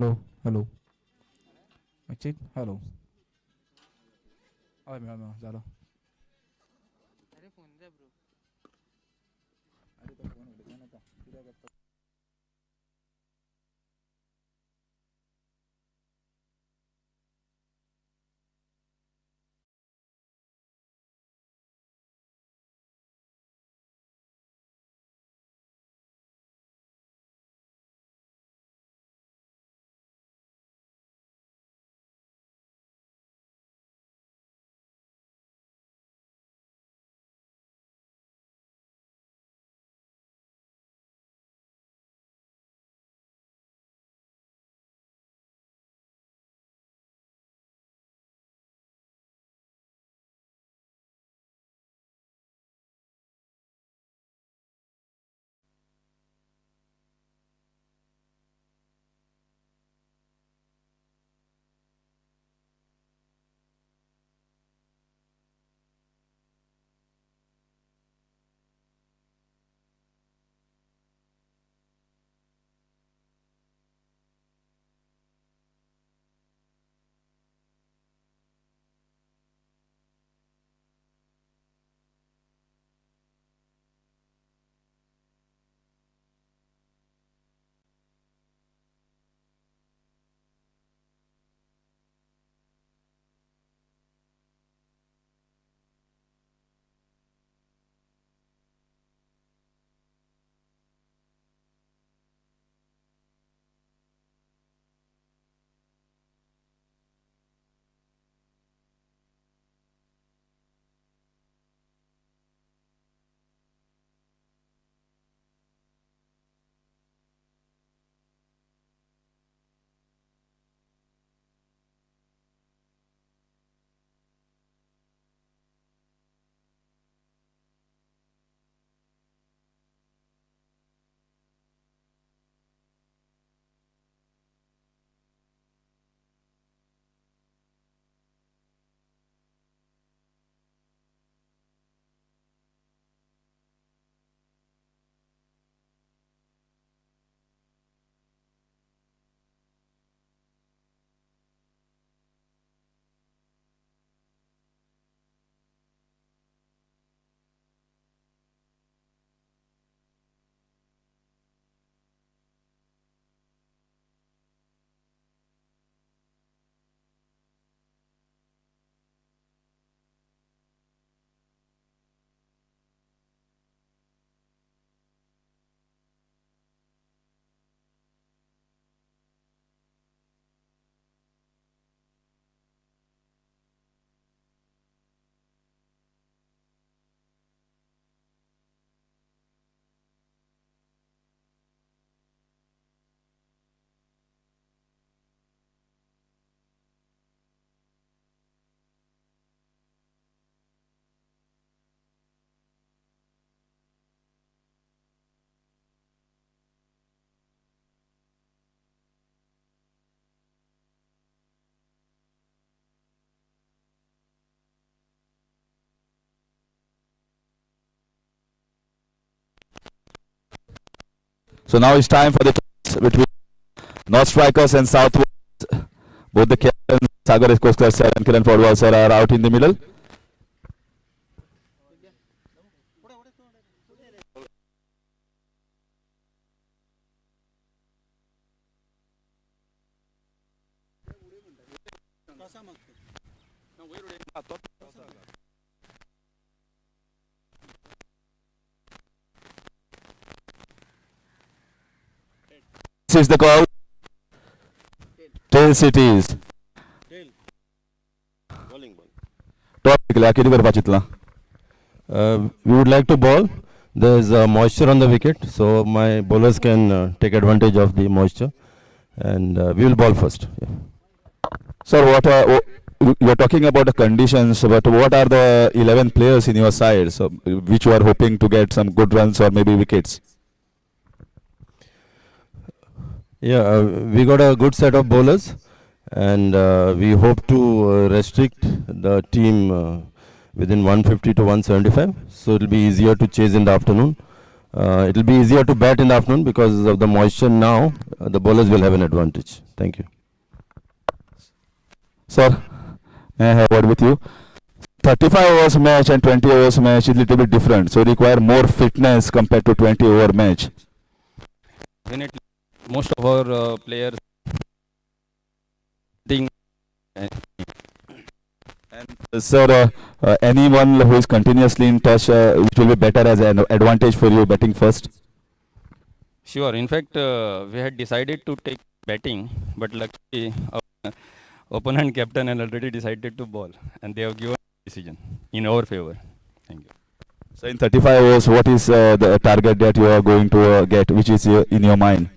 Hello. Mic check. Hello. झालं. अरे phone द्या ब्रो. अरे तो फोन उडका नका. तुझ्या गप्पा. So now it's time for the toss between North Strikers and Southwards. Both the captains, Sagar Koskar sir and Kiran Fodwal sir, are out in the middle. This is the call. Tails it is. Top किती करपाची इतला? We would like to bowl. There's moisture on the wicket, so my bowlers can take advantage of the moisture, and we will bowl first. Yeah. Sir, you're talking about the conditions, but what are the 11 players in your side, so which you are hoping to get some good runs or maybe wickets? Yeah, we got a good set of bowlers, and we hope to restrict the team within 150 to 175, so it'll be easier to chase in the afternoon. It'll be easier to bat in the afternoon because of the moisture now. the bowlers will have an advantage. Thank you. Sir, may I have a word with you? 35 overs match and 20 overs match is little bit different, so require more fitness compared to 20 over match. Definitely, most of our players think Sir, anyone who is continuously in touch, which will be better as an advantage for you batting first? sure. In fact, we had decided to take batting, but luckily our opponent captain had already decided to bowl, and they have given decision in our favor. Thank you. So in 35 overs, what is the target that you are going to get, which is in your mind?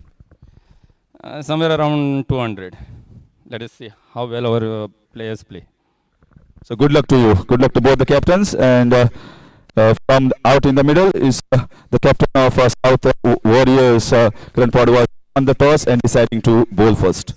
Somewhere around 200. Let us see how well our players play. So good luck to you. Good luck to both the captains. And from out in the middle is the captain of South Warriors, Kiran Padwar, on the toss and deciding to bowl first.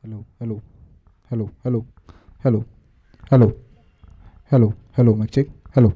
Hello, hello, hello, hello, hello, hello, hello, hello, mic check. Hello.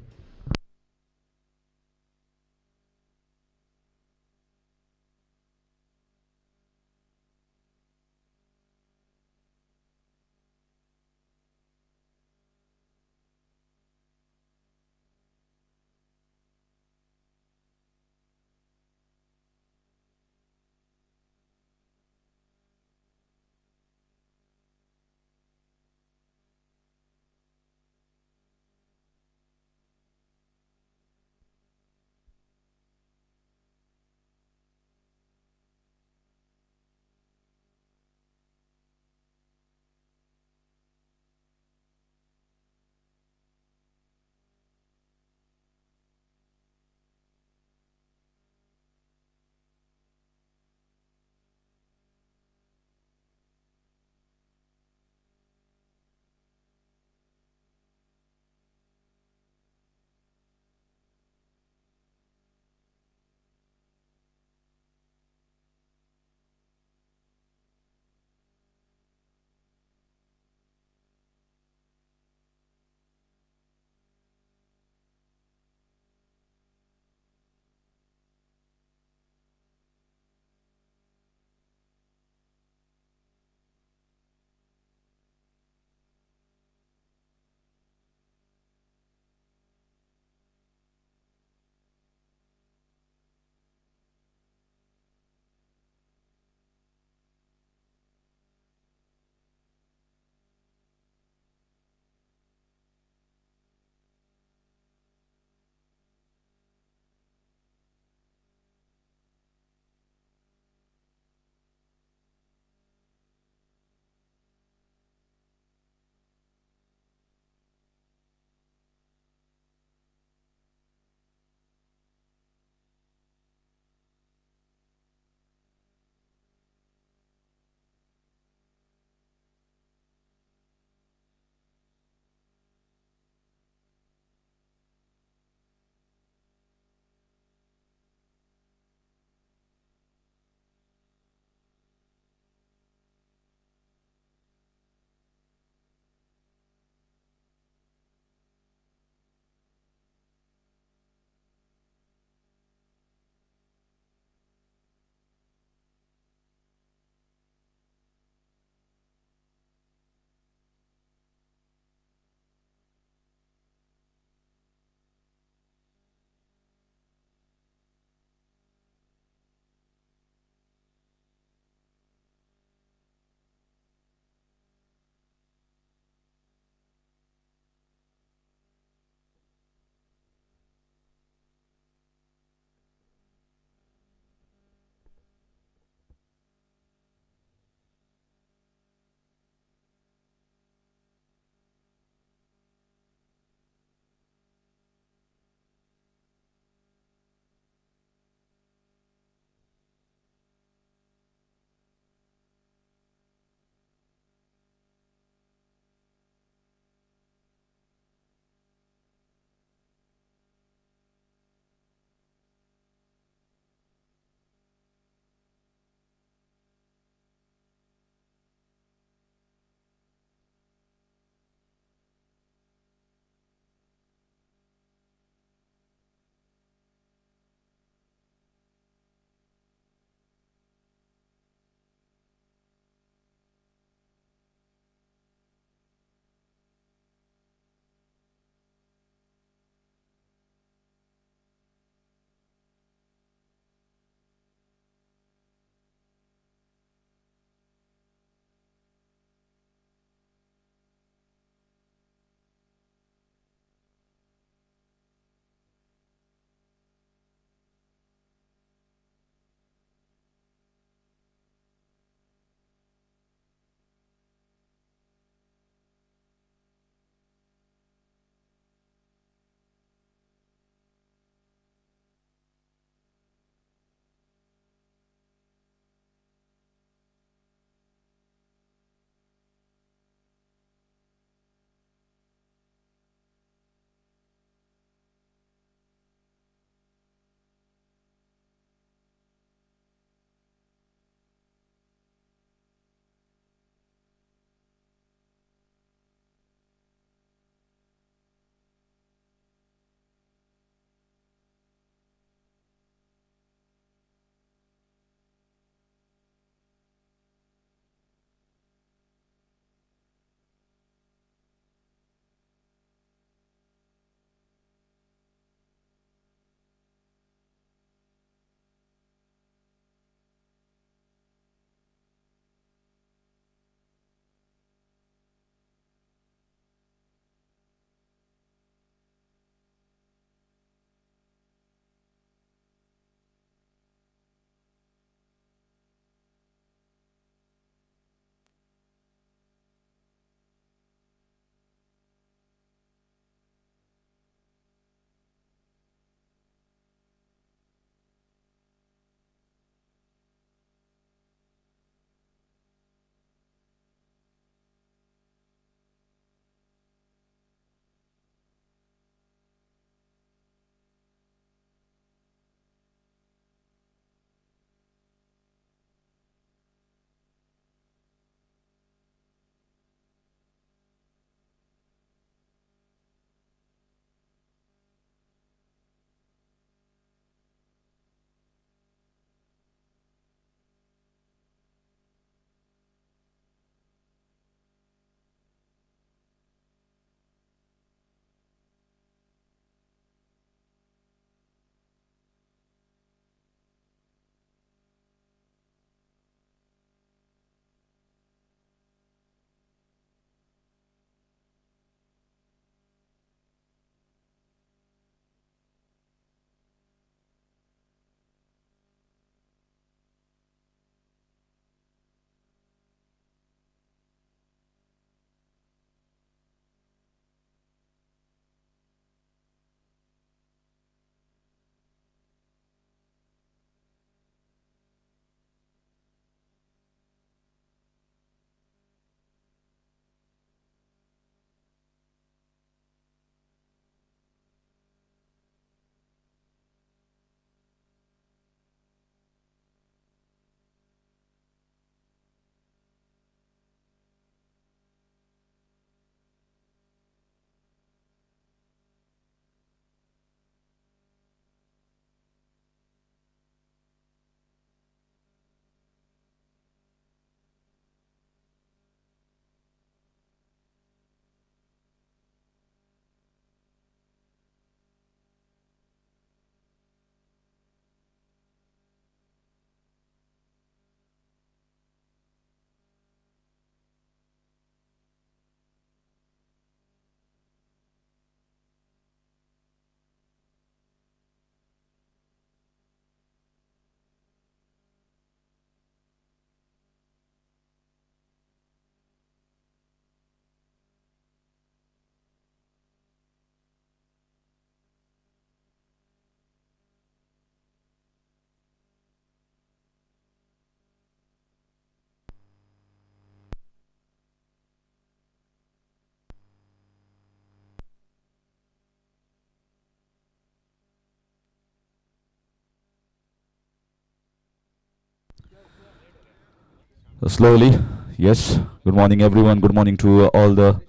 Slowly, yes. Good morning, everyone. Good morning to all the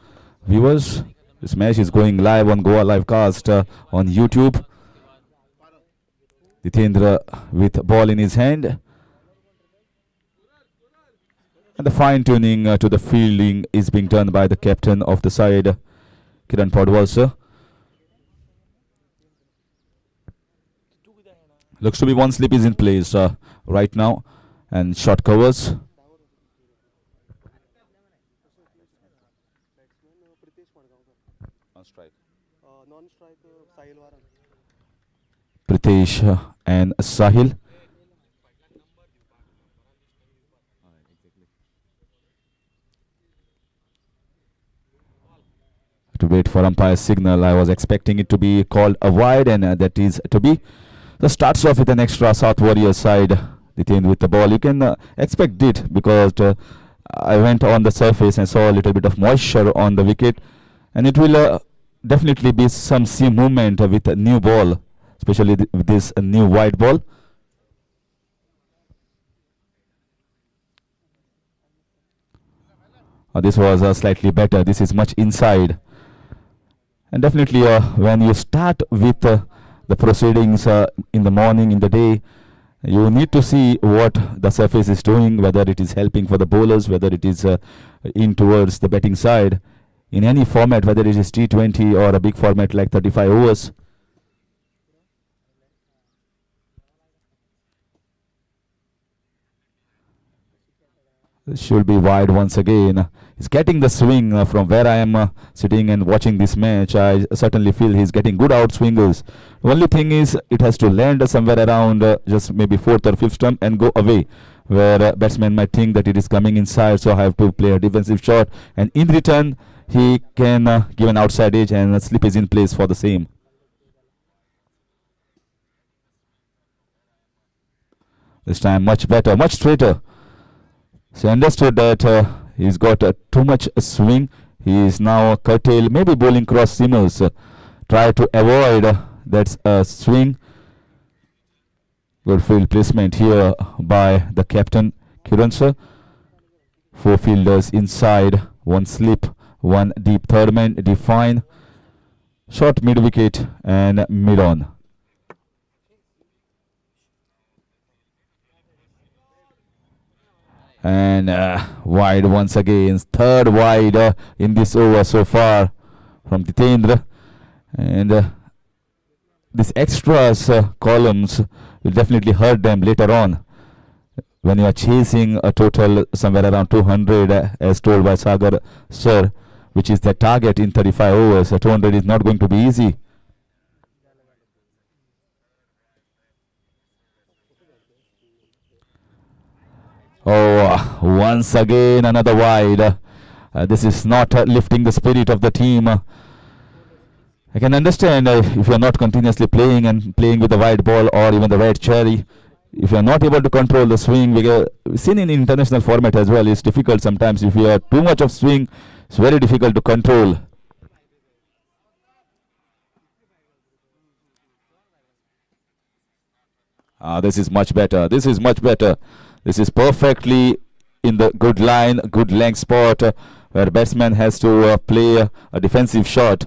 viewers. This match is going live on Goa Livecast on YouTube. Ditendra with ball in his hand. And the fine tuning to the fielding is being done by the captain of the side, Kiran Podwal. Looks to be one slip is in place right now, and short covers. Pritesh and Sahil. To wait for umpire's signal. I was expecting it to be called a wide, and that is to be. So starts off with an extra South Warriors side. Detained with the ball. You can expect it because I went on the surface and saw a little bit of moisture on the wicket, and it will definitely be some seam movement with a new ball, especially with this new wide ball. This was slightly better. This is much inside. And definitely when you start with the proceedings in the morning, in the day, you need to see what the surface is doing, whether it is helping for the bowlers, whether it is in towards the batting side. In any format, whether it is T20 or a big format like 35 overs. This should be wide once again. He's getting the swing from where I am sitting and watching this match. I certainly feel he's getting good outswingers. The only thing is it has to land somewhere around just maybe 4th or 5th stump and go away, where batsman might think that it is coming inside, so I have to play a defensive shot, and in return he can give an outside edge, and a slip is in place for the same. This time much better, much straighter. So I understood that he's got too much swing. He is now curtailed, maybe bowling cross seamers. Try to avoid that swing. Good field placement here by the captain, Kiran sir. 4 fielders inside, 1 slip, 1 deep third man, define. Short mid wicket and mid on. And wide once again, 3rd wide in this over so far from Ditendra. And these extras columns will definitely hurt them later on when you are chasing a total somewhere around 200 as told by Sagar sir, which is the target in 35 overs. 200 is not going to be easy. Oh, once again another wide. This is not lifting the spirit of the team. I can understand if you are not continuously playing and playing with the wide ball or even the red cherry. If you are not able to control the swing, we've seen in international format as well, it's difficult sometimes. If you have too much of swing, it's very difficult to control. This is much better. This is much better. This is perfectly in the good line, good length spot where batsman has to play a defensive shot.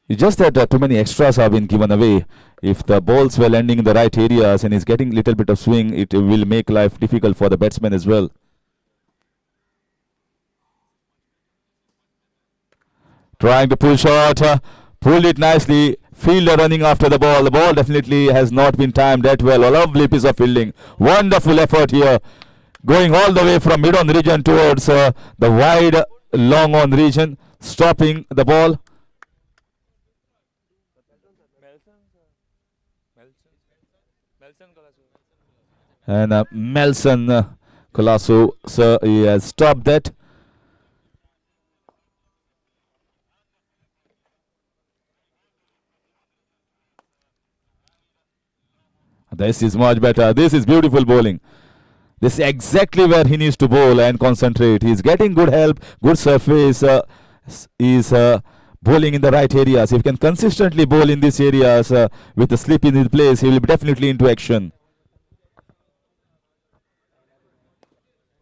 It's just that too many extras have been given away. If the balls were landing in the right areas and is getting a little bit of swing, it will make life difficult for the batsman as well. Trying to pull shot, pulled it nicely. Fielder running after the ball. The ball definitely has not been timed that well. A lovely piece of fielding. Wonderful effort here. Going all the way from mid-on region towards the wide long-on region. Stopping the ball. And Melson Colasso, sir, he has stopped that. This is much better. This is beautiful bowling. This is exactly where he needs to bowl and concentrate. He's getting good help, good surface. He's bowling in the right areas. If he can consistently bowl in these areas with the slip in his place, he will be definitely into action.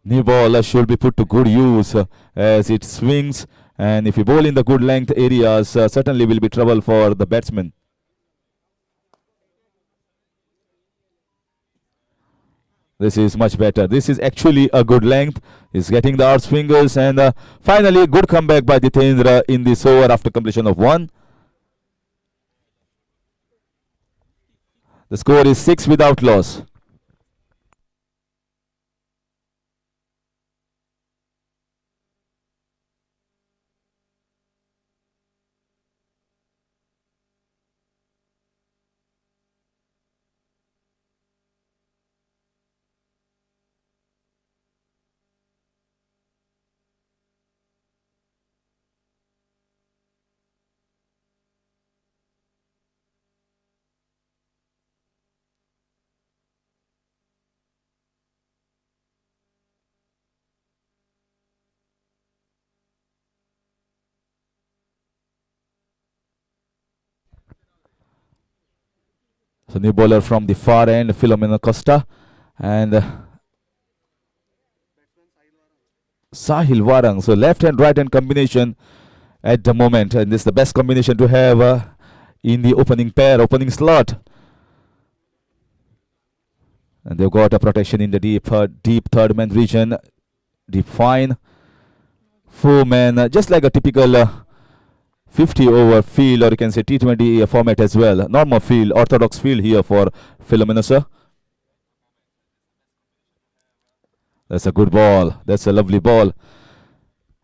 New ball should be put to good use as it swings, and if you bowl in the good length areas, certainly will be trouble for the batsman. This is much better. This is actually a good length. He's getting the out swingers, and finally good comeback by Ditendra in this over after completion of 1. The score is 6 without loss. So new bowler from the far end, Philomena Costa, and Sahil Warang. So left and right hand combination at the moment, and this is the best combination to have in the opening pair, opening slot. And they've got a protection in the deep third man region, deep fine. 4 men, just like a typical 50 over field, or you can say T20 format as well. Normal field, orthodox field here for Philomena, sir. That's a good ball. That's a lovely ball.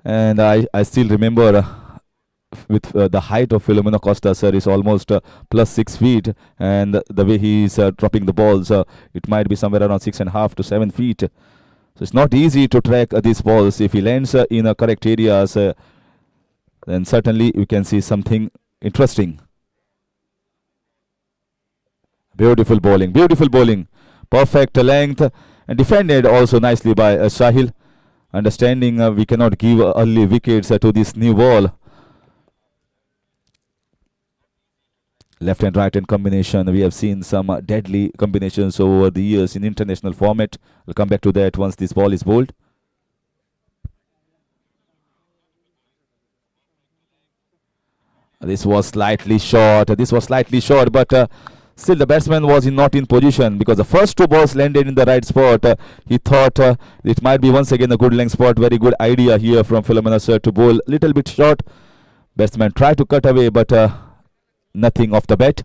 And I still remember with the height of Philomena Costa, sir, is almost plus 6 feet. And the way he is dropping the balls, it might be somewhere around 6.5 to 7 feet. So it's not easy to track these balls. If he lands in correct areas, then certainly you can see something interesting. Beautiful bowling, beautiful bowling. Perfect length and defended also nicely by Sahil. Understanding we cannot give early wickets to this new ball. Left and right hand combination. We have seen some deadly combinations over the years in international format. We'll come back to that once this ball is bowled. This was slightly short. This was slightly short, but still the batsman was not in position because the first 2 balls landed in the right spot. He thought it might be once again a good length spot. Very good idea here from Philomena sir to bowl little bit short. Batsman tried to cut away, but nothing off the bat.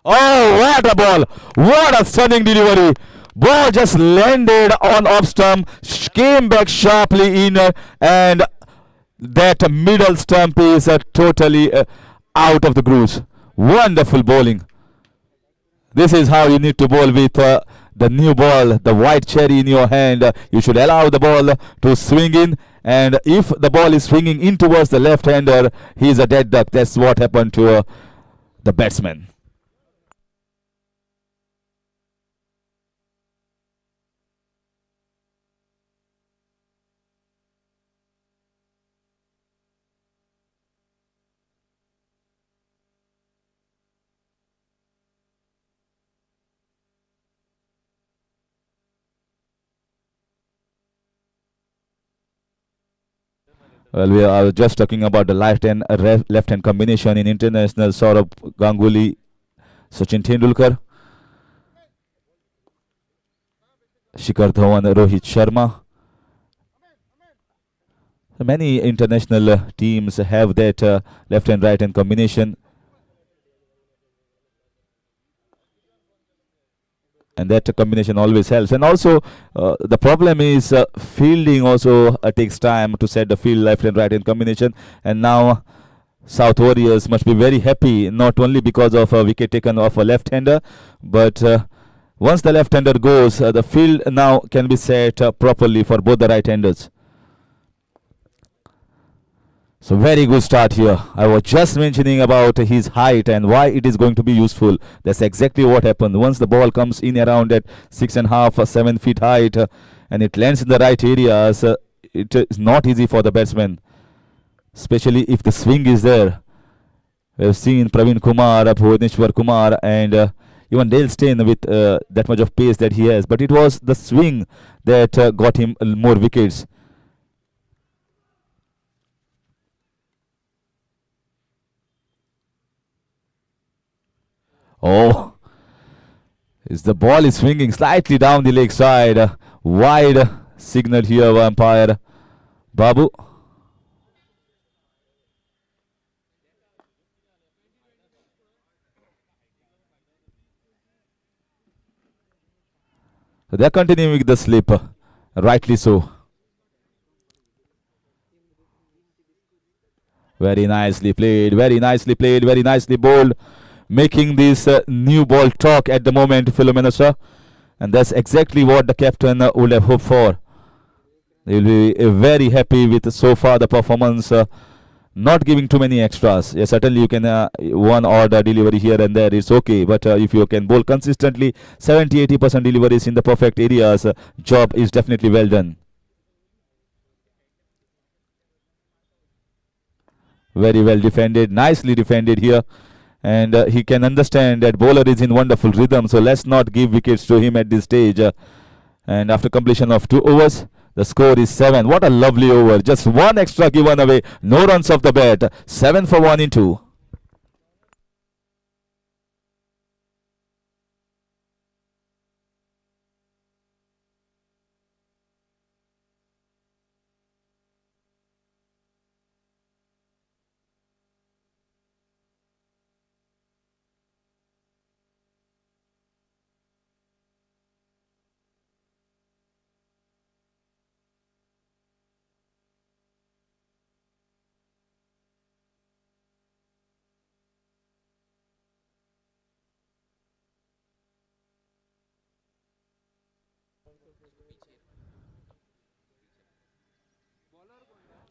Oh, what a ball! What a stunning delivery! Ball just landed on off stump, came back sharply in, and that middle stump is totally out of the grooves. Wonderful bowling. This is how you need to bowl with the new ball, the white cherry in your hand. You should allow the ball to swing in, and if the ball is swinging in towards the left-hander, he is a dead duck. That's what happened to the batsman. Well, we are just talking about the left-hand combination in international. Saurabh Ganguly, Sachin Tendulkar, Shikhar Dhawan, Rohit Sharma. Many international teams have that left and right hand combination. And that combination always helps. And also, the problem is fielding also takes time to set the field left and right hand combination. And now, South Warriors must be very happy, not only because of a wicket taken off a left-hander, but once the left-hander goes, the field now can be set properly for both the right-handers. So very good start here. I was just mentioning about his height and why it is going to be useful. That's exactly what happened. Once the ball comes in around at 6.5 or 7 feet height, and it lands in the right areas, it is not easy for the batsman, especially if the swing is there. We have seen Praveen Kumar, Bhuvaneshwar Kumar, and even Dale Steyn with that much of pace that he has. But it was the swing that got him more wickets. Oh, the ball is swinging slightly down the leg side. Wide signal here, umpire Babu. So they're continuing with the slip, rightly so. Very nicely played, very nicely played, very nicely bowled, making this new ball talk at the moment, Philomena sir. And that's exactly what the captain would have hoped for. They will be very happy with so far the performance, not giving too many extras. Yes, certainly you can one order delivery here and there, it's okay. But if you can bowl consistently, 70-80% deliveries in the perfect areas, job is definitely well done. Very well defended, nicely defended here. And he can understand that bowler is in wonderful rhythm, so let's not give wickets to him at this stage. And after completion of 2 overs, the score is 7. What a lovely over. Just one extra given away. No runs off the bat. 7 for 1 in 2.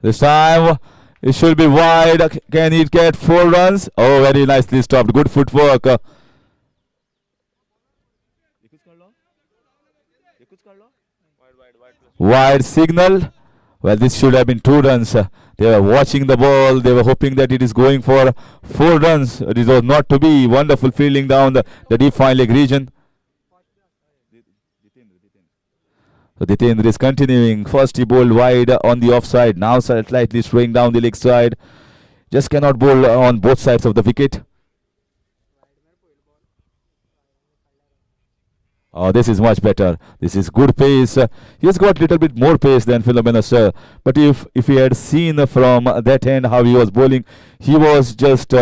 This time it should be wide. Can it get 4 runs? Oh, very nicely stopped. Good footwork. Wide signal. Well, this should have been 2 runs. They were watching the ball. They were hoping that it is going for 4 runs. It was not to be. Wonderful fielding down the deep fine leg region. So Ditendra is continuing. First he bowled wide on the offside. Now slightly swaying down the leg side. Just cannot bowl on both sides of the wicket. Oh, this is much better. This is good pace. He has got a little bit more pace than Philomena sir. But if he had seen from that end how he was bowling, he was just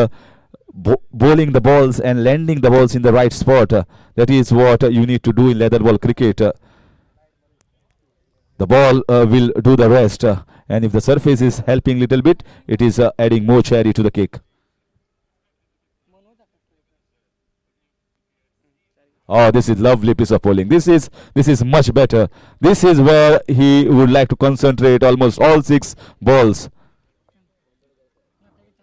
bowling the balls and landing the balls in the right spot. That is what you need to do in leather ball cricket. The ball will do the rest, and if the surface is helping little bit, it is adding more cherry to the cake. Oh, this is lovely piece of bowling. This is much better. This is where he would like to concentrate almost all 6 balls.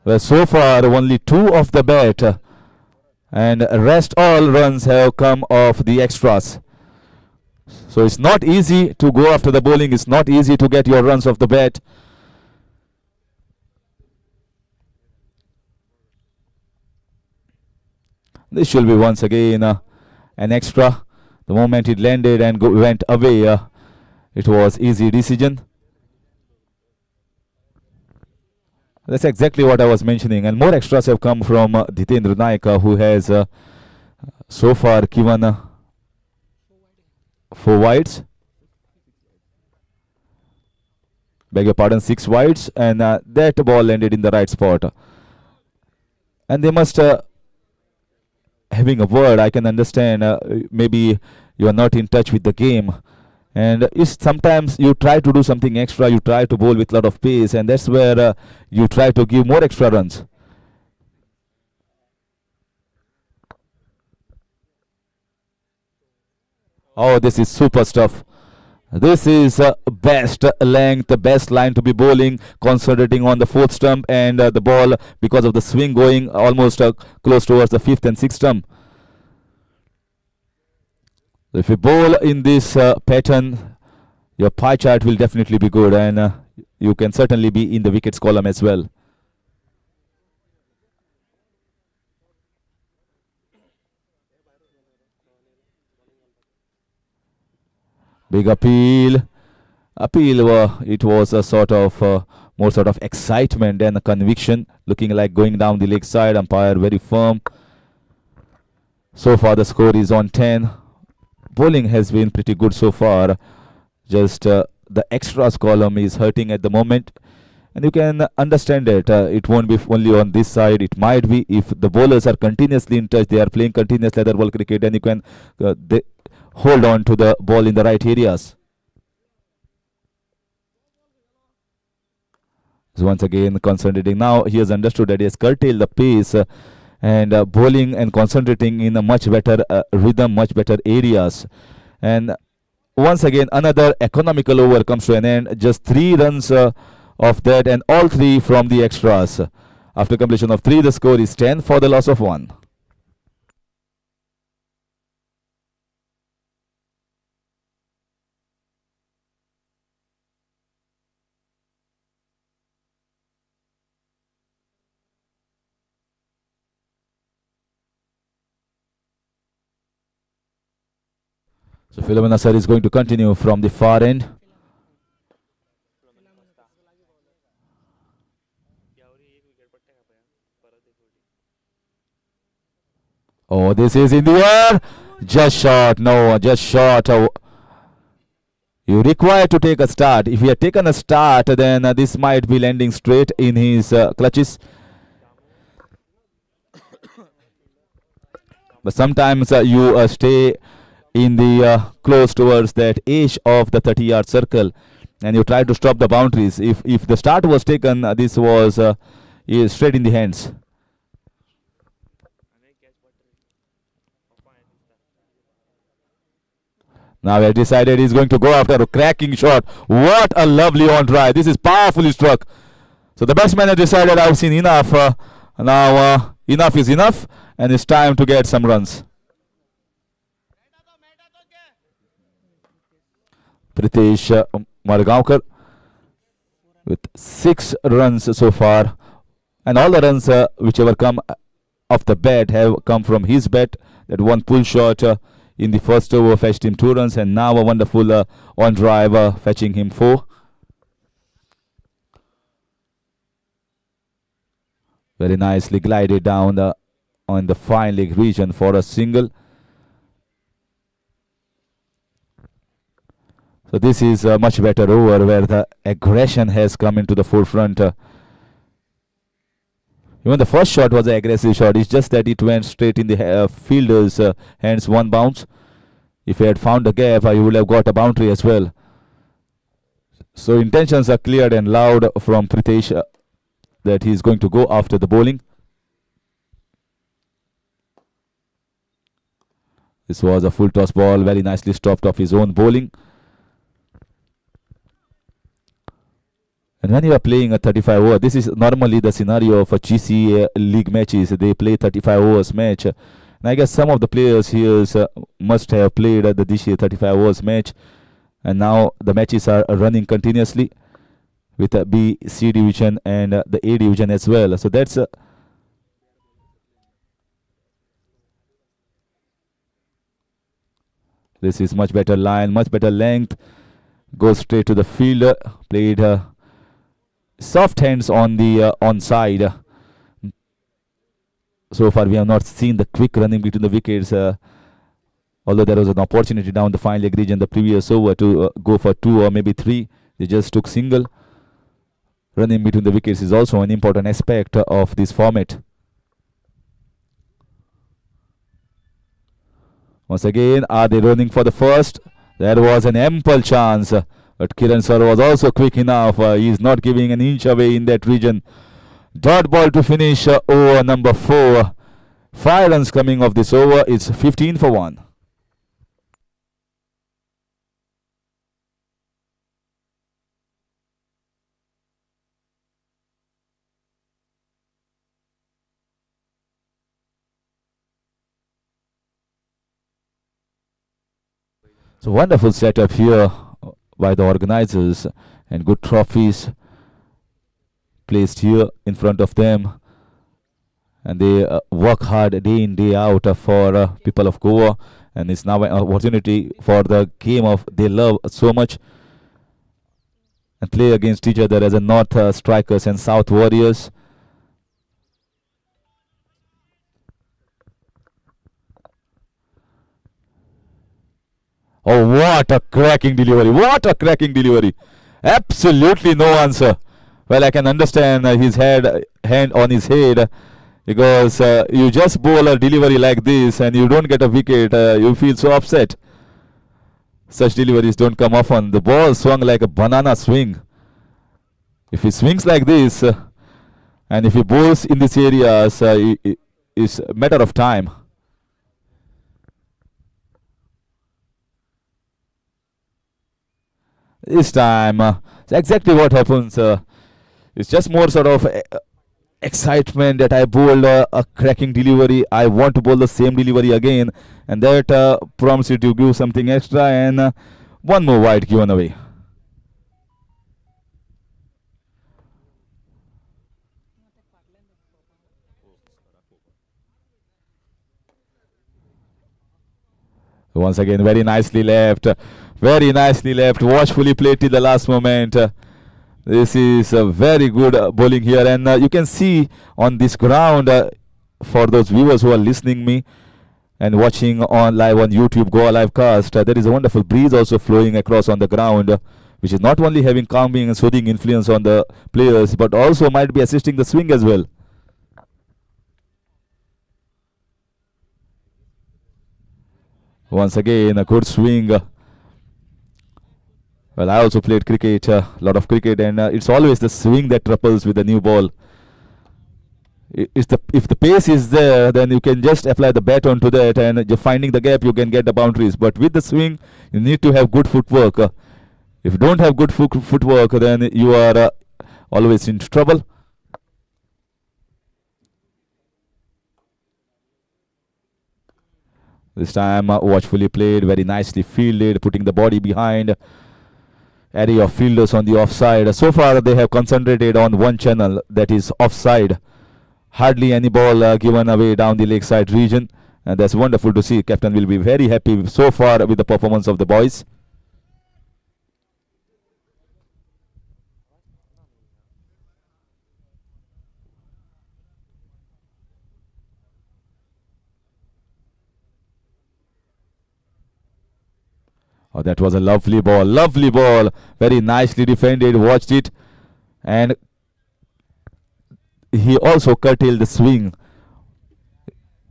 Well, so far only 2 off the bat, and rest all runs have come off the extras. So it's not easy to go after the bowling. It's not easy to get your runs off the bat. This should be once again an extra. The moment it landed and went away, it was easy decision. That's exactly what I was mentioning. And more extras have come from Ditendra Naik, who has so far given 4 wides. Beg your pardon, 6 wides, and that ball landed in the right spot. And they must having a word. I can understand. Maybe you are not in touch with the game, and sometimes you try to do something extra. You try to bowl with a lot of pace, and that's where you try to give more extra runs. Oh, this is super stuff. This is best length, best line to be bowling, concentrating on the 4th stump, and the ball, because of the swing, going almost close towards the 5th and 6th stump. If you bowl in this pattern, your pie chart will definitely be good, and you can certainly be in the wickets column as well. Big appeal. It was a sort of more sort of excitement and a conviction, looking like going down the leg side. Umpire very firm. So far the score is on 10. Bowling has been pretty good so far. Just the extras column is hurting at the moment, and you can understand it. It won't be only on this side. It might be if the bowlers are continuously in touch. They are playing continuous leather ball cricket, and you can they hold on to the ball in the right areas. So once again concentrating now. He has understood that he has curtailed the pace and bowling and concentrating in a much better rhythm, much better areas. And once again another economical over comes to an end. Just 3 runs of that, and all 3 from the extras. After completion of 3, the score is 10 for the loss of 1. So Philomena sir is going to continue from the far end. Oh, this is in the air. Just short. No, just short. You require to take a start. If he had taken a start, then this might be landing straight in his clutches. But sometimes you stay in the close towards that edge of the 30-yard circle, and you try to stop the boundaries. If the start was taken, this was straight in the hands. Now he has decided he's going to go after a cracking shot. What a lovely on try. This is powerfully struck. So the batsman has decided I've seen enough. Now enough is enough, and it's time to get some runs. Pritesh Margaonkar with 6 runs so far, and all the runs whichever come off the bat have come from his bat. That one pull shot in the first over fetched him 2 runs, and now a wonderful on drive fetching him 4. Very nicely glided down on the fine leg region for a single. So this is a much better over where the aggression has come into the forefront. Even the first shot was an aggressive shot. It's just that it went straight in the fielder's hands, 1 bounce. If he had found a gap, he would have got a boundary as well. So intentions are clear and loud from Pritesh that he is going to go after the bowling. This was a full toss ball, very nicely stopped off his own bowling. And when you are playing a 35 over, this is normally the scenario of a GCA league matches. They play 35 overs match. And I guess some of the players here must have played the GCA 35 overs match. And now the matches are running continuously with the B, C division and the A division as well. So that's this is much better line, much better length. Goes straight to the fielder. Played soft hands on the onside. So far we have not seen the quick running between the wickets, although there was an opportunity down the fine leg region the previous over to go for 2 or maybe 3. They just took single. Running between the wickets is also an important aspect of this format. Once again, are they running for the first? There was an ample chance. But Kiran sir was also quick enough. He is not giving an inch away in that region. Dot ball to finish over number 4. 5 runs coming off this over. It's 15 for 1. So wonderful setup here by the organizers, and good trophies placed here in front of them, and they work hard day in day out for people of Goa, and it's now an opportunity for the game of they love so much and play against each other as a North Strikers and South Warriors. Oh, what a cracking delivery! What a cracking delivery! Absolutely no answer. Well, I can understand his hand on his head, because you just bowl a delivery like this and you don't get a wicket, you feel so upset. Such deliveries don't come often. The ball swung like a banana swing. If he swings like this, and if he bowls in this area, it's a matter of time. This time, it's exactly what happens. It's just more sort of excitement that I bowled a cracking delivery. I want to bowl the same delivery again, and that prompts you to give something extra, and one more wide given away. Once again, very nicely left. Very nicely left. Watchfully played till the last moment. This is a very good bowling here, and you can see on this ground, for those viewers who are listening me and watching on live on YouTube Goa Livecast, there is a wonderful breeze also flowing across on the ground, which is not only having calming and soothing influence on the players, but also might be assisting the swing as well. Once again, a good swing. Well, I also played cricket, a lot of cricket, and it's always the swing that troubles with the new ball. If the pace is there, then you can just apply the bat onto that, and just finding the gap, you can get the boundaries. But with the swing, you need to have good footwork. If you don't have good footwork, then you are always in trouble. This time, watchfully played, very nicely fielded, putting the body behind. Array of fielders on the offside. So far, they have concentrated on one channel, that is offside. Hardly any ball given away down the lakeside region, and that's wonderful to see. Captain will be very happy so far with the performance of the boys. Oh, that was a lovely ball, very nicely defended, watched it, and he also curtailed the swing.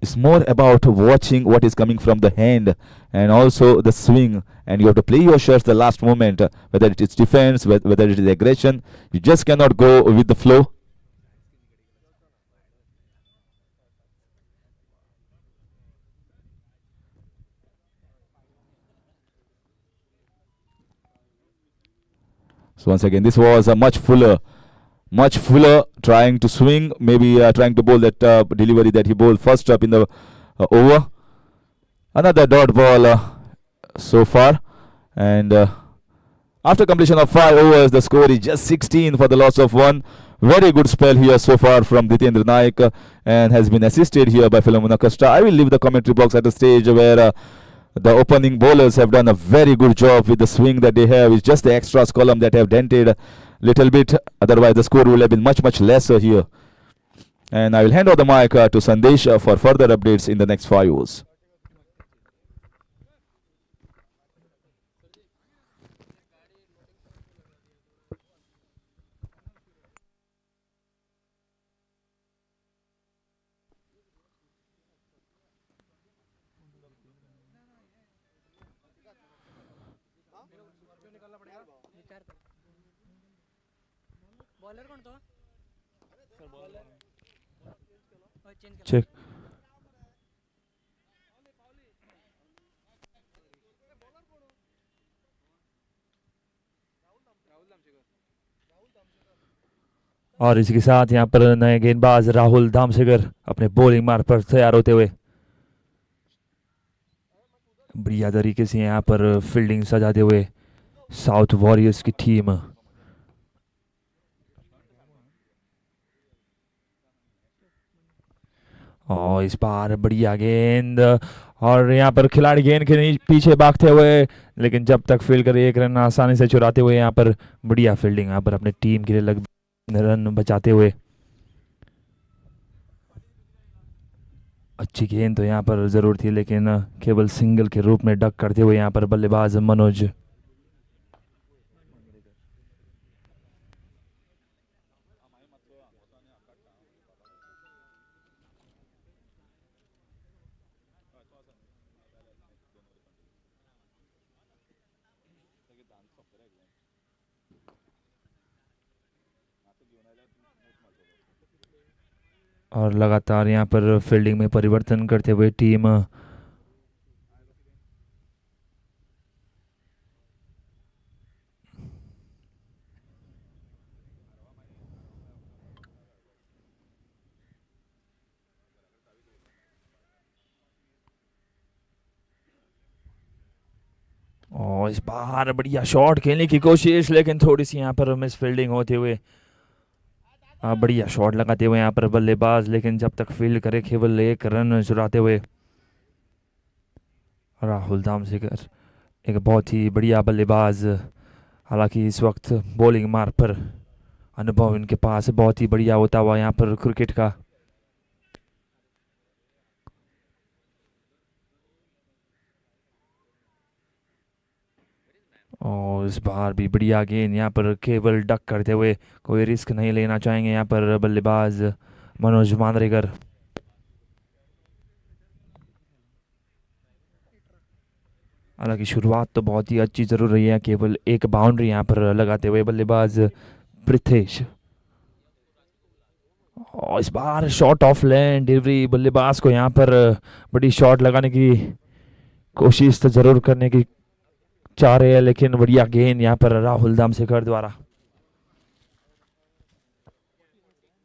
It's more about watching what is coming from the hand and also the swing, and you have to play your shots the last moment, whether it is defense, whether it is aggression. You just cannot go with the flow. So once again, this was a much fuller trying to swing, maybe trying to bowl that delivery that he bowled first up in the over. Another dot ball so far, and after completion of 5 overs, the score is just 16 for the loss of 1. Very good spell here so far from Ditendra Naik, and has been assisted here by Philomena Costa. I will leave the commentary box at a stage where the opening bowlers have done a very good job with the swing that they have. It's just the extras column that have dented a little bit. Otherwise, the score will have been much lesser here. And I will hand over the mic to Sandesh for further updates in the next 5 overs. Bowler कोण तो Check. और इसी के साथ यहाँ पर नए गेंदबाज राहुल धामसेगर अपने बॉलिंग मार्ग पर तैयार होते हुए बढ़िया तरीके से यहाँ पर फील्डिंग सजाते हुए साउथ वॉरियर्स की टीम। और इस बार बढ़िया गेंद, और यहाँ पर खिलाड़ी गेंद के पीछे भागते हुए, लेकिन जब तक फील्ड करे 1 रन आसानी से चुराते हुए, यहाँ पर बढ़िया फील्डिंग यहाँ पर अपने टीम के लिए रन बचाते हुए। अच्छी गेंद तो यहाँ पर ज़रूर थी, लेकिन केवल सिंगल के रूप में डक करते हुए यहाँ पर बल्लेबाज मनोज। और लगातार यहाँ पर फील्डिंग में परिवर्तन करते हुए टीम। और इस बार बढ़िया शॉट खेलने की कोशिश, लेकिन थोड़ी सी यहाँ पर मिस फील्डिंग होते हुए। बढ़िया शॉट लगाते हुए यहाँ पर बल्लेबाज, लेकिन जब तक फील्ड करे केवल 1 रन चुराते हुए। राहुल धामसेकर एक बहुत ही बढ़िया बल्लेबाज, हालांकि इस वक्त बॉलिंग मार्ग पर अनुभव इनके पास बहुत ही बढ़िया होता हुआ यहाँ पर क्रिकेट का। और इस बार भी बढ़िया गेंद यहाँ पर केवल डक करते हुए, कोई रिस्क नहीं लेना चाहेंगे यहाँ पर बल्लेबाज मनोज मांद्रेकर। हालांकि शुरुआत तो बहुत ही अच्छी जरूर रही है, केवल 1 बाउंड्री यहाँ पर लगाते हुए बल्लेबाज पृथ्वेश। और इस बार शॉट ऑफ लैंड डिलीवरी, बल्लेबाज को यहाँ पर बड़ी शॉट लगाने की कोशिश तो जरूर करने की चाह रहे हैं, लेकिन बढ़िया गेंद यहाँ पर राहुल धामसेकर द्वारा।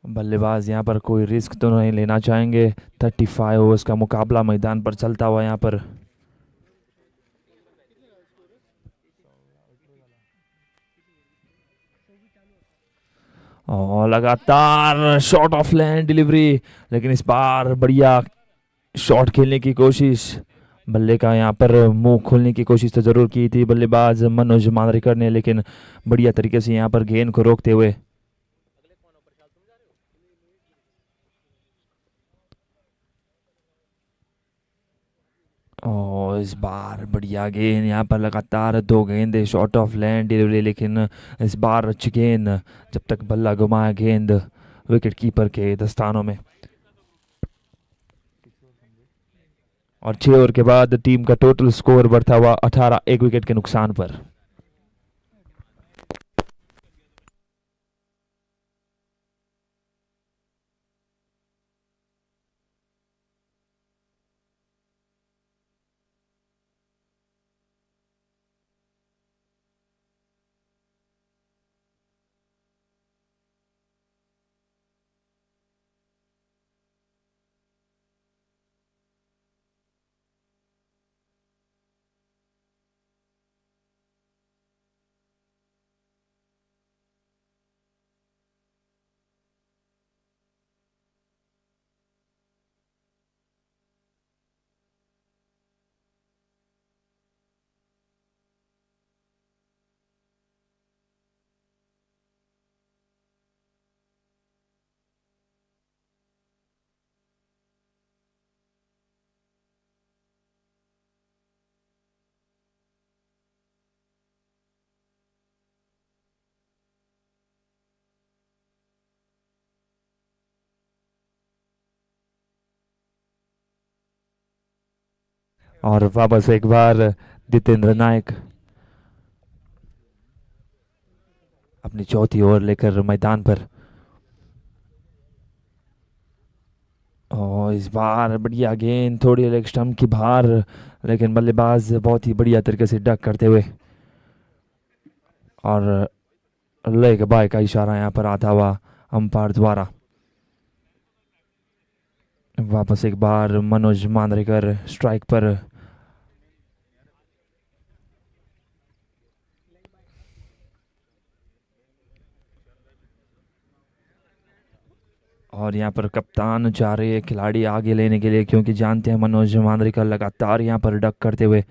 बल्लेबाज यहाँ पर कोई रिस्क तो नहीं लेना चाहेंगे। 35 ओवर्स का मुकाबला मैदान पर चलता हुआ यहाँ पर। और लगातार शॉट ऑफ लैंड डिलीवरी, लेकिन इस बार बढ़िया शॉट खेलने की कोशिश, बल्ले का यहाँ पर मुंह खोलने की कोशिश तो जरूर की थी बल्लेबाज मनोज मांद्रेकर ने, लेकिन बढ़िया तरीके से यहाँ पर गेंद को रोकते हुए। और इस बार बढ़िया गेंद यहाँ पर, लगातार 2 गेंदे शॉट ऑफ लैंड डिलीवरी, लेकिन इस बार अच्छी गेंद, जब तक बल्ला घुमाया गेंद विकेट कीपर के दस्तानों में। और 6 ओवर के बाद टीम का टोटल स्कोर बढ़ता हुआ 18, 1 विकेट के नुकसान पर। और वापस एक बार जितेंद्र नायक अपनी चौथी ओवर लेकर मैदान पर। और इस बार बढ़िया गेंद थोड़ी लेग स्टंप की बाहर, लेकिन बल्लेबाज बहुत ही बढ़िया तरीके से डक करते हुए। और लेग बाय का इशारा यहाँ पर आता हुआ अंपायर द्वारा। वापस एक बार मनोज मांद्रेकर स्ट्राइक पर। और यहाँ पर कप्तान चाह रहे हैं खिलाड़ी आगे लेने के लिए, क्योंकि जानते हैं मनोज मांद्रेकर लगातार यहाँ पर डक करते हुए।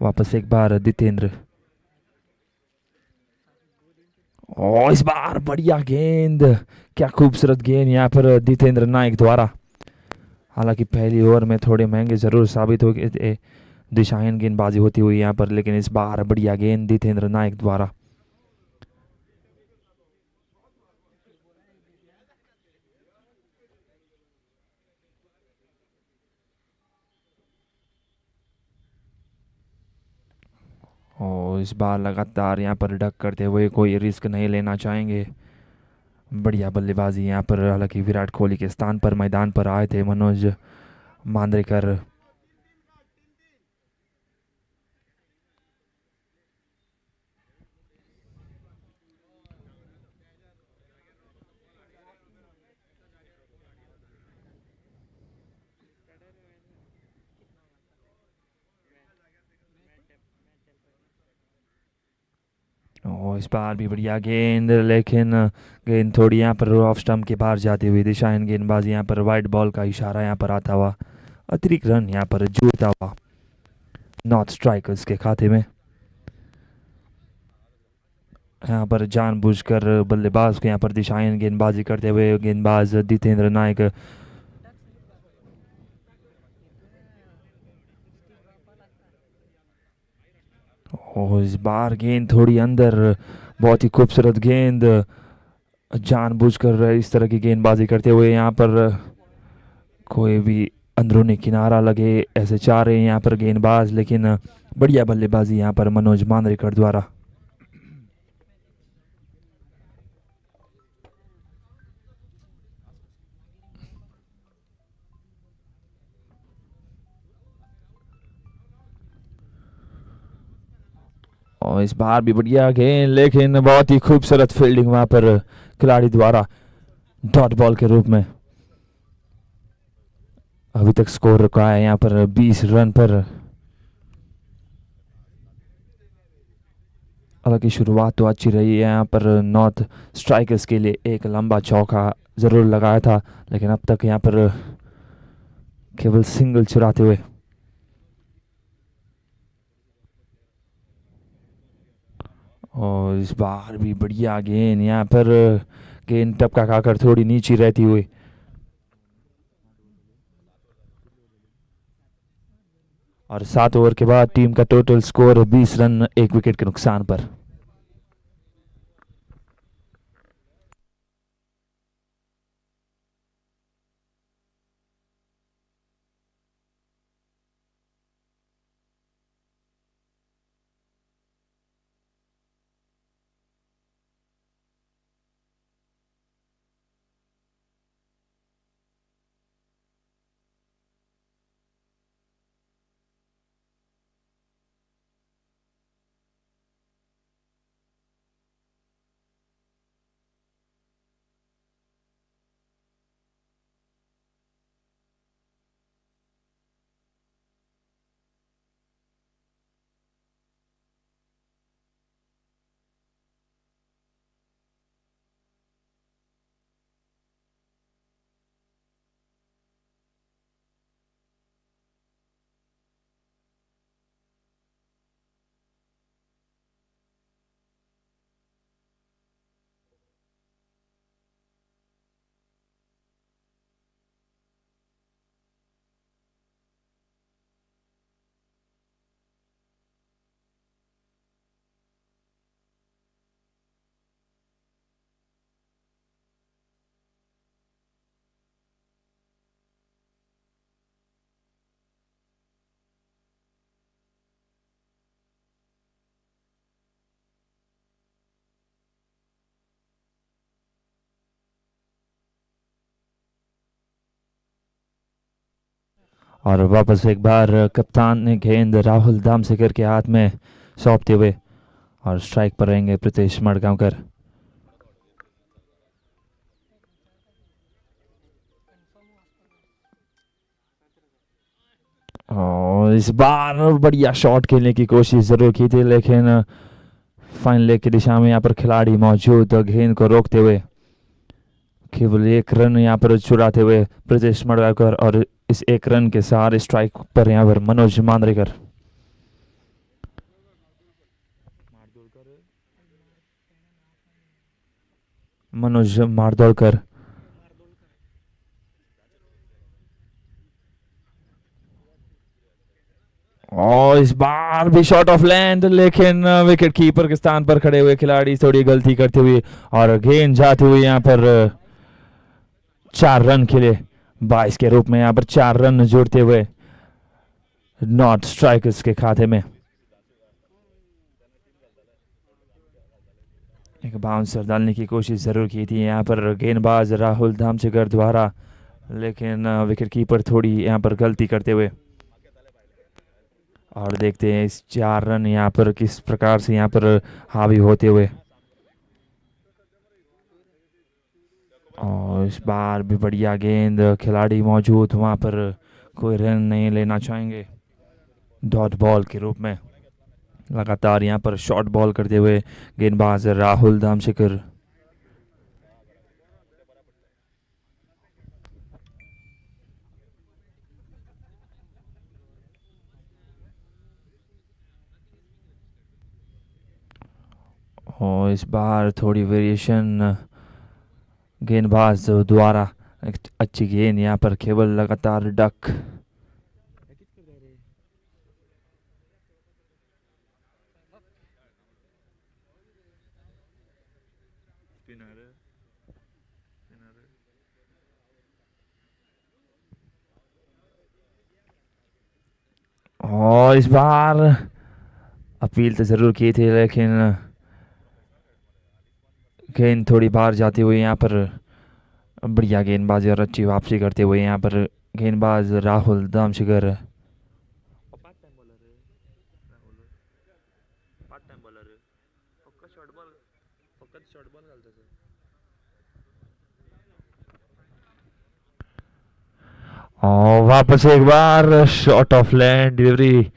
वापस एक बार जितेंद्र, और इस बार बढ़िया गेंद, क्या खूबसूरत गेंद यहाँ पर जितेंद्र नायक द्वारा। हालांकि पहली ओवर में थोड़े महंगे जरूर साबित हो गए थे, दिशाहीन गेंदबाजी होती हुई यहाँ पर, लेकिन इस बार बढ़िया गेंद जितेंद्र नायक द्वारा। और इस बार लगातार यहाँ पर डक करते हुए, कोई रिस्क नहीं लेना चाहेंगे। बढ़िया बल्लेबाजी यहाँ पर, हालांकि विराट कोहली के स्थान पर मैदान पर आए थे मनोज मांद्रेकर। और इस बार भी बढ़िया गेंद, लेकिन गेंद थोड़ी यहाँ पर ऑफ स्टंप के बाहर जाती हुई। दिशाहीन गेंदबाजी यहाँ पर, वाइट बॉल का इशारा यहाँ पर आता हुआ, अतिरिक्त रन यहाँ पर जुड़ता हुआ नॉर्थ स्ट्राइकर्स के खाते में। यहाँ पर जानबूझकर बल्लेबाज को यहाँ पर दिशाहीन गेंदबाजी करते हुए गेंदबाज जितेंद्र नायक। और इस बार गेंद थोड़ी अंदर, बहुत ही खूबसूरत गेंद, जानबूझकर इस तरह की गेंदबाजी करते हुए यहाँ पर कोई भी अंदरूनी किनारा लगे ऐसे चाह रहे हैं यहाँ पर गेंदबाज, लेकिन बढ़िया बल्लेबाजी यहाँ पर मनोज मांद्रेकर द्वारा। और इस बार भी बढ़िया गेंद, लेकिन बहुत ही खूबसूरत फील्डिंग वहां पर खिलाड़ी द्वारा डॉट बॉल के रूप में। अभी तक स्कोर रुका है यहाँ पर 20 रन पर। हालांकि शुरुआत तो अच्छी रही है यहाँ पर नॉर्थ स्ट्राइकर्स के लिए, एक लंबा चौका जरूर लगाया था, लेकिन अब तक यहाँ पर केवल सिंगल चुराते हुए। और इस बार भी बढ़िया गेंद, यहाँ पर गेंद टपका खाकर थोड़ी नीचे रहती हुई। और 7 ओवर के बाद टीम का टोटल स्कोर 20 रन 1 विकेट के नुकसान पर। और वापस एक बार कप्तान ने गेंद राहुल दामसेकर के हाथ में सौंपते हुए, और स्ट्राइक पर रहेंगे प्रीतेश मडगांवकर। और इस बार बढ़िया शॉट खेलने की कोशिश जरूर की थी, लेकिन फाइन लेग की दिशा में यहाँ पर खिलाड़ी मौजूद, गेंद को रोकते हुए केवल एक रन यहाँ पर चुराते हुए ब्रजेश मडगांवकर और इस एक रन के सहारे स्ट्राइक पर यहाँ पर मनोज मांद्रेकर। मनोज मारदोलकर और इस बार भी शॉट ऑफ लेंथ, लेकिन विकेट कीपर के स्थान पर खड़े हुए खिलाड़ी थोड़ी गलती करते हुए और गेंद जाते हुए यहाँ पर 4 रन खेले 22 के रूप में यहाँ पर 4 रन जोड़ते हुए नॉट स्ट्राइकर्स के खाते में। एक बाउंसर डालने की कोशिश जरूर की थी यहाँ पर गेंदबाज राहुल धामचेकर द्वारा, लेकिन विकेट कीपर थोड़ी यहाँ पर गलती करते हुए। और देखते हैं इस 4 रन यहाँ पर किस प्रकार से यहाँ पर हावी होते हुए। और इस बार भी बढ़िया गेंद, खिलाड़ी मौजूद वहाँ पर कोई रन नहीं लेना चाहेंगे। डॉट बॉल के रूप में लगातार यहाँ पर शॉर्ट बॉल करते हुए गेंदबाज राहुल धामचेकर। और इस बार थोड़ी वेरिएशन गेंदबाज द्वारा, एक अच्छी गेंद यहाँ पर केवल लगातार डक। और इस बार अपील तो जरूर की थी, लेकिन गेंद थोड़ी बाहर जाती हुई यहाँ पर बढ़िया गेंदबाजी और अच्छी वापसी करते हुए यहाँ पर गेंदबाज राहुल धामचेकर। और वापस एक बार शॉट ऑफ लैंड डिलीवरी,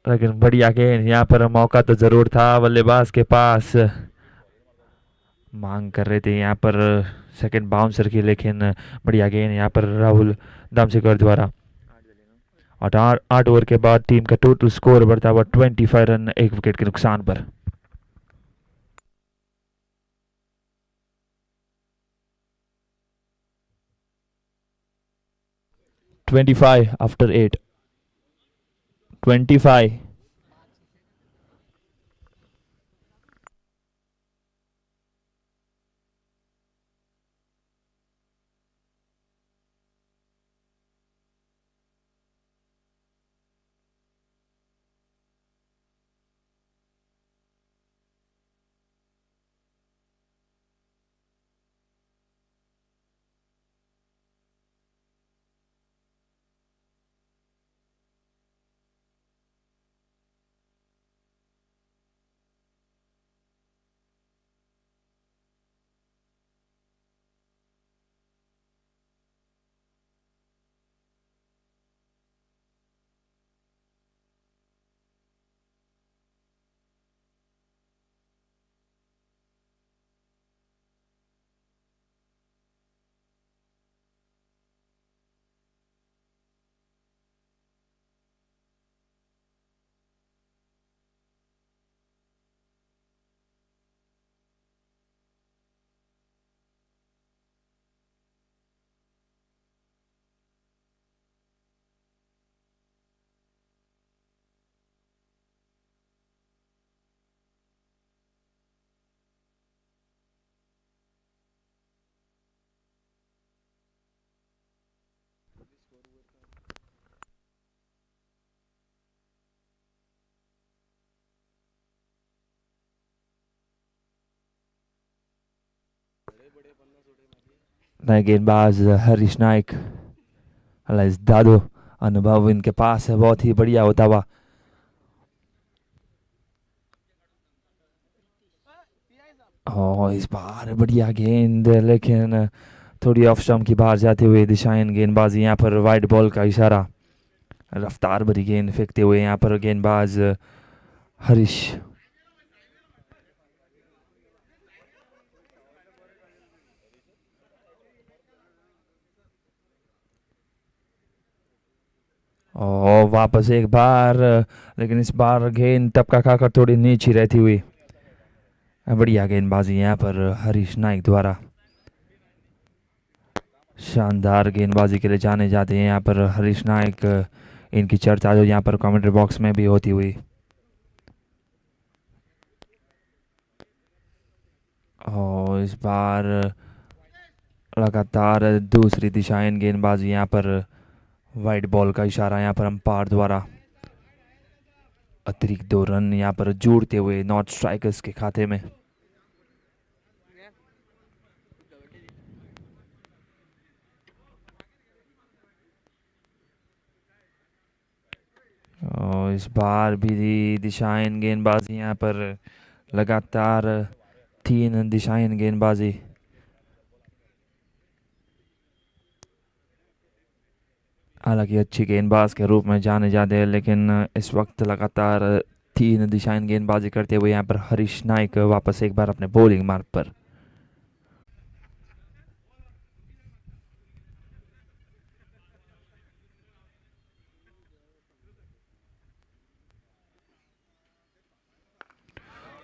लेकिन बढ़िया गेंद। यहाँ पर मौका तो जरूर था बल्लेबाज के पास, मांग कर रहे थे यहाँ पर सेकंड बाउंसर की, लेकिन बढ़िया गेंद यहाँ पर राहुल धामचेकर द्वारा। और 8 ओवर के बाद टीम का टोटल स्कोर बढ़ता हुआ 25 रन 1 विकेट के नुकसान पर। $25 after 8. 25. नए गेंदबाज हरीश नाइक, दादो, अनुभव इनके पास है बहुत ही बढ़िया होता हुआ। और इस बार बढ़िया गेंद, लेकिन थोड़ी ऑफ स्टंप की बाहर जाते हुए दिशाहीन गेंदबाजी। यहाँ पर वाइड बॉल का इशारा, रफ्तार भरी गेंद फेंकते हुए यहाँ पर गेंदबाज हरीश। वापस एक बार, लेकिन इस बार गेंद टपका खाकर थोड़ी नीचे रहती हुई। बढ़िया गेंदबाजी यहाँ पर हरीश नाइक द्वारा। शानदार गेंदबाजी के लिए जाने जाते हैं यहाँ पर हरीश नाइक। इनकी चर्चा जो यहाँ पर कमेंट्री बॉक्स में भी होती हुई। और इस बार लगातार दूसरी दिशाएं गेंदबाजी यहाँ पर वाइड बॉल का इशारा यहाँ पर अंपायर द्वारा। अतिरिक्त 2 रन यहाँ पर जोड़ते हुए नॉट स्ट्राइकर्स के खाते में। और इस बार भी दिशाएं गेंदबाजी यहाँ पर लगातार 3 दिशाएं गेंदबाजी। हालांकि अच्छी गेंदबाज के रूप में जाने जाते हैं, लेकिन इस वक्त लगातार 3 दिशाएं गेंदबाजी करते हुए यहाँ पर हरीश नाइक वापस एक बार अपने बॉलिंग मार्ग पर।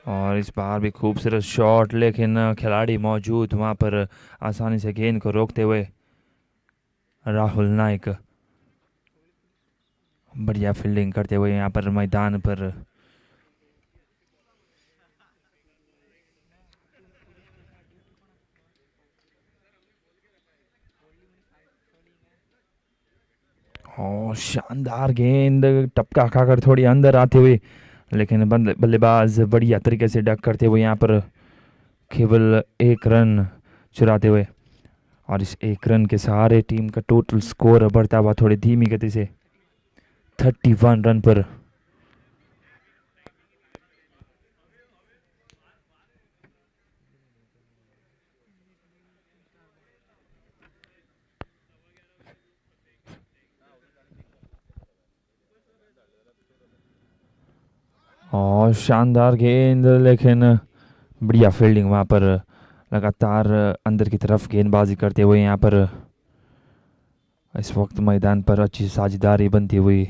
और इस बार भी खूबसूरत शॉट, लेकिन खिलाड़ी मौजूद वहाँ पर आसानी से गेंद को रोकते हुए। राहुल नाइक बढ़िया फील्डिंग करते हुए यहाँ पर मैदान पर। और शानदार गेंद टपका खाकर थोड़ी अंदर आती हुई, लेकिन बल्लेबाज बढ़िया तरीके से डक करते हुए यहाँ पर केवल 1 रन चुराते हुए। और इस 1 रन के सहारे टीम का टोटल स्कोर बढ़ता हुआ थोड़ी धीमी गति से 31 रन पर। और शानदार गेंद, लेकिन बढ़िया फील्डिंग वहाँ पर। लगातार अंदर की तरफ गेंदबाजी करते हुए यहाँ पर इस वक्त मैदान पर अच्छी साझेदारी बनती हुई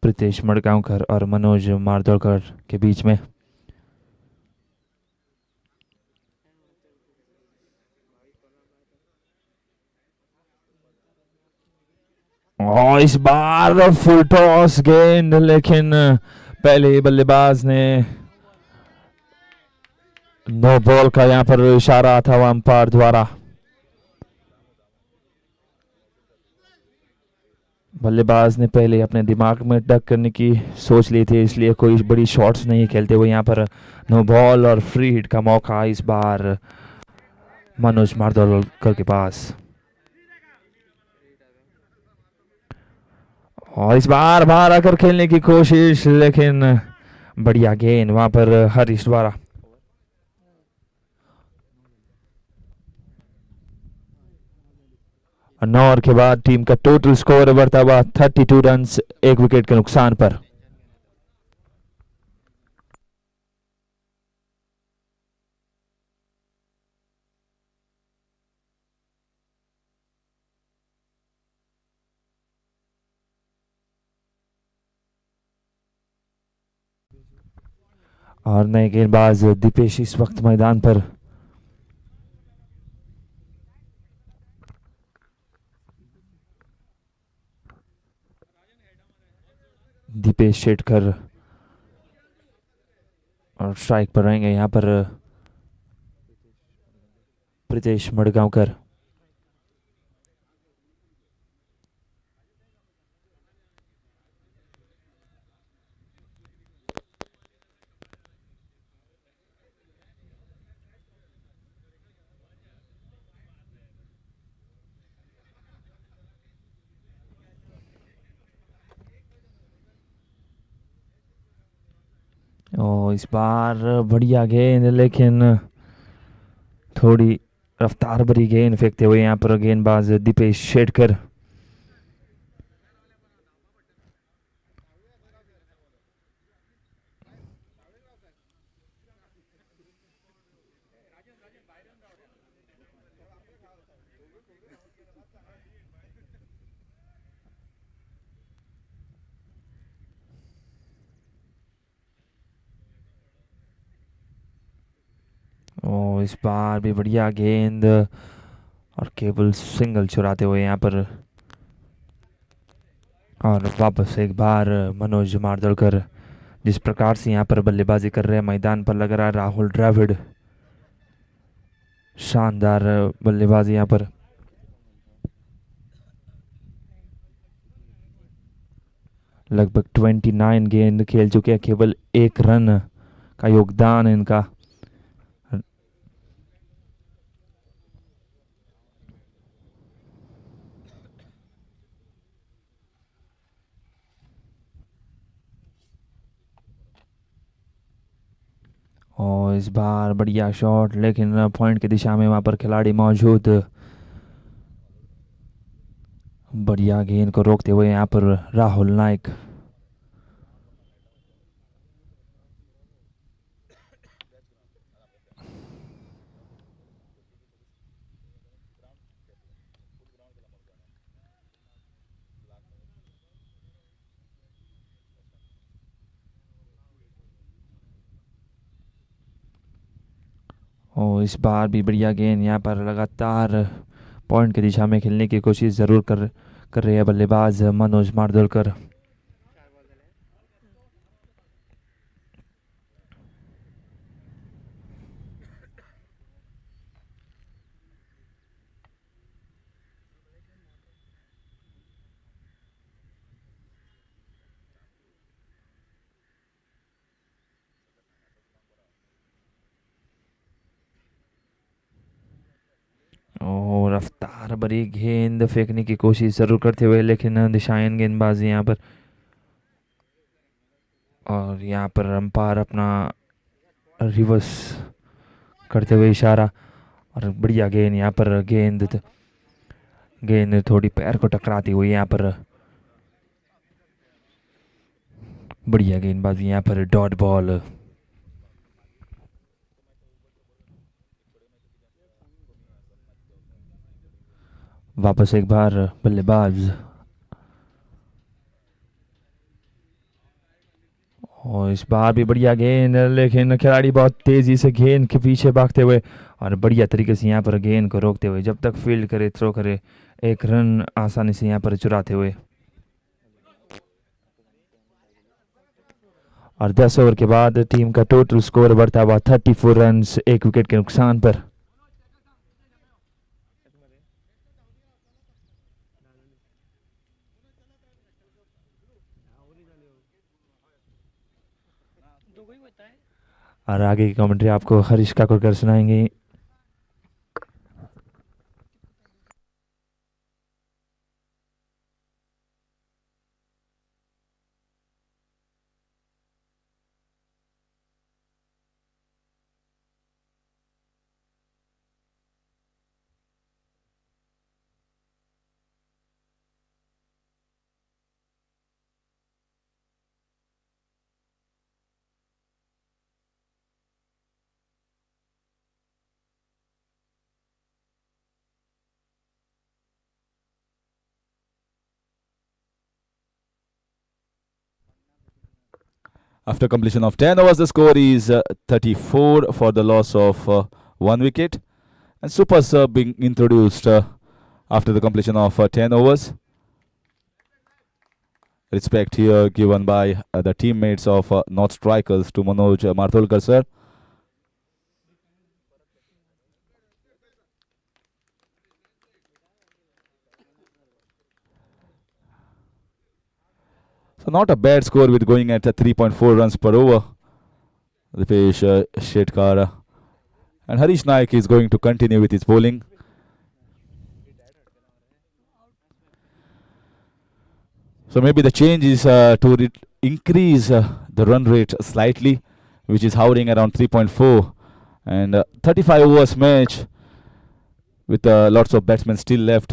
प्रीतेश मडगांवकर और मनोज मारदोड़कर के बीच में। और इस बार फुल टॉस गेंद, लेकिन पहले बल्लेबाज ने नो बॉल का यहाँ पर इशारा था अंपायर द्वारा। बल्लेबाज ने पहले अपने दिमाग में डक करने की सोच ली थी, इसलिए कोई बड़ी शॉट्स नहीं खेलते हुए यहाँ पर नो बॉल और फ्री हिट का मौका इस बार मनोज मारदोलकर के पास। और इस बार बाहर आकर खेलने की कोशिश, लेकिन बढ़िया गेंद वहां पर हरीश द्वारा। नौ ओवर के बाद टीम का टोटल स्कोर बढ़ता हुआ 32 रन 1 विकेट के नुकसान पर। और नए गेंदबाज दीपेश इस वक्त मैदान पर। दीपेश शेटकर और स्ट्राइक पर रहेंगे यहाँ पर प्रीतेश मडगांवकर। और इस बार बढ़िया गेंद, लेकिन थोड़ी रफ्तार भरी गेंद फेंकते हुए यहाँ पर गेंदबाज दीपेश शेटकर। और इस बार भी बढ़िया गेंद और केवल सिंगल चुराते हुए यहाँ पर। और वापस एक बार मनोज मार्दलकर जिस प्रकार से यहाँ पर बल्लेबाजी कर रहे हैं मैदान पर लग रहा है राहुल द्रविड़। शानदार बल्लेबाजी यहाँ पर। लगभग 29 गेंद खेल चुके हैं, केवल 1 रन का योगदान है इनका। और इस बार बढ़िया शॉट, लेकिन पॉइंट की दिशा में वहां पर खिलाड़ी मौजूद। बढ़िया गेंद को रोकते हुए यहाँ पर राहुल नाइक। और इस बार भी बढ़िया गेंद यहाँ पर लगातार पॉइंट की दिशा में खेलने की कोशिश ज़रूर कर रहे हैं बल्लेबाज मनोज मार्दलकर। और रफ्तार भरी गेंद फेंकने की कोशिश जरूर करते हुए, लेकिन दिशायन गेंदबाजी यहाँ पर। और यहाँ पर अंपायर अपना रिवर्स करते हुए इशारा। और बढ़िया गेंद यहाँ पर, गेंद थोड़ी पैर को टकराती हुई यहाँ पर। बढ़िया गेंदबाजी यहाँ पर, डॉट बॉल। वापस एक बार बल्लेबाज। और इस बार भी बढ़िया गेंद, लेकिन खिलाड़ी बहुत तेजी से गेंद के पीछे भागते हुए और बढ़िया तरीके से यहाँ पर गेंद को रोकते हुए, जब तक फील्ड करे थ्रो करे, 1 रन आसानी से यहाँ पर चुराते हुए। और 10 ओवर के बाद टीम का टोटल स्कोर बढ़ता हुआ 34 रन, 1 विकेट के नुकसान पर। और आगे की कमेंट्री आपको हरीश काकोडकर सुनाएंगे। After completion of 10 overs, the score is 34 for the loss of 1 wicket. And super sub being introduced after the completion of 10 overs. Respect here given by the teammates of North Strikers to Manoj Martholkar sir. So not a bad score with going at 3.4 runs per over. Dipesh Shetkar and Harish Naik is going to continue with his bowling. So maybe the change is to increase the run rate slightly, which is hovering around 3.4, and 35 overs match with lots of batsmen still left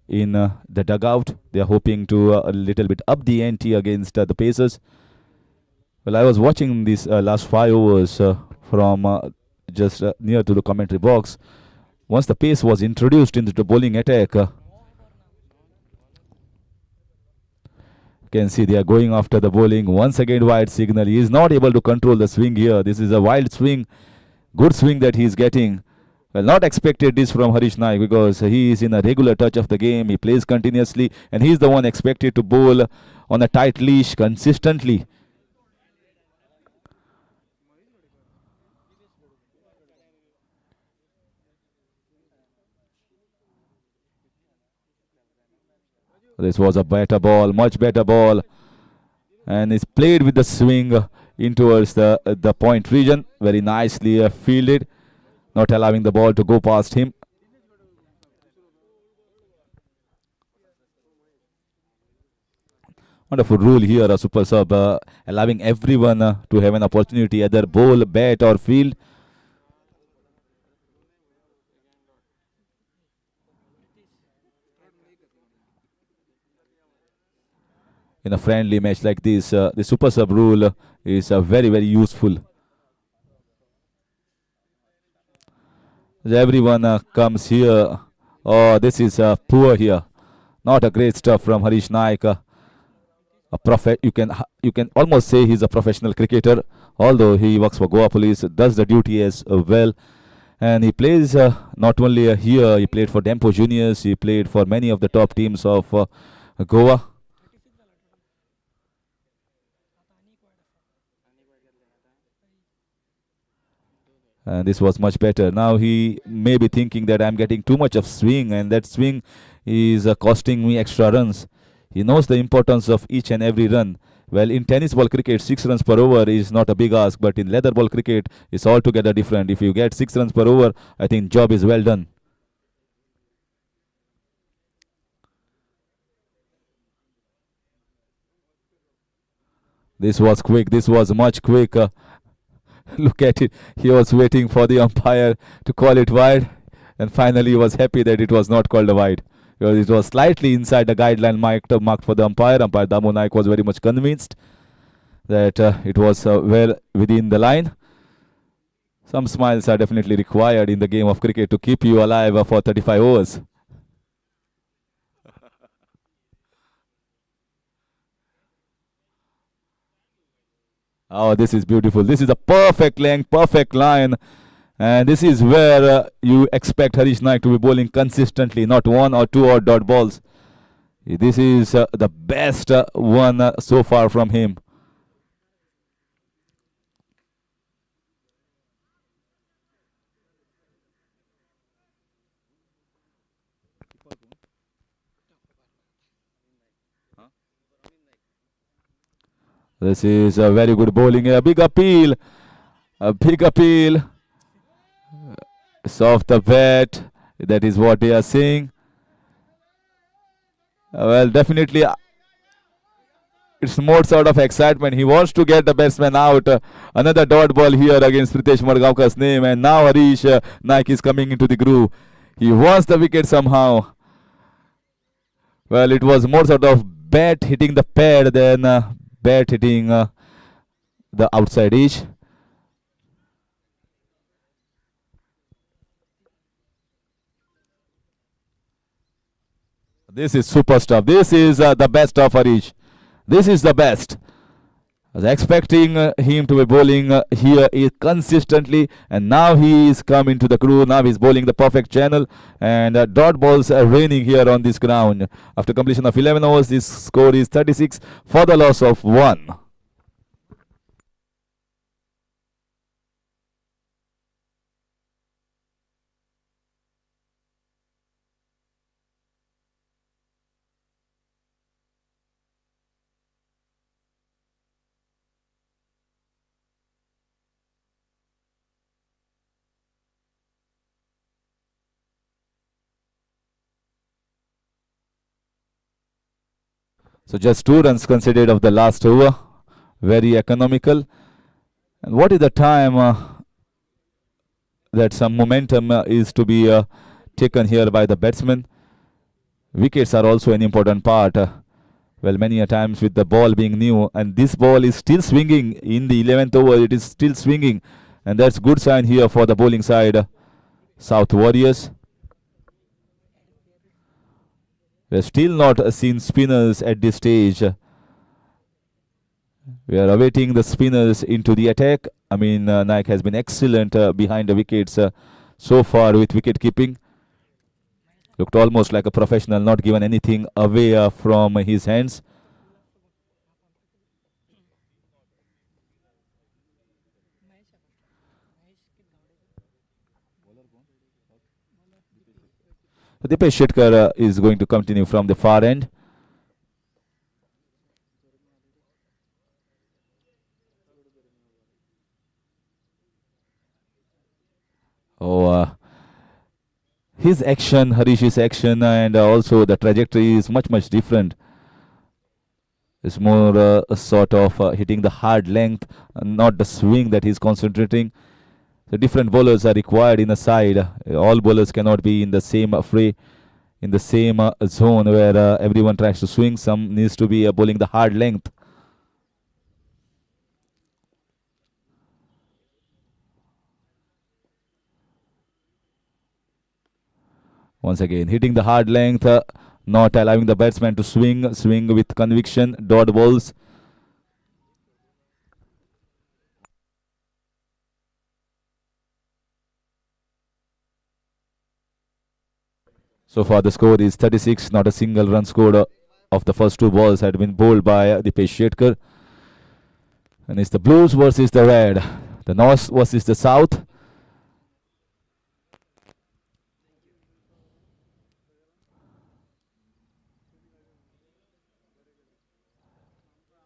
in the dugout. They are hoping to a little bit up the ante against the Pacers. Well, I was watching these last 5 overs from just near to the commentary box. Once the pace was introduced into the bowling attack, you can see they are going after the bowling. Once again, wide signal. He is not able to control the swing here. This is a wild swing Good swing that he is getting. Well, not expected this from Harish Naik because he is in a regular touch of the game. He plays continuously and he is the one expected to bowl on a tight leash consistently. This was a better ball, much better ball. And it's played with the swing in towards the point region. Very nicely fielded, not allowing the ball to go past him. Wonderful rule here, a super sub, allowing everyone to have an opportunity, either bowl, bat or field. In a friendly match like this, the super sub rule is very, very useful. Everyone comes here. Oh, this is poor here. Not a great stuff from Harish Naik. You can almost say he's a professional cricketer, although he works for Goa Police, does the duty as well. And he plays not only here, he played for Dempo Juniors, he played for many of the top teams of Goa. And this was much better. Now he may be thinking that I'm getting too much of swing, and that swing is costing me extra runs. He knows the importance of each and every run. Well, in tennis ball cricket, 6 runs per over is not a big ask, but in leather ball cricket, it's altogether different. If you get 6 runs per over, I think job is well done. This was quick. This was much quick. Look at it. He was waiting for the umpire to call it wide, and finally he was happy that it was not called a wide. Because it was slightly inside the guideline marked for the umpire. Umpire Damu Naik was very much convinced that it was well within the line. Some smiles are definitely required in the game of cricket to keep you alive for 35 overs. Oh, this is beautiful. This is a perfect length, perfect line. And this is where you expect Harish Naik to be bowling consistently, not 1 or 2 odd dot balls. This is the best one so far from him. This is a very good bowling. A big appeal. A big appeal. Soft the bat. That is what they are saying. Well, definitely it's more sort of excitement. He wants to get the batsman out. Another dot ball here against Pritesh Margavkar's name. And now Harish Naik is coming into the groove. He wants the wicket somehow. Well, it was more sort of bat hitting the pad than bat hitting the outside edge. This is super stuff. This is the best of Harish. This is the best. I was expecting him to be bowling here consistently, and now he is coming to the groove. Now he's bowling the perfect channel, and dot balls are raining here on this ground. After completion of 11 overs, this score is 36 for the loss of 1. So just 2 runs considered of the last over. Very economical. And what is the time that some momentum is to be taken here by the batsmen? Wickets are also an important part. Well, many a times with the ball being new, and this ball is still swinging in the 11th over. It is still swinging, and that's good sign here for the bowling side, South Warriors. We're still not seen spinners at this stage. We are awaiting the spinners into the attack. Naik has been excellent behind the wickets so far with wicket keeping. Looked almost like a professional, not given anything away from his hands. Dipesh Shetkar is going to continue from the far end. His action, Harish's action, and also the trajectory is much different. It's more a sort of hitting the hard length, not the swing that he's concentrating. The different bowlers are required in a side. All bowlers cannot be in the same fray, in the same zone where everyone tries to swing. Some needs to be bowling the hard length. Once again, hitting the hard length, not allowing the batsman to swing with conviction, dot balls. So far the score is 36, not a single run scored of the first two balls had been bowled by Dipesh Shetkar. And it's the blues versus the red, the north versus the south.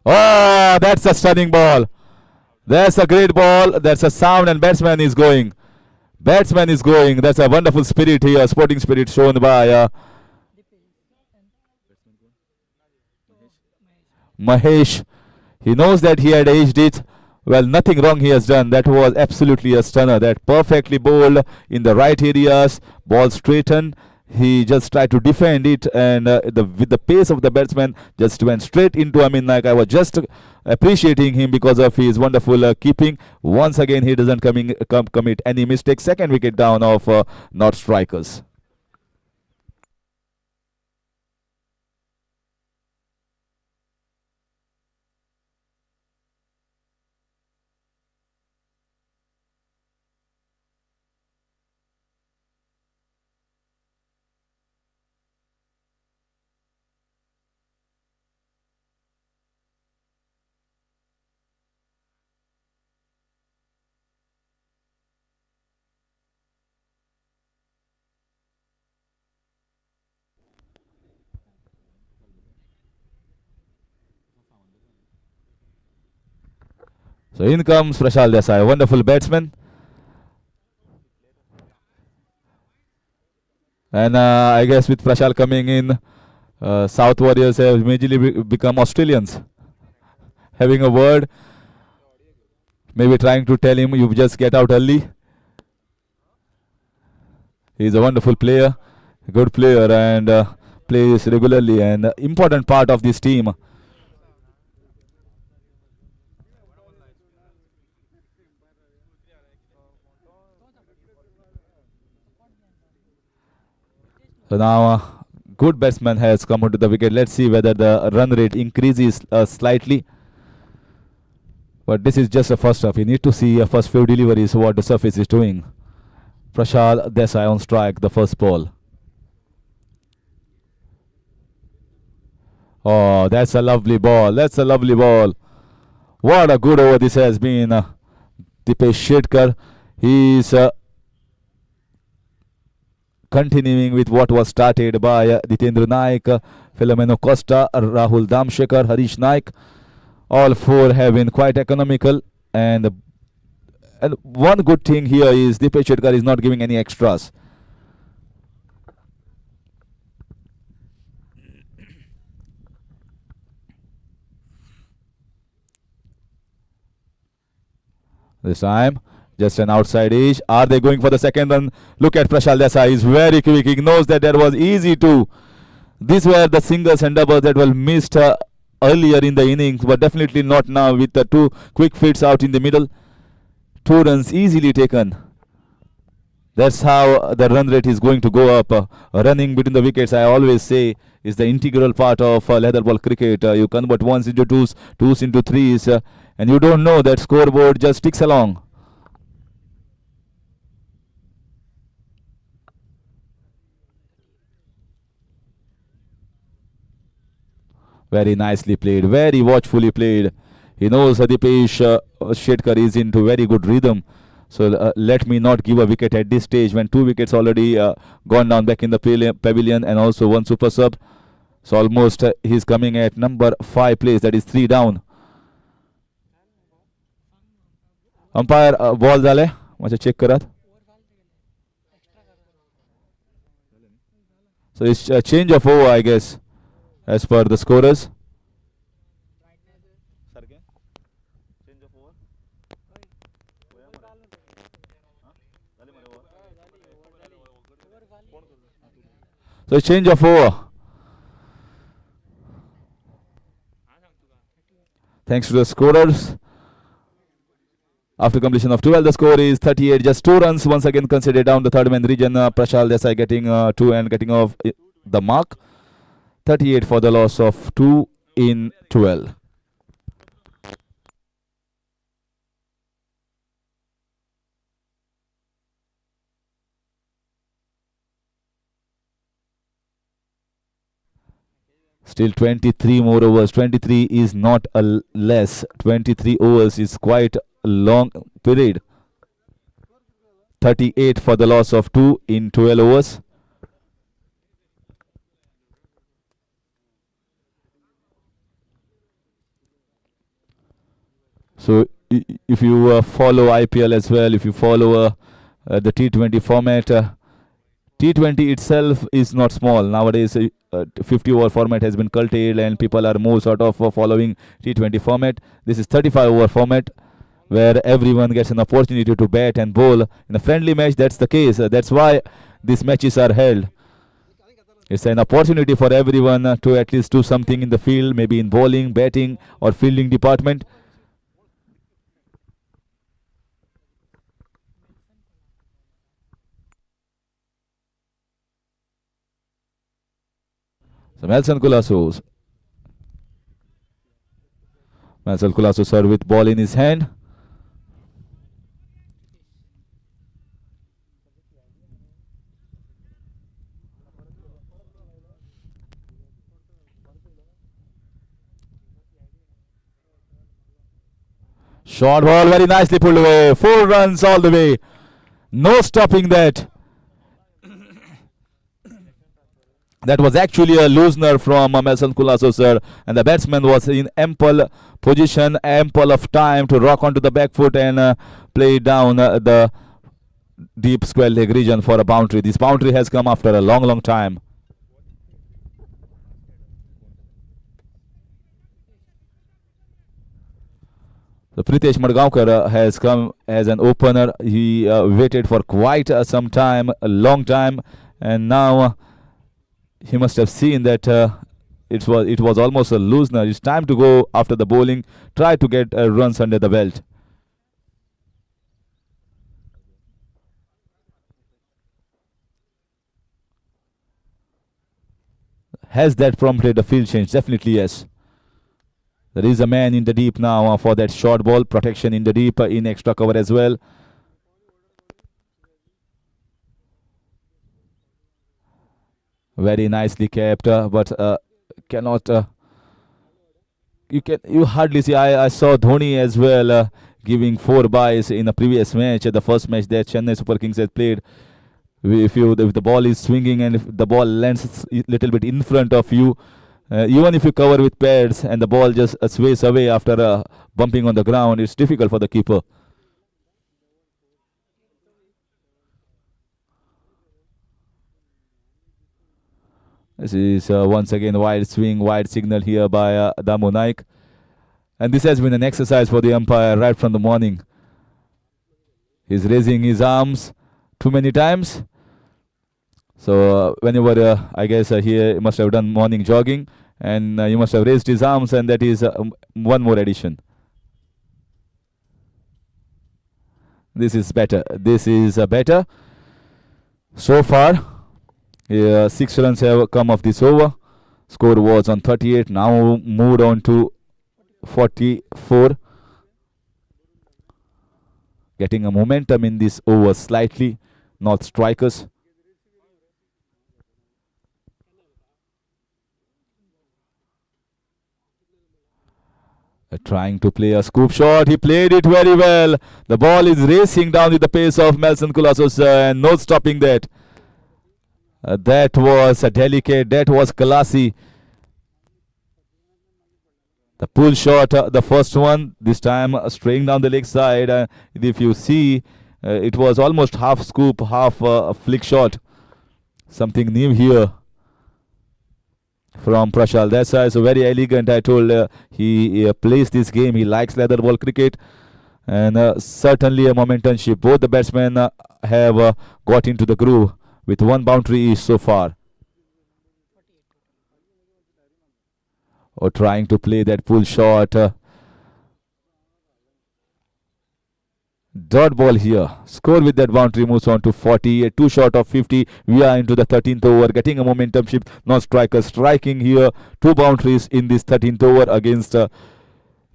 Oh, that's a stunning ball. That's a great ball. That's a sound, and batsman is going. Batsman is going. That's a wonderful spirit here, sporting spirit shown by Mahesh. He knows that he had aged it. Well, nothing wrong he has done. That was absolutely a stunner. That perfectly bowled in the right areas. Ball straightened. He just tried to defend it, and with the pace of the batsman, just went straight into Amin Naik. I was just appreciating him because of his wonderful keeping. Once again, he doesn't commit any mistake. Second wicket down of North Strikers. So in comes Prashal Desai, wonderful batsman. And I guess with Prashal coming in, South Warriors have immediately become Australians. Having a word, maybe trying to tell him you just get out early. He's a wonderful player, a good player, and plays regularly, and important part of this team. So now good batsman has come onto the wicket. Let's see whether the run rate increases slightly. But this is just a first half. You need to see first few deliveries what the surface is doing. Prashal Desai on strike, the first ball. Oh, that's a lovely ball. That's a lovely ball. What a good over this has been. Dipesh Shetkar. He's continuing with what was started by Ditendra Naik, Philomeno Costa, Rahul Damshekar, Harish Naik. All four have been quite economical, and one good thing here is Dipesh Shetkar is not giving any extras. This time, just an outside edge. Are they going for the second run? Look at Prashal Desai. He's very quick. He knows that was easy to. These were the singles and doubles that were missed earlier in the innings, but definitely not now with the two quick fits out in the middle. 2 runs easily taken. That's how the run rate is going to go up. Running between the wickets, I always say, is the integral part of leather ball cricket. You convert ones into twos, twos into threes, and you don't know that scoreboard just ticks along. Very nicely played, very watchfully played. He knows Dipesh Shetkar is into very good rhythm. So let me not give a wicket at this stage when 2 wickets already gone down back in the pavilion and also 1 super sub. So almost he's coming at number 5 place, that is 3 down. Umpire ball झाले माझे check करत. So it's a change of over, I guess, as per the scorers. So change of over. Thanks to the scorers. After completion of 12, the score is 38. Just 2 runs once again considered down the third man region. Prashal Desai getting 2 and getting off the mark. 38 for the loss of 2 in 12. Still 23 more overs. 23 is not a less. 23 overs is quite a long period. 38 for the loss of 2 in 12 overs. So if you follow IPL as well, if you follow the T20 format, T20 itself is not small. Nowadays, 50-over format has been curtailed and people are more sort of following T20 format. This is 35-over format where everyone gets an opportunity to bat and bowl. In a friendly match, that's the case. That's why these matches are held. It's an opportunity for everyone to at least do something in the field, maybe in bowling, batting or fielding department. So Melson Kulasu. Melson Kulasu served with ball in his hand. Short ball, very nicely pulled away. 4 runs all the way. No stopping that. That was actually a loosener from Melson Kulasu, sir. And the batsman was in ample position, ample of time to rock onto the back foot and play down the deep square leg region for a boundary. This boundary has come after a long, long time. So Pritesh Madgaonkar has come as an opener. He waited for quite some time, a long time, and now he must have seen that it was almost a loosener. It's time to go after the bowling, try to get runs under the belt. Has that prompted a field change? Definitely yes. There is a man in the deep now for that short ball. Protection in the deep, in extra cover as well. Very nicely kept, but cannot. You hardly see. I saw Dhoni as well giving 4 byes in a previous match, the first match that Chennai Super Kings had played. If the ball is swinging and if the ball lands a little bit in front of you, even if you cover with pads and the ball just sways away after bumping on the ground, it's difficult for the keeper. This is once again wide swing, wide signal here by Damu Naik. And this has been an exercise for the umpire right from the morning. He's raising his arms too many times. So whenever I guess he must have done morning jogging and he must have raised his arms, and that is one more addition. This is better. This is better. So far, 6 runs have come of this over. Score was on 38. Now moved on to 44. Getting a momentum in this over slightly. North strikers. Trying to play a scoop shot. He played it very well. The ball is racing down with the pace of Melson Colossus and no stopping that. That was delicate. That was classy. The pull shot, the first one, this time straying down the leg side. If you see, it was almost half scoop, half flick shot. Something new here from Prashal. That's so very elegant. I told he plays this game. He likes leather ball cricket. And certainly a momentum shift. Both the batsmen have got into the groove with one boundary each so far. Or trying to play that pull shot. Dot ball here. Score with that boundary moves on to 40. 2 short of 50. We are into the 13th over. Getting a momentum shift. Non-striker striking here. 2 boundaries in this 13th over against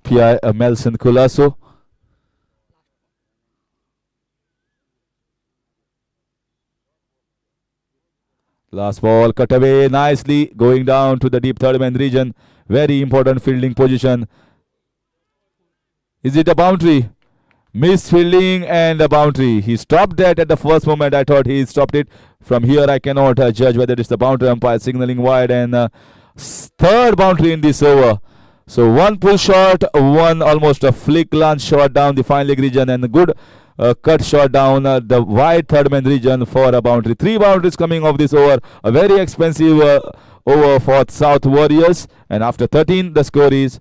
PI Melson Colasso. Last ball cut away nicely. Going down to the deep third man region. Very important fielding position. Is it a boundary? Missed fielding and a boundary. He stopped that at the first moment. I thought he stopped it. From here I cannot judge whether it's the boundary. Umpire signaling wide, and third boundary in this over. So one pull shot, one almost a flick lance shot down the fine leg region, and a good cut shot down the wide third man region for a boundary. 3 boundaries coming off this over. A very expensive over for South Warriors, and after 13 the score is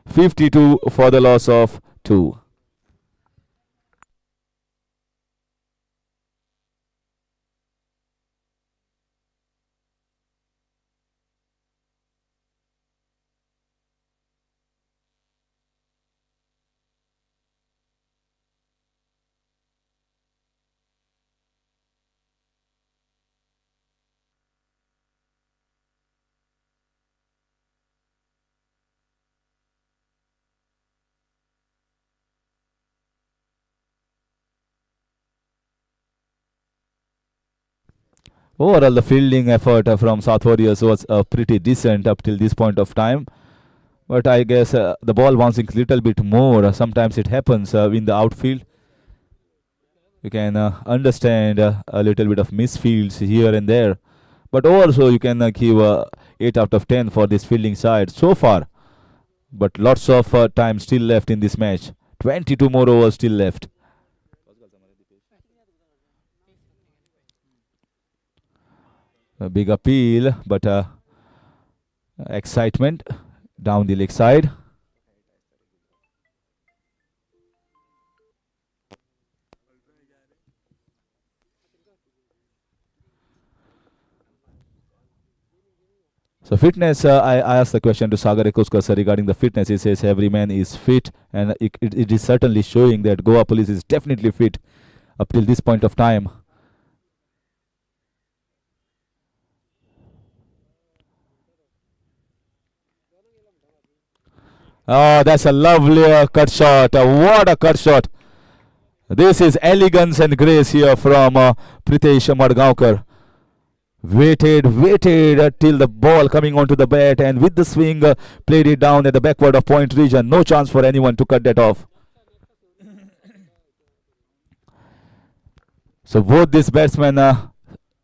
52 for the loss of 2. Overall, the fielding effort from South Warriors was pretty decent up till this point of time. But I guess the ball bouncing a little bit more. Sometimes it happens in the outfield. You can understand a little bit of misfields here and there. But also you can give 8 out of 10 for this fielding side so far. But lots of time still left in this match. 22 more overs still left. A big appeal, but excitement down the leg side. So fitness, I asked the question to Sagar Ekoskar regarding the fitness. He says every man is fit, and it is certainly showing that Goa Police is definitely fit up till this point of time. Oh, that's a lovely cut shot. What a cut shot. This is elegance and grace here from Pritesh Madgaonkar. Waited till the ball coming onto the bat, and with the swing played it down at the backward of point region. No chance for anyone to cut that off. So both these batsmen,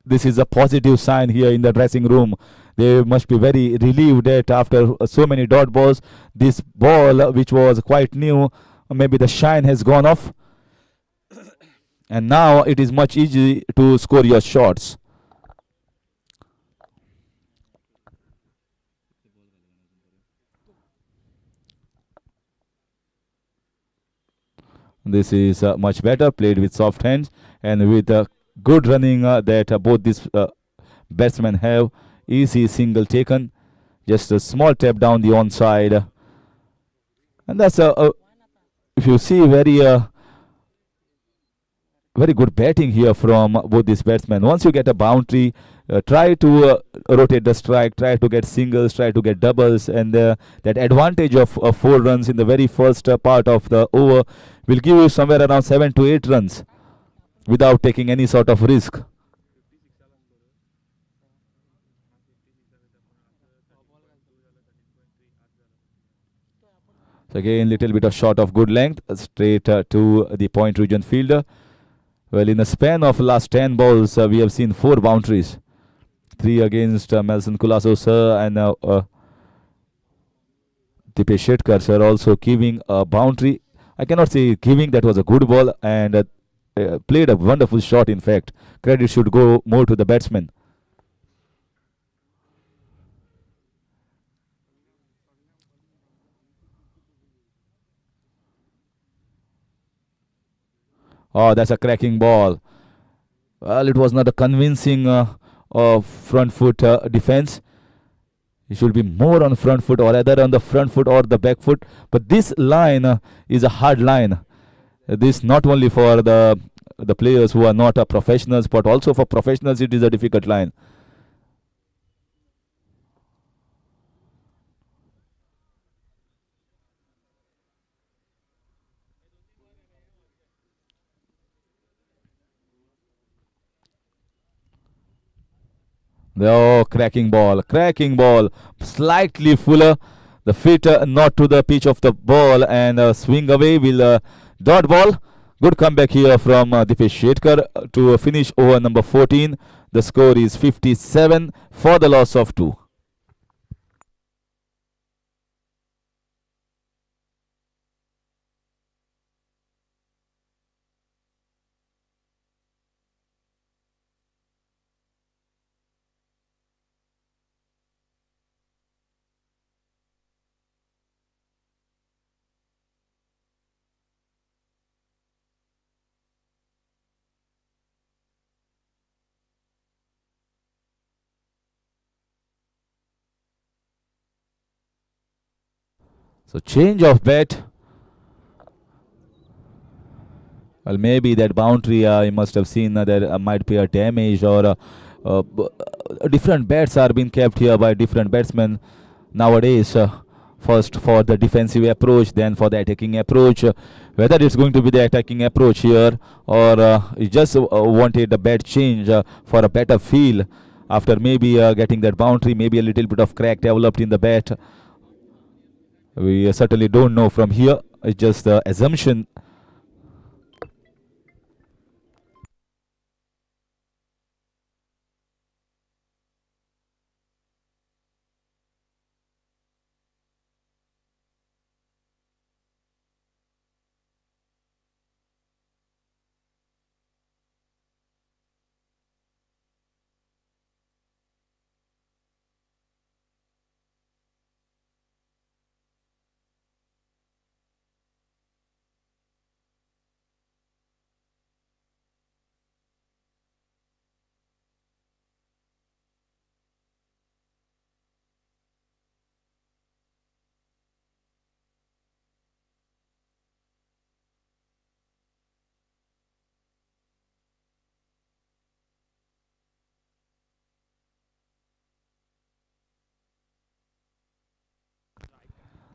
this is a positive sign here in the dressing room. They must be very relieved that after so many dot balls, this ball, which was quite new, maybe the shine has gone off. And now it is much easier to score your shots. This is much better, played with soft hands and with good running that both these batsmen have. Easy single taken, just a small tap down the onside, and that's if you see very very good batting here from both these batsmen. Once you get a boundary, try to rotate the strike, try to get singles, try to get doubles, and that advantage of 4 runs in the very first part of the over will give you somewhere around 7 to 8 runs without taking any sort of risk. So again, little bit of shot of good length, straight to the point region fielder. Well, in the span of last 10 balls, we have seen 4 boundaries. 3 against Melson Kulaso sir and Dipesh Shetkar sir also giving a boundary. I cannot say giving, that was a good ball and played a wonderful shot. In fact, credit should go more to the batsman. Oh, that's a cracking ball. Well, it was not a convincing front foot defense. He should be more on front foot, or either on the front foot or the back foot. But this line is a hard line. This not only for the players who are not professionals, but also for professionals it is a difficult line. Oh, cracking ball, slightly fuller. The feet not to the pitch of the ball and swing away will dot ball. Good comeback here from Dipesh Shetkar to finish over number 14. The score is 57 for the loss of 2. So change of bet. Well, maybe that boundary you must have seen there might be a damage, or different bets are being kept here by different batsmen nowadays. First for the defensive approach, then for the attacking approach. Whether it's going to be the attacking approach here, or you just wanted a bat change for a better feel after maybe getting that boundary, maybe a little bit of crack developed in the bat. We certainly don't know from here. It's just the assumption.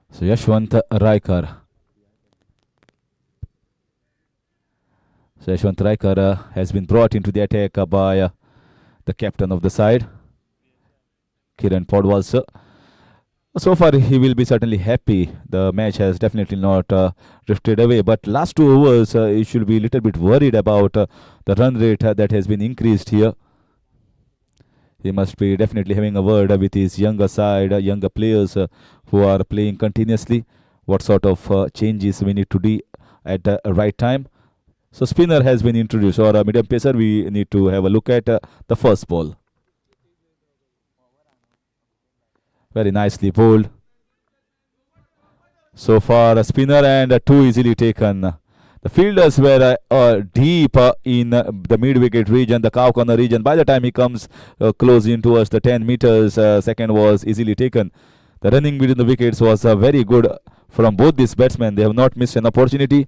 So Yashwant Raikar. So Yashwant Raikar has been brought into the attack by the captain of the side, Kiran Podwal sir. So far he will be certainly happy. The match has definitely not drifted away, but last 2 overs he should be a little bit worried about the run rate that has been increased here. He must be definitely having a word with his younger side, younger players who are playing continuously. What sort of changes we need to do at the right time. So spinner has been introduced, or a medium pacer. We need to have a look at the first ball. Very nicely bowled. So far a spinner and 2 easily taken. The fielders were deep in the mid-wicket region, the cow corner region. By the time he comes close in towards the 10 meters, second was easily taken. The running between the wickets was very good from both these batsmen. They have not missed an opportunity.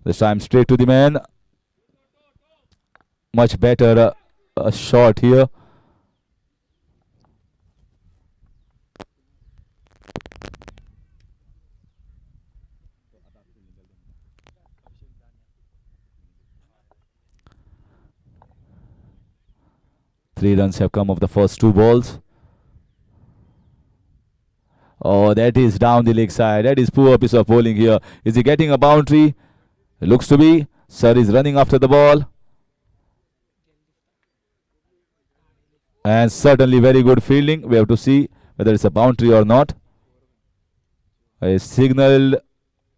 This time straight to the man. Much better shot here. Three runs have come of the first two balls. Oh, that is down the leg side. That is poor piece of bowling here. Is he getting a boundary? It looks to be. Sir is running after the ball. And certainly very good fielding. We have to see whether it's a boundary or not. A signaled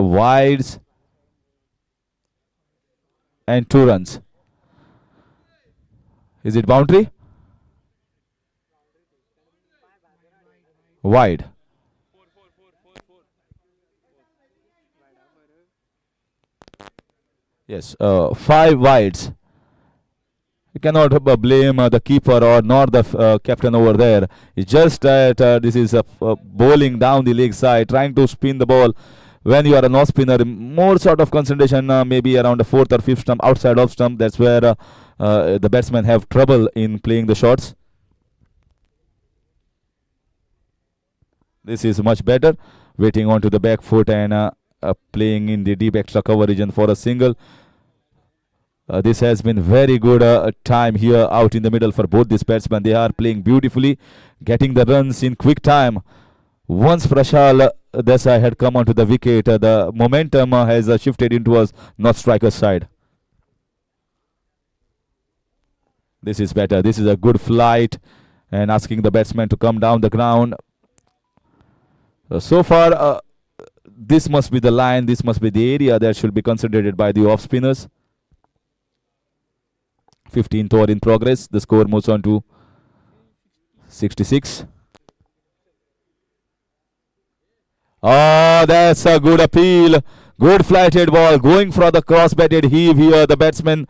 wides and 2 runs. Is it boundary? Wide. Yes, 5 wides. You cannot blame the keeper or nor the captain over there. It's just that this is bowling down the leg side, trying to spin the ball. When you are a no spinner, more sort of concentration, maybe around the 4th or 5th stump, outside of stump. That's where the batsmen have trouble in playing the shots. This is much better. Waiting onto the back foot and playing in the deep extra cover region for a single. This has been very good time here out in the middle for both these batsmen. They are playing beautifully, getting the runs in quick time. Once Prashal Desai had come onto the wicket, the momentum has shifted into a not striker's side. This is better. This is a good flight and asking the batsman to come down the ground. So far, this must be the line, this must be the area that should be concentrated by the off spinners. 15th over in progress. The score moves on to 66. Oh, that's a good appeal. Good flighted ball. Going for the cross-batted heave here. The batsman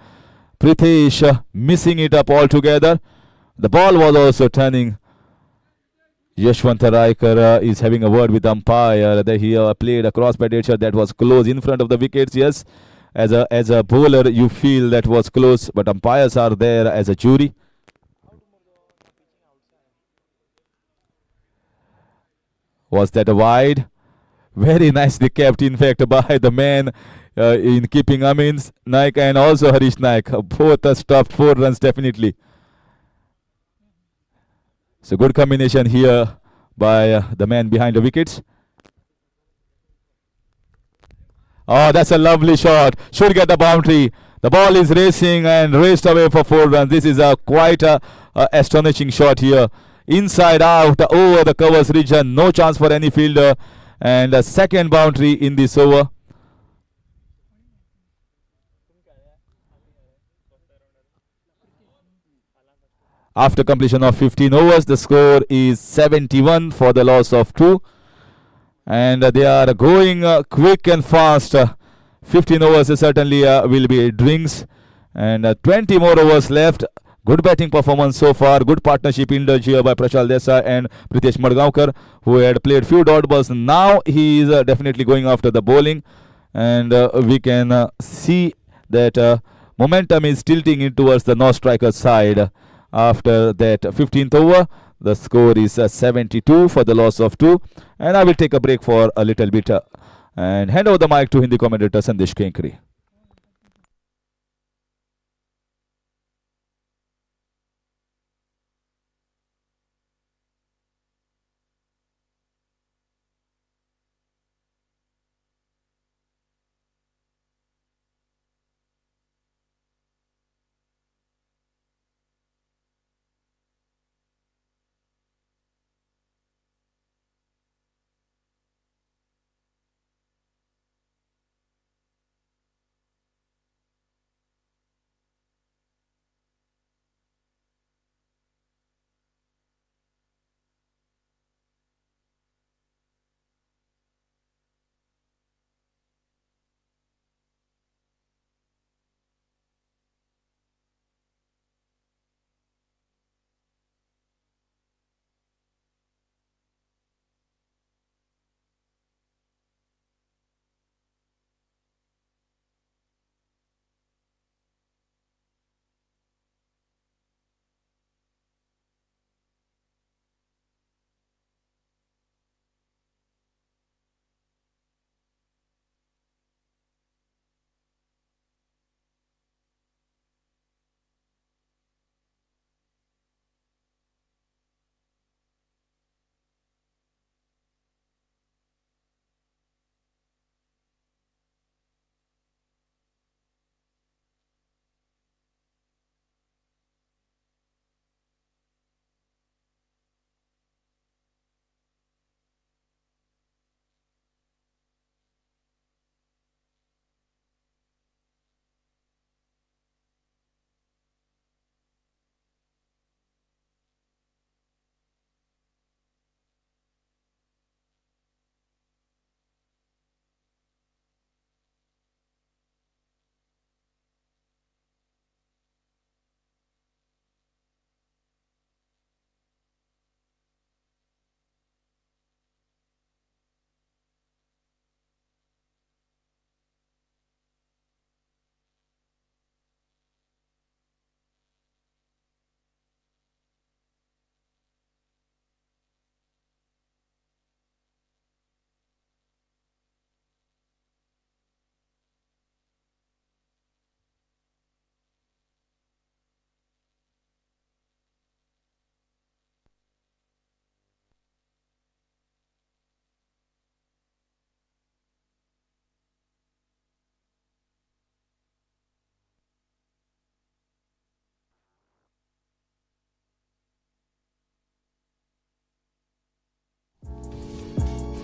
Pritesh missing it up altogether. The ball was also turning. Yashwant Raikar is having a word with umpire. He played a cross-batted shot that was close in front of the wickets. Yes, as a bowler, you feel that was close, but umpires are there as a jury. Was that a wide? Very nicely kept, in fact, by the man in keeping Amins Naik and also Harish Naik. Both stopped 4 runs definitely. So good combination here by the man behind the wickets. Oh, that's a lovely shot. Should get the boundary. The ball is racing and raced away for 4 runs. This is a quite astonishing shot here. Inside out over the covers region. No chance for any fielder. And a second boundary in this over. After completion of 15 overs, the score is 71 for the loss of 2. And they are going quick and fast. 15 overs certainly will be drinks. And 20 more overs left. Good batting performance so far. Good partnership indulged here by Prashal Desai and Pritesh Madgaonkar, who had played few dot balls. Now he is definitely going after the bowling. And we can see that momentum is tilting in towards the no-striker side. After that 15th over, the score is 72 for the loss of 2. And I will take a break for a little bit and hand over the mic to Hindi commentator Sandesh Kenkri.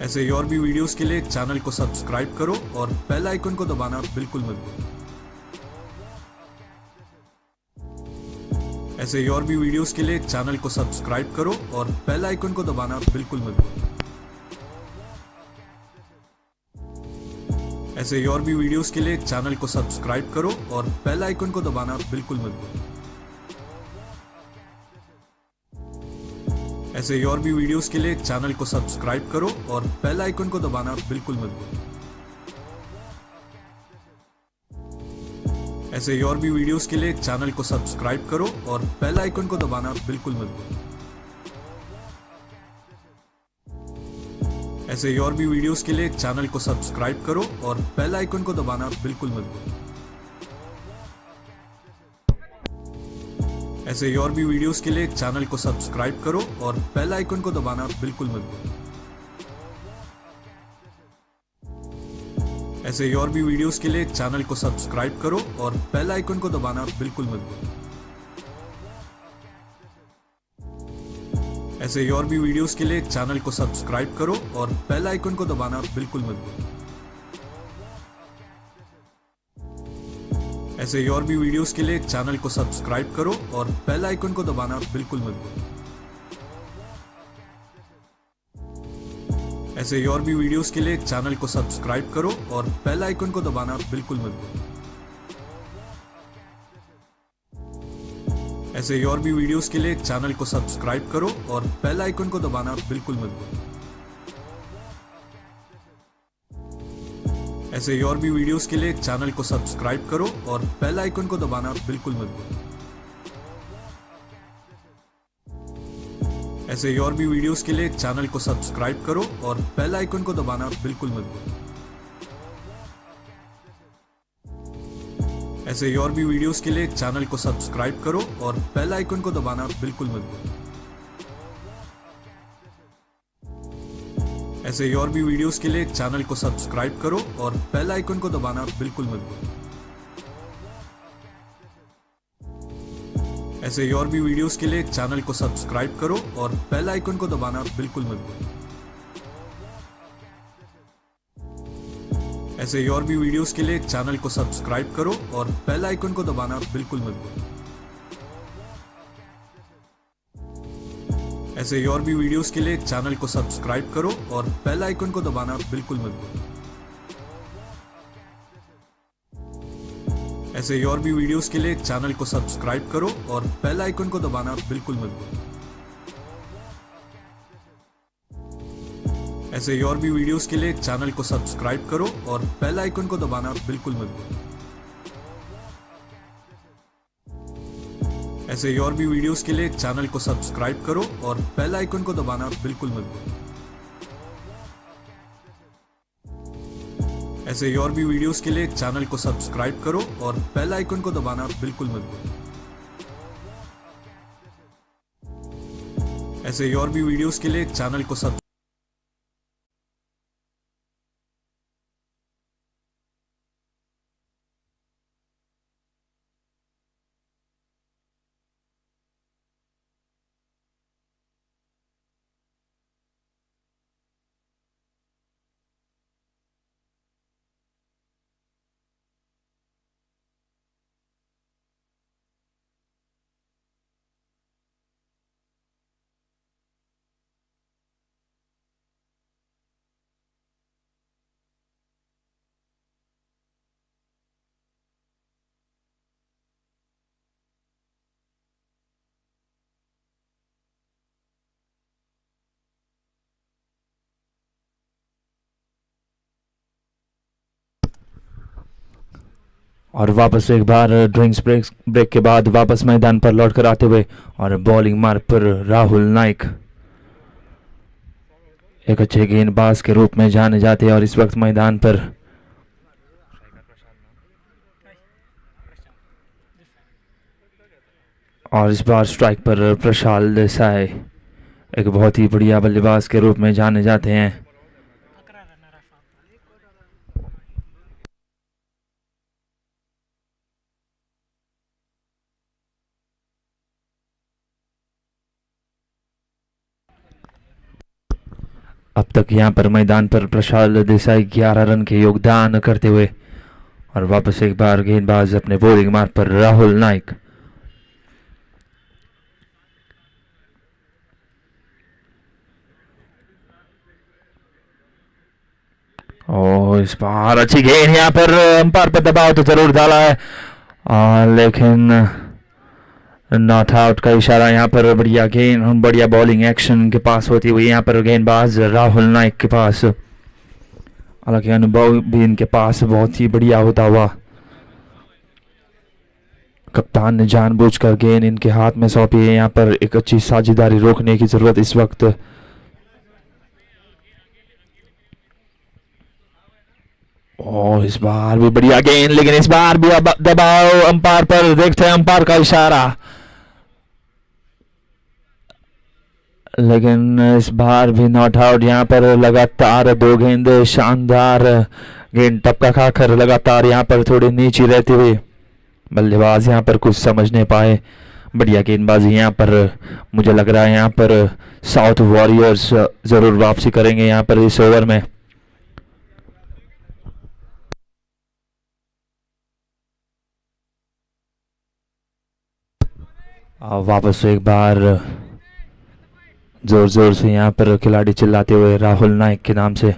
ऐसे ही और भी videos के लिए channel को subscribe करो और bell icon को दबाना बिल्कुल मत भूलो। ऐसे ही और भी वीडियोस के लिए चैनल को सब्सक्राइब करो और बेल आइकन को दबाना बिल्कुल मत भूलो। ऐसे ही और भी वीडियोस के लिए चैनल को सब्सक्राइब करो और बेल आइकन को दबाना बिल्कुल मत भूलो। ऐसे ही और भी वीडियोस के लिए चैनल को सब्सक्राइब करो और बेल आइकन को दबाना बिल्कुल मत भूलो। ऐसे ही और भी वीडियोस के लिए चैनल को सब्सक्राइब करो और बेल आइकन को दबाना बिल्कुल मत भूलो। ऐसे ही और भी वीडियोस के लिए चैनल को सब्सक्राइब करो और बेल आइकन को दबाना बिल्कुल मत भूलो। ऐसे ही और भी वीडियोस के लिए चैनल को सब्सक्राइब करो और बेल आइकन को दबाना बिल्कुल मत भूलो। ऐसे ही और भी वीडियोस के लिए चैनल को सब्सक्राइब करो और बेल आइकन को दबाना बिल्कुल मत भूलो। ऐसे ही और भी वीडियोस के लिए चैनल को सब्सक्राइब करो और बेल आइकन को दबाना बिल्कुल मत भूलो। ऐसे ही और भी वीडियोस के लिए चैनल को सब्सक्राइब करो और बेल आइकन को दबाना बिल्कुल मत भूलो। ऐसे ही और भी वीडियोस के लिए चैनल को सब्सक्राइब करो और बेल आइकन को दबाना बिल्कुल मत भूलो। ऐसे ही और भी वीडियोस के लिए चैनल को सब्सक्राइब करो और बेल आइकन को दबाना बिल्कुल मत भूलो। ऐसे ही और भी वीडियोस के लिए चैनल को सब्सक्राइब करो और बेल आइकन को दबाना बिल्कुल मत भूलो। ऐसे ही और भी वीडियोस के लिए चैनल को सब्सक्राइब करो और बेल आइकन को दबाना बिल्कुल मत भूलो। ऐसे ही और भी वीडियोस के लिए चैनल को सब्सक्राइब करो और बेल आइकन को दबाना बिल्कुल मत भूलो। ऐसे ही और भी वीडियोस के लिए चैनल को सब्सक्राइब करो और बेल आइकन को दबाना बिल्कुल मत भूलो। ऐसे ही और भी वीडियोस के लिए चैनल को सब्सक्राइब करो और बेल आइकन को दबाना बिल्कुल मत भूलो। ऐसे ही और भी वीडियोस के लिए चैनल को सब्सक्राइब करो और बेल आइकन को दबाना बिल्कुल मत भूलो। ऐसे ही और भी वीडियोस के लिए चैनल को सब्सक्राइब करो और बेल आइकन को दबाना बिल्कुल मत भूलो। ऐसे ही और भी वीडियोस के लिए चैनल को सब्सक्राइब करो और बेल आइकन को दबाना बिल्कुल मत भूलो। ऐसे ही और भी वीडियोस के लिए चैनल को सब्सक्राइब करो और बेल आइकन को दबाना बिल्कुल मत भूलो। ऐसे ही और भी वीडियोस के लिए चैनल को सब्सक्राइब करो और बेल आइकन को दबाना बिल्कुल मत भूलो। ऐसे ही और भी वीडियोस के लिए चैनल को सब्सक्राइब करो और बेल आइकन को दबाना बिल्कुल मत भूलो। ऐसे ही और भी वीडियोस के लिए चैनल को सब्सक्राइब और वापस एक बार ड्रिंक्स ब्रेक के बाद वापस मैदान पर लौट कर आते हुए और बॉलिंग मार्ग पर राहुल नाइक एक अच्छे गेंदबाज के रूप में जाने जाते हैं और इस वक्त मैदान पर और इस बार स्ट्राइक पर प्रशाल देसाई एक बहुत ही बढ़िया बल्लेबाज के रूप में जाने जाते हैं। अब तक यहाँ पर मैदान पर प्रशाल देसाई 11 रन के योगदान करते हुए, और वापस एक बार गेंदबाज अपने बॉलिंग मार्ग पर राहुल नाइक। और इस बार अच्छी गेंद, यहाँ पर अंपायर पर दबाव तो जरूर डाला है, लेकिन नॉट आउट का इशारा। यहाँ पर बढ़िया गेंद, बढ़िया बॉलिंग एक्शन के पास होती हुई यहाँ पर गेंदबाज राहुल नाइक के पास, हालांकि अनुभव भी इनके पास बहुत ही बढ़िया होता हुआ। कप्तान ने जानबूझकर गेंद इनके हाथ में सौंपी है। यहाँ पर एक अच्छी साझेदारी रोकने की जरूरत इस वक्त। और इस बार भी बढ़िया गेंद, लेकिन इस बार भी दबाव अंपायर पर, देखते हैं अंपायर का इशारा, लेकिन इस बार भी नॉट आउट। यहाँ पर लगातार 2 गेंद, शानदार गेंद टपका खाकर लगातार यहाँ पर थोड़ी नीचे रहते हुए बल्लेबाज यहाँ पर कुछ समझ नहीं पाए। बढ़िया गेंदबाजी यहाँ पर, मुझे लग रहा है यहाँ पर साउथ वॉरियर्स जरूर वापसी करेंगे यहाँ पर इस ओवर में। वापस एक बार जोर जोर से यहाँ पर खिलाड़ी चिल्लाते हुए राहुल नाइक के नाम से,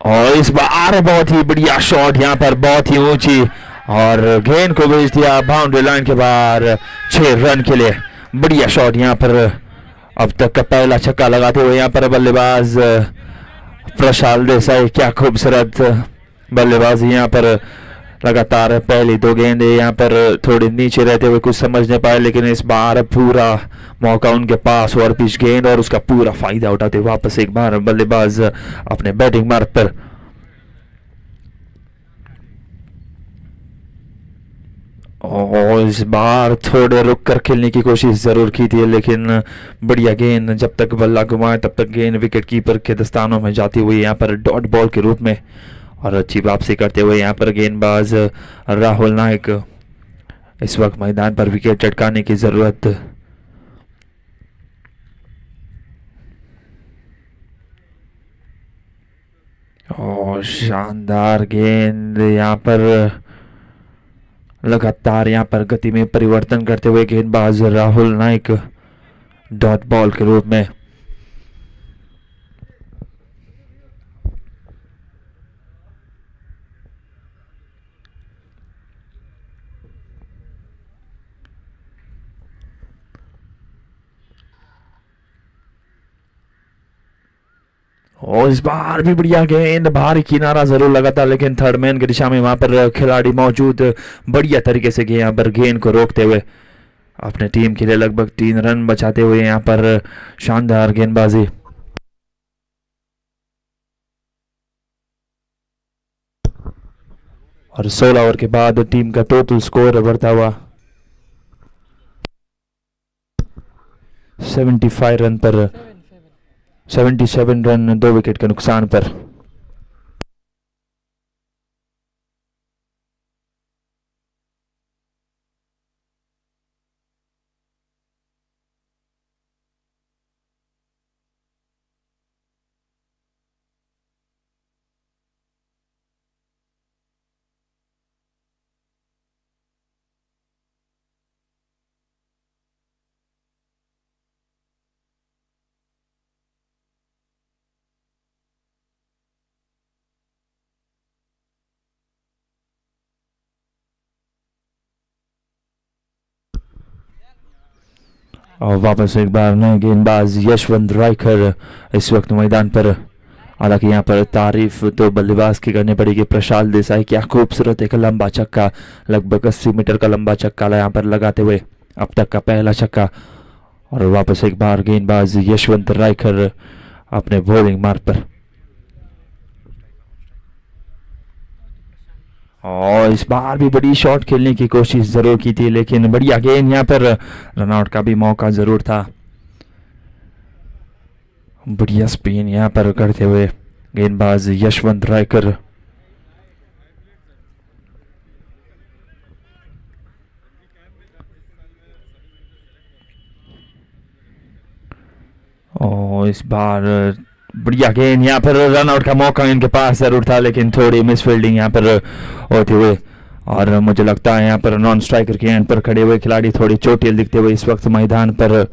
और इस बार बहुत ही बढ़िया शॉट यहाँ पर, बहुत ही ऊंची, और गेंद को भेज दिया बाउंड्री लाइन के बाहर 6 रन के लिए। बढ़िया शॉट यहाँ पर, अब तक का पहला छक्का लगाते हुए यहाँ पर बल्लेबाज प्रशाल देसाई। क्या खूबसूरत बल्लेबाजी यहाँ पर, लगातार पहली 2 गेंदे यहाँ पर थोड़ी नीचे रहते हुए कुछ समझ नहीं पाए, लेकिन इस बार पूरा मौका उनके पास, और पिच गेंद और उसका पूरा फायदा उठाते वापस एक बार बल्लेबाज अपने बैटिंग मार्ग पर। और इस बार थोड़े रुक कर खेलने की कोशिश जरूर की थी, लेकिन बढ़िया गेंद, जब तक बल्ला घुमाए तब तक गेंद विकेट कीपर के दस्तानों में जाती हुई यहाँ पर डॉट बॉल के रूप में, और अच्छी वापसी करते हुए यहाँ पर गेंदबाज राहुल नाइक। इस वक्त मैदान पर विकेट चटकाने की जरूरत। और शानदार गेंद यहाँ पर, लगातार यहाँ पर गति में परिवर्तन करते हुए गेंदबाज राहुल नाइक डॉट बॉल के रूप में। और इस बार भी बढ़िया गेंद, बाहरी किनारा जरूर लगा था, लेकिन थर्ड मैन की दिशा में वहां पर खिलाड़ी मौजूद, बढ़िया तरीके से यहाँ पर गेंद को रोकते हुए अपने टीम के लिए लगभग 3 रन बचाते हुए यहाँ पर शानदार गेंदबाजी। और 16 ओवर के बाद टीम का टोटल स्कोर बढ़ता हुआ 75 रन पर, 77 रन 2 विकेट के नुकसान पर। और वापस एक बार नए गेंदबाज यशवंत रायकर इस वक्त मैदान पर। हालांकि यहाँ पर तारीफ तो बल्लेबाज की करनी पड़ेगी, प्रशाल देसाई। क्या खूबसूरत एक लंबा छक्का, लगभग 80 मीटर का लंबा छक्का यहाँ पर लगाते हुए अब तक का पहला छक्का। और वापस एक बार गेंदबाज यशवंत रायकर अपने बॉलिंग मार्ग पर। और इस बार भी बड़ी शॉट खेलने की कोशिश जरूर की थी, लेकिन बढ़िया गेंद, यहाँ पर रनआउट का भी मौका जरूर था। बढ़िया स्पिन यहाँ पर करते हुए गेंदबाज यशवंत रायकर। और इस बार बढ़िया गेंद, यहाँ पर रन आउट का मौका इनके पास जरूर था, लेकिन थोड़ी मिस फील्डिंग यहाँ पर होते हुए, और मुझे लगता है यहाँ पर नॉन स्ट्राइकर के एंड पर खड़े हुए खिलाड़ी थोड़ी चोटिल दिखते हुए इस वक्त मैदान पर।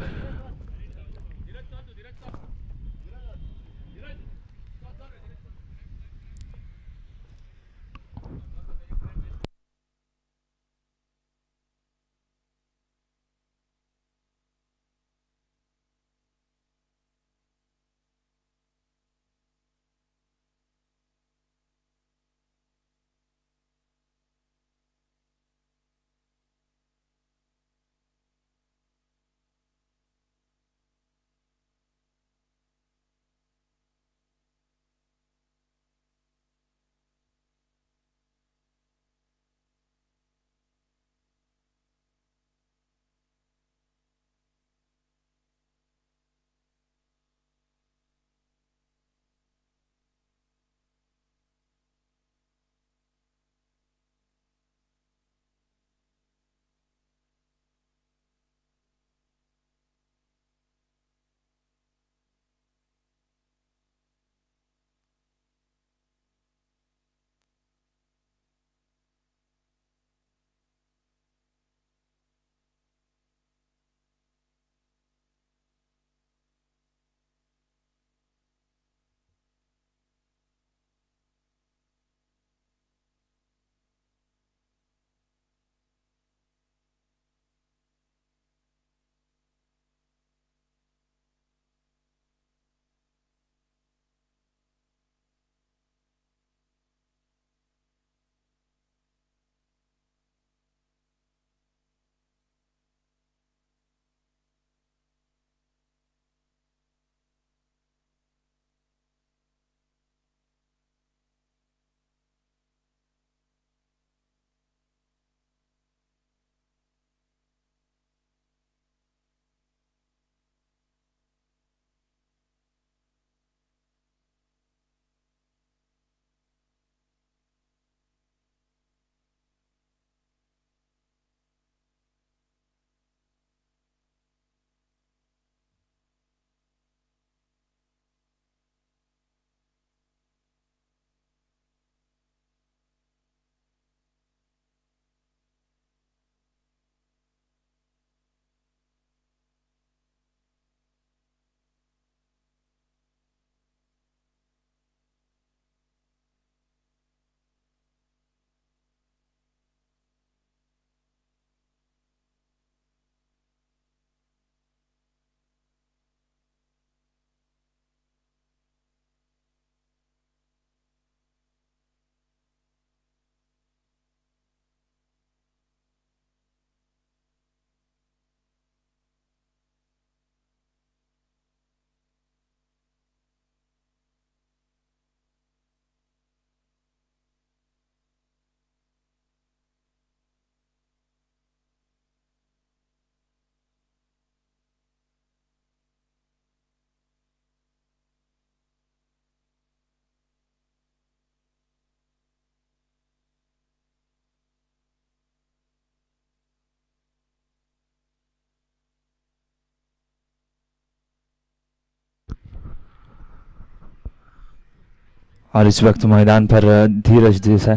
और इस वक्त मैदान पर धीरज देसाई,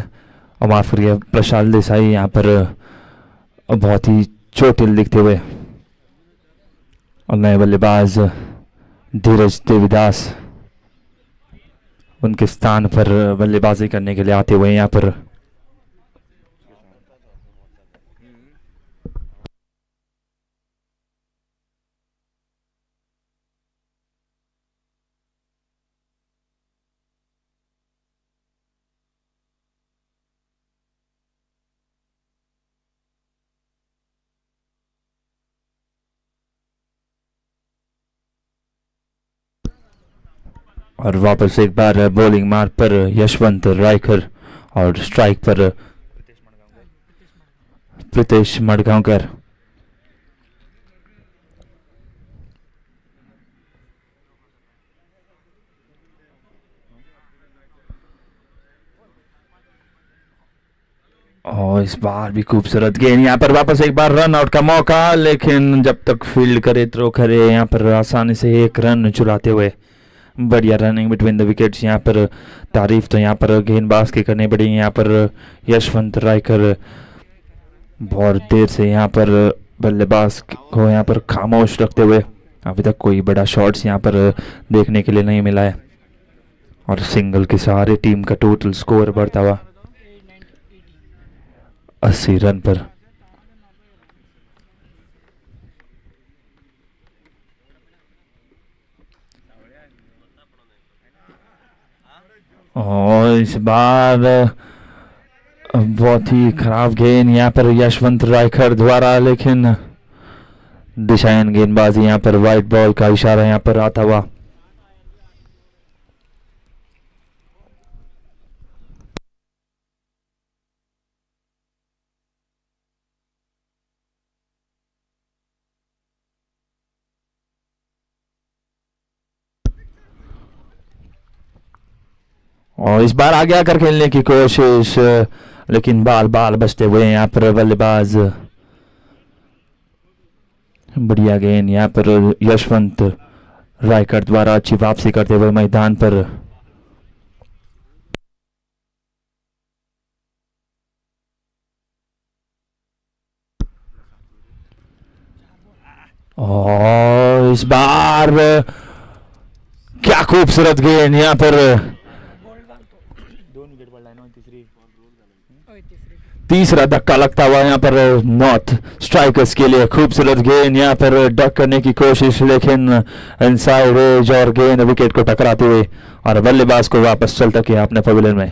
और माफ करिए प्रशाल देसाई यहाँ पर बहुत ही चोटिल दिखते हुए, और नए बल्लेबाज धीरज देवीदास उनके स्थान पर बल्लेबाजी करने के लिए आते हुए यहाँ पर। और वापस एक बार बॉलिंग मार्क पर यशवंत रायकर, और स्ट्राइक पर प्रीतेश मडगांवकर। और इस बार भी खूबसूरत गेंद, यहाँ पर वापस एक बार रन आउट का मौका, लेकिन जब तक फील्ड करे थ्रो करे, यहाँ पर आसानी से एक रन चुराते हुए बढ़िया रनिंग बिटवीन द विकेट्स। यहाँ पर तारीफ तो यहाँ पर गेंदबाज की करनी पड़ी। यहाँ पर यशवंत रायकर बहुत देर से यहाँ पर बल्लेबाज को यहाँ पर खामोश रखते हुए, अभी तक कोई बड़ा शॉट्स यहाँ पर देखने के लिए नहीं मिला है, और सिंगल के सहारे टीम का टोटल स्कोर बढ़ता हुआ 80 रन पर। और इस बार बहुत ही खराब गेंद यहाँ पर यशवंत रायकर द्वारा, लेकिन दिशाहीन गेंदबाजी, यहाँ पर वाइट बॉल का इशारा यहाँ पर आता हुआ। और इस बार आगे आकर खेलने की कोशिश, लेकिन बाल बाल बचते हुए यहाँ पर बल्लेबाज। बढ़िया गेंद यहाँ पर यशवंत रायकर द्वारा अच्छी वापसी करते हुए मैदान पर। और इस बार क्या खूबसूरत गेंद यहाँ पर, तीसरा धक्का लगता हुआ यहाँ पर नॉर्थ स्ट्राइकर्स के लिए। खूबसूरत गेंद यहाँ पर डक करने की कोशिश, लेकिन इनसाइड एज और गेंद विकेट को टकराते हुए और बल्लेबाज को वापस चलता किया अपने पवेलियन में।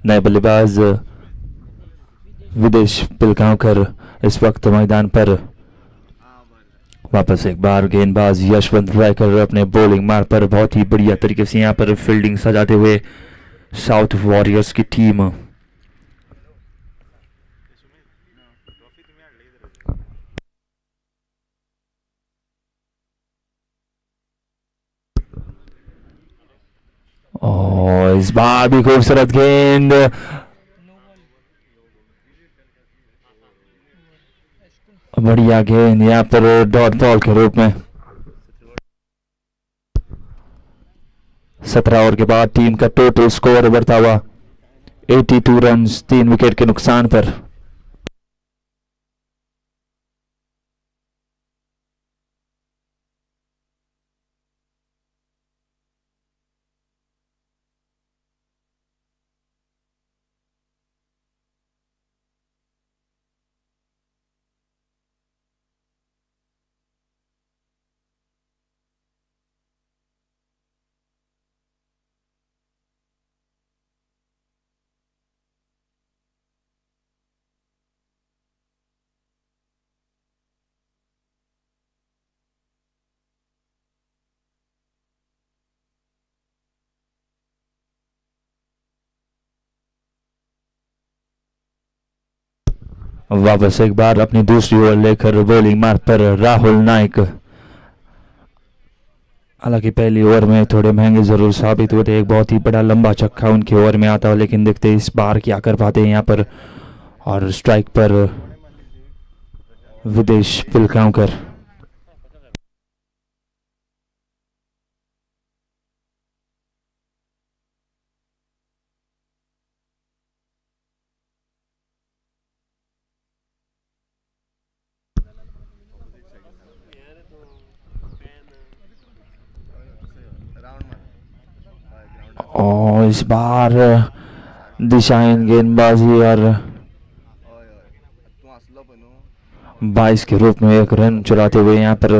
नए बल्लेबाज विदेश पिलगांवकर इस वक्त मैदान पर। वापस एक बार गेंदबाज यशवंत रायकर अपने बॉलिंग मार पर बहुत ही बढ़िया तरीके से यहाँ पर फील्डिंग सजाते हुए साउथ वॉरियर्स की टीम। और इस बार भी खूबसूरत गेंद, बढ़िया गेंद यहाँ पर डॉट बॉल के रूप में। 17 ओवर के बाद टीम का टोटल स्कोर बढ़ता हुआ 82 रन 3 विकेट के नुकसान पर। वापस एक बार अपनी दूसरी ओवर लेकर बॉलिंग मार्ग पर राहुल नाइक। हालांकि पहली ओवर में थोड़े महंगे जरूर साबित हुए थे, एक बहुत ही बड़ा लंबा छक्का उनके ओवर में आता है, लेकिन देखते इस बार क्या कर पाते हैं यहाँ पर। और स्ट्राइक पर विदेश पिलगांवकर। और इस बार दिशाहीन गेंदबाजी और 22 के रूप में एक रन चुराते हुए यहाँ पर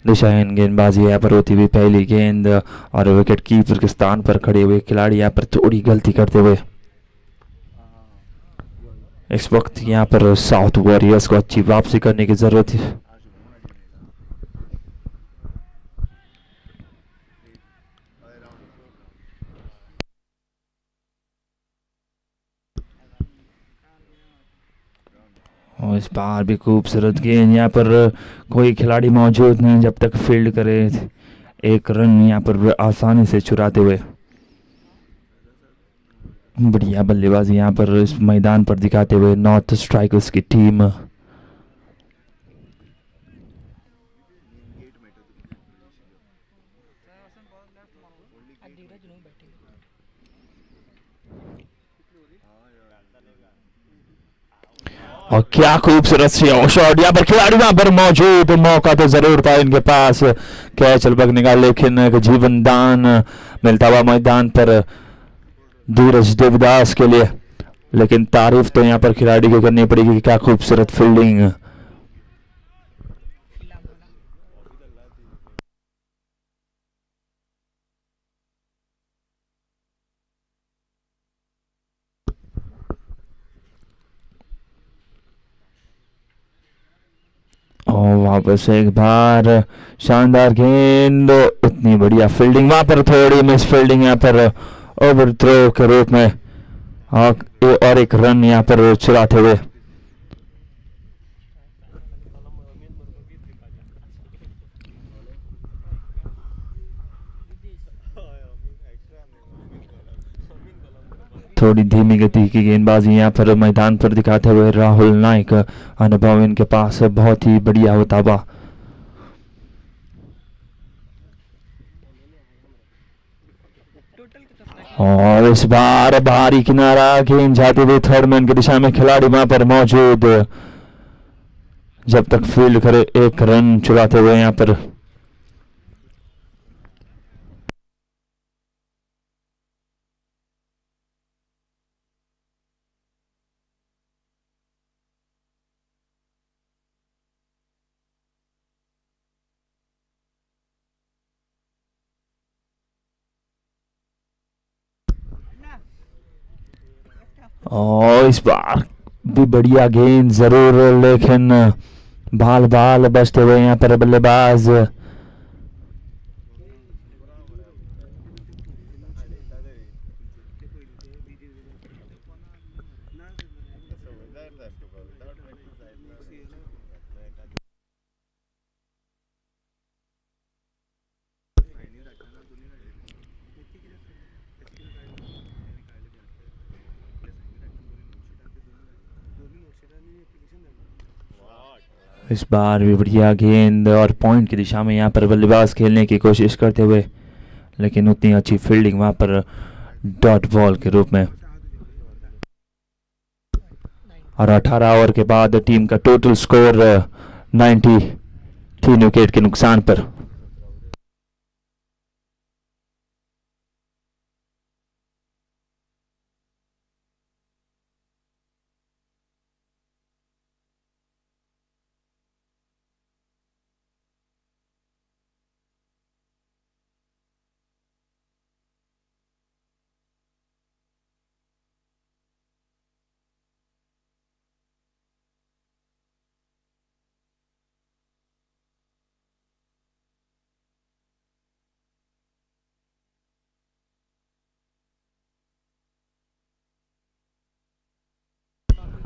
दिशाहीन गेंदबाजी यहाँ पर होती हुई पहली गेंद और विकेट कीपर के स्थान पर खड़े हुए खिलाड़ी यहाँ पर थोड़ी गलती करते हुए इस वक्त यहाँ पर साउथ वॉरियर्स को अच्छी वापसी करने की जरूरत है। और इस बार भी खूबसूरत गेंद, यहाँ पर कोई खिलाड़ी मौजूद नहीं जब तक फील्ड करे, एक रन यहाँ पर आसानी से चुराते हुए। बढ़िया बल्लेबाजी यहाँ पर इस मैदान पर दिखाते हुए नॉर्थ स्ट्राइकर्स की टीम। और क्या खूबसूरत सी शॉट, यहाँ पर खिलाड़ी वहां पर मौजूद, मौका तो जरूर था इनके पास कैच लगने का, लेकिन एक जीवन दान मिलता हुआ मैदान पर धीरज देवदास के लिए। लेकिन तारीफ तो यहाँ पर खिलाड़ी को करनी पड़ेगी, क्या खूबसूरत फील्डिंग। और वापस एक बार शानदार गेंद, उतनी बढ़िया फील्डिंग, वहां पर थोड़ी मिस फील्डिंग यहाँ पर ओवर थ्रो के रूप में, और एक रन यहाँ पर चुराते हुए। थोड़ी धीमी गति की गेंदबाजी यहाँ पर मैदान पर दिखाते हुए राहुल नाइक, अनुभव इनके पास बहुत ही बढ़िया होता हुआ। और इस बार बाहरी किनारा गेंद जाते हुए थर्ड मैन की दिशा में, खिलाड़ी वहां पर मौजूद जब तक फील्ड करे, एक रन चुराते हुए यहाँ पर। और इस बार भी बढ़िया गेंद जरूर, लेकिन बाल बाल बचते हुए यहाँ पर बल्लेबाज। इस बार भी बढ़िया गेंद और पॉइंट की दिशा में यहाँ पर बल्लेबाज खेलने की कोशिश करते हुए, लेकिन उतनी अच्छी फील्डिंग वहां पर डॉट बॉल के रूप में। और 18 ओवर के बाद टीम का टोटल स्कोर 90, 3 विकेट के नुकसान पर।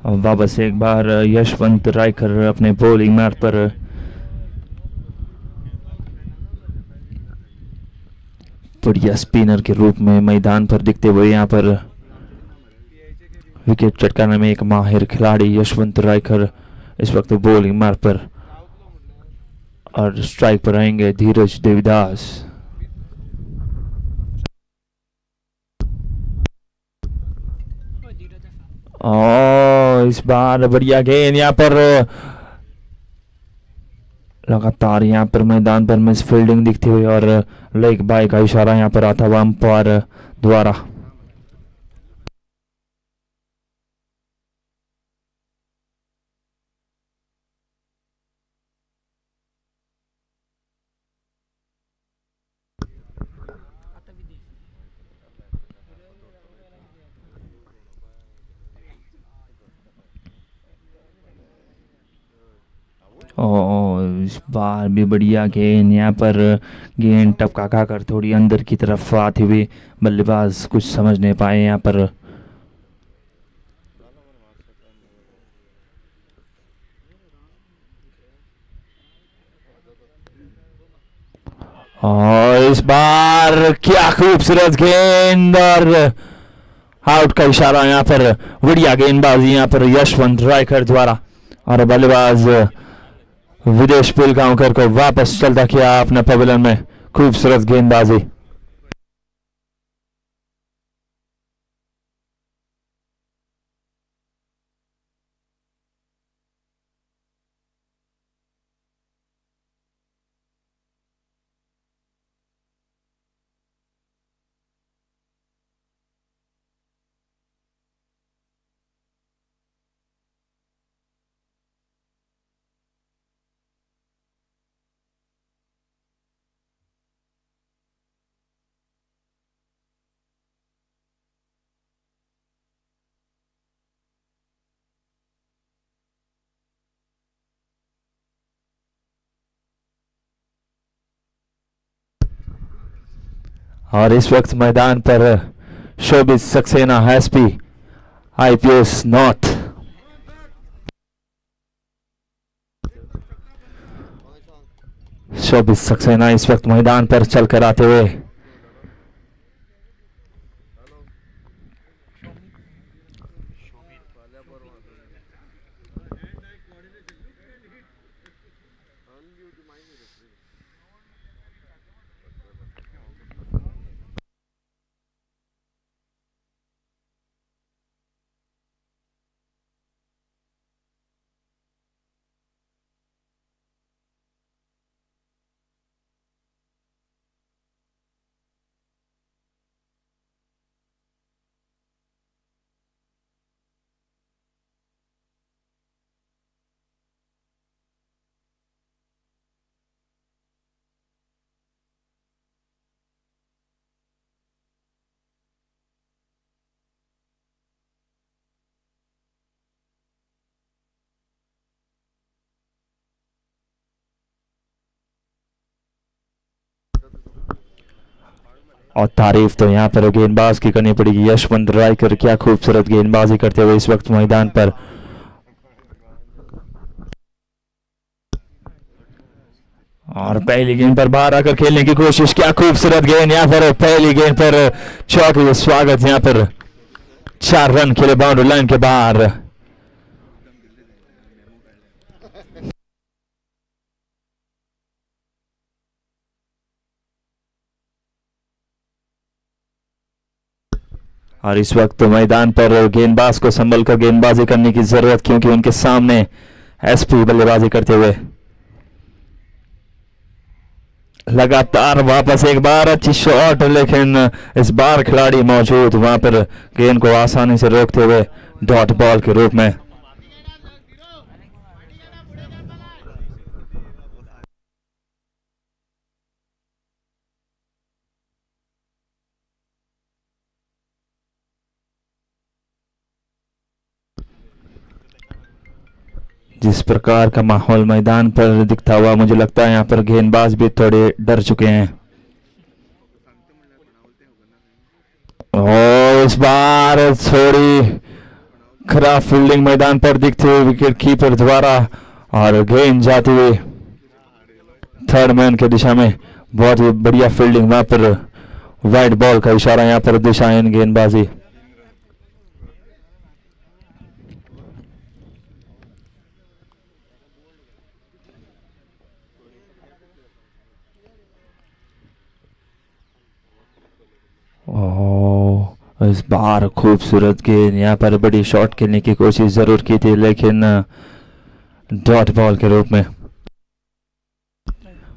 वापस एक बार यशवंत रायकर अपने बॉलिंग मार्ग पर बढ़िया स्पिनर के रूप में मैदान पर दिखते हुए यहाँ पर विकेट चटकाने में एक माहिर खिलाड़ी यशवंत रायकर इस वक्त बॉलिंग मार्ग पर, और स्ट्राइक पर आएंगे धीरज देवीदास। इस बार बढ़िया गेंद यहाँ पर, लगातार यहाँ पर मैदान पर मिस फील्डिंग दिखती हुई और लेग बाय का इशारा यहाँ पर आता हुआ अंपायर द्वारा। इस बार भी बढ़िया गेंद यहाँ पर, गेंद टपका खाकर थोड़ी अंदर की तरफ आती हुई, बल्लेबाज कुछ समझ नहीं पाए यहाँ पर। और इस बार क्या खूबसूरत गेंद और आउट का इशारा यहाँ पर, बढ़िया गेंदबाजी यहाँ पर यशवंत रायकर द्वारा, और बल्लेबाज विदेश पिलगांवकर को वापस चलता किया अपने पवेलियन में। खूबसूरत गेंदबाजी। और इस वक्त मैदान पर शोभित सक्सेना एसपी आईपीएस नॉर्थ। शोभित सक्सेना इस वक्त मैदान पर चलकर आते हुए और तारीफ तो यहाँ पर गेंदबाज की करनी पड़ेगी यशवंत रायकर, क्या खूबसूरत गेंदबाजी करते हुए इस वक्त मैदान पर। और पहली गेंद पर बाहर आकर खेलने की कोशिश, क्या खूबसूरत गेंद यहाँ पर, पहली गेंद पर चौके स्वागत यहाँ पर, 4 रन खेले बाउंड्री लाइन के बाहर। और इस वक्त तो मैदान पर गेंदबाज को संभल कर गेंदबाजी करने की जरूरत, क्योंकि उनके सामने एसपी बल्लेबाजी करते हुए। लगातार वापस एक बार अच्छी शॉट, लेकिन इस बार खिलाड़ी मौजूद वहां पर गेंद को आसानी से रोकते हुए डॉट बॉल के रूप में। जिस प्रकार का माहौल मैदान पर दिखता हुआ, मुझे लगता है यहाँ पर गेंदबाज भी थोड़े डर चुके हैं। और इस बार थोड़ी खराब फील्डिंग मैदान पर दिखते हुए विकेट कीपर द्वारा और गेंद जाती हुई थर्ड मैन के दिशा में। बहुत ही बढ़िया फील्डिंग वहां पर, वाइड बॉल का इशारा यहाँ पर दिशाहीन गेंदबाजी। इस बार खूबसूरत गेंद, यहाँ पर बड़ी शॉट खेलने की कोशिश जरूर की थी लेकिन डॉट बॉल के रूप में।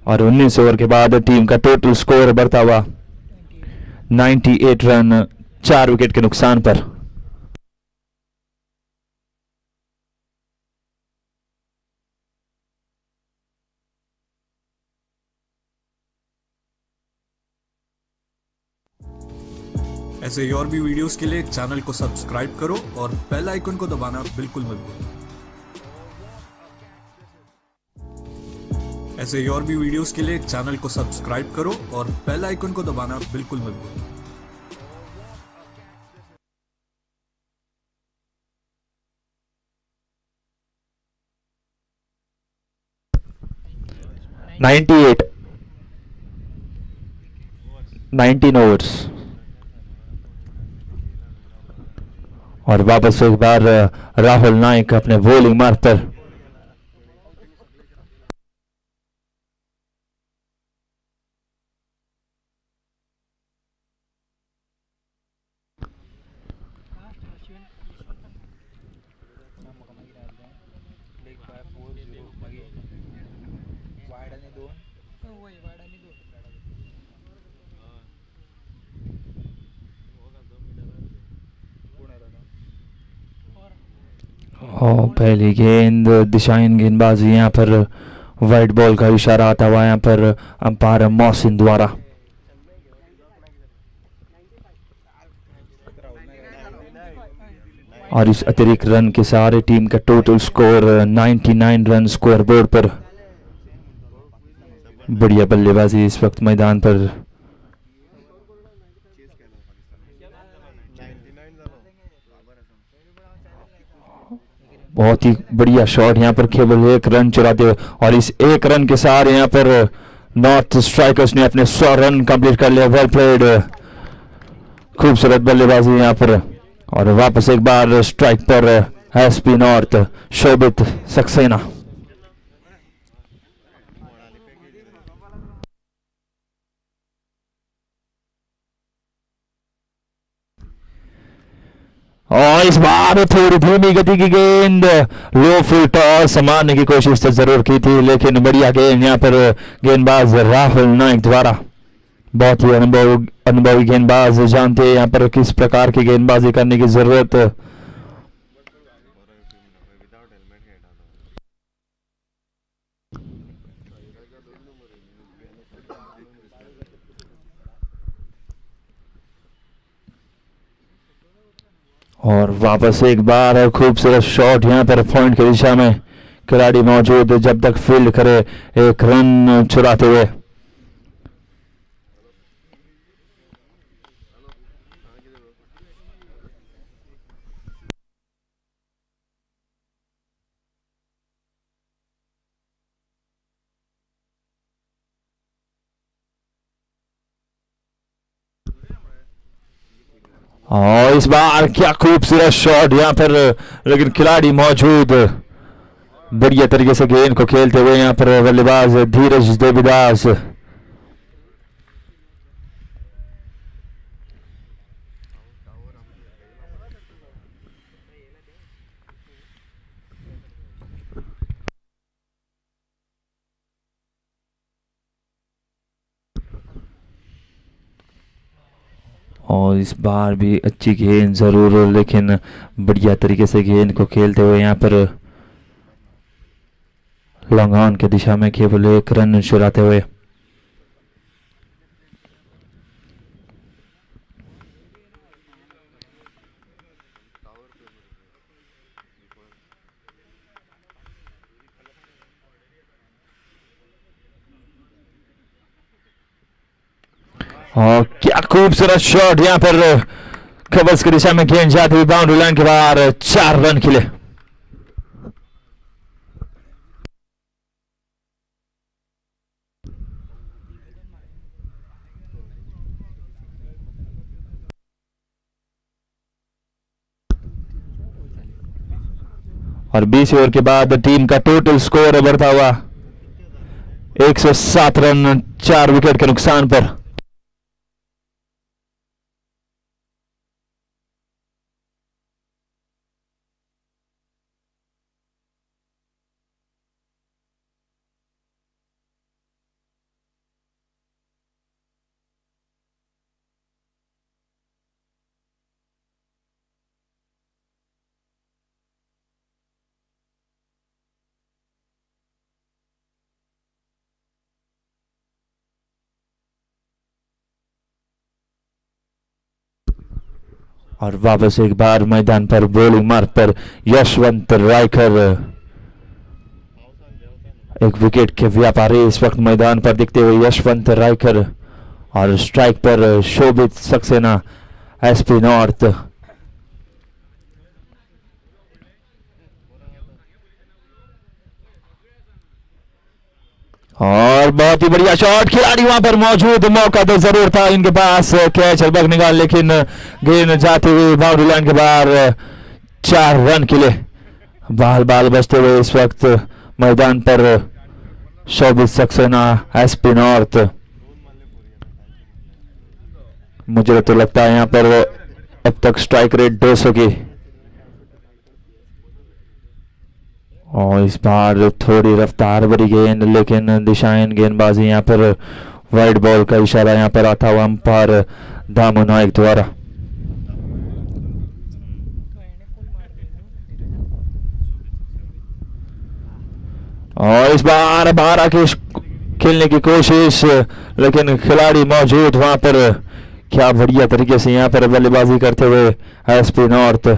और 19 ओवर के बाद टीम का टोटल स्कोर बढ़ता हुआ 98 रन 4 विकेट के नुकसान पर। ऐसे ही और भी वीडियोस के लिए चैनल को सब्सक्राइब करो और बेल आइकन को दबाना बिल्कुल मत भूलो। ऐसे ही और भी वीडियोस के लिए चैनल को सब्सक्राइब करो और बेल आइकन को दबाना बिल्कुल मत भूलो। $98 19 ओवर्स और वापस एक बार राहुल नायक अपने बॉलिंग मार्ग पर। पहली गेंद दिशाहीन गेंदबाजी, यहाँ पर वाइड बॉल का इशारा आता हुआ यहाँ पर अंपायर मोहसिन द्वारा। और इस अतिरिक्त रन के सहारे टीम का total score 99 run score board पर। बढ़िया बल्लेबाजी इस वक्त मैदान पर। बहुत ही बढ़िया शॉट यहाँ पर, केवल 1 रन चुराते हुए और इस 1 रन के सहारे यहाँ पर नॉर्थ स्ट्राइकर्स ने अपने 100 रन कंप्लीट कर लिया। वेल प्लेड, खूबसूरत बल्लेबाजी यहाँ पर। और वापस एक बार स्ट्राइक पर एसपी नॉर्थ शोभित सक्सेना। और इस बार थोड़ी धीमी गति की गेंद, लो फुल टॉस मारने की कोशिश तो जरूर की थी लेकिन बढ़िया गेंद यहाँ पर गेंदबाज राहुल नायक द्वारा। बहुत ही अनुभवी गेंदबाज, जानते हैं यहाँ पर किस प्रकार की गेंदबाजी करने की जरूरत। और वापस एक बार खूबसूरत शॉट यहाँ पर पॉइंट की दिशा में, खिलाड़ी मौजूद जब तक फील्ड करे 1 रन चुराते हुए। और इस बार क्या खूबसूरत शॉट यहाँ पर, लेकिन खिलाड़ी मौजूद बढ़िया तरीके से गेंद को खेलते हुए यहाँ पर बल्लेबाज धीरज देवीदास। और इस बार भी अच्छी गेंद जरूर, लेकिन बढ़िया तरीके से गेंद को खेलते हुए यहाँ पर लॉन्ग ऑन की दिशा में केवल 1 रन चुराते हुए। और क्या खूबसूरत शॉट यहाँ पर, कवर्स की दिशा में गेंद जाती हुई बाउंड्री लाइन के बाहर 4 रन के लिए। और 20 ओवर के बाद टीम का टोटल स्कोर बढ़ता हुआ 107 रन 4 विकेट के नुकसान पर। और वापस एक बार मैदान पर बॉलिंग मार्ग पर यशवंत रायकर, एक विकेट के व्यापारी इस वक्त मैदान पर दिखते हुए यशवंत रायकर। और स्ट्राइक पर शोभित सक्सेना एसपी नॉर्थ। और बहुत ही बढ़िया शॉट, खिलाड़ी वहां पर मौजूद, मौका तो जरूर था इनके पास, कैच बग निकाल, लेकिन गेंद जाते हुए बाउंड्री लाइन के बाहर 4 रन के लिए। बाल बाल बचते हुए इस वक्त मैदान पर शोभित सक्सेना एसपी नॉर्थ। मुझे तो लगता है यहाँ पर अब तक स्ट्राइक रेट 200 की। और इस बार थोड़ी रफ्तार भरी गेंद, लेकिन दिशाहीन गेंदबाजी, यहाँ पर वाइड बॉल का इशारा यहाँ पर आता हुआ अंपायर दामू नायक द्वारा। और इस बार बाहर आके खेलने की कोशिश, लेकिन खिलाड़ी मौजूद वहां पर। क्या बढ़िया तरीके से यहाँ पर बल्लेबाजी करते हुए एसपी नॉर्थ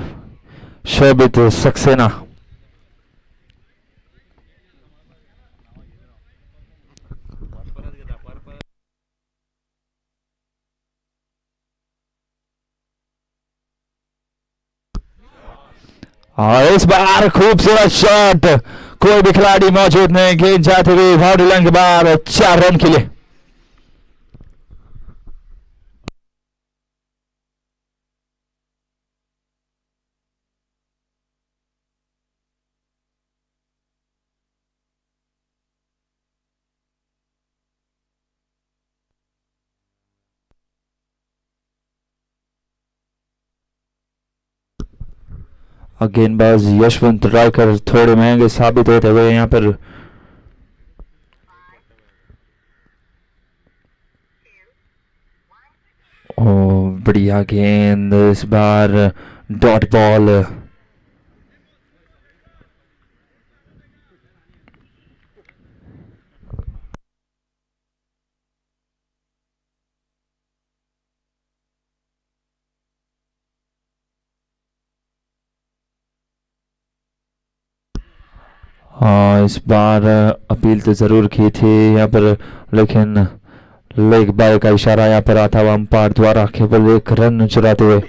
शोभित सक्सेना। और इस बार खूबसूरत शॉट, कोई भी खिलाड़ी मौजूद नहीं, गेंद जाते हुए बाउंड्री लाइन के बाहर 4 रन के लिए। गेंदबाज यशवंत रायकर थोड़े महंगे साबित होते हुए यहाँ पर। ओ बढ़िया गेंद, इस बार डॉट बॉल। हाँ, इस बार अपील तो जरूर की थी यहाँ पर, लेकिन लेग बाय का इशारा यहाँ पर आता हुआ अंपायर द्वारा केवल 1 रन चुराते हुए।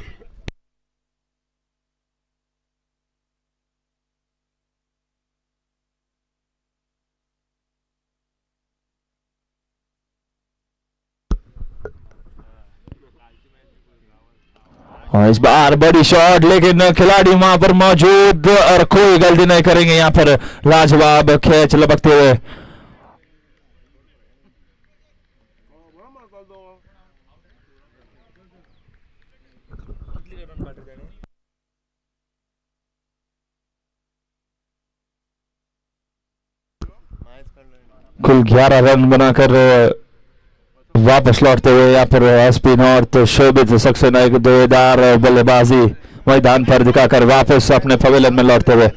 और इस बार बड़ी शॉट, लेकिन खिलाड़ी वहां पर मौजूद और कोई गलती नहीं करेंगे यहाँ पर, लाजवाब कैच लपकते हुए। कुल 11 रन बनाकर वापस लौटते हुए यहाँ पर एसपी नॉर्थ शोभित सक्सेना एक देदार बल्लेबाजी मैदान पर दिखाकर वापस अपने पवेलियन में लौटते हुए।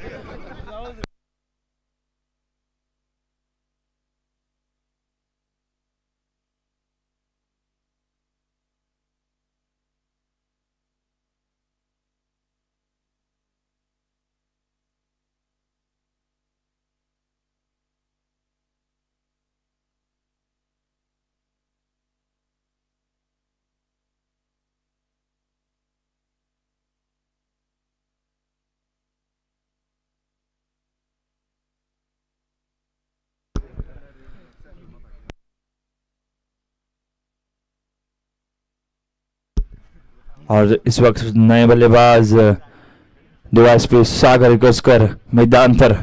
और इस वक्त नए बल्लेबाज डिवाइस पे सागर कसकर मैदान पर।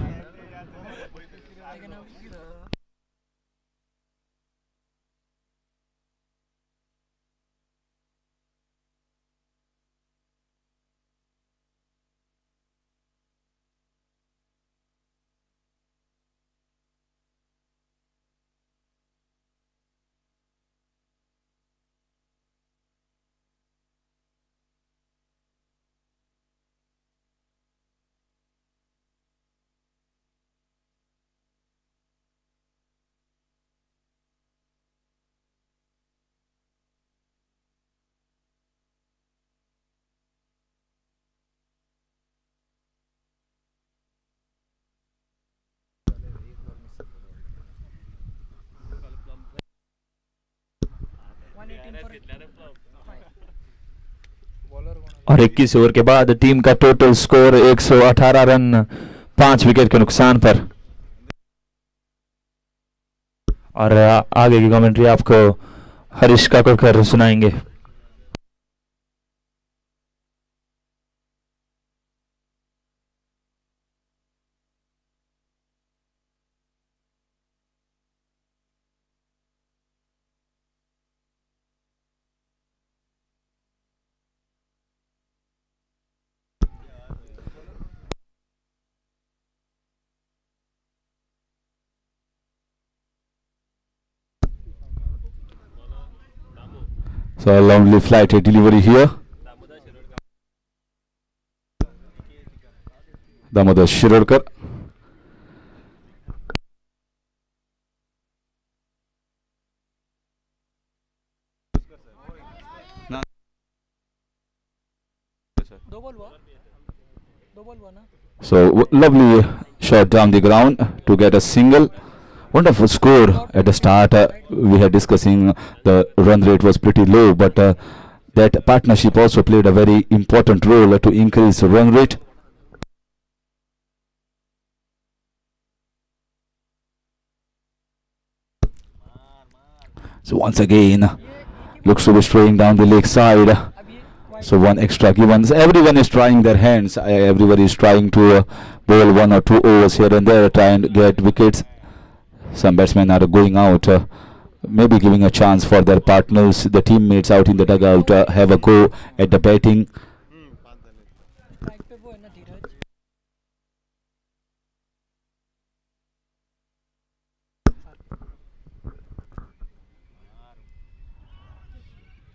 और 21 ओवर के बाद टीम का टोटल स्कोर 118 रन 5 विकेट के नुकसान पर। और आगे की कमेंट्री आपको हरीश काकोडकर सुनाएंगे। So a lovely flight delivery here. Damodar Shirorkar. So lovely shot down the ground to get a single. Wonderful score at the start. We had discussing the run rate was pretty low, but that partnership also played a very important role to increase the run rate. So once again, looks to be straying down the leg side. So one extra given. So everyone is trying their hands. Everybody is trying to bowl 1 or 2 overs here and there, try and get wickets. Some batsmen are going out, maybe giving a chance for their partners, the teammates out in the dugout, have a go at the batting.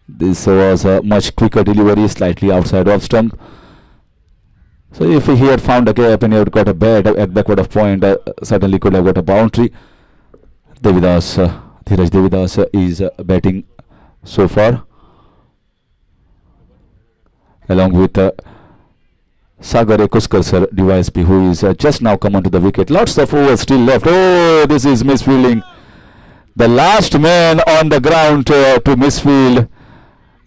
This was a much quicker delivery, slightly outside off stump. So if he had found a gap and he had got a backward of point, certainly could have got a boundary. Dheeraj Devidas is batting so far, along with Sagar Kuskar sir, DYSP, who is just now come onto the wicket. Lots of overs still left. Oh, this is misfielding. The last man on the ground to misfield.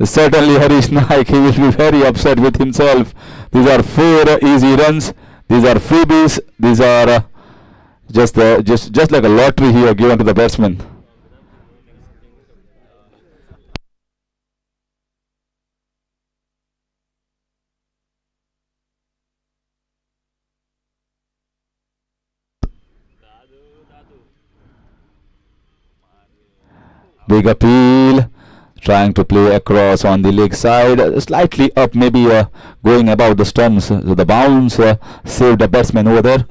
Certainly Harish Naik, he will be very upset with himself. These are 4 easy runs. These are freebies. These are just like a lottery here given to the batsman. Big appeal, trying to play across on the leg side, slightly up, maybe going about the stumps. So the bounce saved the batsman over there.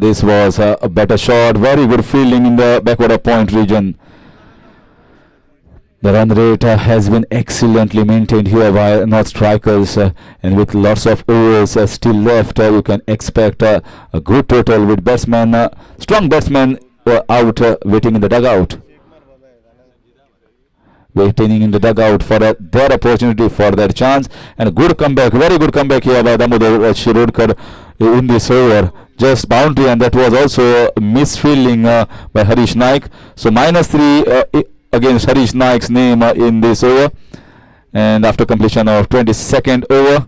This was a better shot, very good fielding in the backward of point region. The run rate has been excellently maintained here by North strikers, and with lots of overs still left, you can expect a good total with batsmen, strong batsmen out waiting in the dugout. Waiting in the dugout for their opportunity, for their chance, and a good comeback, very good comeback here by Damodar Shirorkar in this over. Just boundary, and that was also misfielding by Harish Naik. So -3 against Harish Naik's name in this over, and after completion of 22nd over,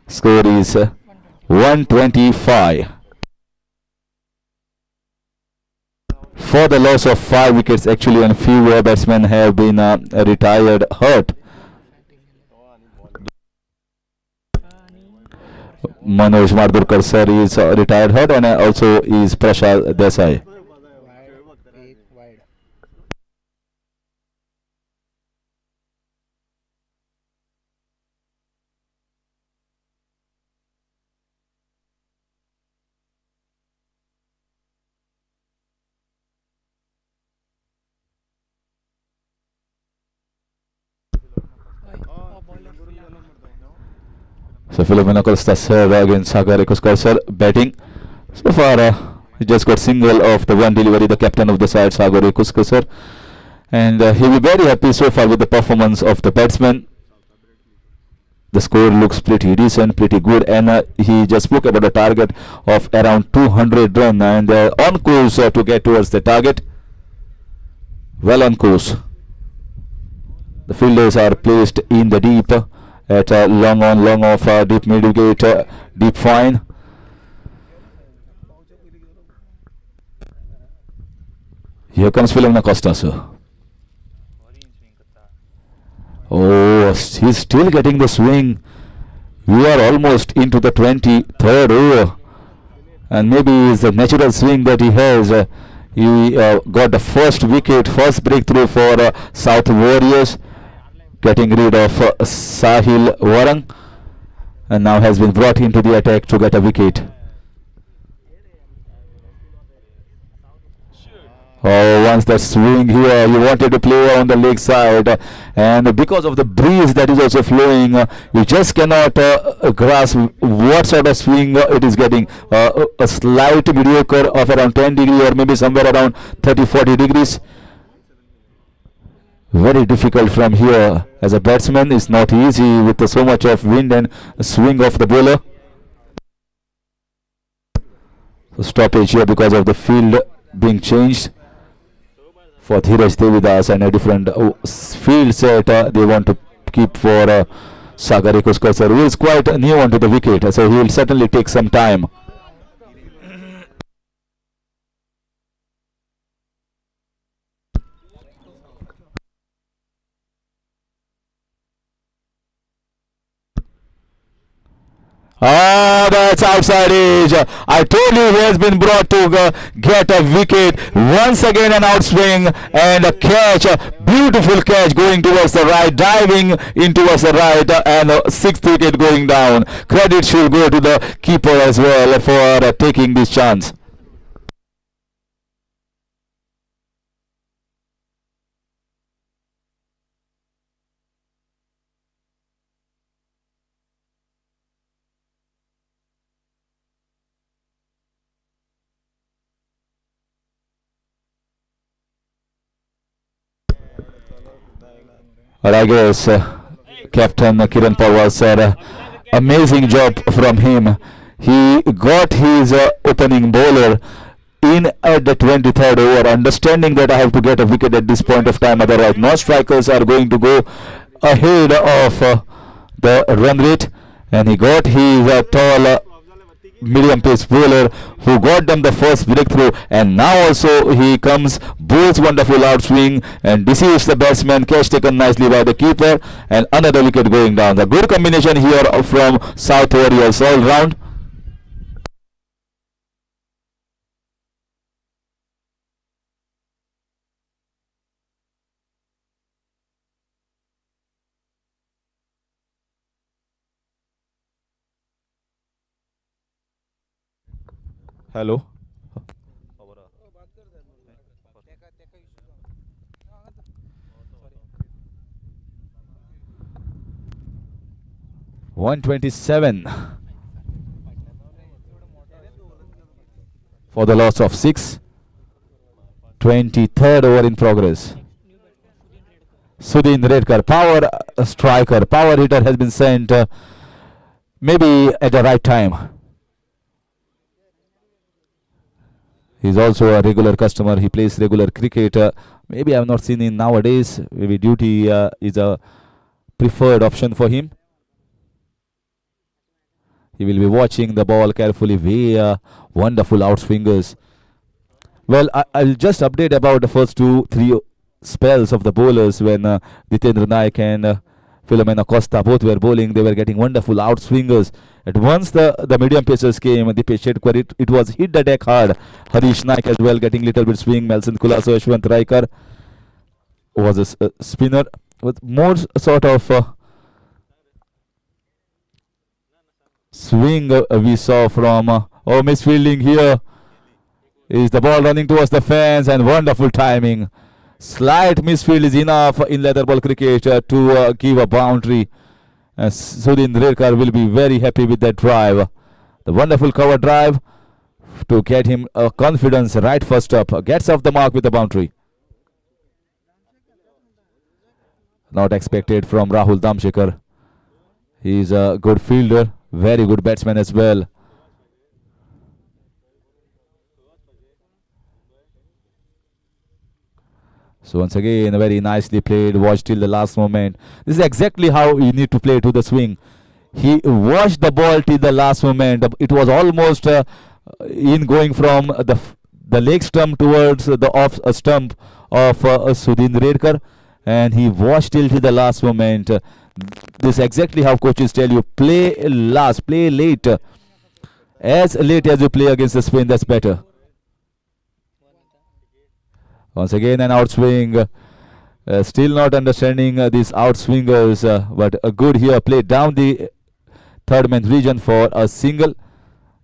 score is 125. For the loss of 5 wickets actually, and few batsmen have been retired hurt. Manoj Mardurkar sir is retired hurt, and also is Prashad Desai. So Philomena Costa sir against Sagar Ekuskar sir batting. So far he just got single of the one delivery, the captain of the side Sagar Ekuskar sir, and he will be very happy so far with the performance of the batsman. The score looks pretty decent, pretty good, and he just spoke about a target of around 200 run, and on course to get towards the target. Well on course. The fielders are placed in the deep at long on, long off, deep mid wicket, deep fine. Here comes Philomena Costa sir. Oh, he's still getting the swing. We are almost into the 23rd over, and maybe it's the natural swing that he has. He got the first wicket, first breakthrough for South Warriors, getting rid of Sahil Warang, and now has been brought into the attack to get a wicket. Oh, once the swing here, he wanted to play on the leg side, and because of the breeze that is also flowing, you just cannot grasp what sort of swing it is getting. A slight mediocre of around 10 degrees, or maybe somewhere around 30-40 degrees. Very difficult from here as a batsman. It's not easy with so much of wind and swing of the bowler. So stoppage here because of the field being changed for Dheeraj Devidas, and a different field set they want to keep for Sagar Ekuskar sir, who is quite new onto the wicket, so he will certainly take some time. Ah, that's outside edge. I told you he has been brought to get a wicket. Once again an outswing and a catch, a beautiful catch going towards the right, diving in towards the right, and a 6th wicket going down. Credit should go to the keeper as well for taking this chance. But I guess Captain Kiran Pawar said amazing job from him. He got his opening bowler in at the 23rd over, understanding that I have to get a wicket at this point of time, otherwise no strikers are going to go ahead of the run rate, and he got his tall medium pace bowler who got them the first breakthrough, and now also he comes, bowls wonderful outswing and deceives the batsman. Catch taken nicely by the keeper, and another wicket going down. The good combination here from South Warriors all round. Hello. .127 for the loss of 6. 23rd over in progress. Sudhin Redkar, power striker, power hitter, has been sent maybe at the right time. He's also a regular customer. He plays regular cricket. Maybe I have not seen him nowadays. Maybe duty is a preferred option for him. He will be watching the ball carefully. Wonderful outswingers. Well, I'll just update about the first 2-3 spells of the bowlers when Ditendra Naik and Philomena Costa both were bowling. They were getting wonderful outswingers. At once the medium pacers came, Dipesh Shetkar, it was hit the deck hard. Harish Naik as well getting little bit swing. Melson Kulaso, Ashwant Raikar was a spinner with more sort of swing we saw from misfielding here. Is the ball running towards the fence, and wonderful timing. Slight misfield is enough in leather ball cricket to give a boundary. Sudhin Redkar will be very happy with that drive. The wonderful cover drive to get him confidence right first up. Gets off the mark with the boundary. Not expected from Rahul Damshekar. He's a good fielder, very good batsman as well. So once again, very nicely played. Watch till the last moment. This is exactly how you need to play to the swing. He watched the ball till the last moment. It was almost in going from the leg stump towards the off stump of Sudhin Redkar, and he watched till the last moment. This is exactly how coaches tell you: play last, play late. As late as you play against the spin, that's better. Once again an outswing. Still not understanding these outswingers, but a good here. Played down the third man region for a single.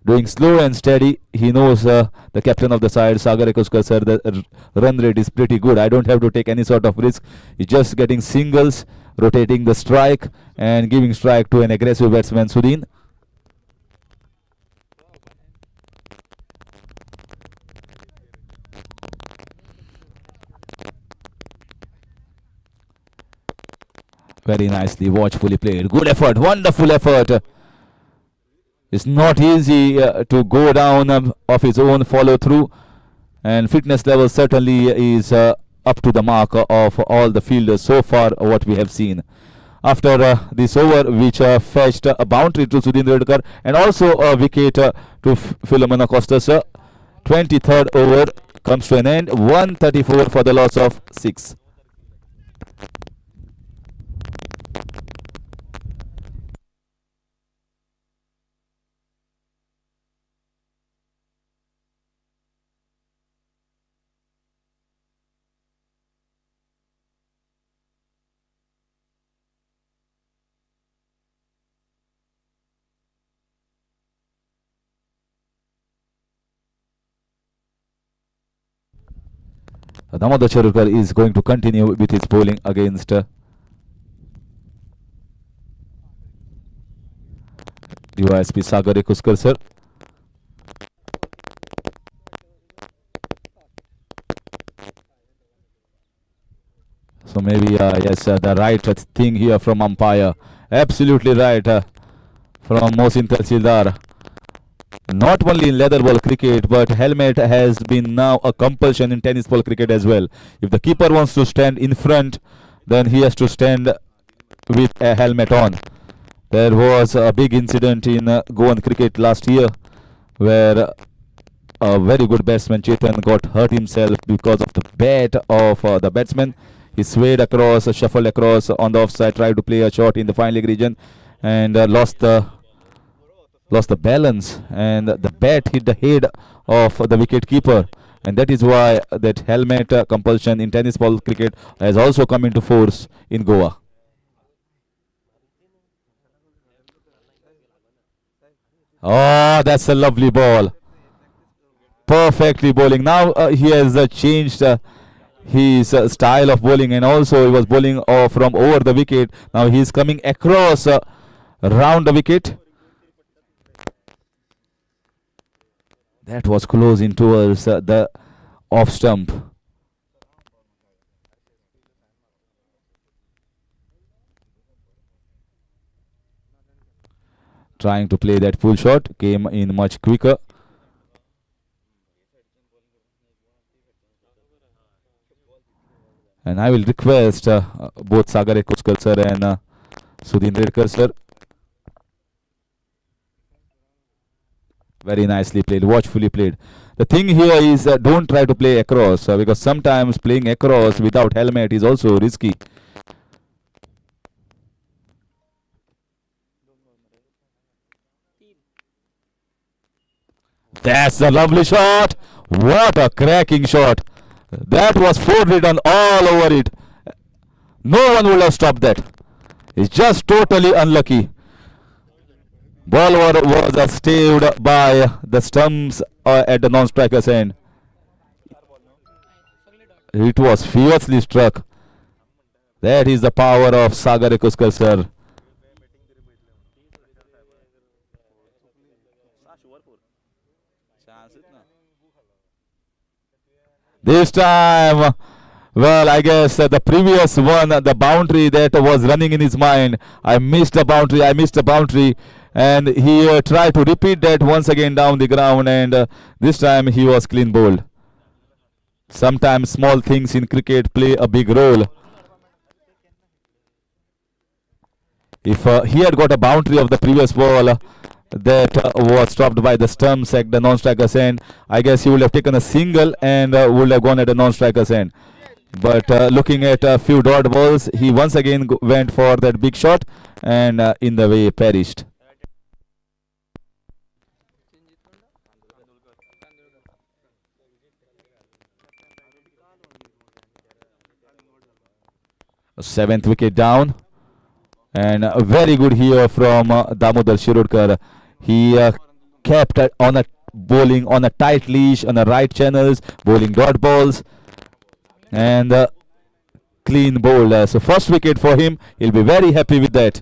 Doing slow and steady. He knows the captain of the side, Sagar Ekuskar sir, the run rate is pretty good. I don't have to take any sort of risk. He's just getting singles, rotating the strike and giving strike to an aggressive batsman, Sudhin. Very nicely, watchfully played. Good effort, wonderful effort. It's not easy to go down of his own follow through, and fitness level certainly is up to the mark of all the fielders so far what we have seen. After this over, which fetched a boundary to Sudhin Redkar and also a wicket to Philomena Costas. 23rd over comes to an end. 134 for the loss of 6. Damodar Cherukar is going to continue with his bowling against UISP Sagar Ekuskar sir. So maybe yes, the right thing here from umpire. Absolutely right from Mohsin Tahsildar. Not only in leather ball cricket, but helmet has been now a compulsion in tennis ball cricket as well. If the keeper wants to stand in front, then he has to stand with a helmet on. There was a big incident in Goan cricket last year where a very good batsman Chetan got hurt himself because of the bat of the batsman. He swayed across, shuffled across on the offside, tried to play a shot in the fine leg region and lost the balance, and the bat hit the head of the wicket keeper, and that is why that helmet compulsion in tennis ball cricket has also come into force in Goa. Oh, that's a lovely ball. Perfectly bowling. Now he has changed his style of bowling, and also he was bowling from over the wicket. Now he is coming across round the wicket. That was close in towards the off stump. Trying to play that pull shot, came in much quicker. And I will request both Sagar Ekuskar sir and Sudhin Redkar sir Very nicely played, watchfully played. The thing here is don't try to play across because sometimes playing across without helmet is also risky. That's a lovely shot. What a cracking shot. That was four-written all over it. No one would have stopped that. It's just totally unlucky. Ball was staved by the stumps at the non-striker's end. It was fiercely struck. That is the power of Sagar Ekuskar, sir. This time, well, I guess the previous one, the boundary that was running in his mind, I missed the boundary, and he tried to repeat that once again down the ground, and this time he was clean bowled. Sometimes small things in cricket play a big role. If he had got a boundary of the previous ball that was stopped by the stumps at the non-striker's end, I guess he would have taken a single and would have gone at the non-striker's end. But looking at a few dot balls, he once again went for that big shot and in the way perished. Seventh wicket down, and very good here from Damodar Shirudkar. He kept on a bowling on a tight leash on the right channels, bowling dot balls, and clean bowled. So first wicket for him. He'll be very happy with that.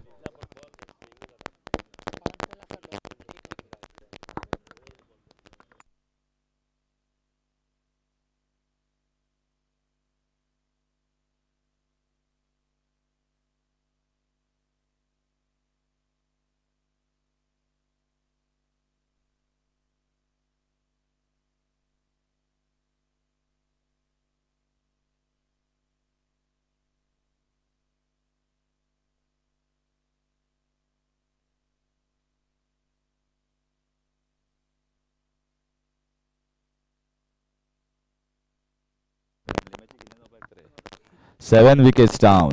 Seven wickets down.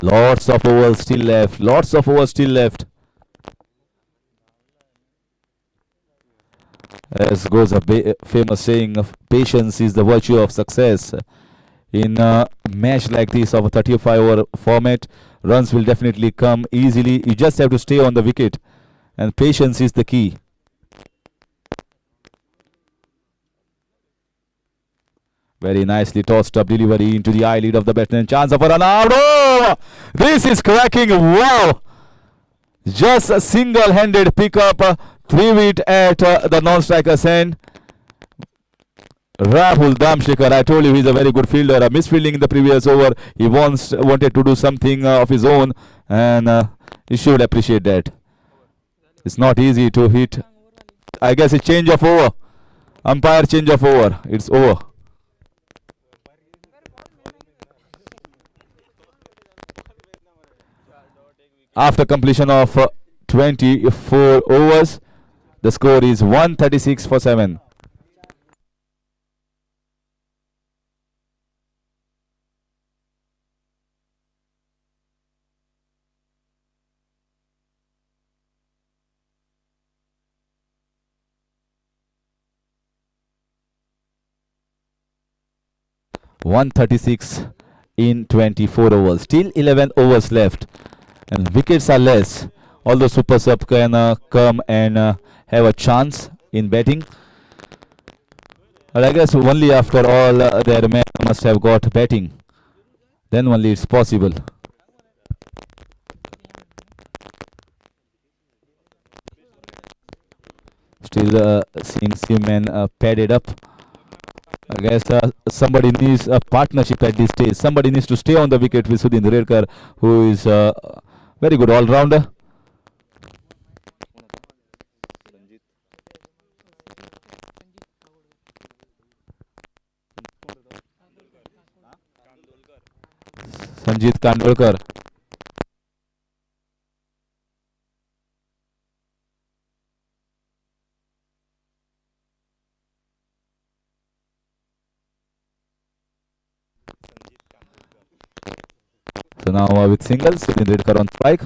Lots of overs still left. As goes a famous saying of patience is the virtue of success. In a match like this of a 35-over format, runs will definitely come easily. You just have to stay on the wicket, and patience is the key. Very nicely tossed up delivery into the eyelid of the batsman. Chance of a run out. Oh! This is cracking. Wow! Just a single-handed pickup. 3 wicket at the non-striker's end. Rahul Damshekar, I told you he's a very good fielder. A misfielding in the previous over. He wanted to do something of his own, and you should appreciate that. It's not easy to hit. I guess a change of over. Umpire change of over. It's over. After completion of 24 overs, the score is 136 for 7. In 24 overs. Still 11 overs left. And wickets are less, although Super Sub can come and have a chance in batting. But I guess only after all their men must have got batting. Then only it's possible. Still seeing some men padded up. I guess somebody needs a partnership at this stage. Somebody needs to stay on the wicket with Sudhin Redkar, who is very good all-rounder. Sanjit Kandolkar. now with singles, Redkar on strike.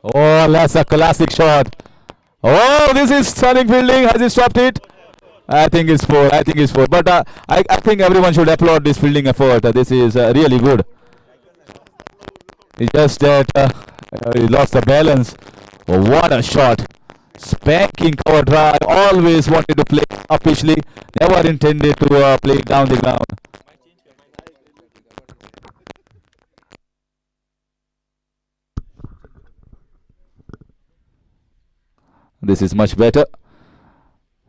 Oh, that's a classic shot. Oh, this is stunning fielding. Has he stopped it? I think it's four. I think it's four. But I think everyone should applaud this fielding effort. This is really good. It's just that he lost the balance. Oh, what a shot. Spanking cover drive. Always wanted to play upishly. Never intended to play it down the ground. This is much better.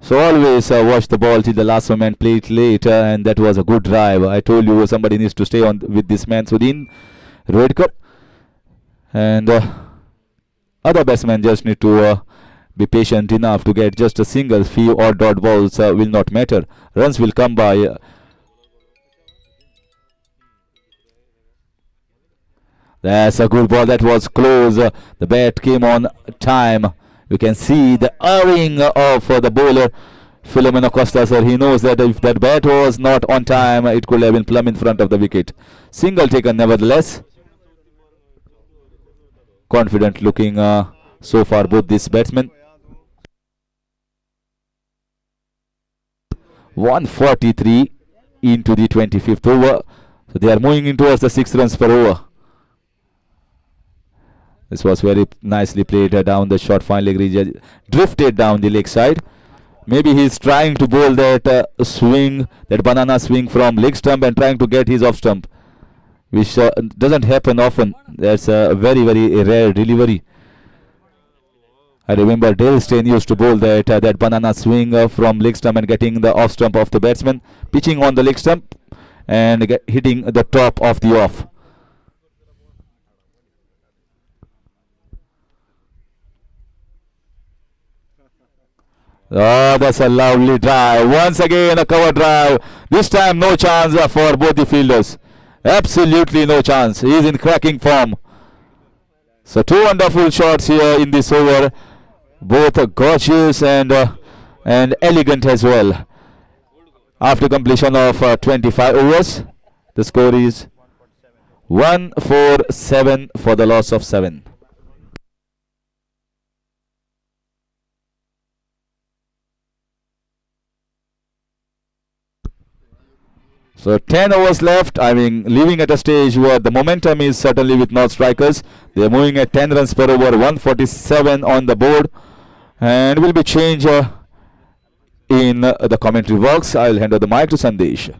So always watch the ball till the last moment, play it late, and that was a good drive. I told you somebody needs to stay on with this man, Sudin Redkar. And other batsmen just need to be patient enough to get just a single. Few or dot balls will not matter. Runs will come by. That's a good ball. That was close. The bat came on time. You can see the erring of the bowler, Philomeno Costa, sir. He knows that if that bat was not on time, it could have been plumb in front of the wicket. Single taken nevertheless. Confident looking so far, both these batsmen. 143 into the 25th over. So they are moving in towards the 6 runs per over. This was very nicely played down the short, finally drifted down the leg side. Maybe he's trying to bowl that swing, that banana swing from leg stump and trying to get his off stump, which doesn't happen often. That's a very, very rare delivery. I remember Dale Steyn used to bowl that banana swing from leg stump and getting the off stump of the batsman, pitching on the leg stump and hitting the top of the off. Oh, that's a lovely drive. Once again, a cover drive. This time, no chance for both the fielders. Absolutely no chance. He is in cracking form. So, two wonderful shots here in this over. Both gorgeous and elegant as well. After completion of 25 overs, the score is 1-4-7 for the loss of 7. So 10 overs left. I mean, leaving at a stage where the momentum is certainly with North Strikers. They are moving at 10 runs per over, 147 on the board. And will be change in the commentary box. I'll hand over the mic to Sandesh.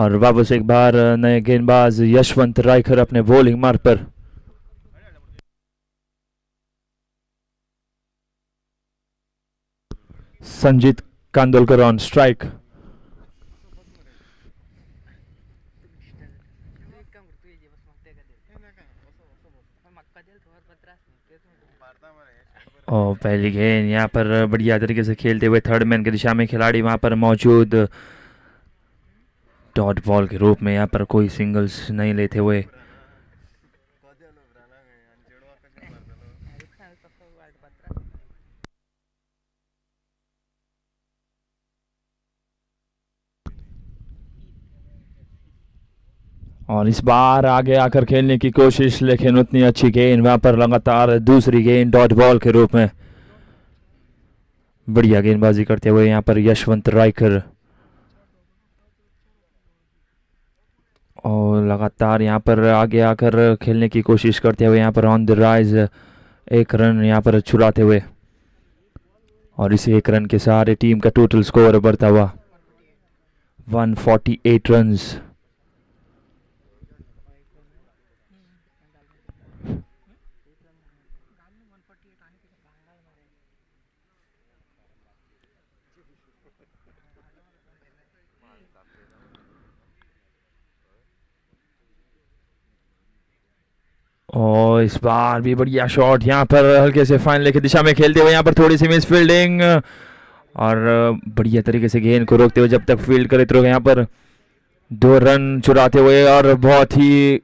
और वापस एक बार नए गेंदबाज यशवंत रायकर अपने bowling मार्ग पर. Sanjeet Kandolkar on strike. और पहली गेंद यहाँ पर बढ़िया तरीके से खेलते हुए थर्ड मैन की दिशा में खिलाड़ी वहाँ पर मौजूद. डॉट बॉल के रूप में यहाँ पर कोई सिंगल्स नहीं लेते हुए. और इस बार आगे आकर खेलने की कोशिश, लेकिन उतनी अच्छी गेंद वहां पर लगातार दूसरी गेंद डॉट बॉल के रूप में. बढ़िया गेंदबाजी करते हुए यहाँ पर यशवंत रायकर. और लगातार यहाँ पर आगे आकर खेलने की कोशिश करते हुए यहाँ पर ऑन द राइज एक रन यहाँ पर छुड़ाते हुए. और इस एक रन के सहारे टीम का टोटल स्कोर बढ़ता हुआ 148 रन्स. और इस बार भी बढ़िया शॉट यहाँ पर हल्के से फाइनल की दिशा में खेलते हुए यहाँ पर थोड़ी सी मिस फील्डिंग और बढ़िया तरीके से गेंद को रोकते हुए जब तक फील्ड करे तो यहाँ पर 2 रन चुराते हुए और बहुत ही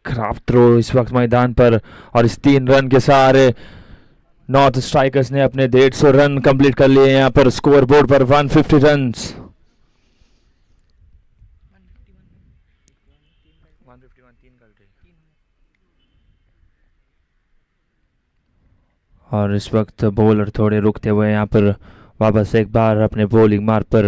खराब थ्रो इस वक्त मैदान पर और इस 3 रन के सहारे नॉर्थ स्ट्राइकर्स ने अपने 150 रन कंप्लीट कर लिए यहाँ पर स्कोर बोर्ड पर 150 रन। और इस वक्त बॉलर थोड़े रुकते हुए यहाँ पर वापस एक बार अपने बॉलिंग मार्ग पर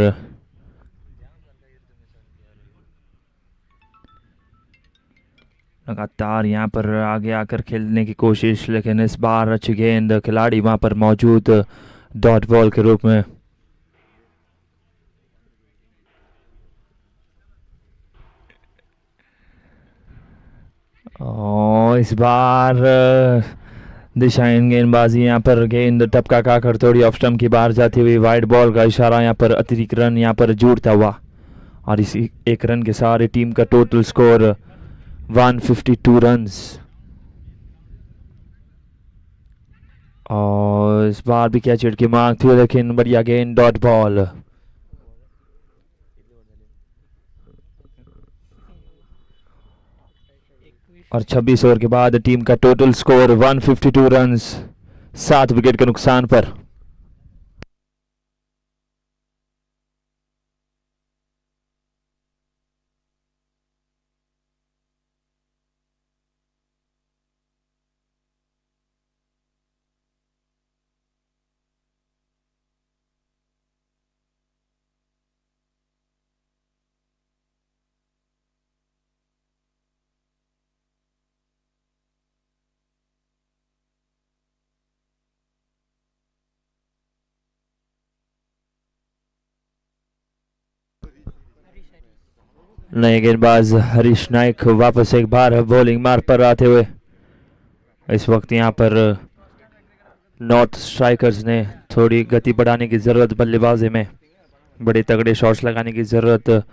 लगातार यहाँ पर आगे आकर खेलने की कोशिश, लेकिन इस बार अच्छी गेंद खिलाड़ी वहां पर मौजूद डॉट बॉल के रूप में। और इस बार दिशाहीन गेंदबाजी, यहाँ पर गेंद टपका खाकर थोड़ी ऑफ स्टंप की बाहर जाती हुई वाइड बॉल का इशारा, यहाँ पर अतिरिक्त रन यहाँ पर जुड़ता हुआ और इसी 1 रन के सहारे टीम का टोटल स्कोर 152 रन्स। और इस बार भी क्या चिट की मांग थी, लेकिन बढ़िया गेंद डॉट बॉल। और 26 ओवर के बाद टीम का टोटल स्कोर 152 रन्स 7 विकेट के नुकसान पर। नए गेंदबाज हरीश नाइक वापस एक बार बॉलिंग मार्ग पर आते हुए इस वक्त यहाँ पर नॉर्थ स्ट्राइकर्स ने थोड़ी गति बढ़ाने की ज़रूरत, बल्लेबाजी में बड़े तगड़े शॉट्स लगाने की ज़रूरत।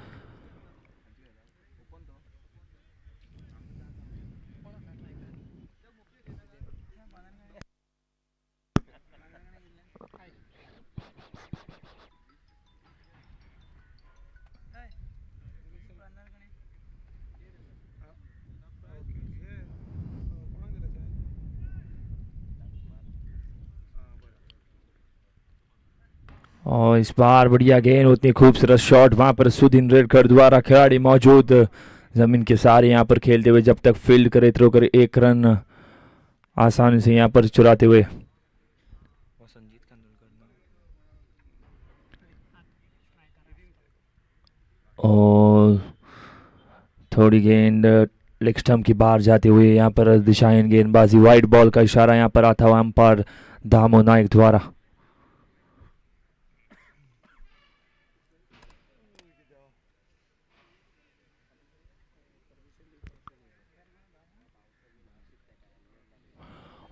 और इस बार बढ़िया गेंद, उतनी खूबसूरत शॉट वहां पर सुदीन रेडकर द्वारा, खिलाड़ी मौजूद जमीन के सारे यहाँ पर खेलते हुए जब तक फील्ड करे थ्रो करे 1 रन आसानी से यहाँ पर चुराते हुए। और थोड़ी गेंद लेग स्टंप की बाहर जाते हुए यहाँ पर दिशाहीन गेंदबाजी, वाइड बॉल का इशारा यहाँ पर आता हुआ अंपायर दामो नाइक द्वारा।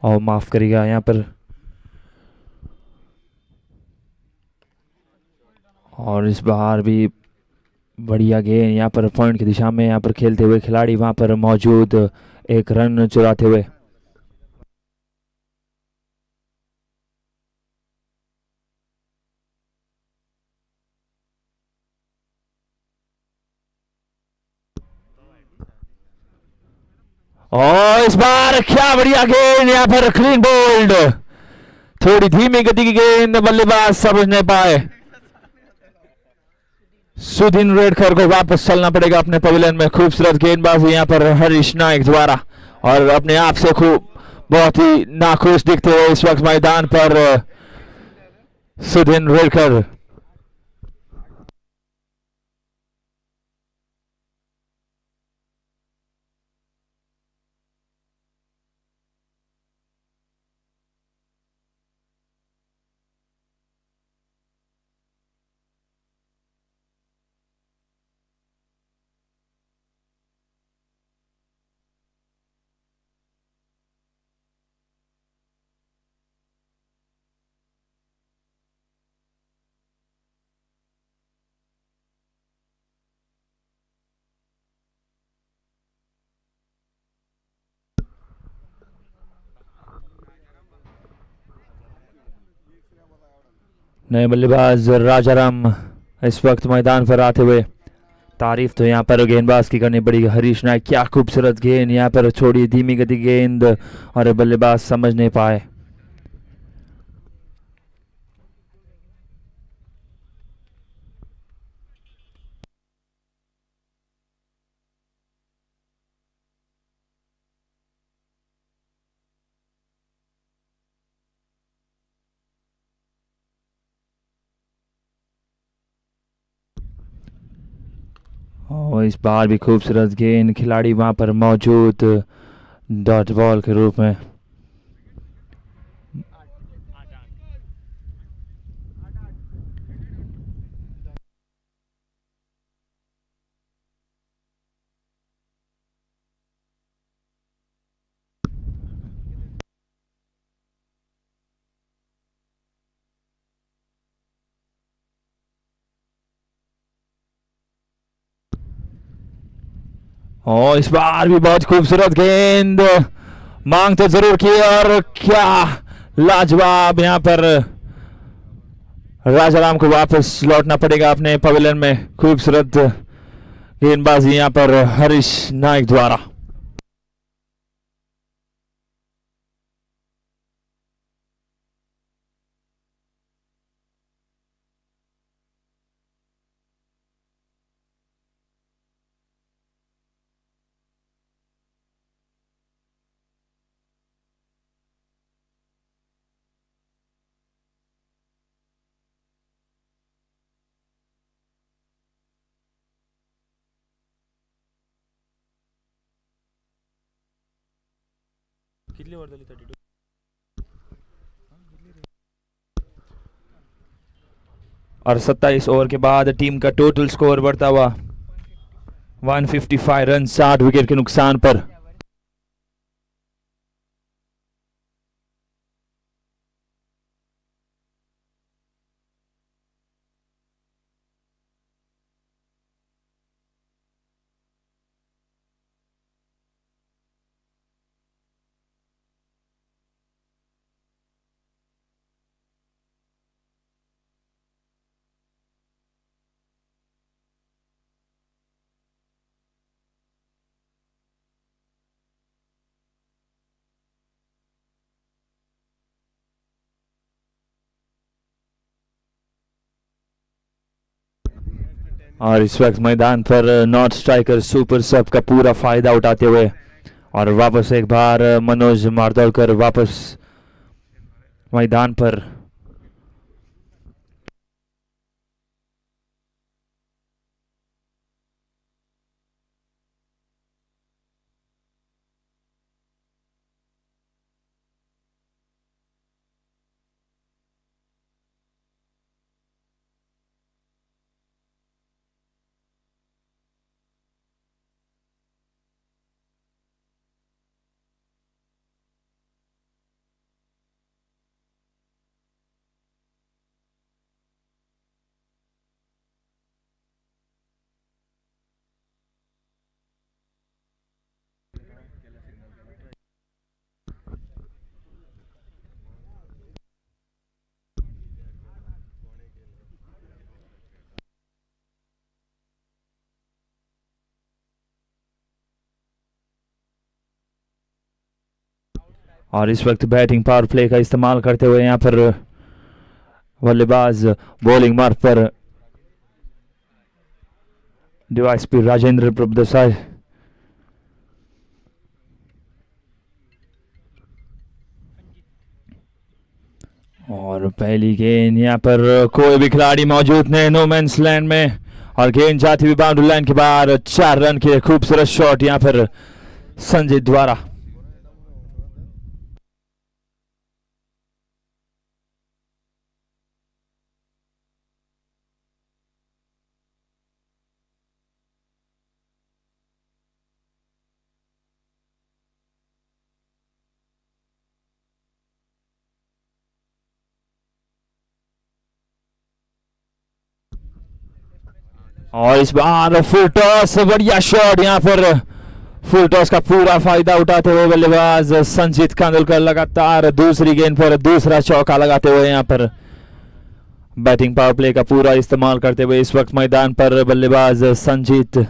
और माफ करिएगा यहाँ पर, और इस बार भी बढ़िया गेंद यहाँ पर पॉइंट की दिशा में यहाँ पर खेलते हुए खिलाड़ी वहां पर मौजूद 1 रन चुराते हुए। और इस बार क्या बढ़िया गेंद, यहाँ पर क्लीन बोल्ड, थोड़ी धीमी गति की गेंद, बल्लेबाज समझ नहीं पाए। सुदीन रेडकर को वापस चलना पड़ेगा अपने पवेलियन में। खूबसूरत गेंदबाजी यहाँ पर हरीश नाइक द्वारा, और अपने आप से खूब बहुत ही नाखुश दिखते हुए इस वक्त मैदान पर सुदीन रेडकर। नए बल्लेबाज राजाराम इस वक्त मैदान पर आते हुए। तारीफ तो यहाँ पर गेंदबाज की करनी पड़ेगी। हरीश नायक, क्या खूबसूरत गेंद यहाँ पर छोड़ी, धीमी गति गेंद और बल्लेबाज समझ नहीं पाए। और इस बार भी खूबसूरत गेंद, खिलाड़ी वहां पर मौजूद डॉट बॉल के रूप में। और इस बार भी बहुत खूबसूरत गेंद, मांग तो जरूर की और क्या लाजवाब, यहाँ पर राजाराम को वापस लौटना पड़ेगा अपने पवेलियन में। खूबसूरत गेंदबाजी यहाँ पर हरीश नायक द्वारा। कितनी ओवर डाली? 32। और 27 ओवर के बाद टीम का टोटल स्कोर बढ़ता हुआ 155 रन 60 विकेट के नुकसान पर। और इस वक्त मैदान पर नॉट स्ट्राइकर सुपर सब का पूरा फायदा उठाते हुए और वापस एक बार मनोज मारदौलकर वापस मैदान पर। और इस वक्त बैटिंग पावर प्ले का इस्तेमाल करते हुए यहाँ पर बल्लेबाज बॉलिंग मार्ग पर डिवाइस पी राजेंद्र प्रभुदेसाई। और पहली गेंद, यहाँ पर कोई भी खिलाड़ी मौजूद नहीं नो मैंस लैंड में और गेंद जाती हुई बाउंड्री लाइन के बाहर। 4 रन के खूबसूरत शॉट यहाँ पर संजय द्वारा। और इस बार फुल टॉस, बढ़िया शॉट यहाँ पर फुल टॉस का पूरा फायदा उठाते हुए बल्लेबाज संजीत कांदुलकर लगातार दूसरी गेंद पर दूसरा चौका लगाते हुए यहाँ पर बैटिंग पावर प्ले का पूरा इस्तेमाल करते हुए इस वक्त मैदान पर बल्लेबाज संजीत।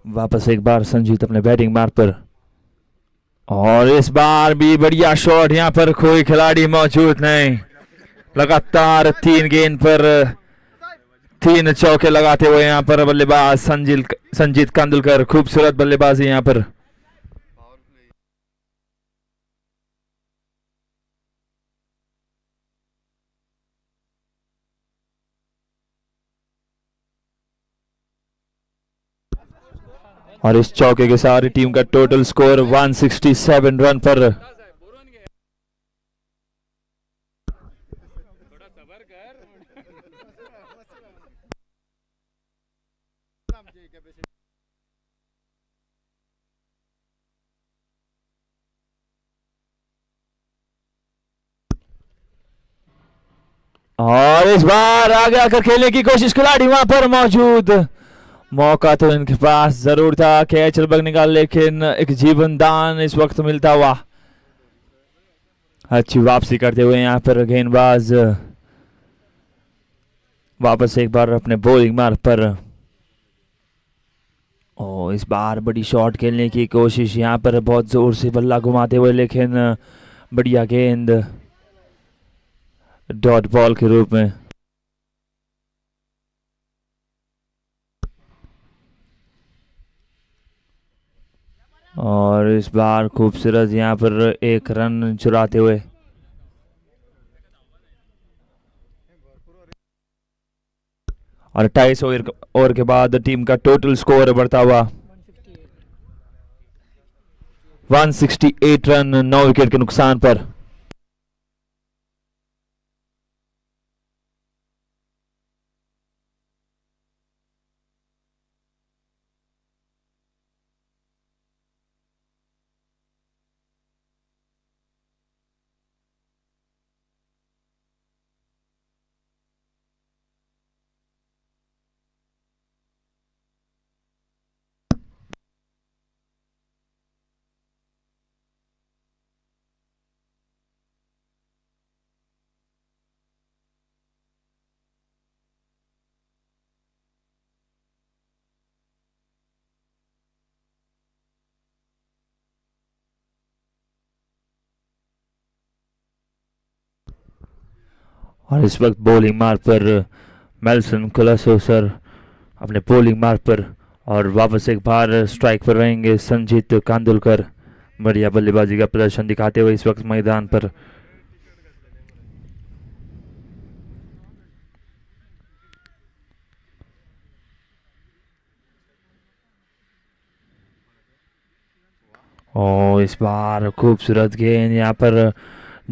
वापस एक बार संजीत अपने बैटिंग मार्ग पर, और इस बार भी बढ़िया शॉट। यहाँ पर कोई खिलाड़ी मौजूद नहीं। लगातार 3 गेंद पर 3 चौके लगाते हुए यहाँ पर बल्लेबाज संजीत कांदुलकर। खूबसूरत बल्लेबाजी यहाँ पर। और इस चौके के साथ टीम का टोटल स्कोर 167 रन पर। और इस बार आगे आकर खेलने की कोशिश, खिलाड़ी वहां पर मौजूद। मौका तो इनके पास जरूर था कैच लगने का, लेकिन एक जीवन दान इस वक्त मिलता हुआ। अच्छी वापसी करते हुए यहाँ पर गेंदबाज वापस एक बार अपने बॉलिंग मार्ग पर। और इस बार बड़ी शॉट खेलने की कोशिश, यहाँ पर बहुत जोर से बल्ला घुमाते हुए, लेकिन बढ़िया गेंद डॉट बॉल के रूप में। और इस बार खूबसूरत यहाँ पर एक रन चुराते हुए। और 28 ओवर के बाद टीम का टोटल स्कोर बढ़ता हुआ 168 रन 9 विकेट के नुकसान पर। और इस वक्त बॉलिंग मार्ग पर मेल्सन कोलासो सर अपने बॉलिंग मार्ग पर, और वापस एक बार स्ट्राइक पर रहेंगे संजीत कांदुलकर। बढ़िया बल्लेबाजी का प्रदर्शन दिखाते हुए इस वक्त मैदान पर। और इस बार खूबसूरत गेंद यहाँ पर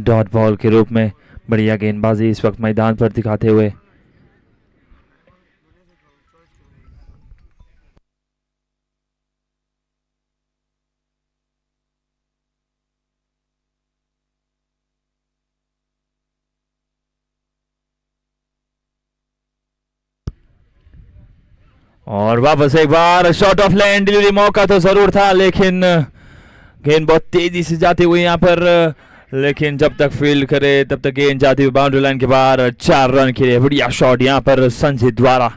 डॉट बॉल के रूप में। बढ़िया गेंदबाजी इस वक्त मैदान पर दिखाते हुए। और वापस एक बार शॉट ऑफ लैंड डिलीवरी, मौका तो जरूर था, लेकिन गेंद बहुत तेजी से जाती हुई यहाँ पर, लेकिन जब तक फील्ड करे तब तक गेंद जाती हुई बाउंड्री लाइन के बाहर। 4 रन के लिए बढ़िया शॉट यहाँ पर संजीत द्वारा।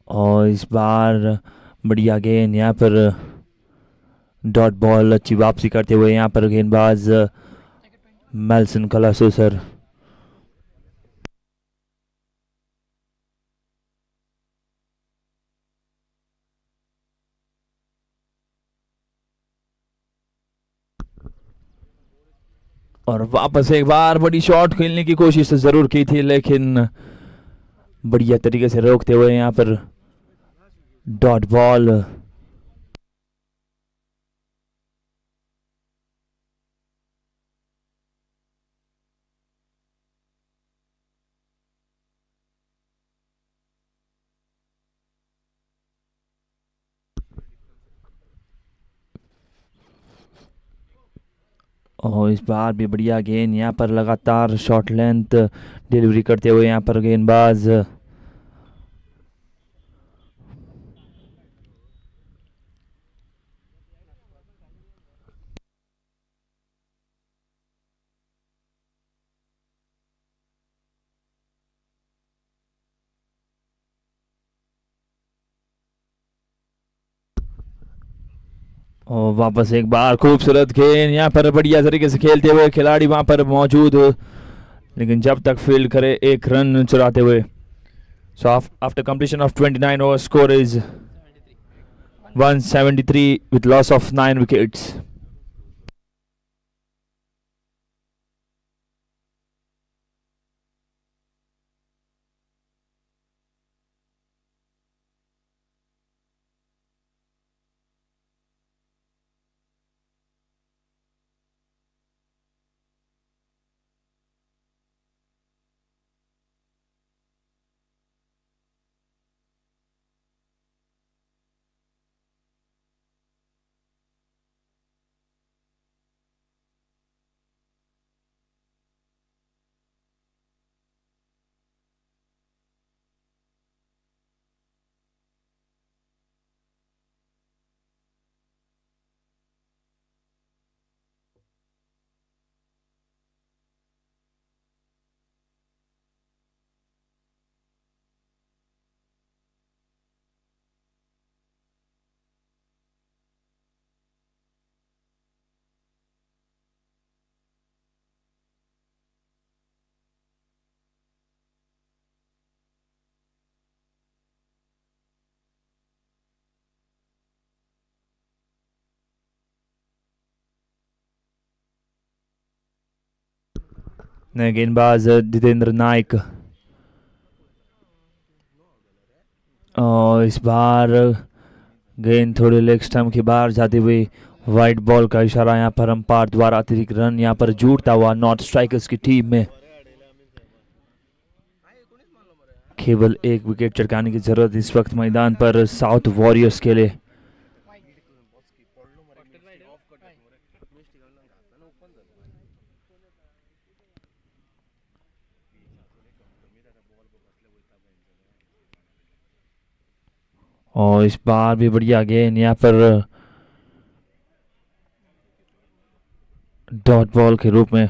और इस बार बढ़िया गेंद यहाँ पर डॉट बॉल, अच्छी वापसी करते हुए यहाँ पर गेंदबाज मेल्सन कोलासो सर। और वापस एक बार बड़ी शॉट खेलने की कोशिश तो ज़रूर की थी, लेकिन बढ़िया तरीके से रोकते हुए यहाँ पर डॉट बॉल। और इस बार भी बढ़िया गेंद यहाँ पर लगातार शॉर्ट लेंथ डिलीवरी करते हुए यहाँ पर गेंदबाज। और वापस एक बार खूबसूरत गेंद यहाँ पर बढ़िया तरीके से खेलते हुए खिलाड़ी वहां पर मौजूद, लेकिन जब तक फील्ड करे एक रन चुराते हुए। So after completion of 29 over score is 173 with loss of 9 wickets. नए गेंदबाज जितेंद्र नाइक, और इस बार गेंद थोड़े लेग स्टंप के बाहर जाते हुए वाइट बॉल का इशारा यहाँ पर अंपायर द्वारा अतिरिक्त रन यहाँ पर जुड़ता हुआ नॉर्थ स्ट्राइकर्स की टीम में। केवल एक विकेट चटकाने की जरूरत इस वक्त मैदान पर साउथ वॉरियर्स के लिए। और इस बार भी बढ़िया गेंद यहाँ पर डॉट बॉल के रूप में।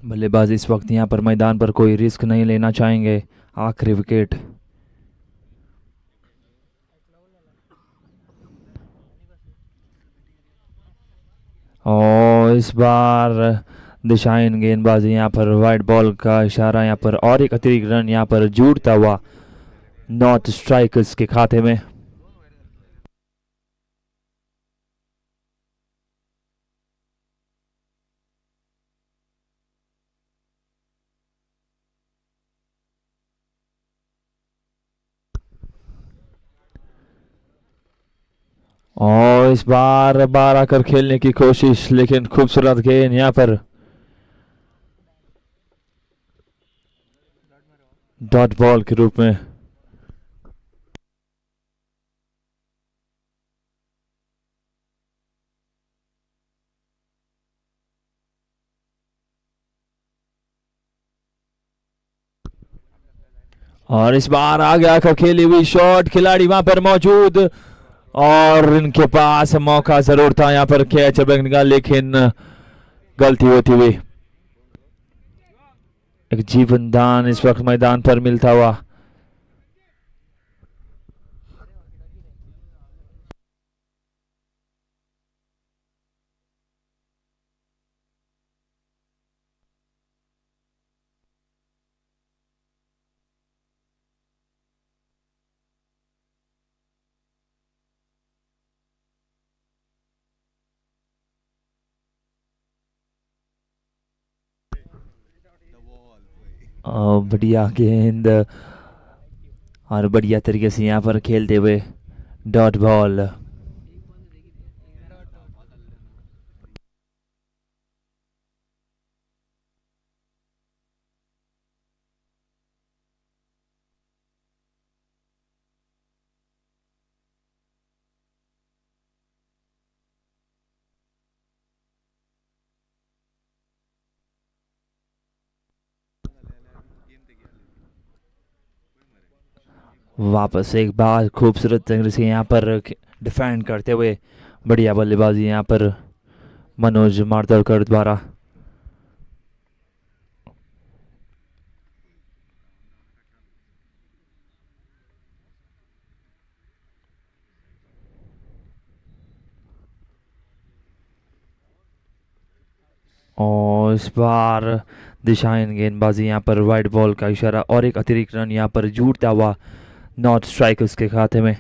बल्लेबाज इस वक्त यहाँ पर मैदान पर कोई रिस्क नहीं लेना चाहेंगे। आखिरी विकेट। और इस बार दिशाहीन गेंदबाजी यहाँ पर वाइट बॉल का इशारा यहाँ पर और एक अतिरिक्त रन यहाँ पर जुड़ता हुआ नॉर्थ स्ट्राइकर्स के खाते में। और इस बार बार आकर खेलने की कोशिश, लेकिन खूबसूरत गेंद यहाँ पर डॉट बॉल के रूप में। और इस बार आगे आकर खेली हुई शॉट, खिलाड़ी वहां पर मौजूद और इनके पास मौका जरूर था यहाँ पर कैच रखने का, लेकिन गलती होती हुई एक जीवन दान इस वक्त मैदान पर मिलता हुआ। बढ़िया गेंद और बढ़िया तरीके से यहाँ पर खेलते हुए डॉट बॉल। वापस एक बार खूबसूरत तरीके से यहाँ पर डिफेंड करते हुए बढ़िया बल्लेबाजी यहाँ पर मनोज मार्तोड़कर द्वारा। और इस बार दिशाहीन गेंदबाजी यहाँ पर वाइड बॉल का इशारा और एक अतिरिक्त रन यहाँ पर जुड़ता हुआ नॉट स्ट्राइक उसके खाते में।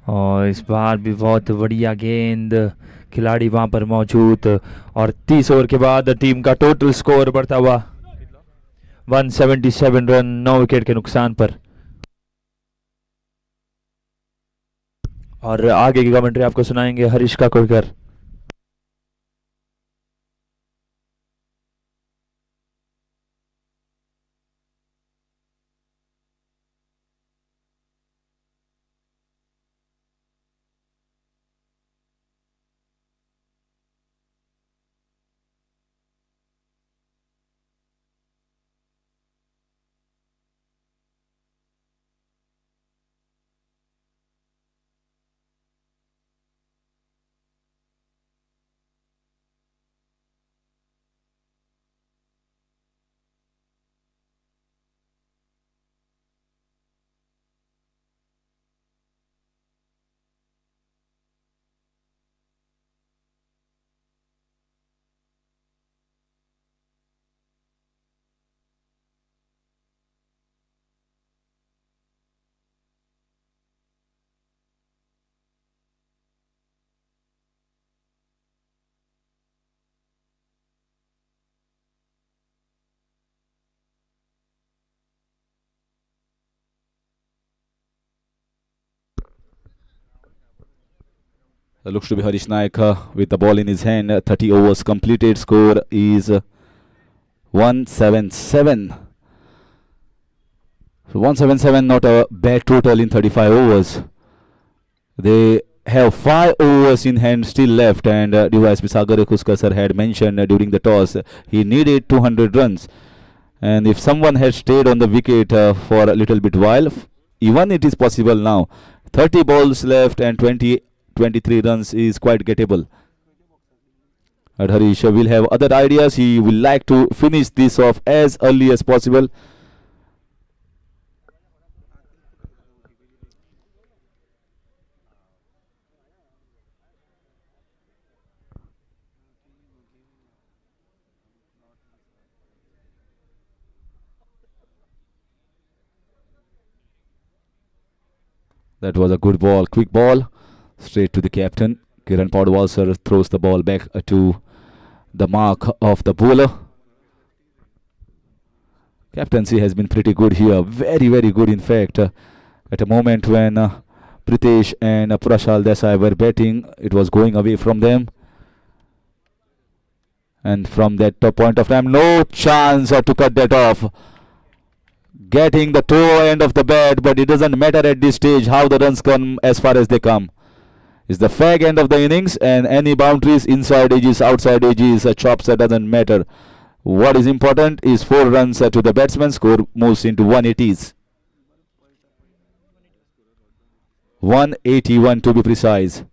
और इस बार भी बहुत बढ़िया गेंद, खिलाड़ी वहां पर मौजूद और 30 ओवर के बाद टीम का टोटल स्कोर बढ़ता हुआ 177 रन 9 विकेट के नुकसान पर। और आगे की कमेंट्री आपको सुनाएंगे Harish Kakodkar. Looks to be Harish Naik with the ball in his hand. 30 overs completed. Score is 177. So 177, not a bad total in 35 overs. They have 5 overs in hand still left, and DYSP Sagar Kuskar sir had mentioned during the toss he needed 200 runs. And if someone had stayed on the wicket for a little bit while, even it is possible now. 30 balls left and 23 runs is quite gettable. And Harish will have other ideas. He will like to finish this off as early as possible. That was a good ball, quick ball, straight to the captain. Kiran Podwal sir throws the ball back to the mark of the bowler. Captaincy has been pretty good here, very good in fact. At a moment when Pritesh and Prashal Desai were batting, it was going away from them. And from that point of time, no chance to cut that off. Getting the toe end of the bat, but it doesn't matter at this stage how the runs come as far as they come. It's the fag end of the innings, and any boundaries, inside edges, outside edges, chops, that doesn't matter. What is important is 4 runs to the batsman. Score moves into 180s. 181 to be precise.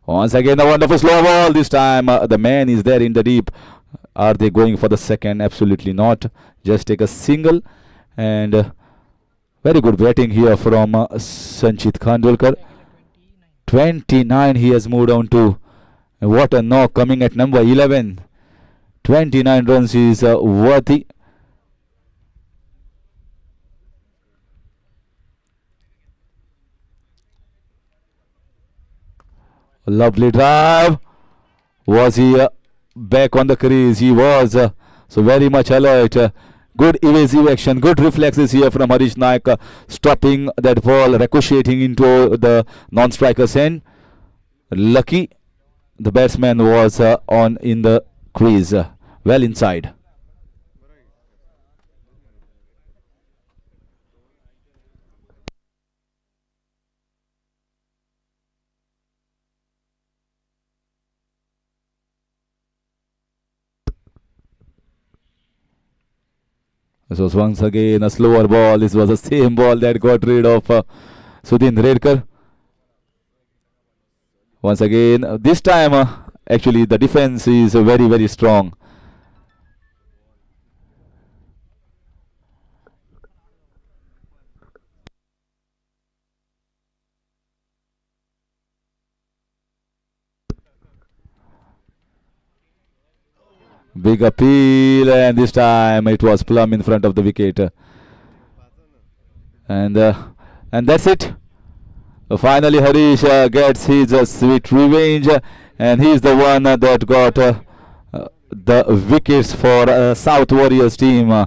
Once again, a wonderful slow ball. This time the man is there in the deep. Are they going for the second? Absolutely not. Just take a single. And very good batting here from Sanchit Khandolkar. 29 he has moved on to. What a knock coming at number 11. 29 runs is worthy. Lovely drive. Was he back on the crease? He was. So very much alert. Good evasive action. Good reflexes here from Harish Naik. Stopping that ball, ricocheting into the non-striker's hand. Lucky the batsman was on in the crease. Well inside. This was once again a slower ball. This was the same ball that got rid of Sudhin Redkar. Once again, this time actually the defense is very, very strong. Big appeal, and this time it was plumb in front of the wicket. And that's it. Finally, Harish gets his sweet revenge, and he's the one that got the wickets for South Warriors team.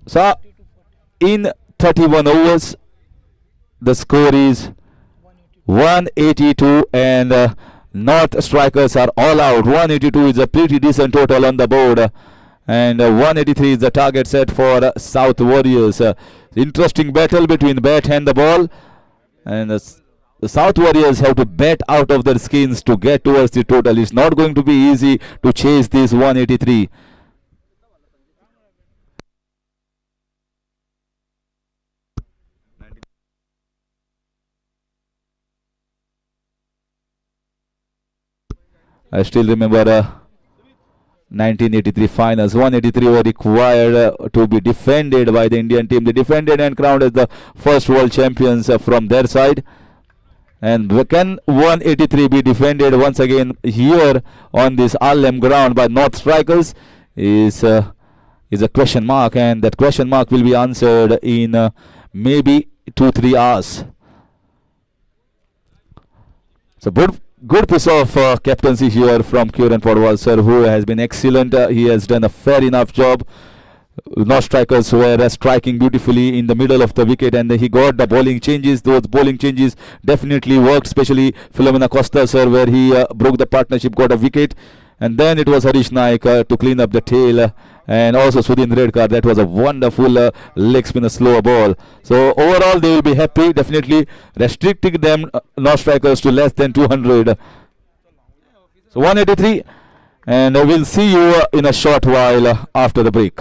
So, in 31 overs, the score is 182, and North strikers are all out. 182 is a pretty decent total on the board. And 183 is the target set for South Warriors. Interesting battle between bat and the ball. And the South Warriors have to bat out of their skins to get towards the total. It's not going to be easy to chase this 183. I still remember 1983 finals. 183 were required to be defended by the Indian team. They defended and crowned as the first world champions from their side. And can 183 be defended once again here on this Allem ground by North strikers is a question mark, and that question mark will be answered in maybe 2-3 hours. So good piece of captaincy here from Kieran Podwal sir, who has been excellent. He has done a fair enough job. North strikers were striking beautifully in the middle of the wicket, and he got the bowling changes. Those bowling changes definitely worked, especially Philomena Costa sir, where he broke the partnership, got a wicket. And then it was Harish Naik to clean up the tail, and also Sudhin Redkar. That was a wonderful leg spinner slower ball. So overall they will be happy, definitely restricting them North strikers to less than 200. So 183, and we'll see you in a short while after the break.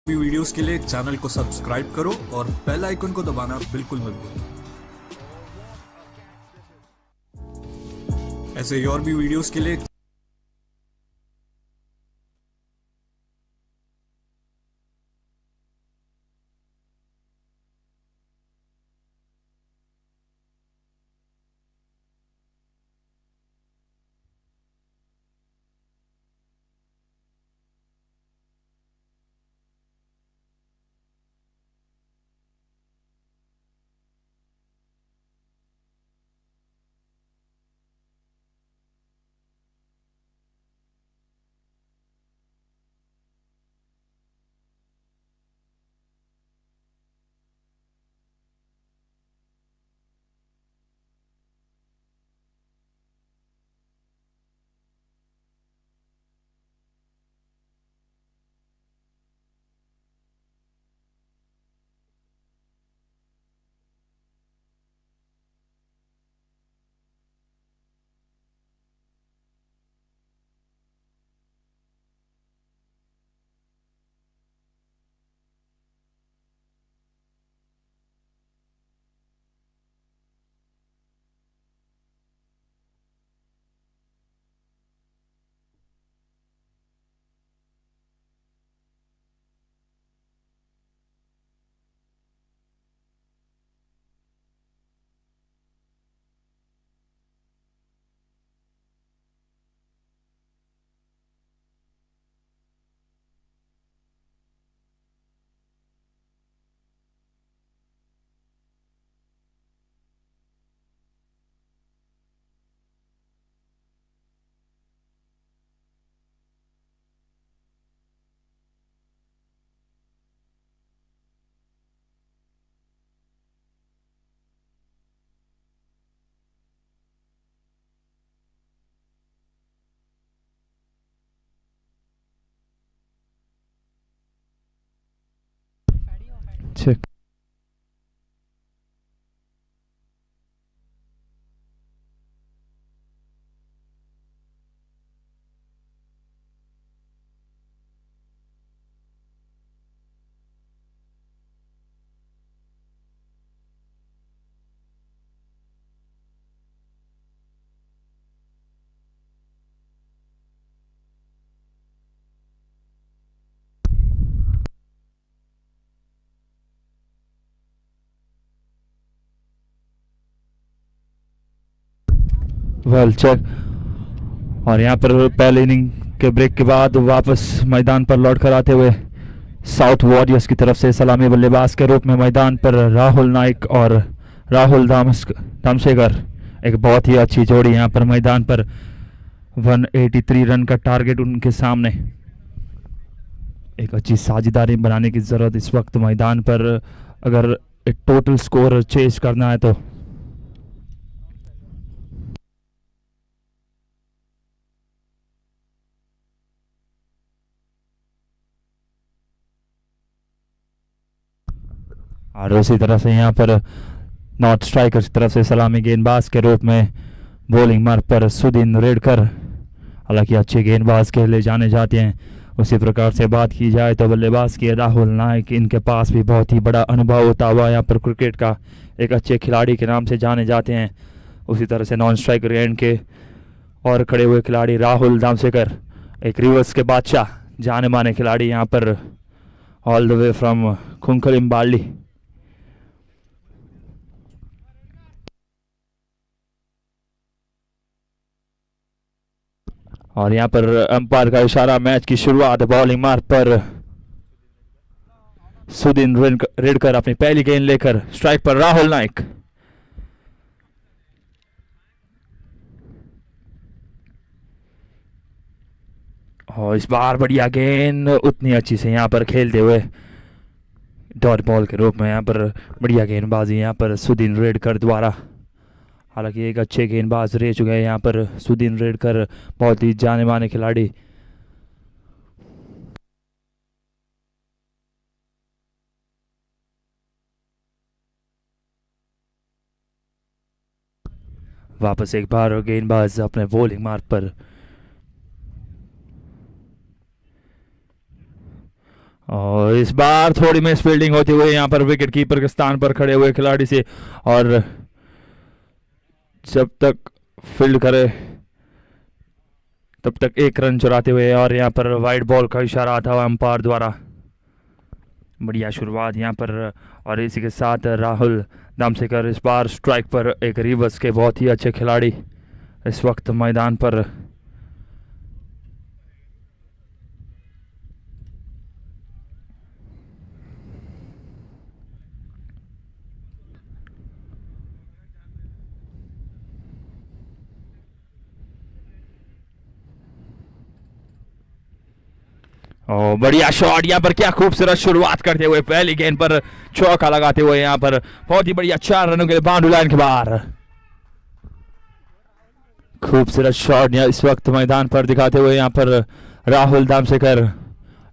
भी videos के लिए channel को subscribe करो और bell icon को दबाना बिल्कुल मत भूलो। ऐसे ही और भी वीडियोस के लिए check. Well check. और यहाँ पर पहले इनिंग के ब्रेक के बाद वापस मैदान पर लौट कर आते हुए साउथ वॉरियर्स की तरफ से सलामी बल्लेबाज के रूप में मैदान पर राहुल नाइक और राहुल दामशेखर, एक बहुत ही अच्छी जोड़ी यहाँ पर मैदान पर 183 रन का टारगेट उनके सामने। एक अच्छी साझेदारी बनाने की ज़रूरत इस वक्त मैदान पर, अगर एक टोटल स्कोर चेज करना है तो। और उसी तरह से यहाँ पर नॉर्थ स्ट्राइकर्स की तरफ से सलामी गेंदबाज के रूप में बॉलिंग मार्ग पर सुदीन रेडकर, हालांकि अच्छे गेंदबाज के लिए जाने जाते हैं। उसी प्रकार से बात की जाए तो बल्लेबाज के राहुल नाइक, इनके पास भी बहुत ही बड़ा अनुभव होता हुआ यहाँ पर क्रिकेट का एक अच्छे खिलाड़ी के नाम से जाने जाते हैं। उसी तरह से नॉन स्ट्राइकर एंड के और खड़े हुए खिलाड़ी राहुल दामशेखर, एक रिवर्स के बादशाह, जाने माने खिलाड़ी यहाँ पर, ऑल द वे फ्रॉम खुंखलिम बाली। और यहाँ पर अंपायर का इशारा, मैच की शुरुआत बॉलिंग मार्ग पर सुदीन रेडकर अपनी पहली गेंद लेकर स्ट्राइक पर राहुल नाइक। और इस बार बढ़िया गेंद, उतनी अच्छी से यहाँ पर खेलते हुए डॉट बॉल के रूप में यहाँ पर बढ़िया गेंदबाजी यहाँ पर सुदीन रेडकर द्वारा। हालांकि एक अच्छे गेंदबाज रह चुके हैं यहाँ पर सुदीन रेडकर, बहुत ही जाने माने खिलाड़ी। वापस एक बार गेंदबाज अपने बॉलिंग मार्ग पर। और इस बार थोड़ी मिस फील्डिंग होती हुई यहाँ पर विकेट कीपर के स्थान पर खड़े हुए खिलाड़ी से, और जब तक फील्ड करे तब तक एक रन चुराते हुए, और यहाँ पर वाइड बॉल का इशारा था अंपायर द्वारा। बढ़िया शुरुआत यहाँ पर, और इसी के साथ राहुल दामसेकर इस बार स्ट्राइक पर, एक रिवर्स के बहुत ही अच्छे खिलाड़ी इस वक्त मैदान पर। और बढ़िया शॉट यहाँ पर, क्या खूबसूरत शुरुआत करते हुए पहली गेंद पर चौका लगाते हुए यहाँ पर बहुत ही बढ़िया 4 रनों के लिए बाउंड्री लाइन के बाहर। खूबसूरत शॉट इस वक्त मैदान पर दिखाते हुए यहाँ पर राहुल दामसेकर,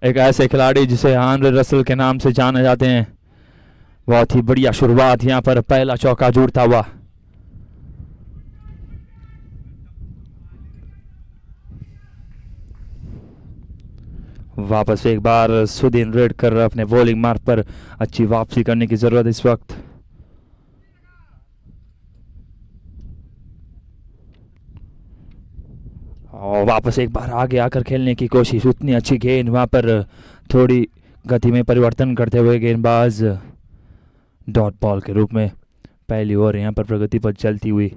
एक ऐसे खिलाड़ी जिसे आंद्रे रसल के नाम से जाने जाते हैं। बहुत ही बढ़िया शुरुआत यहाँ पर, पहला चौका जुड़ता हुआ। वापस एक बार सुदीन रेडकर अपने बॉलिंग मार्ग पर अच्छी वापसी करने की जरूरत इस वक्त। और वापस एक बार आगे आकर खेलने की कोशिश, उतनी अच्छी गेंद वहां पर, थोड़ी गति में परिवर्तन करते हुए गेंदबाज डॉट बॉल के रूप में पहली ओवर यहाँ पर प्रगति पर चलती हुई।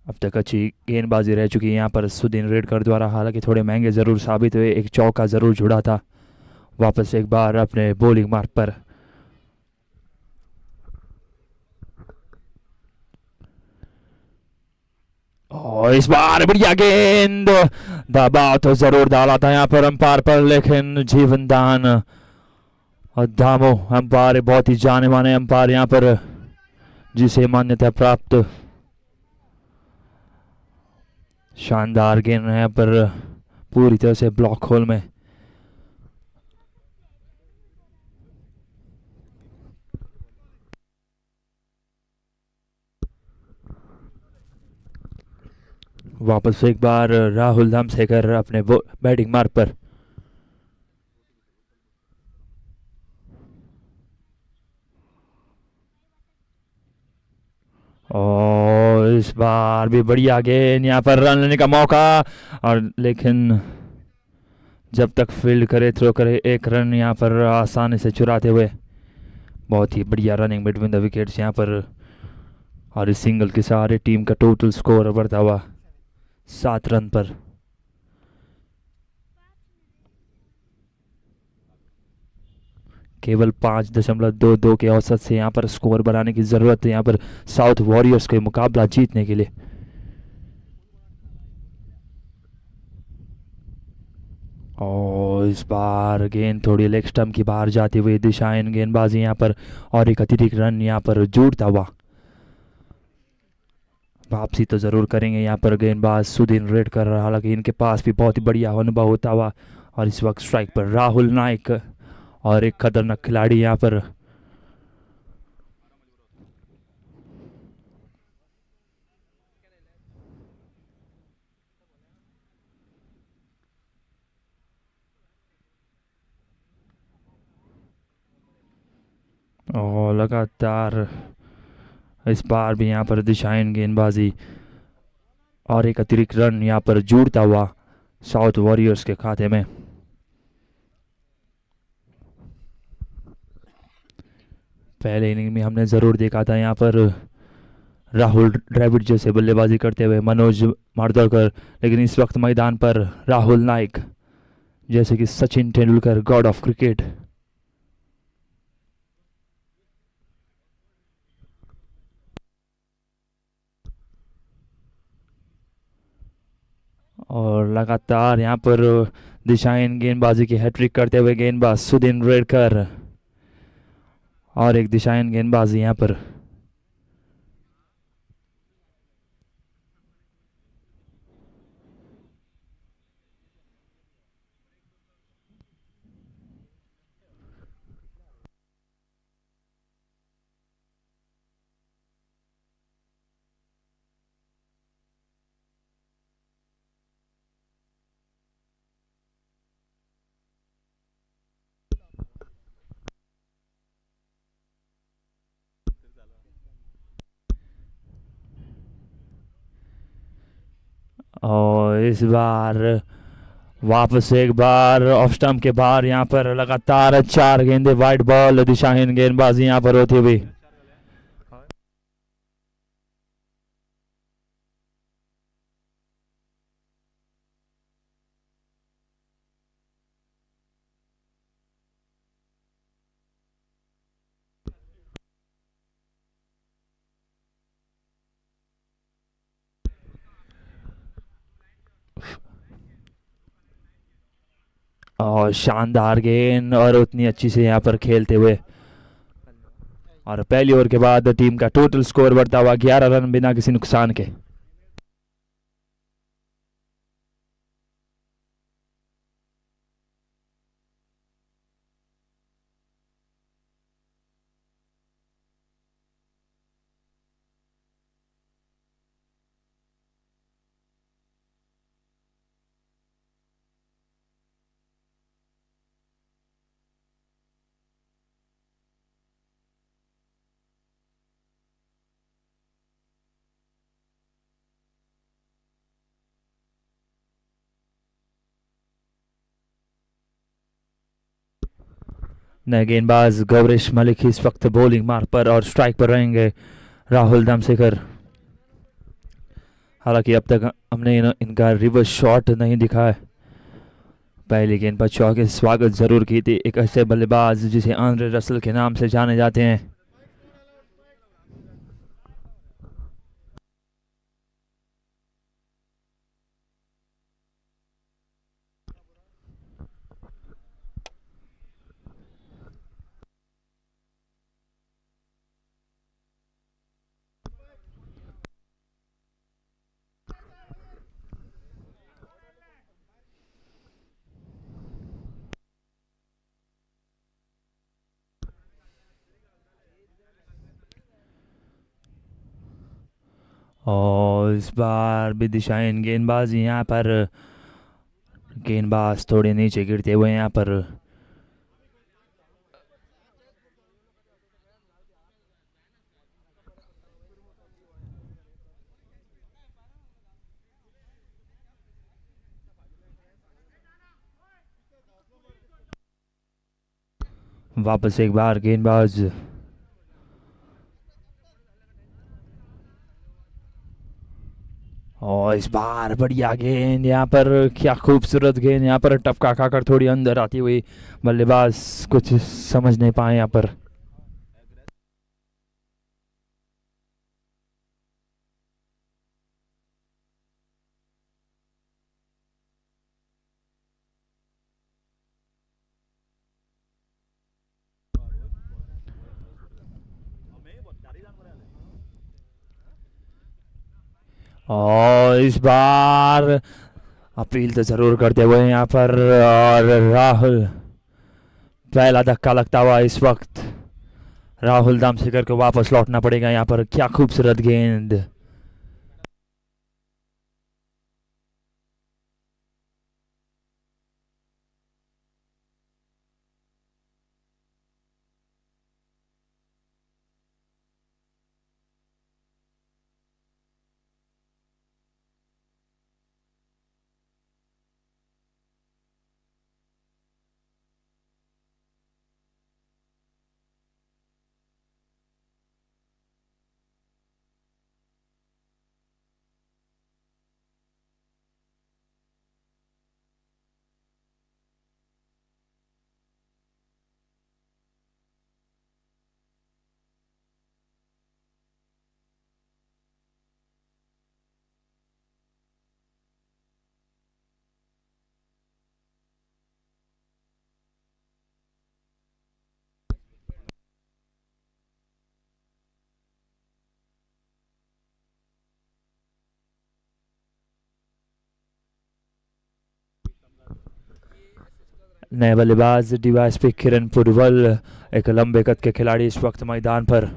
अब तक अच्छी गेंदबाजी रह चुकी है यहाँ पर सुदीन रेडकर द्वारा, हालांकि थोड़े महंगे ज़रूर साबित हुए। एक चौका ज़रूर जुड़ा था। वापस एक बार अपने बॉलिंग मार्ग पर, और इस बार बढ़िया गेंद, दबाव तो जरूर डाला था यहाँ पर अंपायर पर, लेकिन जीवन दान और दामो अंपायर, बहुत ही जाने माने अंपायर यहाँ पर, जिसे मान्यता प्राप्त। शानदार गेंद है पर पूरी तरह से ब्लॉक होल में। वापस एक बार राहुल दामसेकर अपने बैटिंग मार्ग पर, और इस बार भी बढ़िया गेंद, यहाँ पर रन लेने का मौका, और लेकिन जब तक फील्ड करे थ्रो करे, एक रन यहाँ पर आसानी से चुराते हुए। बहुत ही बढ़िया रनिंग बिटवीन द विकेट्स यहाँ पर, और इस सिंगल के सहारे टीम का टोटल स्कोर बढ़ता हुआ 7 रन पर। केवल 5.22 के औसत से यहाँ पर स्कोर बढ़ाने की जरूरत है यहाँ पर साउथ वॉरियर्स के मुकाबला जीतने के लिए। और इस बार गेंद थोड़ी लेग स्टंप की बाहर जाती हुई, दिशाहीन गेंदबाजी यहाँ पर, और एक अतिरिक्त रन यहाँ पर जुड़ता हुआ। वापसी तो जरूर करेंगे यहाँ पर गेंदबाज सुदीन रेडकर, हालांकि इनके पास भी बहुत ही बढ़िया अनुभव होता हुआ। और इस वक्त स्ट्राइक पर राहुल नाइक, और एक खतरनाक खिलाड़ी यहाँ पर। और लगातार इस बार भी यहाँ पर दिशाहीन गेंदबाजी, और एक अतिरिक्त रन यहाँ पर जुड़ता हुआ साउथ वॉरियर्स के खाते में। पहले इनिंग में हमने ज़रूर देखा था यहाँ पर राहुल द्रविड़ जैसे बल्लेबाजी करते हुए मनोज मार्दोलकर, लेकिन इस वक्त मैदान पर राहुल नाइक जैसे कि Sachin Tendulkar, God of cricket. और लगातार यहाँ पर दिशाहीन गेंदबाजी की हैट्रिक करते हुए गेंदबाज सुदीन रेडकर, और एक दिशाहीन गेंदबाजी यहाँ पर। और इस बार वापस एक बार ऑफ स्टंप के बाहर यहाँ पर लगातार 4 गेंदे वाइड बॉल, दिशाहीन गेंदबाजी यहाँ पर होती हुई। और शानदार गेंद और उतनी अच्छी से यहाँ पर खेलते हुए, और पहली ओवर के बाद टीम का टोटल स्कोर बढ़ता हुआ 11 रन बिना किसी नुकसान के। नए गेंदबाज गौरीश मलिक इस वक्त बॉलिंग मार्क पर और स्ट्राइक पर रहेंगे राहुल दमसेकर। हालांकि अब तक हमने इनका रिवर्स शॉट नहीं दिखा है। पहली गेंद पर चौके से स्वागत जरूर की थी एक ऐसे बल्लेबाज जिसे आंद्रे रसल के नाम से जाने जाते हैं। और इस बार भी दिशाहीन गेंदबाजी यहाँ पर, गेंदबाज थोड़े नीचे गिरते हुए यहाँ पर। वापस एक बार गेंदबाज, और इस बार बढ़िया गेंद यहाँ पर, क्या खूबसूरत गेंद यहाँ पर, टपका खाकर थोड़ी अंदर आती हुई। बल्लेबाज कुछ समझ नहीं पाए यहाँ पर। और इस बार अपील तो जरूर करते हुए यहाँ पर, और राहुल, पहला धक्का लगता हुआ इस वक्त राहुल दामसेकर को वापस लौटना पड़ेगा यहाँ पर। क्या खूबसूरत गेंद। नए बल्लेबाज डिवाइस पे किरण पुरवल, एक लंबे कद के खिलाड़ी इस वक्त मैदान पर।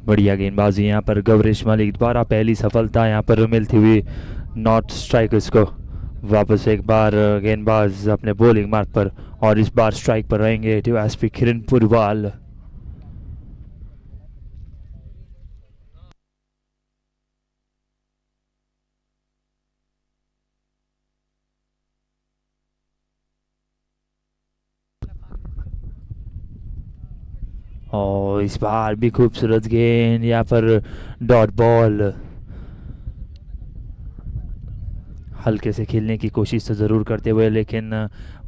बढ़िया गेंदबाजी यहाँ पर गौरीश मलिक द्वारा पहली सफलता यहाँ पर मिलती हुई नॉट स्ट्राइकर्स को। वापस एक बार गेंदबाज अपने बॉलिंग मार्क पर और इस बार स्ट्राइक पर रहेंगे डीवाईएसपी किरण पुरवाल। और इस बार भी खूबसूरत गेंद यहाँ पर डॉट बॉल। हल्के से खेलने की कोशिश तो ज़रूर करते हुए, लेकिन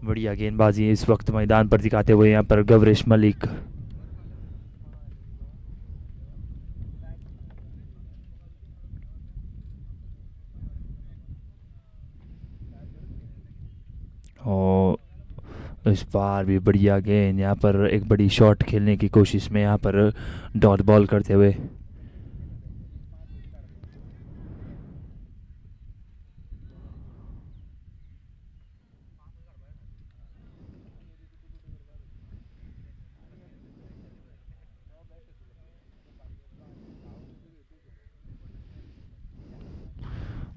बढ़िया गेंदबाजी इस वक्त मैदान पर दिखाते हुए यहाँ पर गौरीश मलिक। और इस बार भी बढ़िया गेंद यहाँ पर एक बड़ी शॉट खेलने की कोशिश में यहाँ पर डॉट बॉल करते हुए।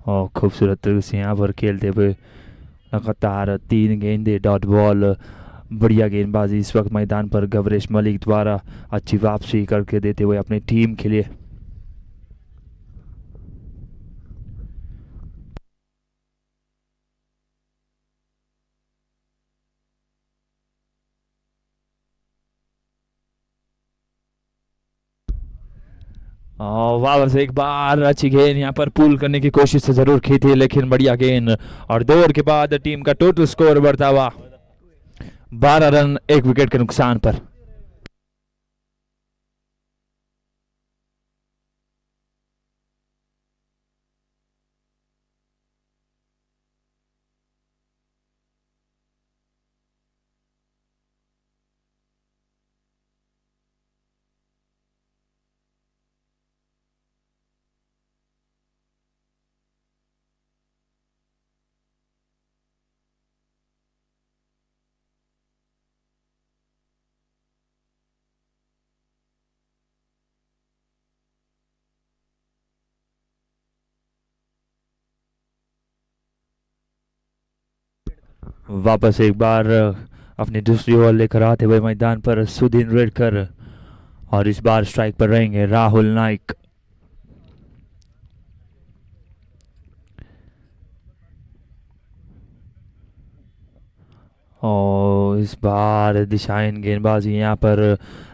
और खूबसूरत तरीके से यहाँ पर खेलते हुए लगातार 3 गेंदे डॉट बॉल। बढ़िया गेंदबाजी इस वक्त मैदान पर गौरीश मलिक द्वारा अच्छी वापसी करके देते हुए अपनी टीम के लिए। और वापस एक बार अच्छी गेंद यहाँ पर पुल करने की कोशिश तो जरूर की थी, लेकिन बढ़िया गेंद और 2 ओवर के बाद टीम का टोटल स्कोर बढ़ता हुआ 12 रन 1 विकेट के नुकसान पर। वापस एक बार अपनी दूसरी ओवर लेकर आते हुए मैदान पर सुदीन रेडकर और इस बार स्ट्राइक पर रहेंगे राहुल नाइक। और इस बार दिशाहीन गेंदबाजी यहाँ पर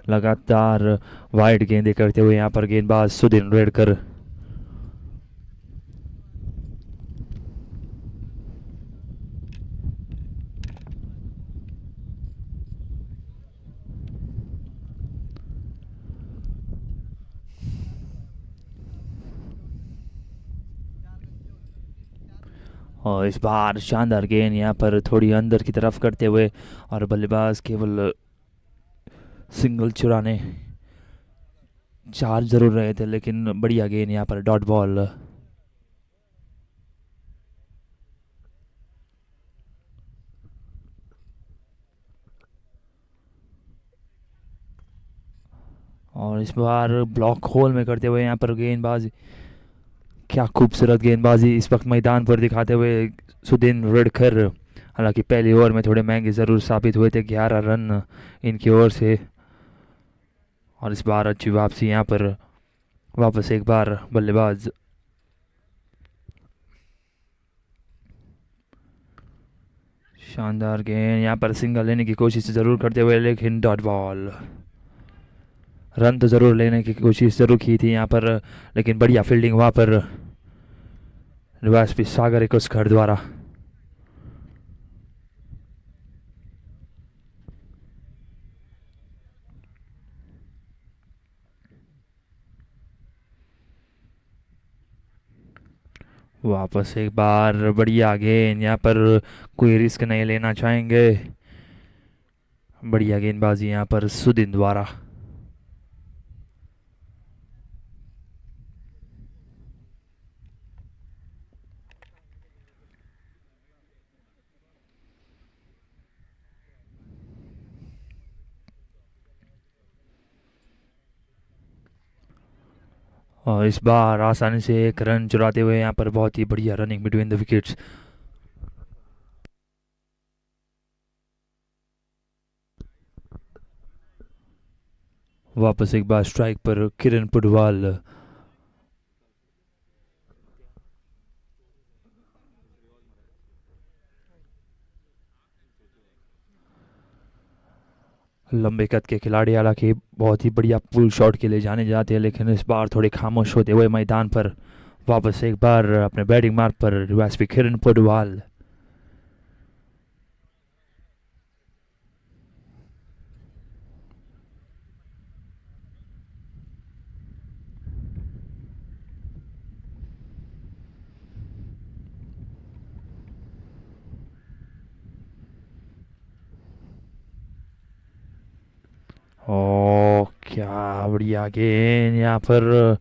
लगातार वाइड गेंदें करते हुए यहाँ पर गेंदबाज सुदीन रेडकर। और इस बार शानदार गेंद यहाँ पर थोड़ी अंदर की तरफ करते हुए और बल्लेबाज केवल सिंगल चुराने 4 जरूर रहे थे, लेकिन बढ़िया गेंद यहाँ पर डॉट बॉल। और इस बार ब्लॉक होल में करते हुए यहाँ पर गेंदबाजी, क्या खूबसूरत गेंदबाजी इस वक्त मैदान पर दिखाते हुए सुदीन रेडकर। हालांकि पहली ओवर में थोड़े महंगे ज़रूर साबित हुए थे, 11 रन इनकी ओर से। और इस बार अच्छी वापसी यहाँ पर वापस एक बार बल्लेबाज शानदार गेंद यहाँ पर सिंगल लेने की कोशिश ज़रूर करते हुए, लेकिन डॉट बॉल। रन तो ज़रूर लेने की कोशिश ज़रूर की थी यहाँ पर, लेकिन बढ़िया फील्डिंग वहाँ पर डीवाईएसपी सागर एकुस्कर द्वारा। वापस एक बार बढ़िया गेंद यहाँ पर, कोई रिस्क नहीं लेना चाहेंगे। बढ़िया गेंदबाजी यहाँ पर सुदीन द्वारा। और इस बार आसानी से एक रन चुराते हुए यहाँ पर बहुत ही बढ़िया रनिंग बिटवीन द विकेट्स। वापस एक बार स्ट्राइक पर किरण पुडवाल। लंबे कद के खिलाड़ी हालांकि बहुत ही बढ़िया पुल शॉट के लिए जाने जाते हैं, लेकिन इस बार थोड़े खामोश होते हुए मैदान पर वापस एक बार अपने बैटिंग मार्ग पर रिवाज किरण पुडवाल। ओ क्या बढ़िया गेंद यहाँ पर,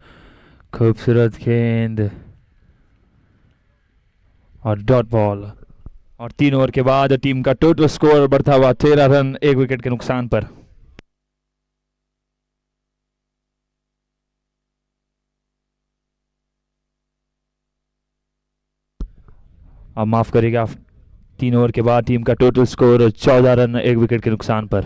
खूबसूरत गेंद और डॉट बॉल। और 3 ओवर के बाद टीम का टोटल स्कोर बढ़ता हुआ 13 रन 1 विकेट के नुकसान पर। अब माफ करेगा, 3 ओवर के बाद टीम का टोटल स्कोर 14 रन 1 विकेट के नुकसान पर।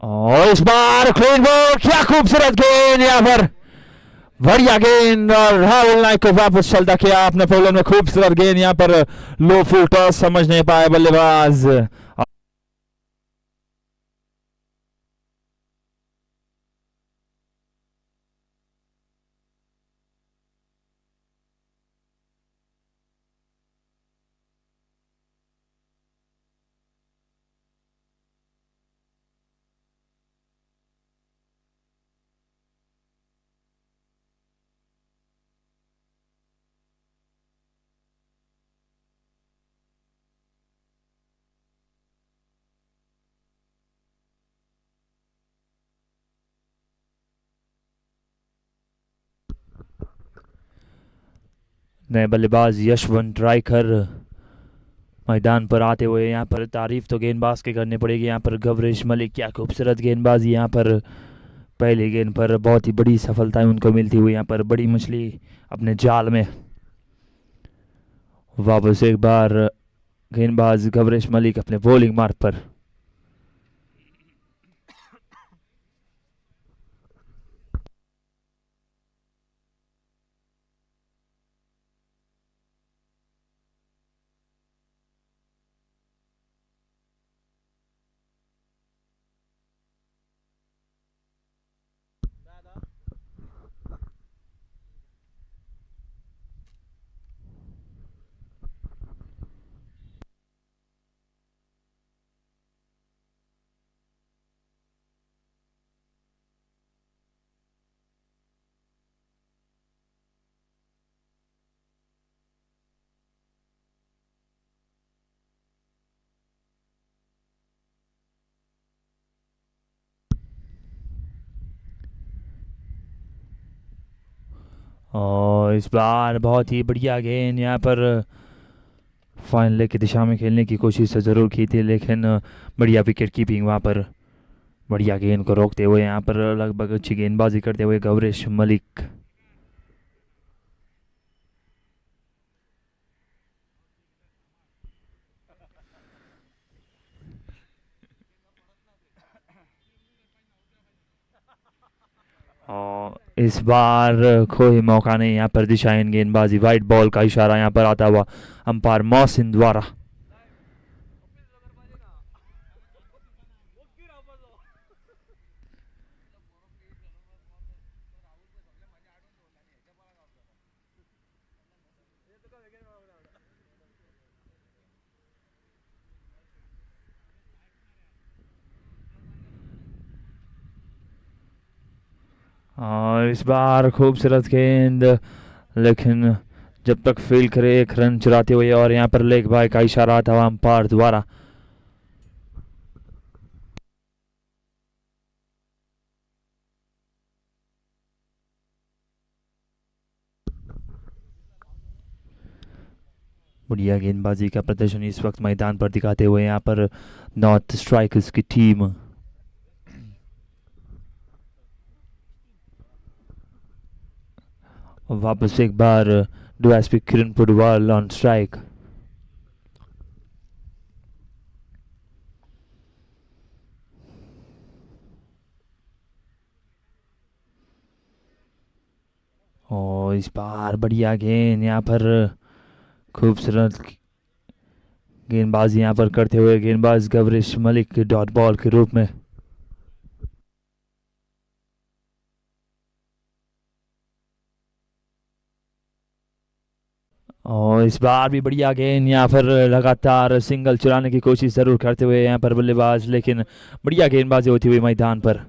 और इस बार क्लीन बॉल, क्या खूबसूरत गेंद यहाँ पर, बढ़िया गेंद। और राहुल नायक को वापस चलता किया आपने पोलन में, खूबसूरत गेंद यहाँ पर, लो फुल टॉस समझ नहीं पाए बल्लेबाज। नए बल्लेबाज यशवंत रायकर मैदान पर आते हुए, यहाँ पर तारीफ तो गेंदबाज के करनी पड़ेगी। यहाँ पर गवरेश मलिक, क्या खूबसूरत गेंदबाजी यहाँ पर, पहली गेंद पर बहुत ही बड़ी सफलता उनको मिलती हुई, यहाँ पर बड़ी मछली अपने जाल में। वापस एक बार गेंदबाज गवरेश मलिक अपने बॉलिंग मार्ग पर। और इस बार बहुत ही बढ़िया गेंद यहाँ पर, फाइनल की दिशा में खेलने की कोशिश तो ज़रूर की थी, लेकिन बढ़िया विकेट कीपिंग वहाँ पर, बढ़िया गेंद को रोकते हुए यहाँ पर लगभग अच्छी गेंदबाजी करते हुए गवरेश मलिक। और इस बार कोई मौका नहीं यहाँ पर, दिशाहीन गेंदबाजी, वाइट बॉल का इशारा यहाँ पर आता हुआ अंपायर मोहसिन द्वारा। और इस बार खूबसूरत गेंद, लेकिन जब तक फील्ड करे 1 रन चुराते हुए, और यहाँ पर लेग बाय का इशारा था अंपायर द्वारा। बढ़िया गेंदबाजी का प्रदर्शन इस वक्त मैदान पर दिखाते हुए यहाँ पर नॉर्थ स्ट्राइकर्स की टीम। वापस एक बार डीवाईएसपी किरण पुडवाल ऑन स्ट्राइक। और इस बार बढ़िया गेंद, यहाँ पर खूबसूरत गेंदबाजी यहाँ पर करते हुए गेंदबाज गवरिश मलिक डॉट बॉल के रूप में। और इस बार भी बढ़िया गेंद, यहाँ पर लगातार सिंगल चुराने की कोशिश जरूर करते हुए यहाँ पर बल्लेबाज, लेकिन बढ़िया गेंदबाजी होती हुई मैदान पर।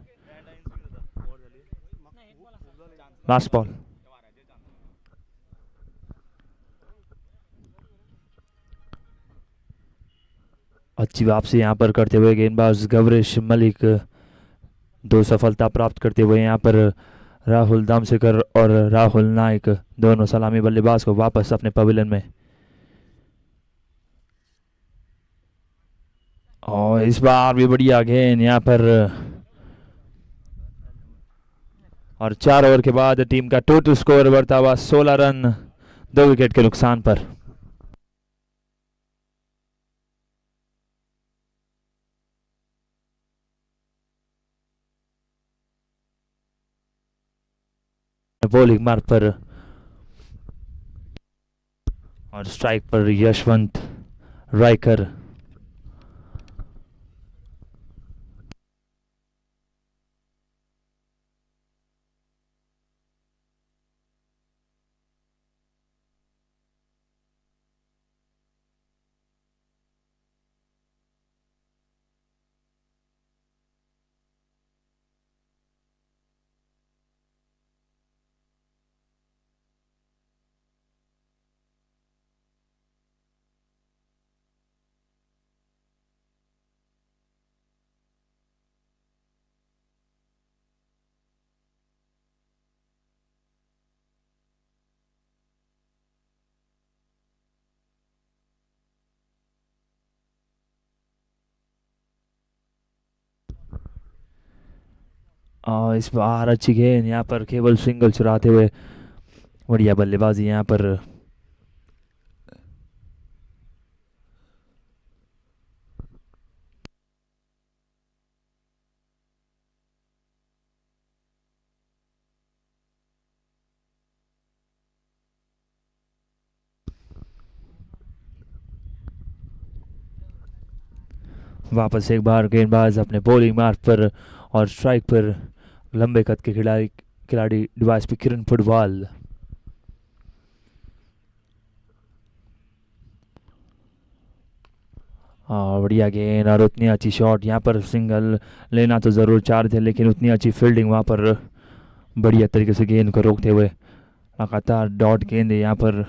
Last ball. अच्छी वापसी यहाँ पर करते हुए गेंदबाज गवरिश मलिक 2 सफलता प्राप्त करते हुए यहाँ पर राहुल दामसेकर और राहुल नाइक दोनों सलामी बल्लेबाज को वापस अपने पवेलियन में। और इस बार भी बढ़िया गेंद यहाँ पर, और 4 ओवर के बाद टीम का टोटल स्कोर बढ़ता हुआ 16 रन 2 विकेट के नुकसान पर। बॉलिंग मार्ग पर और स्ट्राइक पर यशवंत रायकर। और इस बार अच्छी गेंद, यहाँ पर केवल सिंगल चुराते हुए बढ़िया बल्लेबाजी यहाँ पर। वापस एक बार गेंदबाज अपने बॉलिंग मार्ग पर और स्ट्राइक पर लंबे कद के खिलाड़ी डीवाईएसपी किरण पुडवाल। बढ़िया गेंद और उतनी अच्छी शॉट, यहाँ पर सिंगल लेना तो ज़रूर चाह थे, लेकिन उतनी अच्छी फील्डिंग वहाँ पर बढ़िया तरीके से गेंद को रोकते हुए। लगातार डॉट गेंद है यहाँ पर।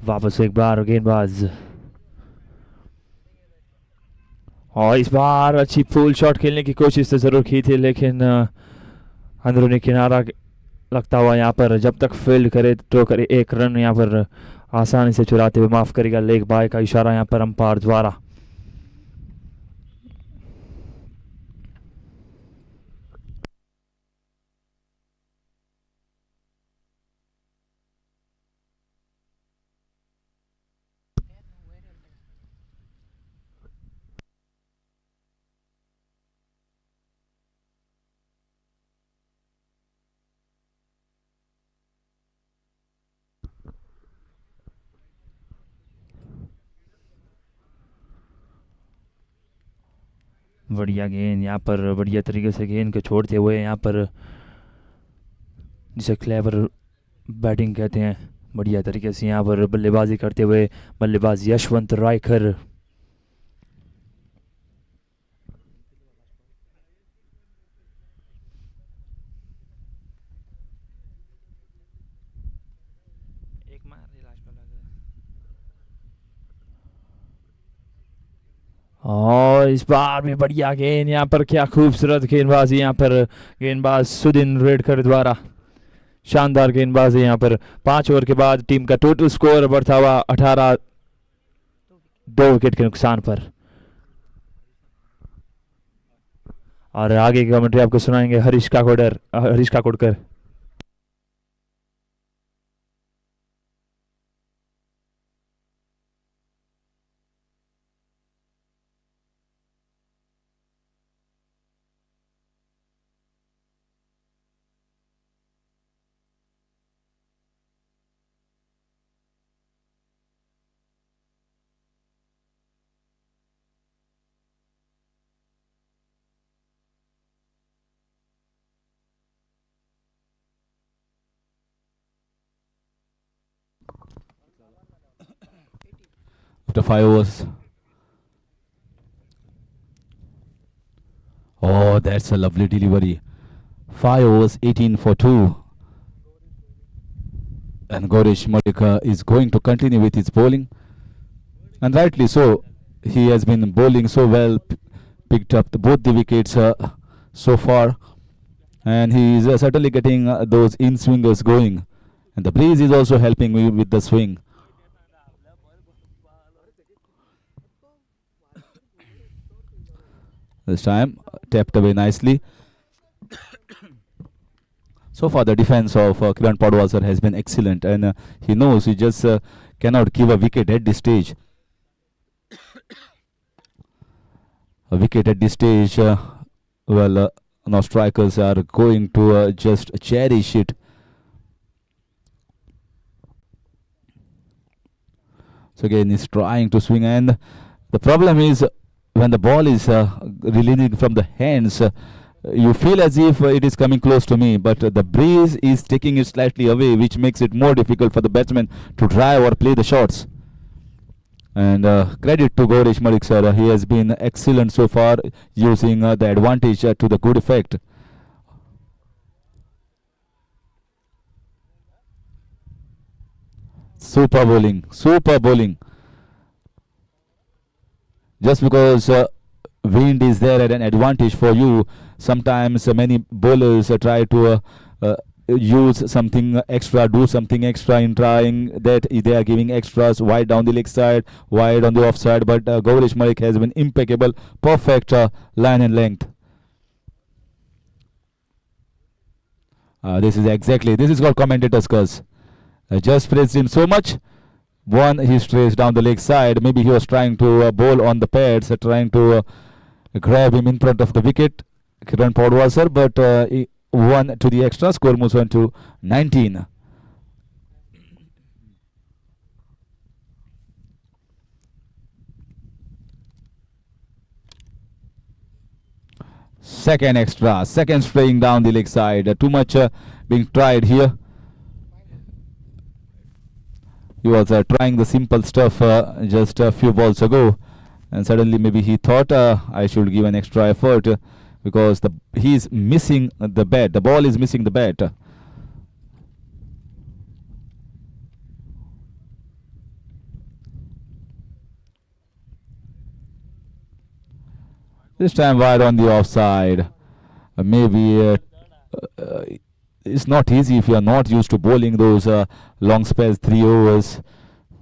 वापस एक बार गेंदबाज, और इस बार अच्छी फुल शॉट खेलने की कोशिश तो ज़रूर की थी, लेकिन अंदरूनी किनारा लगता हुआ यहाँ पर जब तक फील्ड करे तो करे 1 रन यहाँ पर आसानी से चुराते हुए माफ़ करेगा लेग बाय का इशारा यहाँ पर अंपायर द्वारा। बढ़िया गेंद यहाँ पर, बढ़िया तरीके से गेंद को छोड़ते हुए यहाँ पर, जिसे क्लेवर बैटिंग कहते हैं, बढ़िया तरीके से यहाँ पर बल्लेबाजी करते हुए बल्लेबाज यशवंत रायकर। और इस बार भी बढ़िया गेंद यहाँ पर, क्या खूबसूरत गेंदबाजी यहाँ पर, गेंदबाज सुदिन रेडकर द्वारा, शानदार गेंदबाजी यहाँ पर। 5 ओवर के बाद टीम का टोटल स्कोर बढ़ता हुआ 18, 2 विकेट के नुकसान पर। और आगे की कमेंट्री आपको सुनाएंगे Harish Kakodkar. After 5 overs. Oh, that's a lovely delivery. 5 overs, 18 for 2. And Gaurish Malika is going to continue with his bowling. And rightly so. He has been bowling so well, picked up both the wickets so far. And he is certainly getting those in-swingers going. And the breeze is also helping me with the swing. This time tapped away nicely. So far the defense of Kiran Padwasar has been excellent, and he knows he just cannot give a wicket at this stage. A wicket at this stage, now strikers are going to just cherish it. So again he's trying to swing, and the problem is when the ball is releasing from the hands, you feel as if it is coming close to me, but the breeze is taking it slightly away, which makes it more difficult for the batsman to drive or play the shots. And credit to Gaurish Malik sir, he has been excellent so far, using the advantage to the good effect. Super bowling, super bowling. Just because wind is there at an advantage for you, sometimes many bowlers try to use something extra, do something extra in trying that they are giving extras wide down the leg side, wide on the offside, but Gaurish Malik has been impeccable, perfect line and length. This is called commentator's curse. I just praised him so much. One, he strayed down the leg side. Maybe he was trying to bowl on the pads, trying to grab him in front of the wicket, Kiran Padwasar, but he won to the extra. Score moves on to 19. Second extra, second straying down the leg side. Too much being tried here. He was trying the simple stuff just a few balls ago, and suddenly maybe he thought I should give an extra effort because he is missing the bat. The ball is missing the bat. This time wide on the offside. Maybe it's not easy if you are not used to bowling those long spells, 3 overs.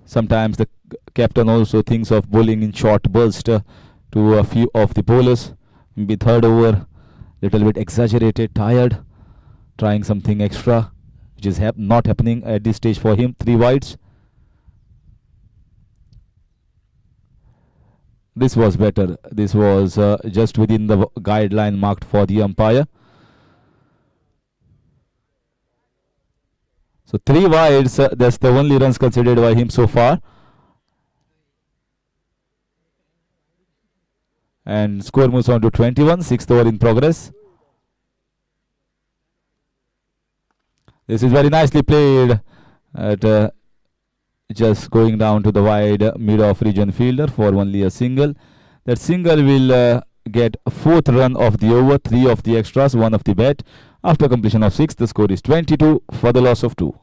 Sometimes the captain also thinks of bowling in short bursts to a few of the bowlers. Maybe third over, little bit exaggerated, tired, trying something extra, which is not happening at this stage for him. 3 wides. This was better. This was just within the guideline marked for the umpire. So 3 wides, that's the only runs considered by him so far. And score moves on to 21, sixth over in progress. This is very nicely played at just going down to the wide mid-off region fielder for only a single. That single will get fourth run of the over, 3 of the extras, 1 of the bet. After completion of 6, the score is 22 for the loss of 2.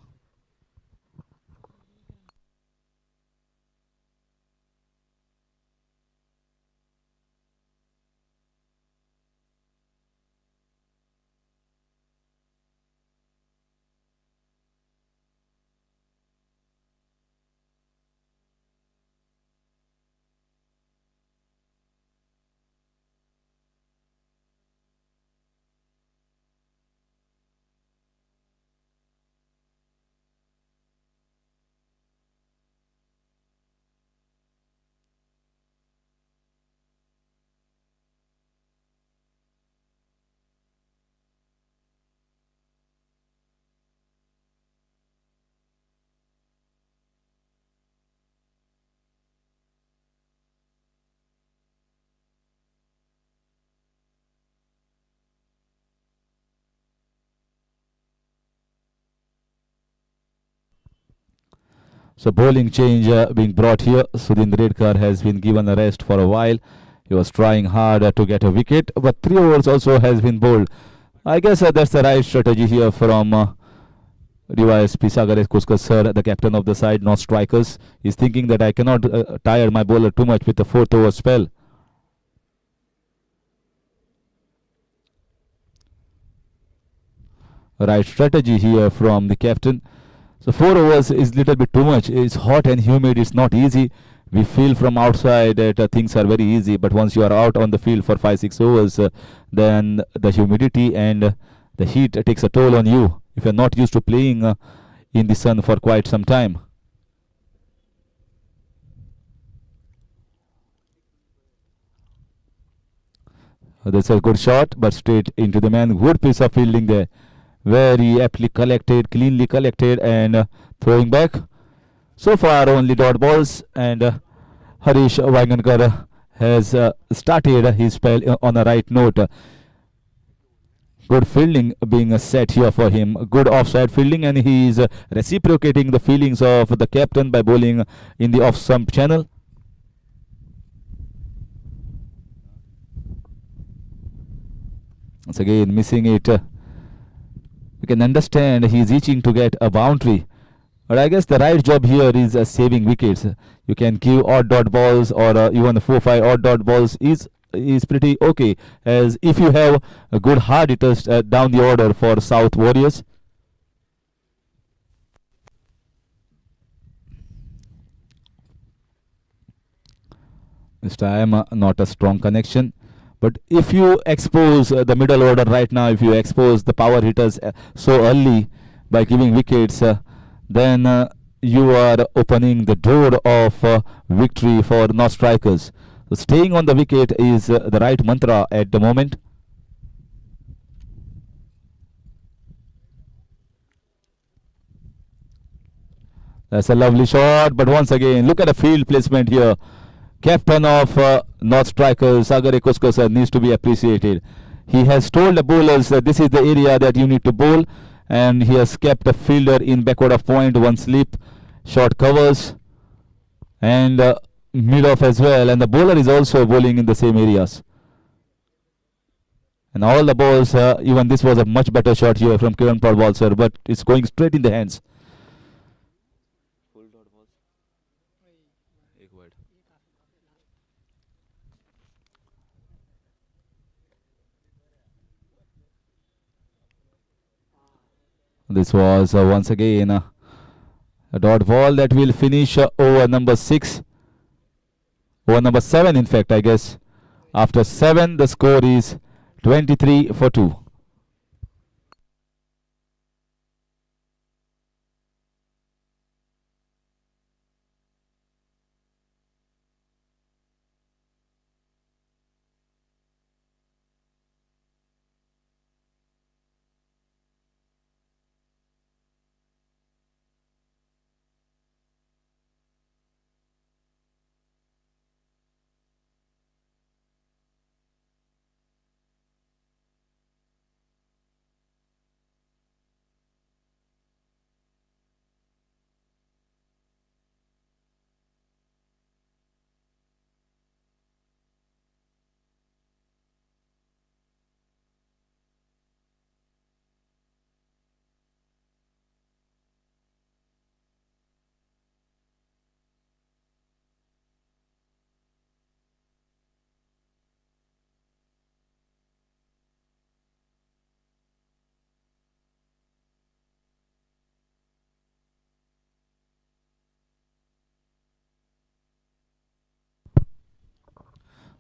So bowling change being brought here. Sudhin Redkar has been given a rest for a while. He was trying hard to get a wicket, but 3 overs also has been bowled. I guess that's the right strategy here from DYSP Sagar Kuskar sir, the captain of the side, not strikers. He's thinking that I cannot tire my bowler too much with the 4th over spell. Right strategy here from the captain. So 4 overs is little bit too much. It's hot and humid. It's not easy. We feel from outside that things are very easy, but once you are out on the field for 5-6 overs, then the humidity and the heat takes a toll on you if you're not used to playing in the sun for quite some time. That's a good shot, but straight into the man. Good piece of fielding there. Very aptly collected, cleanly collected, and throwing back. So far only dot balls, and Harish Wangankar has started his spell on a right note. Good fielding being set here for him. Good offside fielding, and he is reciprocating the feelings of the captain by bowling in the off-stump channel. Once again missing it. You can understand he's itching to get a boundary. But I guess the right job here is saving wickets. You can give odd dot balls or even 4-5 odd dot balls is pretty okay. As if you have a good hard hitters down the order for South Warriors. This time not a strong connection. But if you expose the middle order right now, if you expose the power hitters so early by giving wickets, then you are opening the door of victory for not strikers. So staying on the wicket is the right mantra at the moment. That's a lovely shot, but once again, look at the field placement here. Captain of North Strikers, Sagar Kuskar needs to be appreciated. He has told the bowlers that this is the area that you need to bowl, and he has kept a fielder in backward of point, 1 slip, short covers, and mid off as well. And the bowler is also bowling in the same areas. And all the balls, even this was a much better shot here from Kiran Pradwal sir, but it's going straight in the hands. This was once again a dot ball that will finish over number 6. Over number 7, in fact, I guess. After 7, the score is 23 for 2.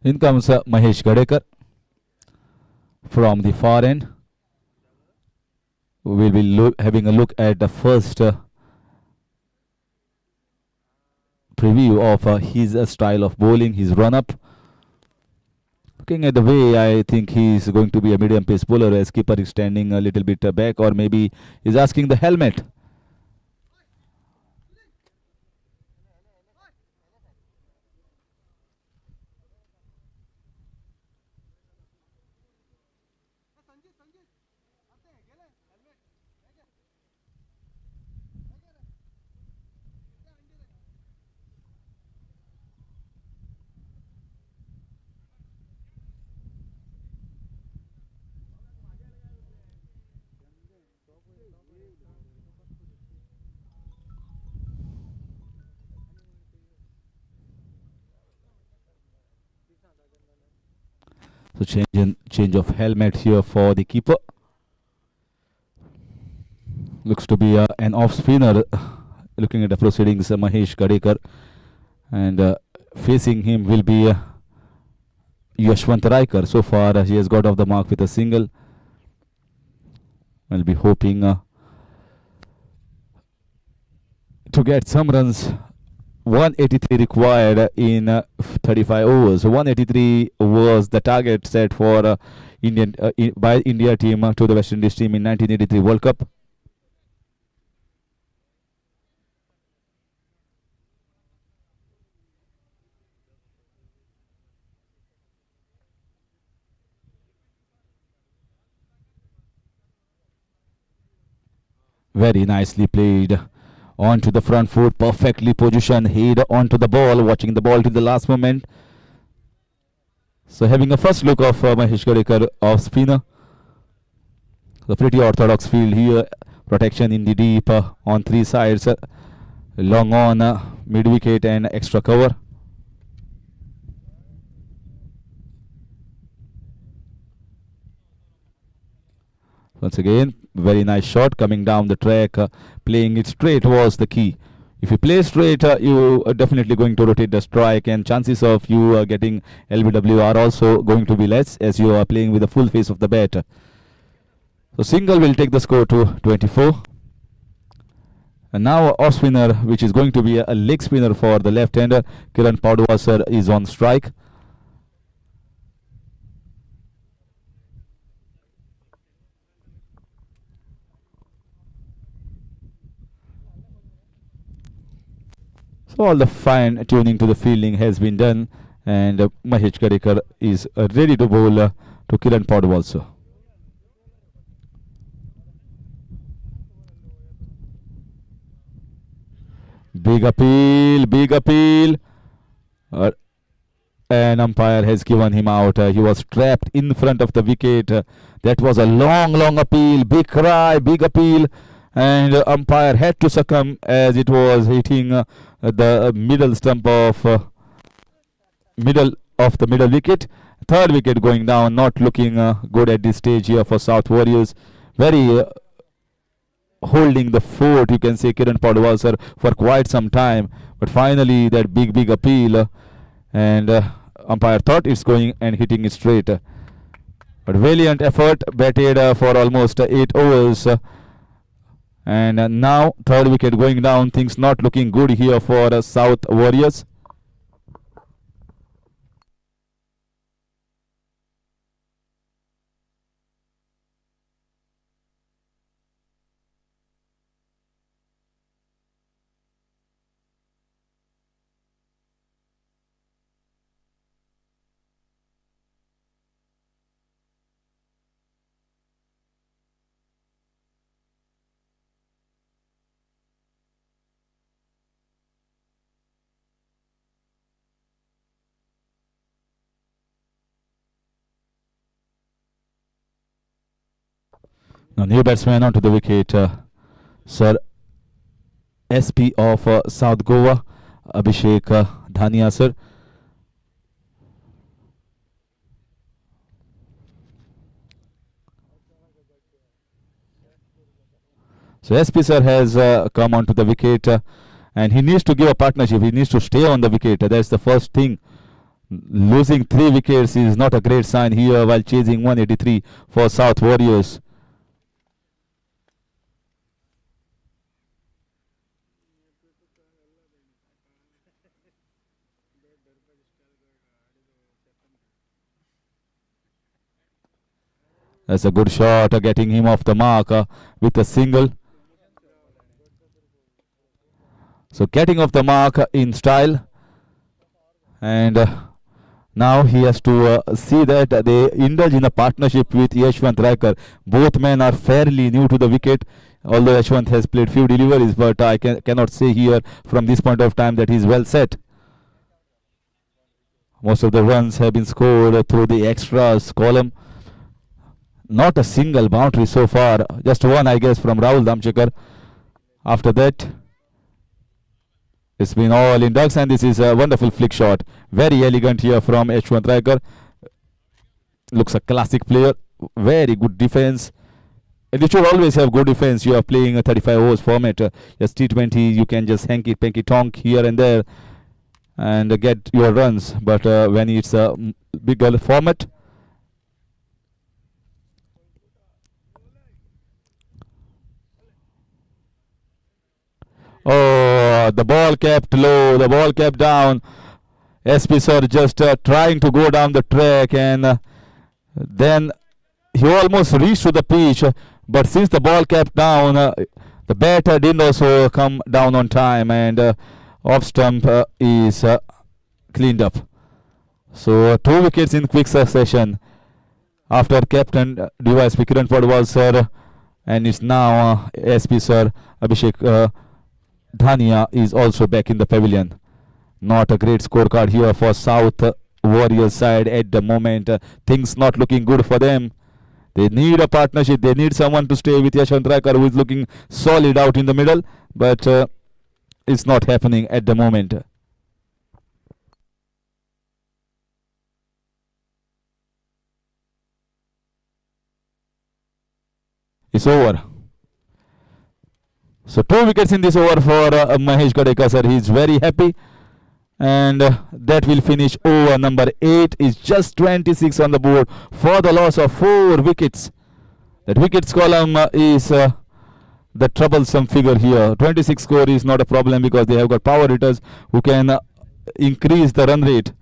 In comes Mahesh Gadekar from the far end. We will be having a look at the first preview of his style of bowling, his run-up. Looking at the way, I think he is going to be a medium pace bowler, as keeper is standing a little bit back, or maybe is asking the helmet. So change of helmet here for the keeper. Looks to be an off spinner. Looking at the proceedings, Mahesh Gadekar, and facing him will be Yashwant Raikar. So far, he has got off the mark with a single. I'll be hoping to get some runs. 183 required in 35 overs. 183 was the target set for by India team to the West Indies team in 1983 World Cup. Very nicely played. Onto the front foot, perfectly positioned, head onto the ball, watching the ball to the last moment. So having a first look of Mahesh Gadekar off spinner. The pretty orthodox field here. Protection in the deep on three sides. Long on, mid wicket and extra cover. Once again, very nice shot coming down the track. Playing it straight was the key. If you play straight, you are definitely going to rotate the strike, and chances of you getting LBW are also going to be less, as you are playing with the full face of the bat. So single will take the score to 24. And now off spinner, which is going to be a leg spinner for the left-hander, Kiran Paudwasar, is on strike. So all the fine tuning to the fielding has been done, and Mahesh Gadekar is ready to bowl to Kiran Paudwasar. Big appeal, big appeal. An umpire has given him out. He was trapped in front of the wicket. That was a long appeal. Big cry, big appeal. And umpire had to succumb as it was hitting the middle stump of the middle wicket. Third wicket going down, not looking good at this stage here for South Warriors. Very holding the fort, you can say, Kiran Paudwasar, for quite some time. But finally that big appeal, and umpire thought it's going and hitting it straight. But valiant effort, batted for almost 8 overs. And now third wicket going down, things not looking good here for South Warriors. Now new batsman onto the wicket, Sir SP of South Goa, Abhishek Dhania, sir. So SP sir has come onto the wicket, and he needs to give a partnership. He needs to stay on the wicket. That's the first thing Losing 3 wickets is not a great sign here while chasing 183 for South Warriors. That's a good shot, getting him off the mark with a single. So getting off the mark in style. And now he has to see that they indulge in a partnership with Yashwant Raikar. Both men are fairly new to the wicket, although Yashwant has played few deliveries, but I cannot say here from this point of time that he's well set. Most of the runs have been scored through the extras column. Not a single boundary so far, just one I guess from Rahul Damchekar. After that, it's been all in ducks, and this is a wonderful flick shot. Very elegant here from Yashwant Raikar. Looks a classic player. Very good defense. And you should always have good defense. You are playing a 35 overs format. Just T20, you can just hanky-panky tonk here and there and get your runs. But when it's a bigger format, oh, the ball kept low, the ball kept down. SP sir just trying to go down the track, and then he almost reached to the pitch, but since the ball kept down, the batter didn't also come down on time, and off stump is cleaned up. So 2 wickets in quick succession after captain DYSP Kiran Padwal sir, and it's now SP sir Abhishek Dhania is also back in the pavilion. Not a great scorecard here for South Warriors side at the moment. Things not looking good for them. They need a partnership. They need someone to stay with Yashwant Raikar, who is looking solid out in the middle, but it's not happening at the moment. It's over. So 2 wickets in this over for Mahesh Kadekar sir. He is very happy, and that will finish over number 8. Is just 26 on the board for the loss of 4 wickets. That wickets column is the troublesome figure here. 26 score is not a problem because they have got power hitters who can increase the run rate.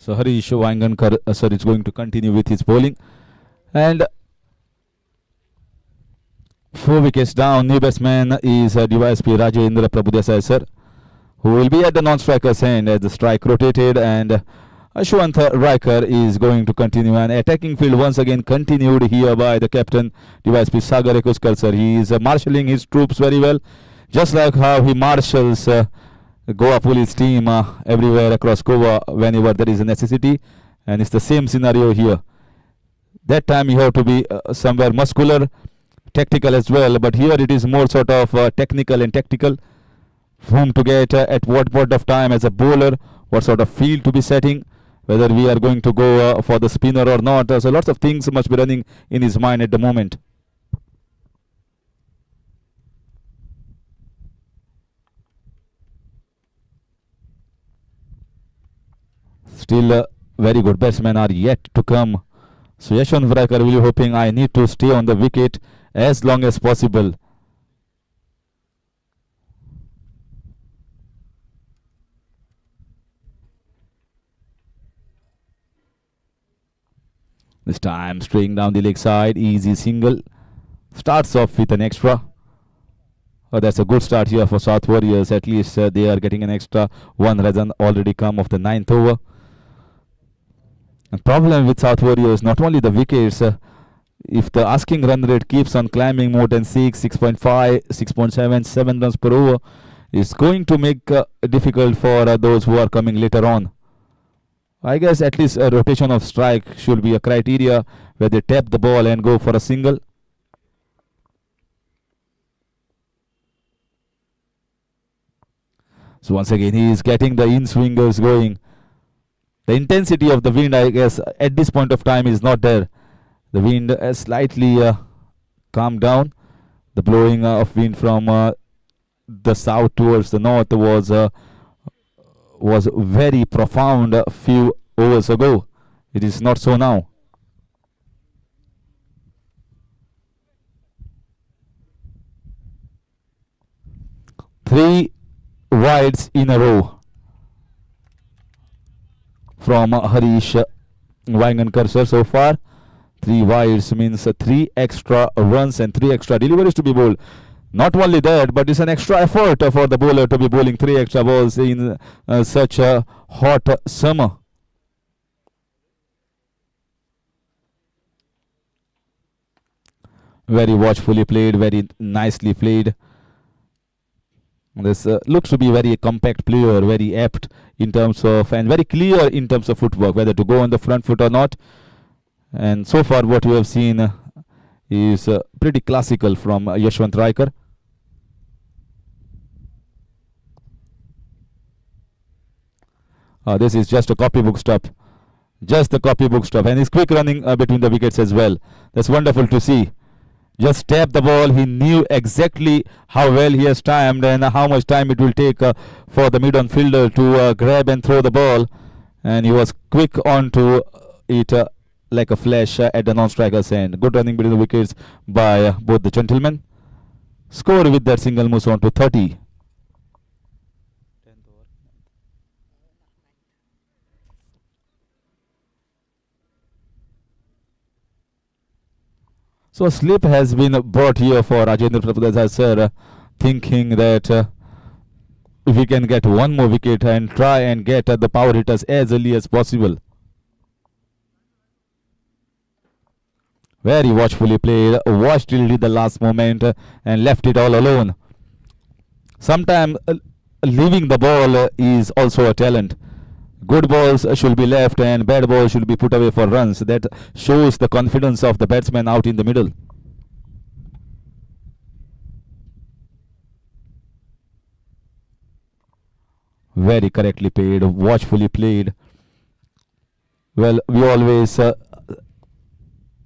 So Harish Wangankar sir is going to continue with his bowling, and 4 wickets down. New batsman is DYSP Rajendra Prabhudesai sir, who will be at the non-striker's end as the strike rotated, and Yashwant Raikar is going to continue. An attacking field once again continued here by the captain DYSP Sagar Ekuskar sir. He is marshalling his troops very well, just like how he marshals Goa police team everywhere across Goa whenever there is a necessity, and it's the same scenario here. That time you have to be somewhere muscular, tactical as well, but here it is more sort of technical and tactical. Whom to get at what point of time as a bowler, what sort of field to be setting, whether we are going to go for the spinner or not. So lots of things must be running in his mind at the moment. Still very good batsmen are yet to come. So Yashwant Raikar will be hoping, I need to stay on the wicket as long as possible. This time straying down the leg side, easy single. Starts off with an extra. Oh, that's a good start here for South Warriors. At least they are getting an extra 1 run already come of the 9th over. The problem with South Warriors, not only the wickets, if the asking run rate keeps on climbing more than 6, 6.5, 6.7, 7 runs per over, it's going to make difficult for those who are coming later on. I guess at least a rotation of strike should be a criteria where they tap the ball and go for a single. So once again, he is getting the in-swingers going. The intensity of the wind, I guess, at this point of time is not there. The wind has slightly calmed down. The blowing of wind from the south towards the north was very profound a few overs ago. It is not so now. Three wides in a row from Harish Wangankar sir so far. 3 wides means 3 extra runs and 3 extra deliveries to be bowled. Not only that, but it's an extra effort for the bowler to be bowling 3 extra balls in such a hot summer. Very watchfully played, very nicely played. This looks to be very compact player, very apt in terms of, and very clear in terms of footwork, whether to go on the front foot or not. And so far what you have seen is pretty classical from Yashwant Raikar. This is just a copybook stuff. Just the copybook stuff. And he's quick running between the wickets as well. That's wonderful to see. Just tapped the ball. He knew exactly how well he has timed and how much time it will take for the mid-on fielder to grab and throw the ball. And he was quick on to it like a flash at the non-striker's end. Good running between the wickets by both the gentlemen. Score with that single moves on to 30. So a slip has been brought here for Rajendra Prabhudas sir, thinking that if we can get one more wicket and try and get the power hitters as early as possible. Very watchfully played, watched till the last moment and left it all alone. Sometimes leaving the ball is also a talent. Good balls should be left and bad balls should be put away for runs. That shows the confidence of the batsman out in the middle. Very correctly played, watchfully played. Well, we always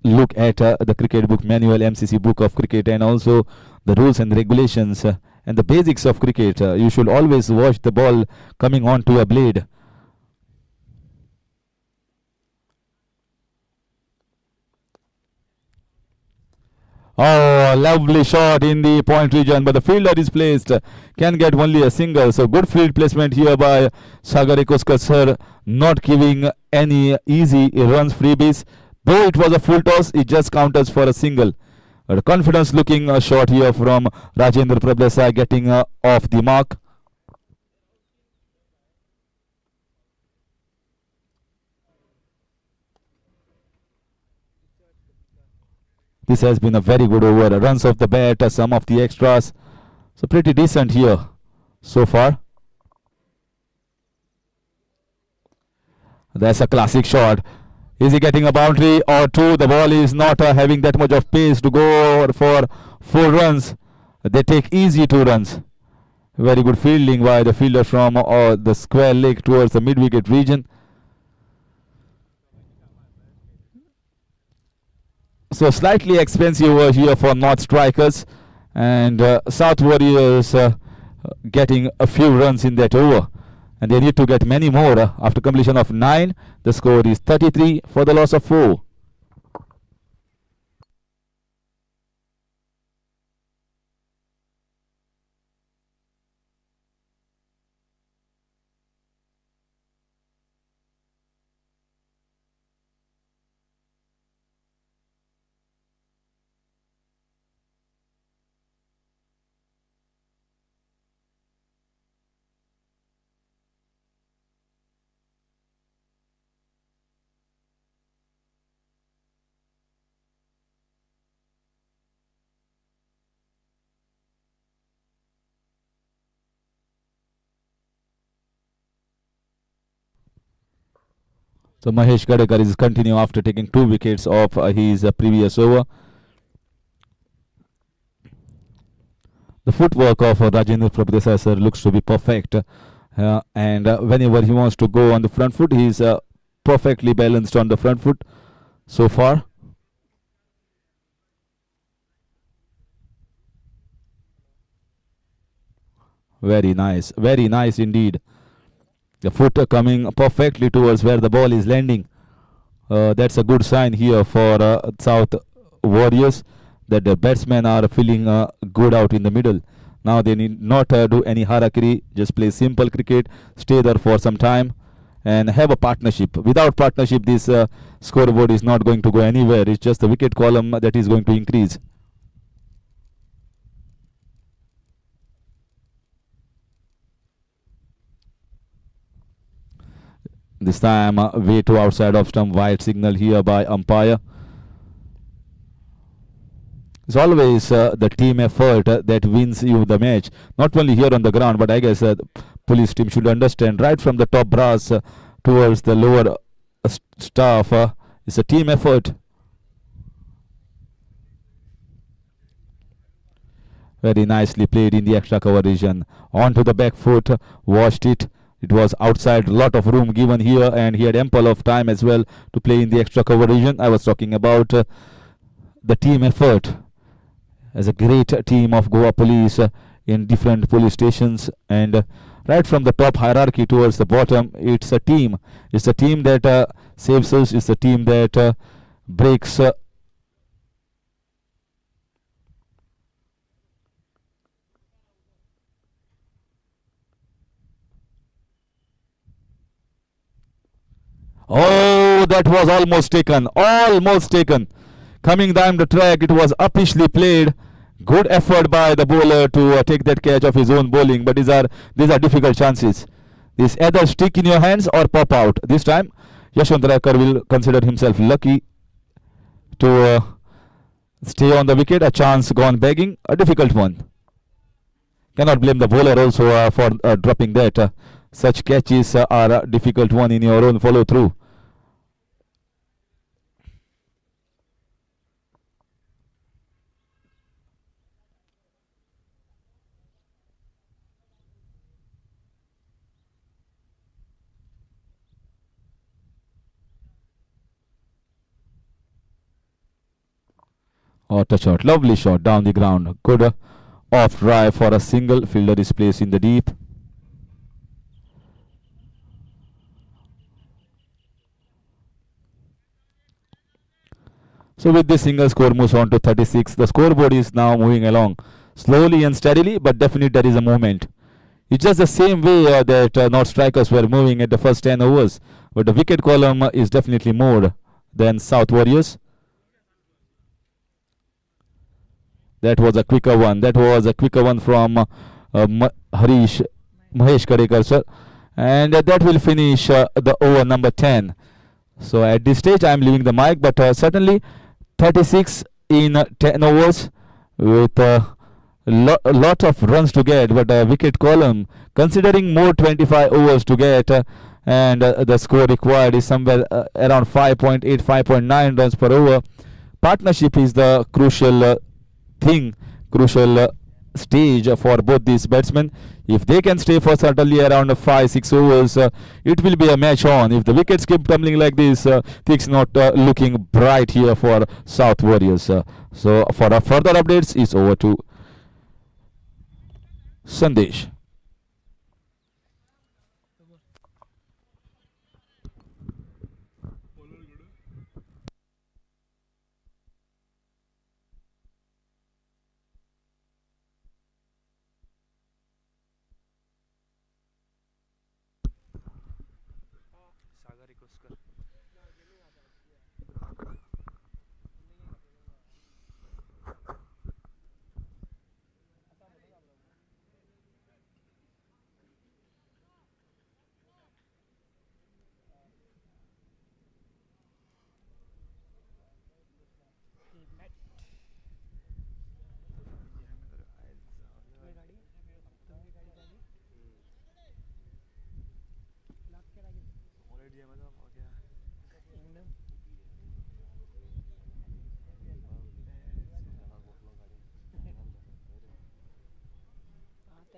look at the cricket book manual, MCC book of cricket, and also the rules and regulations and the basics of cricket. You should always watch the ball coming onto a blade. Oh, lovely shot in the point region, but the fielder is placed, can get only a single. So good field placement here by Sagar Ekoskar sir, not giving any easy runs freebies. Though it was a full toss, it just counters for a single. A confidence looking shot here from Rajendra Prabhudas getting off the mark. This has been a very good over. Runs off the bat, some of the extras. So pretty decent here so far. That's a classic shot. Is he getting a boundary or two? The ball is not having that much of pace to go for 4 runs. They take easy 2 runs. Very good fielding by the fielder from the square leg towards the mid-wicket region. So slightly expensive over here for North strikers, and South Warriors getting a few runs in that over, and they need to get many more after completion of 9. The score is 33 for the loss of 4. So Mahesh Gadekar is continuing after taking 2 wickets off his previous over. The footwork of Rajendra Prabhadesai sir looks to be perfect, and whenever he wants to go on the front foot, he is perfectly balanced on the front foot so far. Very nice indeed. The foot coming perfectly towards where the ball is landing. That's a good sign here for South Warriors, that the batsmen are feeling good out in the middle. Now they need not do any harakiri, just play simple cricket, stay there for some time and have a partnership. Without partnership, this scoreboard is not going to go anywhere. It's just the wicket column that is going to increase. This time way to outside of stump, white signal here by umpire. It's always the team effort that wins you the match. Not only here on the ground, but I guess the police team should understand right from the top brass towards the lower staff. It's a team effort. Very nicely played in the extra cover region. Onto the back foot, washed it. It was outside, lot of room given here, and he had ample of time as well to play in the extra cover region. I was talking about the team effort. As a great team of Goa police in different police stations, and right from the top hierarchy towards the bottom, it's a team. It's a team that saves us. It's a team that breaks Oh, that was almost taken. Almost taken. Coming down the track, it was uppishly played. Good effort by the bowler to take that catch of his own bowling, but these are difficult chances. This either stick in your hands or pop out. This time, Yashwant Rakar will consider himself lucky to stay on the wicket. A chance gone begging, a difficult one. Cannot blame the bowler also for dropping that. Such catches are a difficult one in your own follow through. Oh, touch shot. Lovely shot down the ground. Good off drive for a single. Fielder is placed in the deep. So with this single, score moves on to 36. The scoreboard is now moving along slowly and steadily, but definitely there is a movement. It's just the same way that North Strikers were moving at the first 10 overs, but the wicket column is definitely more than South Warriors. That was a quicker one. That was a quicker one from Mahesh Kadekar, sir. And that will finish the over number 10. So at this stage, I am leaving the mic, but certainly 36 in 10 overs with a lot of runs to get, but a wicket column, considering more 25 overs to get, and the score required is somewhere around 5.8, 5.9 runs per over. Partnership is the crucial crucial stage for both these batsmen. If they can stay for certainly around 5-6 overs, it will be a match on. If the wickets keep tumbling like this, things not looking bright here for South Warriors. So for further updates, it's over to Sandesh.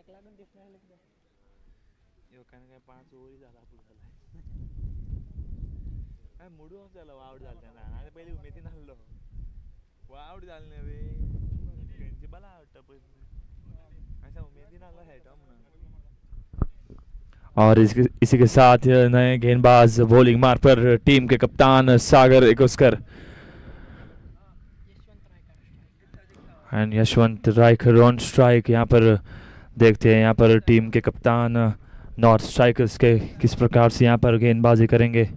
लागून different लिख दे. यो काय 5 ovary झाला आपलं झालाय. काय मुडू त्याला out झालं ना आणि पहिले उमेदी नाल्लो आउट झालं नाही वे त्यांची बला आउट ऐसा उमेदी नाल्ला है टम ना. और इसी के साथ नए गेंदबाज बॉलिंग मार्ग पर टीम के कप्तान Sagar Ekoskar and Yashwant Raikar on strike. यहाँ पर देखते हैं यहाँ पर टीम के कप्तान नॉर्थ स्ट्राइकर्स के किस प्रकार से यहाँ पर गेंदबाजी करेंगे.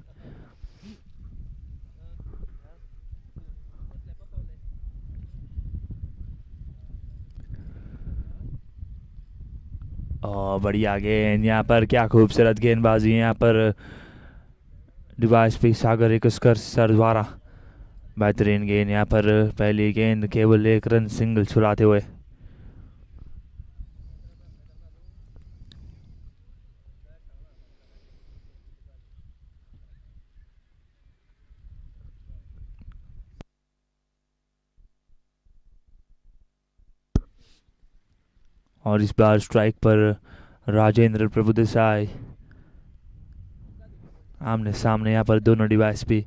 बढ़िया गेंद यहाँ पर, क्या खूबसूरत गेंदबाजी यहाँ पर डिवाइस पे सागर इकोस्कर सर द्वारा. बेहतरीन गेंद यहाँ पर, पहली गेंद केवल 1 रन सिंगल छुड़ाते हुए. और इस बार स्ट्राइक पर राजेंद्र प्रभु देसाई. आमने सामने यहाँ पर दोनों डिवाइस भी.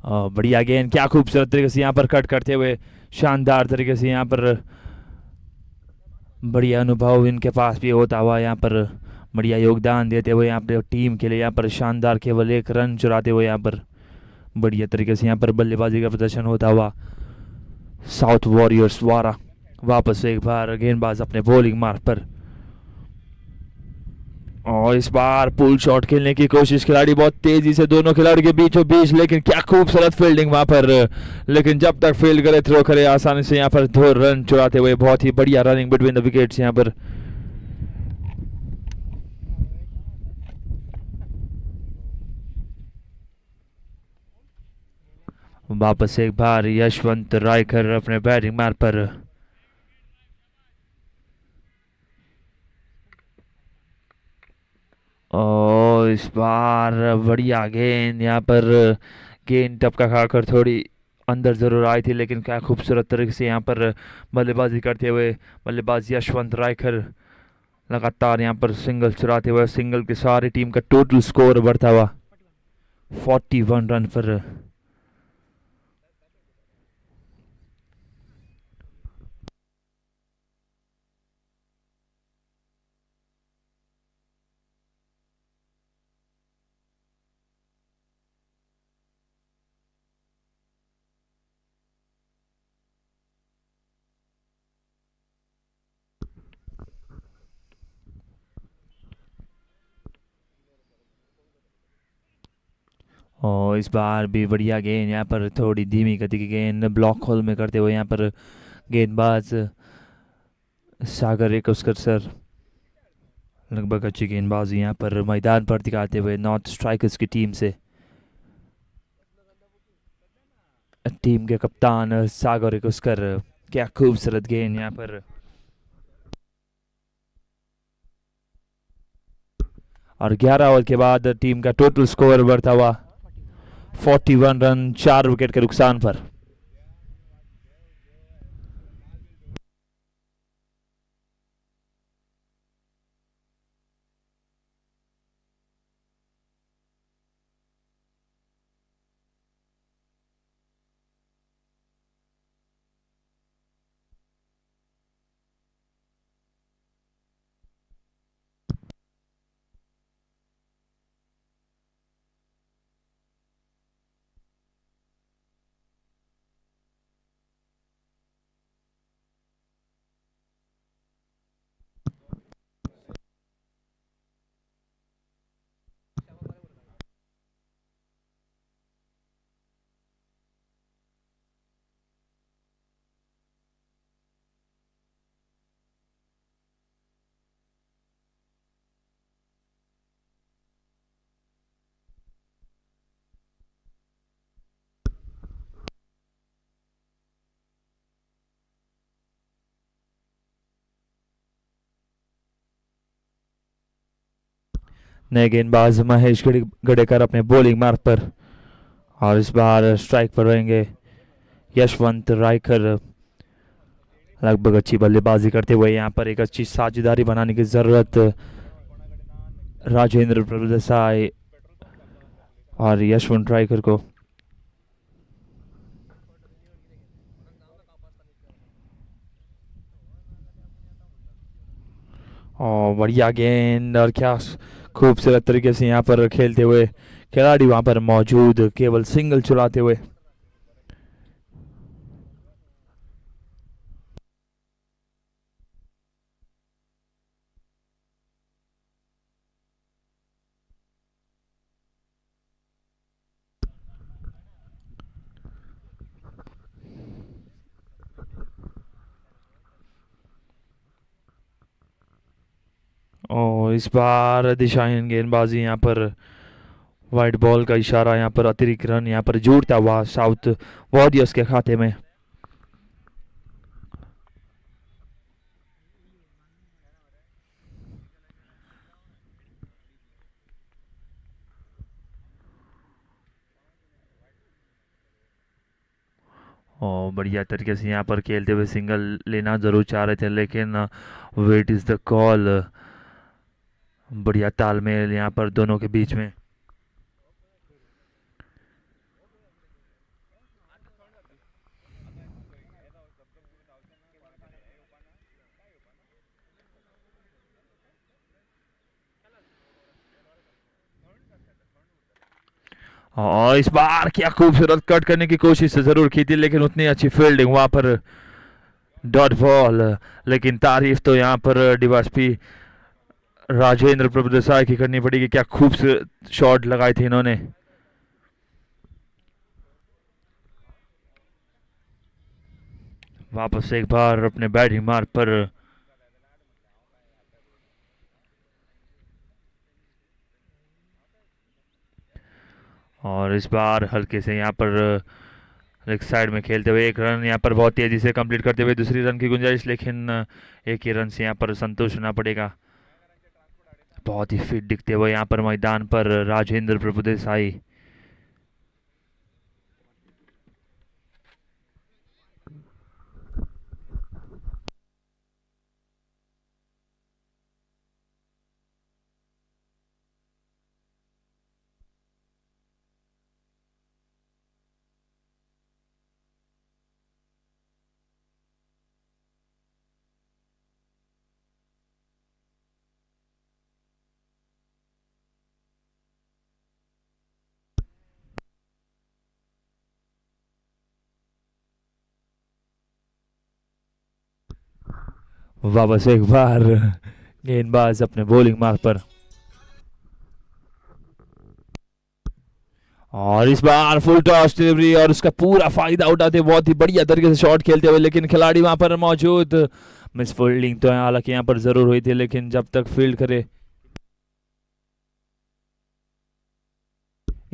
बढ़िया गेंद, क्या खूबसूरत तरीके से यहाँ पर कट करते हुए, शानदार तरीके से यहाँ पर बढ़िया अनुभव इनके पास भी होता हुआ यहाँ पर बढ़िया योगदान देते हुए यहाँ पर टीम के लिए यहाँ पर शानदार केवल 1 रन चुराते हुए यहाँ पर बढ़िया तरीके से यहाँ पर बल्लेबाजी का प्रदर्शन होता हुआ साउथ वॉरियर्स द्वारा. वापस एक बार गेंदबाज अपने बॉलिंग मार्ग पर और इस बार पुल शॉट खेलने की कोशिश, खिलाड़ी बहुत तेजी से दोनों खिलाड़ी के बीचों बीच, लेकिन क्या खूबसूरत फील्डिंग वहां पर. लेकिन जब तक फील्ड करे थ्रो करे आसानी से यहाँ पर 2 रन चुराते हुए बहुत ही बढ़िया रनिंग बिटवीन द विकेट्स यहाँ पर. वापस एक बार यशवंत रायकर अपने बैटिंग मार्ग पर. और इस बार बढ़िया गेंद यहाँ पर, गेंद टपका खाकर थोड़ी अंदर जरूर आई थी, लेकिन क्या खूबसूरत तरीके से यहाँ पर बल्लेबाजी करते हुए बल्लेबाज यशवंत रायकर लगातार यहाँ पर सिंगल चुराते हुए, सिंगल के सारी टीम का टोटल स्कोर बढ़ता हुआ 41 रन पर. और इस बार भी बढ़िया गेंद यहाँ पर, थोड़ी धीमी गति की गेंद ब्लॉक होल में करते हुए यहाँ पर गेंदबाज सागर इकोस्कर सर लगभग अच्छी गेंदबाजी यहाँ पर मैदान पर दिखाते हुए नॉर्थ स्ट्राइकर्स की टीम से. टीम के कप्तान सागर इकोस्कर, क्या खूबसूरत गेंद यहाँ पर. और 11 ओवर के बाद टीम का टोटल स्कोर बढ़ता हुआ 41 रन 4 विकेट के नुकसान पर. नए गेंदबाज महेश गडेकर अपने बॉलिंग मार्ग पर, और इस बार स्ट्राइक पर रहेंगे यशवंत रायकर. लगभग अच्छी बल्लेबाजी करते हुए यहाँ पर एक अच्छी साझेदारी बनाने की ज़रूरत राजेंद्र प्रभुदेसाई और यशवंत रायकर को। और बढ़िया गेंद और क्या खूबसूरत तरीके से यहाँ पर खेलते हुए खिलाड़ी वहाँ पर मौजूद, केवल सिंगल चुराते हुए। और इस बार दिशाहीन गेंदबाजी यहाँ पर वाइट बॉल का इशारा, यहाँ पर अतिरिक्त रन यहाँ पर जुड़ता हुआ साउथ वॉरियर्स के खाते में। और बढ़िया तरीके से यहाँ पर खेलते हुए सिंगल लेना जरूर चाह रहे थे, लेकिन वेट इज द कॉल। बढ़िया तालमेल यहाँ पर दोनों के बीच में। और इस बार क्या खूबसूरत कट करने की कोशिश जरूर की थी, लेकिन उतनी अच्छी फील्डिंग वहां पर डॉट बॉल। लेकिन तारीफ तो यहाँ पर डीवाईएसपी राजेंद्र प्रभुदेसाई की करनी पड़ेगी, क्या खूबसूरत शॉट लगाए थे इन्होंने। वापस एक बार अपने बैटिंग मार्ग पर और इस बार हल्के से यहाँ पर लेग साइड में खेलते हुए एक रन यहाँ पर बहुत तेजी से कंप्लीट करते हुए दूसरी रन की गुंजाइश, लेकिन एक ही रन से यहाँ पर संतोष होना पड़ेगा। बहुत ही फिट दिखते हुए यहाँ पर मैदान पर राजेंद्र प्रभुदेसाई। वापस एक बार गेंदबाज अपने बॉलिंग मार्ग पर और इस बार फुल टॉस डिलीवरी और उसका पूरा फायदा उठाते बहुत ही बढ़िया तरीके से शॉट खेलते हुए, लेकिन खिलाड़ी वहां पर मौजूद। मिस फील्डिंग तो हालांकि यहाँ पर जरूर हुई थी, लेकिन जब तक फील्ड करे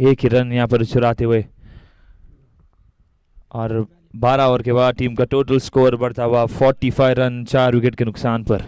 एक ही रन यहाँ पर चुराते हुए। और 12 ओवर के बाद टीम का टोटल स्कोर बढ़ता हुआ 45 रन 4 विकेट के नुकसान पर।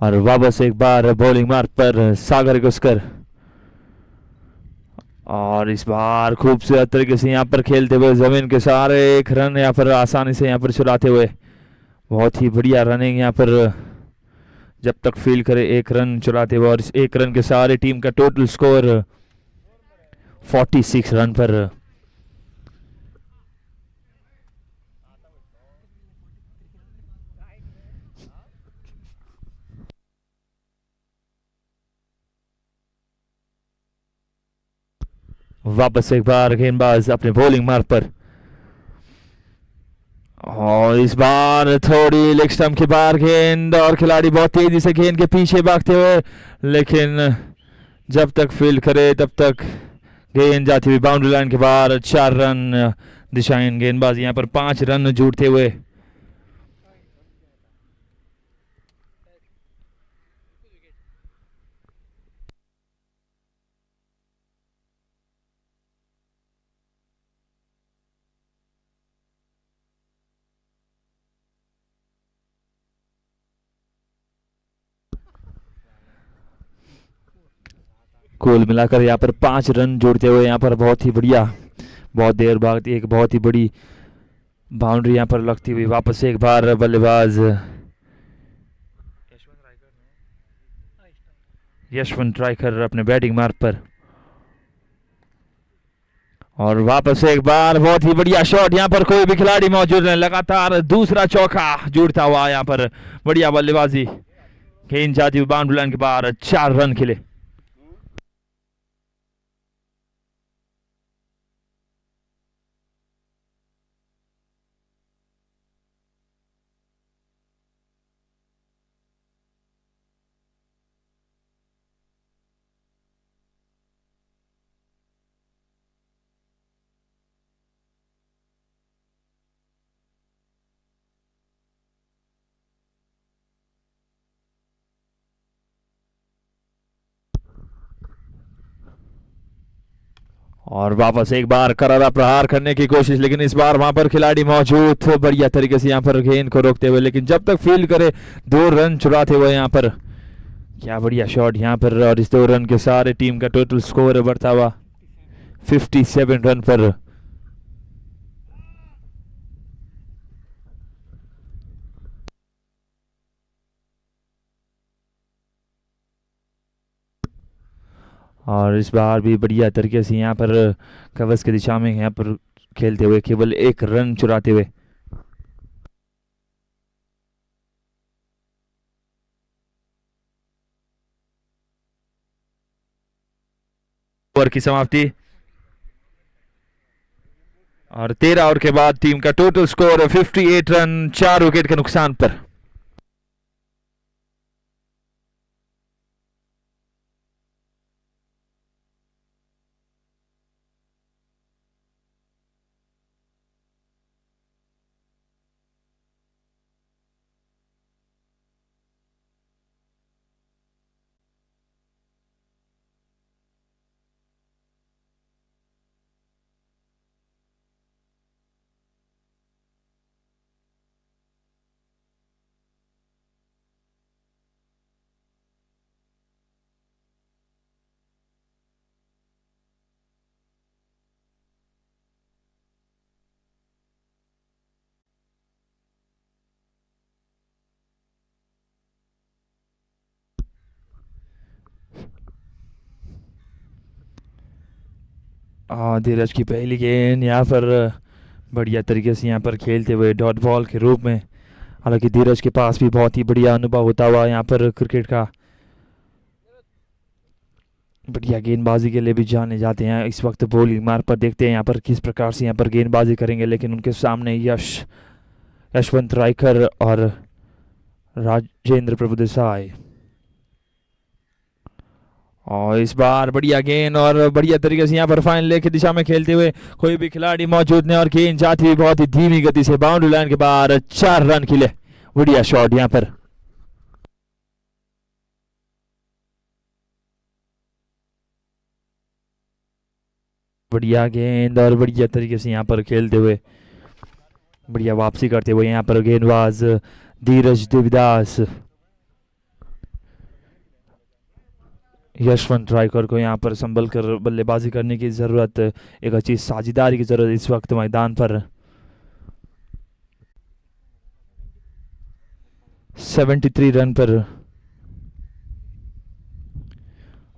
और वापस एक बार बॉलिंग मार्ग पर सागर घुसकर, और इस बार खूबसूरत तरीके से यहाँ पर खेलते हुए जमीन के सहारे एक रन यहाँ पर आसानी से यहाँ पर चुराते हुए, बहुत ही बढ़िया रनिंग यहाँ पर जब तक फील करे एक रन चुराते हुए, और इस एक रन के सहारे टीम का टोटल स्कोर 46 रन पर। वापस एक बार गेंदबाज अपने बॉलिंग मार्ग पर, और इस बार थोड़ी लेग स्टंप के बाहर गेंद, और खिलाड़ी बहुत तेजी से गेंद के पीछे भागते हुए, लेकिन जब तक फील्ड करे तब तक गेंद जाती हुई बाउंड्री लाइन के बाहर। 4 रन दिशाहीन गेंदबाज यहाँ पर 5 रन जोड़ते हुए। कुल मिलाकर यहाँ पर 5 रन जोड़ते हुए यहाँ पर बहुत ही बढ़िया, बहुत देर बाद एक बहुत ही बड़ी बाउंड्री यहाँ पर लगती हुई। वापस एक बार बल्लेबाज यशवंत रायकर अपने बैटिंग मार्ग पर, और वापस एक बार बहुत ही बढ़िया शॉट, यहाँ पर कोई भी खिलाड़ी मौजूद नहीं, लगातार दूसरा चौका जुड़ता हुआ यहाँ पर बढ़िया बल्लेबाजी, गेंद जाती हुई बाउंड्री लाइन के बाहर। 4 रन खेले। और वापस एक बार करारा प्रहार करने की कोशिश, लेकिन इस बार वहां पर खिलाड़ी मौजूद बढ़िया तरीके से यहाँ पर गेंद को रोकते हुए, लेकिन जब तक फील्ड करे 2 रन चुराते हुए यहाँ पर। क्या बढ़िया शॉट यहाँ पर, और इस 2 रन के सारे टीम का टोटल स्कोर बढ़ता हुआ 57 रन पर। और इस बार भी बढ़िया तरीके से यहाँ पर कवच की दिशा में यहाँ पर खेलते हुए केवल 1 रन चुराते हुए। ओवर की समाप्ति, और 13 ओवर के बाद टीम का टोटल स्कोर 58 रन 4 विकेट के नुकसान पर। धीरज की पहली गेंद यहाँ पर बढ़िया तरीके से यहाँ पर खेलते हुए डॉट बॉल के रूप में। हालांकि धीरज के पास भी बहुत ही बढ़िया अनुभव होता हुआ यहाँ पर क्रिकेट का, बढ़िया गेंदबाजी के लिए भी जाने जाते हैं। इस वक्त बॉलिंग मार्ग पर देखते हैं यहाँ पर किस प्रकार से यहाँ पर गेंदबाजी करेंगे, लेकिन उनके सामने यशवंत रायकर और राजेंद्र प्रभु देसाई। और इस बार बढ़िया गेंद और बढ़िया तरीके से यहाँ पर फाइनल लेग की दिशा में खेलते हुए, कोई भी खिलाड़ी मौजूद नहीं, और गेंद जाती हुई बहुत ही धीमी गति से बाउंड्री लाइन के बाहर। 4 रन के लिए बढ़िया शॉट यहाँ पर। बढ़िया गेंद और बढ़िया तरीके से यहाँ पर खेलते हुए, बढ़िया वापसी करते हुए यहाँ पर गेंदबाज धीरज देवदास। यशवंत रायकर को यहाँ पर संभल कर बल्लेबाजी करने की ज़रूरत, एक अच्छी साझेदारी की ज़रूरत इस वक्त मैदान पर। 73 रन पर,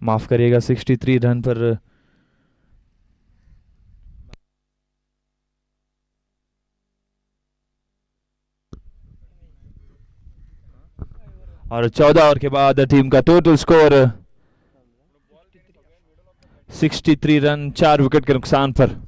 माफ करिएगा 63 रन पर और 14 ओवर के बाद टीम का टोटल स्कोर 63 रन 4 विकेट के नुकसान पर।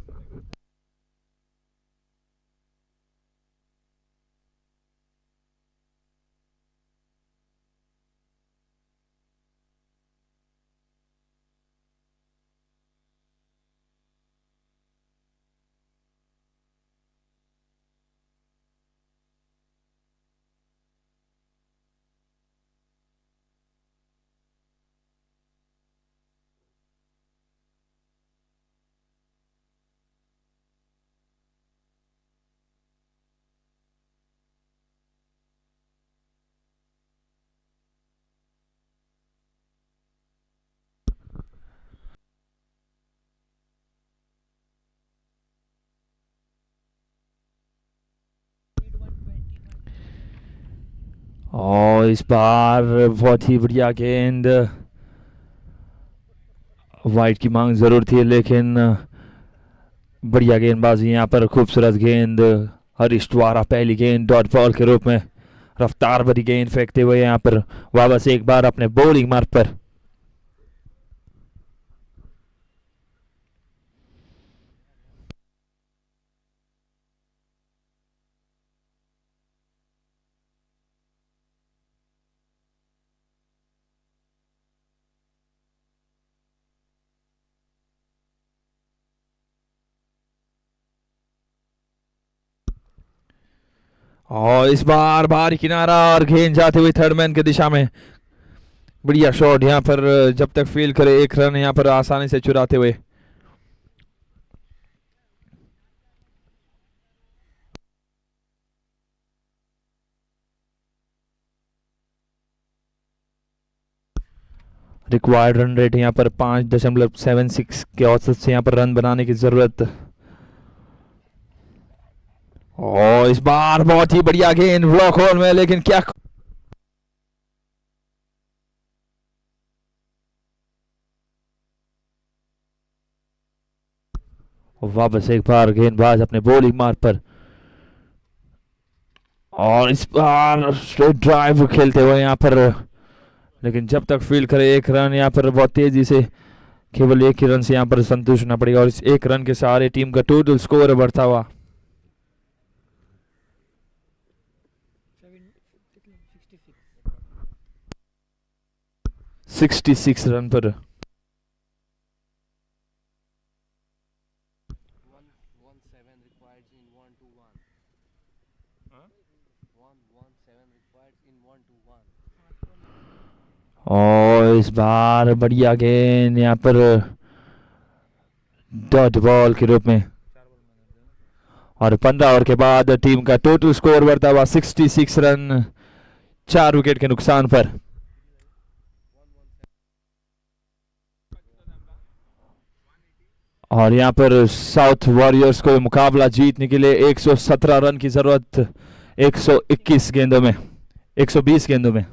और इस बार बहुत ही बढ़िया गेंद, वाइड की मांग जरूर थी लेकिन बढ़िया गेंदबाजी यहाँ पर, खूबसूरत गेंद हरीश द्वारा। पहली गेंद डॉट बॉल के रूप में रफ्तार भरी गेंद फेंकते हुए यहाँ पर वापस एक बार अपने बॉलिंग मार्ग पर। और इस बार बाहरी किनारा और गेंद जाते हुए थर्ड मैन की दिशा में। बढ़िया शॉट यहाँ पर, जब तक फील करे एक रन यहाँ पर आसानी से चुराते हुए। रिक्वायर्ड रन रेट यहाँ पर 5.76 के औसत से यहाँ पर रन बनाने की जरूरत। और इस बार बहुत ही बढ़िया गेंद ब्लॉक होल में, लेकिन क्या वापस एक बार गेंदबाज अपने बॉलिंग मार्ग पर। और इस बार स्ट्रेट ड्राइव खेलते हुए यहाँ पर, लेकिन जब तक फील्ड करे एक रन यहाँ पर बहुत तेजी से, केवल एक ही रन से यहाँ पर संतुष्ट होना पड़ेगा और इस एक रन के सहारे टीम का टोटल स्कोर बढ़ता हुआ 66 रन पर। और इस बार बढ़िया गेंद यहाँ पर डॉट बॉल के रूप में। और 15 ओवर के बाद टीम का टोटल स्कोर बढ़ता हुआ 66 रन 4 विकेट के नुकसान पर। और यहाँ पर साउथ वॉरियर्स को मुकाबला जीतने के लिए 117 रन की जरूरत 121 गेंदों में, 120 गेंदों में।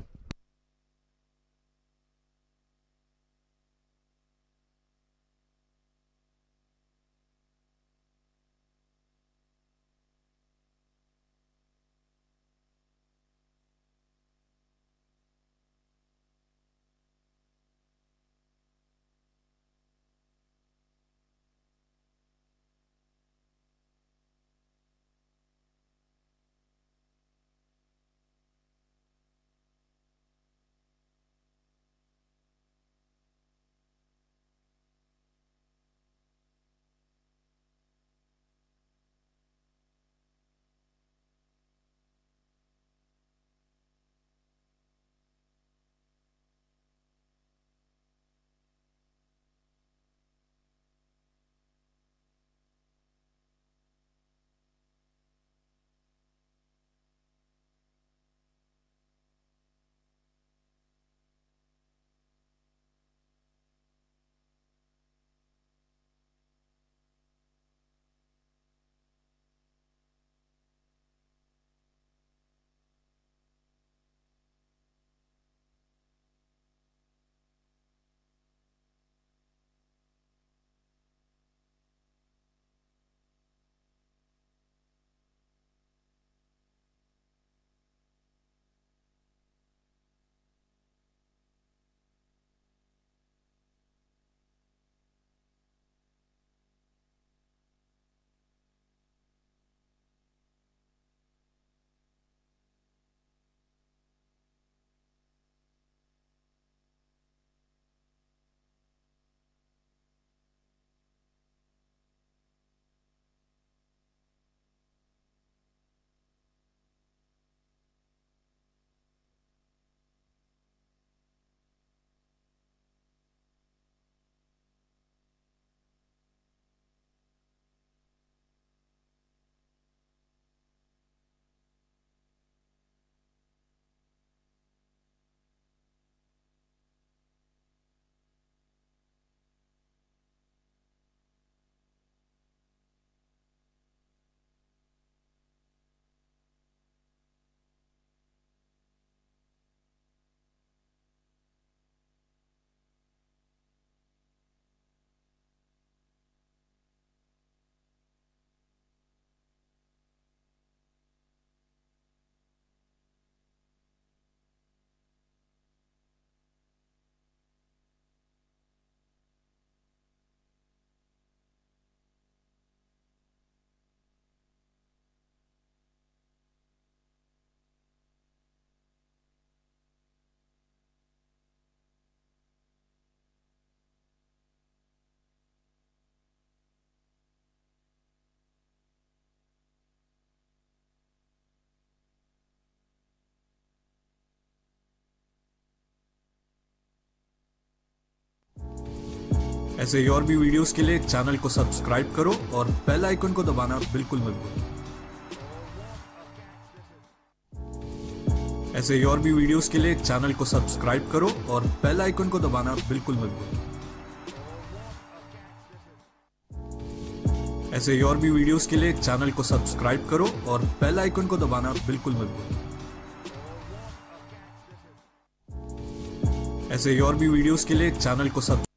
ऐसे ही और भी वीडियोस के लिए चैनल को सब्सक्राइब करो और बेल आइकन को दबाना बिल्कुल मत भूलो। ऐसे ही और भी वीडियोस के लिए चैनल को सब्सक्राइब करो और बेल आइकन को दबाना बिल्कुल मत भूलो। ऐसे ही और भी वीडियोस के लिए चैनल को सब्सक्राइब करो और बेल आइकन को दबाना बिल्कुल मत भूलो। ऐसे ही और भी वीडियोस के लिए चैनल को subscribe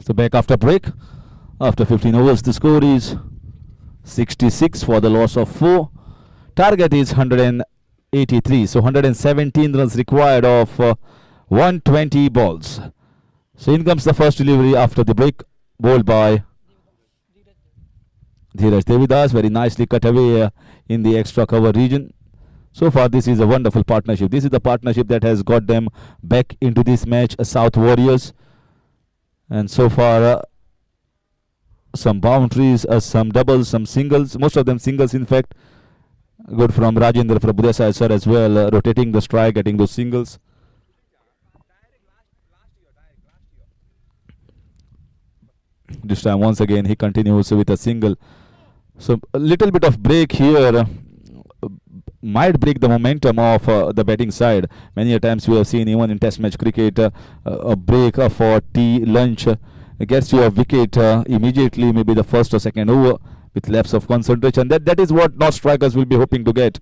So back after break. After 15 overs, the score is 66 for the loss of 4. Target is 183. So 117 runs required of 120 balls. So in comes the first delivery after the break, bowled by Dheeraj Devidas. Very nicely cut away in the extra cover region. So far, this is a wonderful partnership. This is the partnership that has got them back into this match, South Warriors. And so far, some boundaries, some doubles, some singles, most of them singles in fact. Good from Rajendra Prabhudesai sir as well, rotating the strike, getting those singles. This time once again he continues with a single. So a little bit of break here might break the momentum of the batting side. Many a times we have seen even in test match cricket a break for tea, lunch gets you a wicket immediately, maybe the first or second over with lapse of concentration. That is what not strikers will be hoping to get.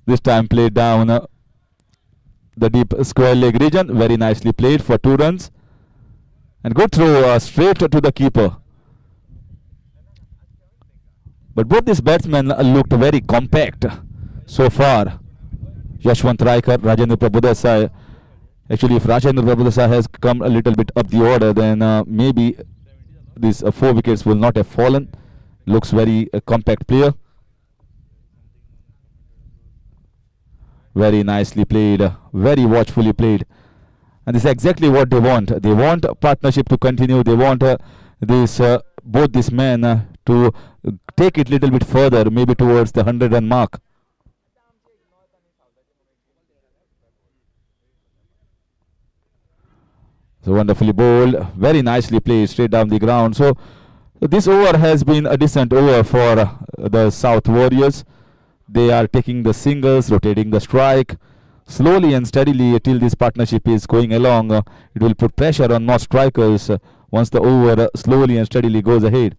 This time played down the deep square leg region. Very nicely played for 2 runs. And good throw straight to the keeper. But both these batsmen looked very compact so far. Yashwant Raikar, Rajendra Prabhudesai. Actually, if Rajendra Prabhudesai has come a little bit up the order, then maybe these 4 wickets will not have fallen. Looks very compact player. Very nicely played, very watchfully played. And this is exactly what they want. They want a partnership to continue. They want this both these men to take it a little bit further, maybe towards the 100-run mark. So wonderfully bowled, very nicely played straight down the ground. So this over has been a decent over for the South Warriors. They are taking the singles, rotating the strike slowly and steadily till this partnership is going along. It will put pressure on more strikers once the over slowly and steadily goes ahead.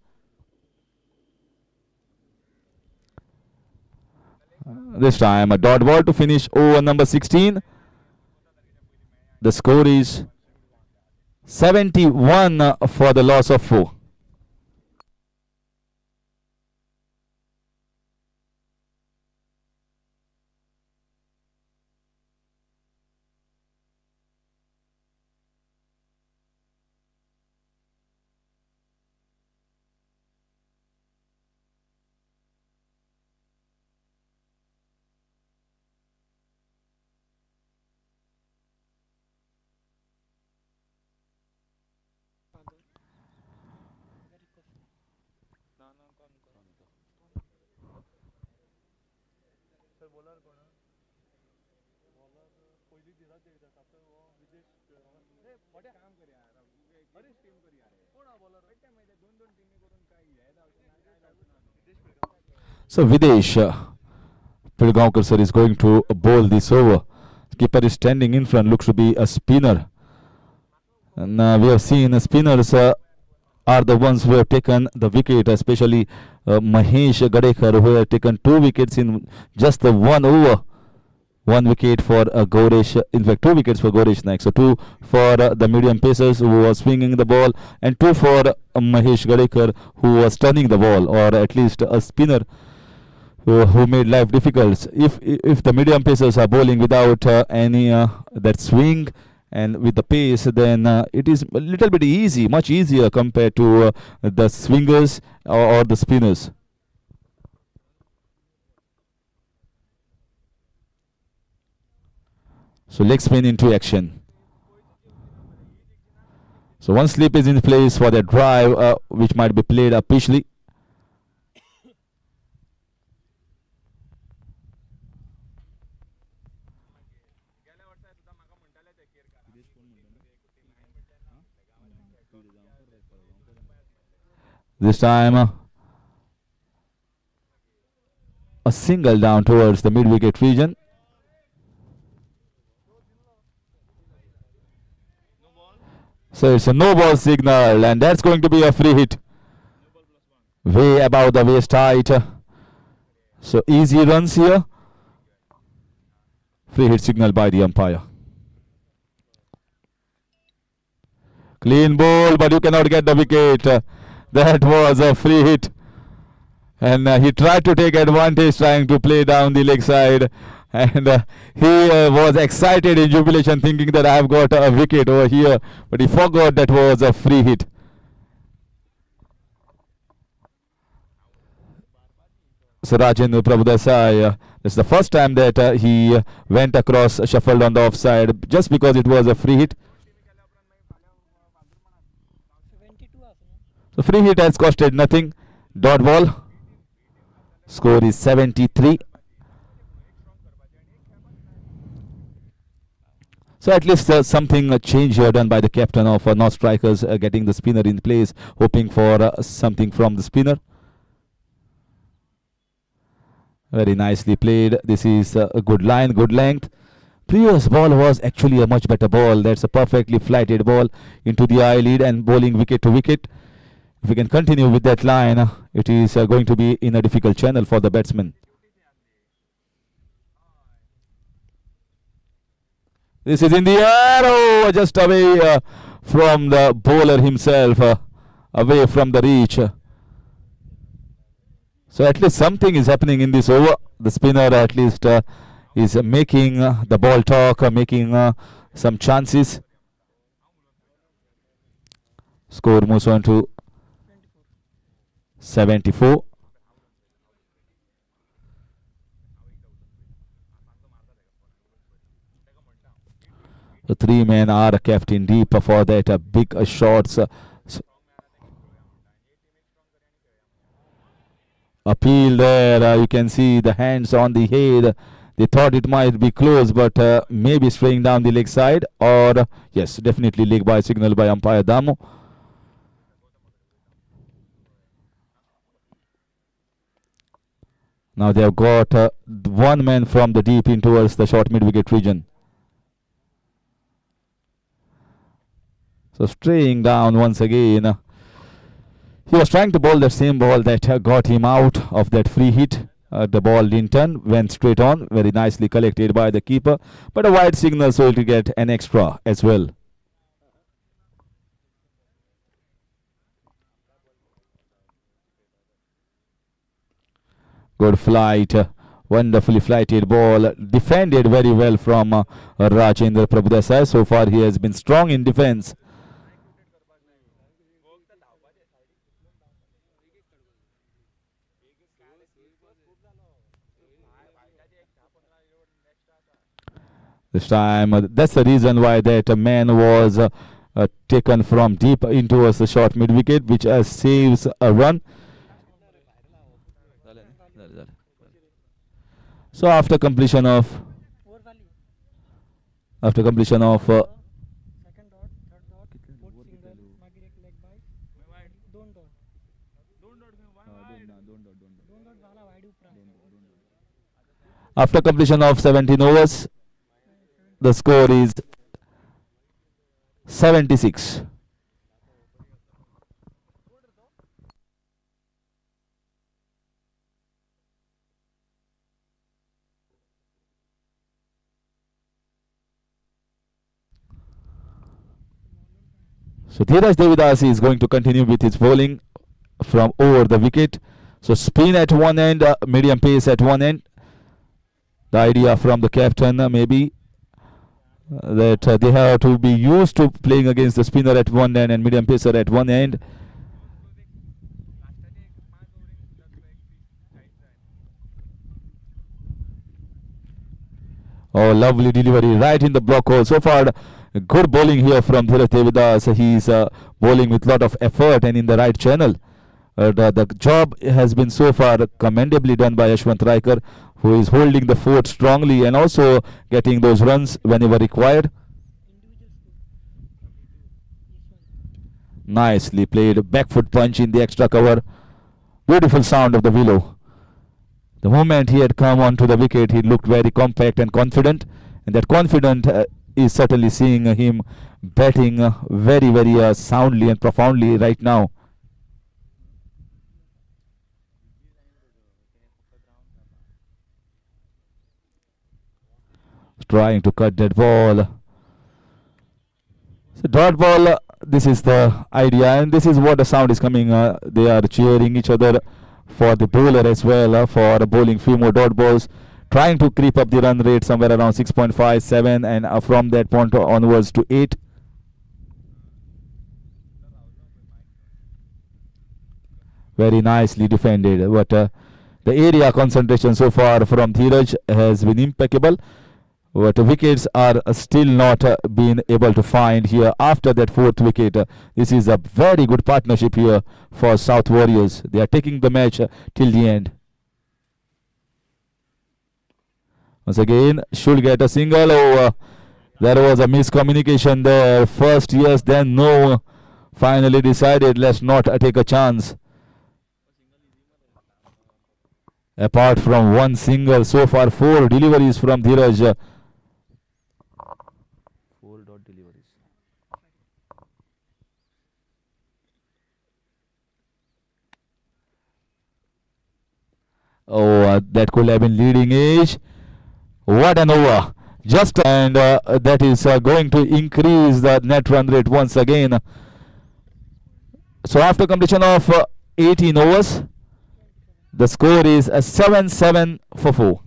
This time a dot ball to finish over number 16. The score is 71 for the loss of 4. So Videsh Pilgaonkar sir is going to bowl this over. Keeper is standing in front, looks to be a spinner. And we have seen spinners are the ones who have taken the wicket, especially Mahesh Gadekar, who have taken 2 wickets in just the 1 over. 1 wicket for Gauresh, in fact 2 wickets for Gauresh Naik. So 2 for the medium pacers who was swinging the ball, and 2 for Mahesh Gadekar who was turning the ball, or at least a spinner who made life difficult. If the medium pacers are bowling without any that swing and with the pace, then it is a little bit easy, much easier compared to the swingers or the spinners. So leg spin into action. So one slip is in place for the drive, which might be played up pitchly. This time a single down towards the mid-wicket region. So it's a no ball signal, and that's going to be a free hit. Way above the waist height. So easy runs here. Free hit signal by the umpire. Clean ball, but you cannot get the wicket. That was a free hit. And he tried to take advantage, trying to play down the leg side. And he was excited in jubilation, thinking that I have got a wicket over here. But he forgot that was a free hit. So Rajendra Prabhudesai, it's the first time that he went across, shuffled on the offside, just because it was a free hit. 72 असं The free hit has costed nothing. Dot ball. Score is 73. So at least something change here done by the captain of North Strikers, getting the spinner in place, hoping for something from the spinner. Very nicely played. This is a good line, good length. Previous ball was actually a much better ball. That's a perfectly flighted ball into the eyelid and bowling wicket to wicket. If we can continue with that line, it is going to be in a difficult channel for the batsman. This is in the air, oh, just away from the bowler himself, away from the reach. So at least something is happening in this over. The spinner at least is making the ball talk, making some chances. Score moves on to 74. The three men are kept in deep for that big shots. Appeal there, you can see the hands on the head. They thought it might be close, but maybe straying down the leg side, or yes, definitely leg by signal by umpire Damu. Now they have got one man from the deep in towards the short mid-wicket region. So straying down once again. He was trying to bowl the same ball that got him out of that free hit. The ball didn't turn, went straight on. Very nicely collected by the keeper. But a wide signal, so to get an extra as well. Good flight. Wonderfully flighted ball. Defended very well from Rajendra Prabhudesai. So far he has been strong in defense. This time, that's the reason why that man was taken from deep in towards the short mid-wicket, which saves a run. So after completion of over वाली second dot, third dot, fourth single मागे एक leg by दोन dot झाला wide उपरा after completion of 17 overs, the score is 76. So Dheeraj Devidas is going to continue with his bowling from over the wicket. So spin at one end, medium pace at one end. The idea from the captain maybe that they have to be used to playing against the spinner at one end and medium pacer at one end. Oh, lovely delivery right in the block hole. So far, good bowling here from Dheeraj Devidas. He's bowling with lot of effort and in the right channel. The job has been so far commendably done by Yashwant Raikar, who is holding the fort strongly and also getting those runs whenever required. Nicely played. Back foot punch in the extra cover. Beautiful sound of the willow. The moment he had come onto the wicket, he looked very compact and confident. And that confident is certainly seeing him batting very, very soundly and profoundly right now. Trying to cut that ball. So dot ball this is the idea, and this is what the sound is coming. They are cheering each other for the bowler as well, for bowling few more dot balls, trying to creep up the run rate somewhere around 6.5, 7, and from that point onwards to 8. Very nicely defended, but the area concentration so far from Dheeraj has been impeccable. But wickets are still not being able to find here after that fourth wicket. This is a very good partnership here for South Warriors. They are taking the match till the end. Once again, should get a single. Oh, there was a miscommunication there. First yes, then no. Finally decided, let's not take a chance. Apart from one single, so far 4 deliveries from Dheeraj. 4 dot deliveries. Oh, that could have been leading edge. What an over. Just and that is going to increase the net run rate once again. So after completion of 18 overs, the score is 7-7 for 4.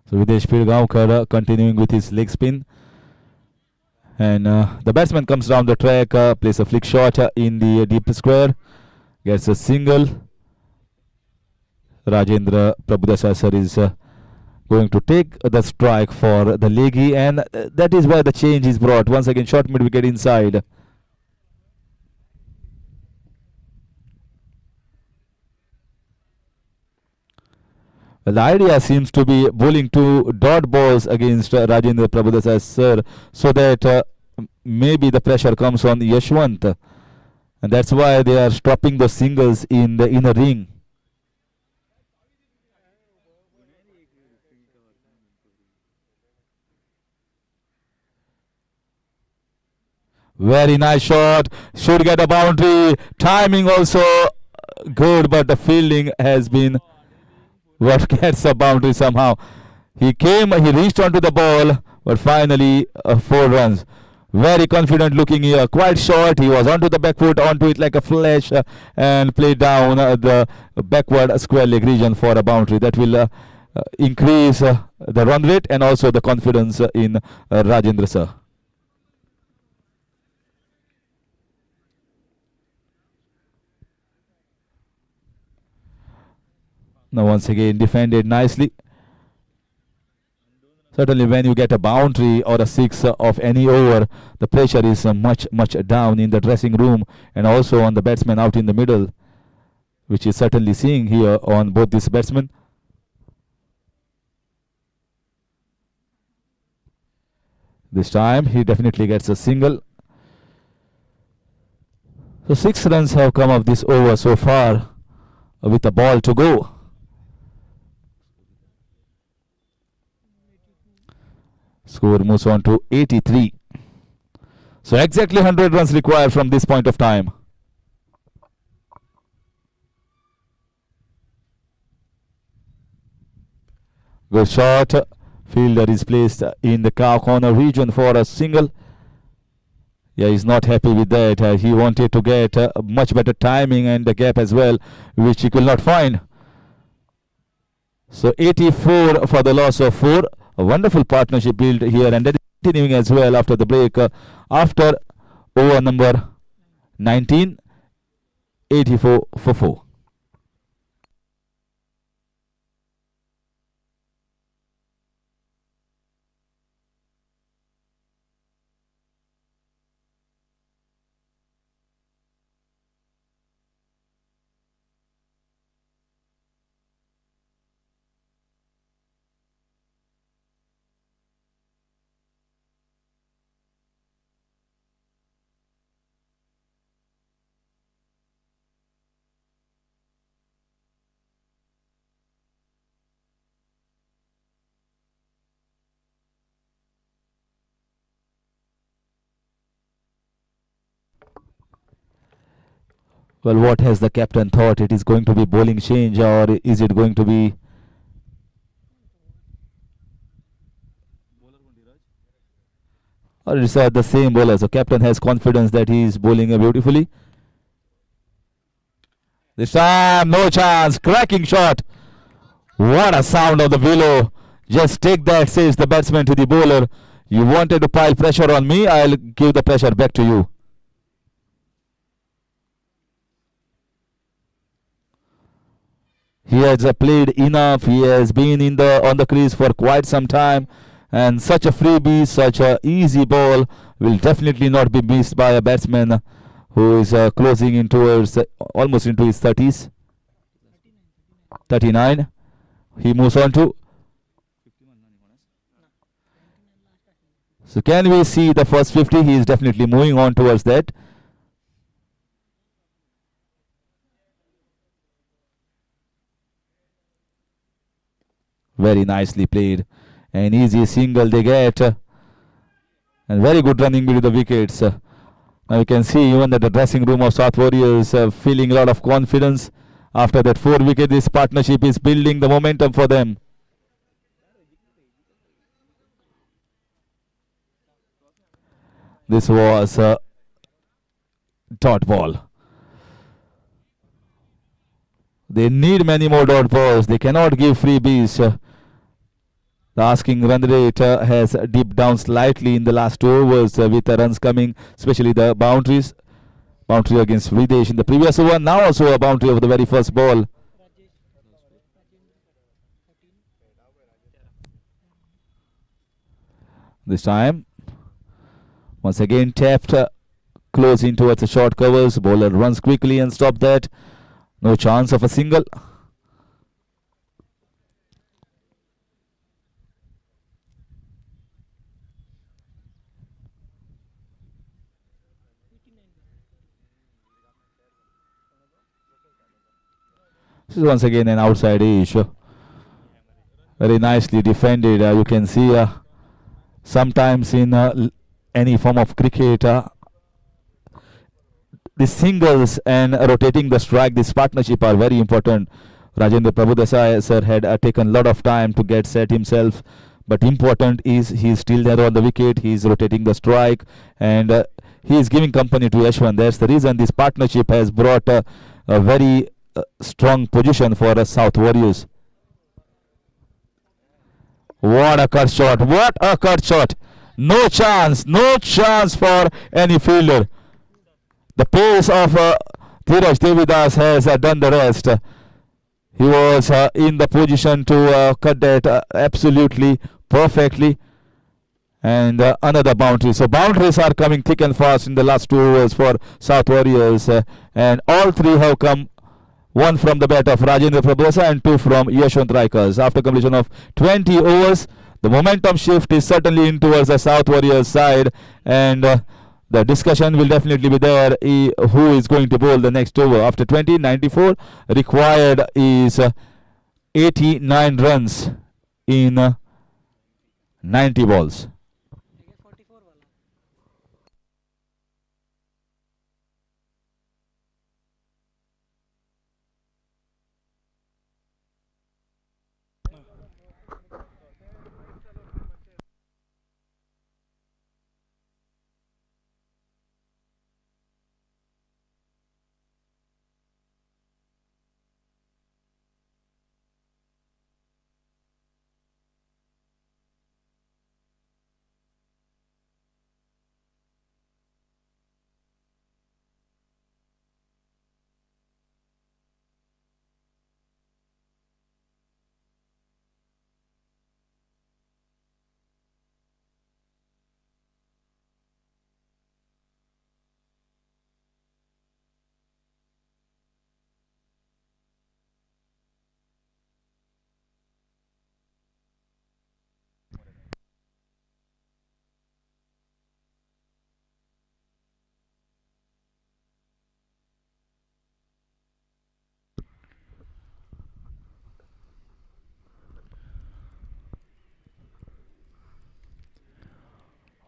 So Videsh Pirgaonkar continuing with his leg spin. And the batsman comes down the track, plays a flick shot in the deep square, gets a single. Rajendra Prabhudasa sir is going to take the strike for the leggy, and that is where the change is brought. Once again, short mid wicket inside. Well, the idea seems to be bowling 2 dot balls against Rajendra Prabhudasa sir, so that maybe the pressure comes on Yashwant, and that's why they are stopping the singles in the inner ring. Very nice shot, should get a boundary, timing also good, but the fielding has been what gets a boundary somehow. He reached onto the ball, but finally 4 runs. Very confident looking here, quite short. He was onto the back foot, onto it like a flash, and played down the backward square leg region for a boundary. That will increase the run rate and also the confidence in Rajendra sir. Now once again defended nicely. Certainly when you get a boundary or a 6 of any over, the pressure is much down in the dressing room and also on the batsman out in the middle, which is certainly seeing here on both these batsmen. This time he definitely gets a single. So 6 runs have come of this over so far with a ball to go. Score moves on to 83. So exactly 100 runs required from this point of time. Good shot. Fielder is placed in the cow corner region for a single. Yeah, he's not happy with that. He wanted to get much better timing and the gap as well, which he could not find. So 84 for the loss of 4. A wonderful partnership built here, and that is continuing as well after the break. After over number 19, 84 for 4. Well, what has the captain thought? It is going to be bowling change, or is it going to be... Or it's the same bowler. So captain has confidence that he is bowling beautifully. This time, no chance. Cracking shot. What a sound of the willow. Just take that, says the batsman to the bowler. You wanted to pile pressure on me. I'll give the pressure back to you. He has played enough. He has been on the crease for quite some time. And such a freebie, such a easy ball will definitely not be missed by a batsman who is closing in towards almost into his 30s. 39. He moves on to. So can we see the first 50? He is definitely moving on towards that. Very nicely played. An easy single they get. And very good running between the wickets. Now you can see even that the dressing room of South Warriors feeling a lot of confidence. After that 4 wicket, this partnership is building the momentum for them. This was a dot ball. They need many more dot balls. They cannot give freebies. The asking run rate has dipped down slightly in the last 2 overs with the runs coming, especially the boundaries. Boundary against Videsh in the previous over. Now also a boundary of the very first ball. This time, once again tapped close in towards the short covers. Bowler runs quickly and stop that. No chance of a single. This is once again an outside edge. Very nicely defended. You can see sometimes in any form of cricket, the singles and rotating the strike, this partnership are very important. Rajendra Prabhudesai sir had taken a lot of time to get set himself, but important is he is still there on the wicket. He is rotating the strike and he is giving company to Yashwan. That's the reason this partnership has brought a very strong position for South Warriors. What a cut shot! What a cut shot! No chance for any fielder. The pace of Dheeraj Devidas has done the rest. He was in the position to cut that absolutely perfectly. And another boundary. So boundaries are coming thick and fast in the last 2 overs for South Warriors. And all 3 have come. 1 from the bat of Rajendra Prabhudesai and 2 from Yashwant Raikars. After completion of 20 overs, the momentum shift is certainly in towards the South Warriors side. And the discussion will definitely be there. Who is going to bowl the next over? After 20, 94 required is 89 runs in 90 balls.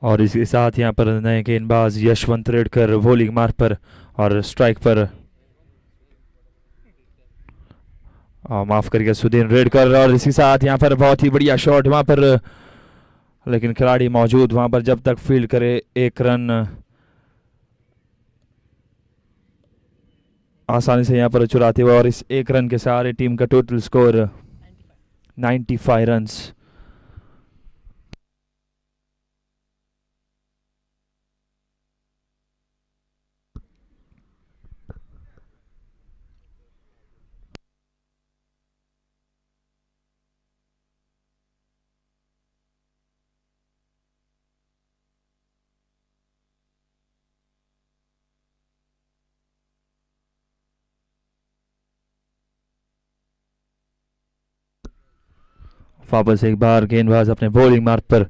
और इसके साथ यहाँ पर नए गेंदबाज Yashwant Redkar bowling mark पर और strike पर माफ करिए सुदीन रेडकर, और इसी साथ यहाँ पर बहुत ही बढ़िया शॉट वहाँ पर, लेकिन खिलाड़ी मौजूद वहाँ पर जब तक फील्ड करे 1 रन आसानी से यहाँ पर चुराते हुए, और इस 1 रन के सहारे टीम का टोटल स्कोर 95 रन्स। वापस एक बार गेंदबाज अपने बॉलिंग मार्ग पर,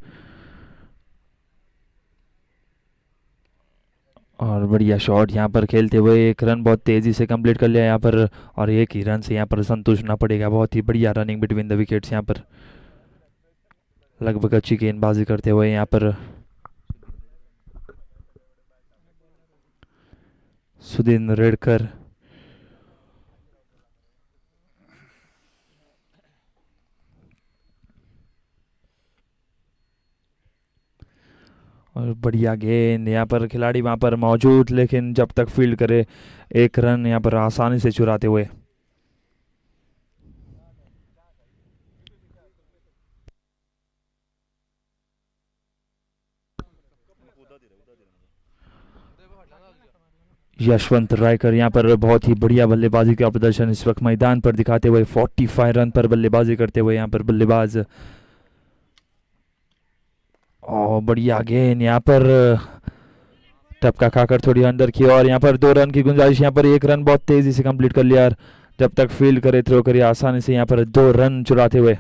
और बढ़िया शॉट यहाँ पर खेलते हुए 1 रन बहुत तेजी से कंप्लीट कर लिया यहाँ पर, और 1 ही रन से यहाँ पर संतुष्ट होना पड़ेगा। बहुत ही बढ़िया रनिंग बिटवीन द विकेट्स यहाँ पर, लगभग अच्छी गेंदबाजी करते हुए यहाँ पर सुदीन रेडकर। और बढ़िया गेंद यहाँ पर, खिलाड़ी वहाँ पर मौजूद, लेकिन जब तक फील्ड करे 1 रन यहाँ पर आसानी से चुराते हुए। यशवंत रायकर यहाँ पर बहुत ही बढ़िया बल्लेबाजी का प्रदर्शन इस वक्त मैदान पर दिखाते हुए, 45 रन पर बल्लेबाजी करते हुए यहाँ पर बल्लेबाज। और बढ़िया गेंद यहाँ पर टपका खाकर थोड़ी अंदर की, और यहाँ पर 2 रन की गुंजाइश, यहाँ पर 1 रन बहुत तेजी से कंप्लीट कर लिया, और जब तक फील्ड करे थ्रो करे आसानी से यहाँ पर 2 रन चुराते हुए,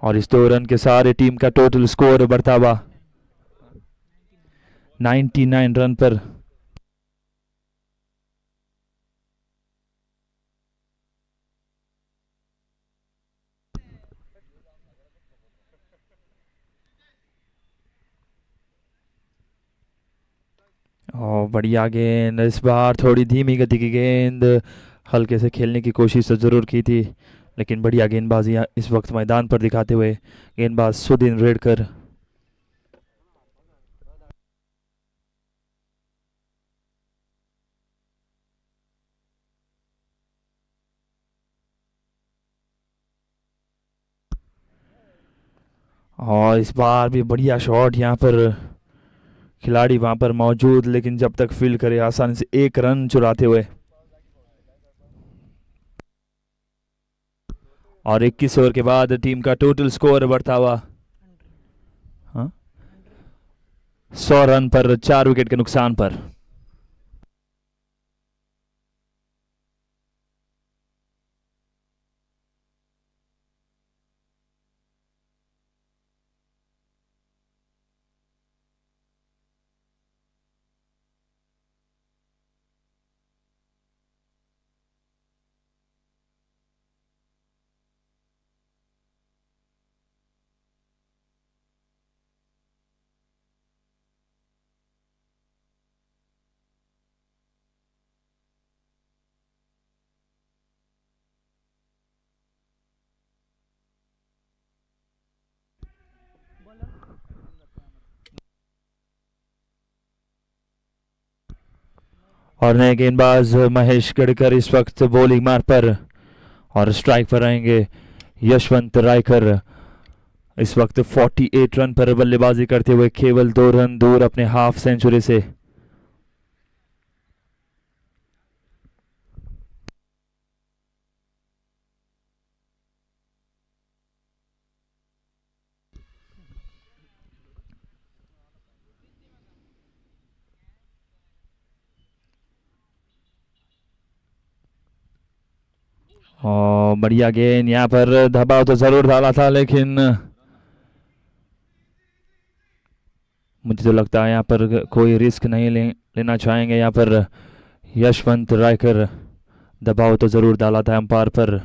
और इस 2 रन के सहारे टीम का टोटल स्कोर बढ़ता हुआ 99 रन पर। और बढ़िया गेंद, इस बार थोड़ी धीमी गति की गेंद, हल्के से खेलने की कोशिश तो ज़रूर की थी, लेकिन बढ़िया गेंदबाजी इस वक्त मैदान पर दिखाते हुए गेंदबाज सुदीन रेडकर। और इस बार भी बढ़िया शॉट यहाँ पर, खिलाड़ी वहां पर मौजूद, लेकिन जब तक फील्ड करे आसानी से 1 रन चुराते हुए, और 21 ओवर के बाद टीम का टोटल स्कोर बढ़ता हुआ 100 रन पर 4 विकेट के नुकसान पर। और नए गेंदबाज महेश गड़कर इस वक्त बॉलिंग मार्ग पर, और स्ट्राइक पर रहेंगे यशवंत रायकर, इस वक्त 48 रन पर बल्लेबाजी करते हुए केवल 2 रन दूर अपने हाफ सेंचुरी से। और बढ़िया गेंद, यहाँ पर दबाव तो जरूर डाला था, लेकिन मुझे तो लगता है यहाँ पर कोई रिस्क नहीं लेना चाहेंगे। यहाँ पर यशवंत रायकर, दबाव तो जरूर डाला था अंपायर पर।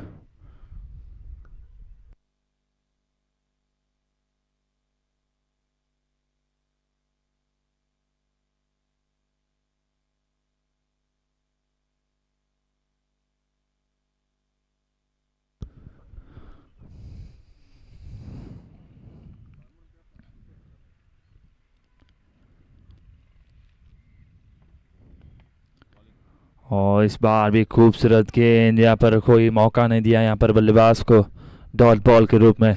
और इस बार भी खूबसूरत गेंद, यहाँ पर कोई मौका नहीं दिया यहाँ पर बल्लेबाज को डॉट बॉल के रूप में।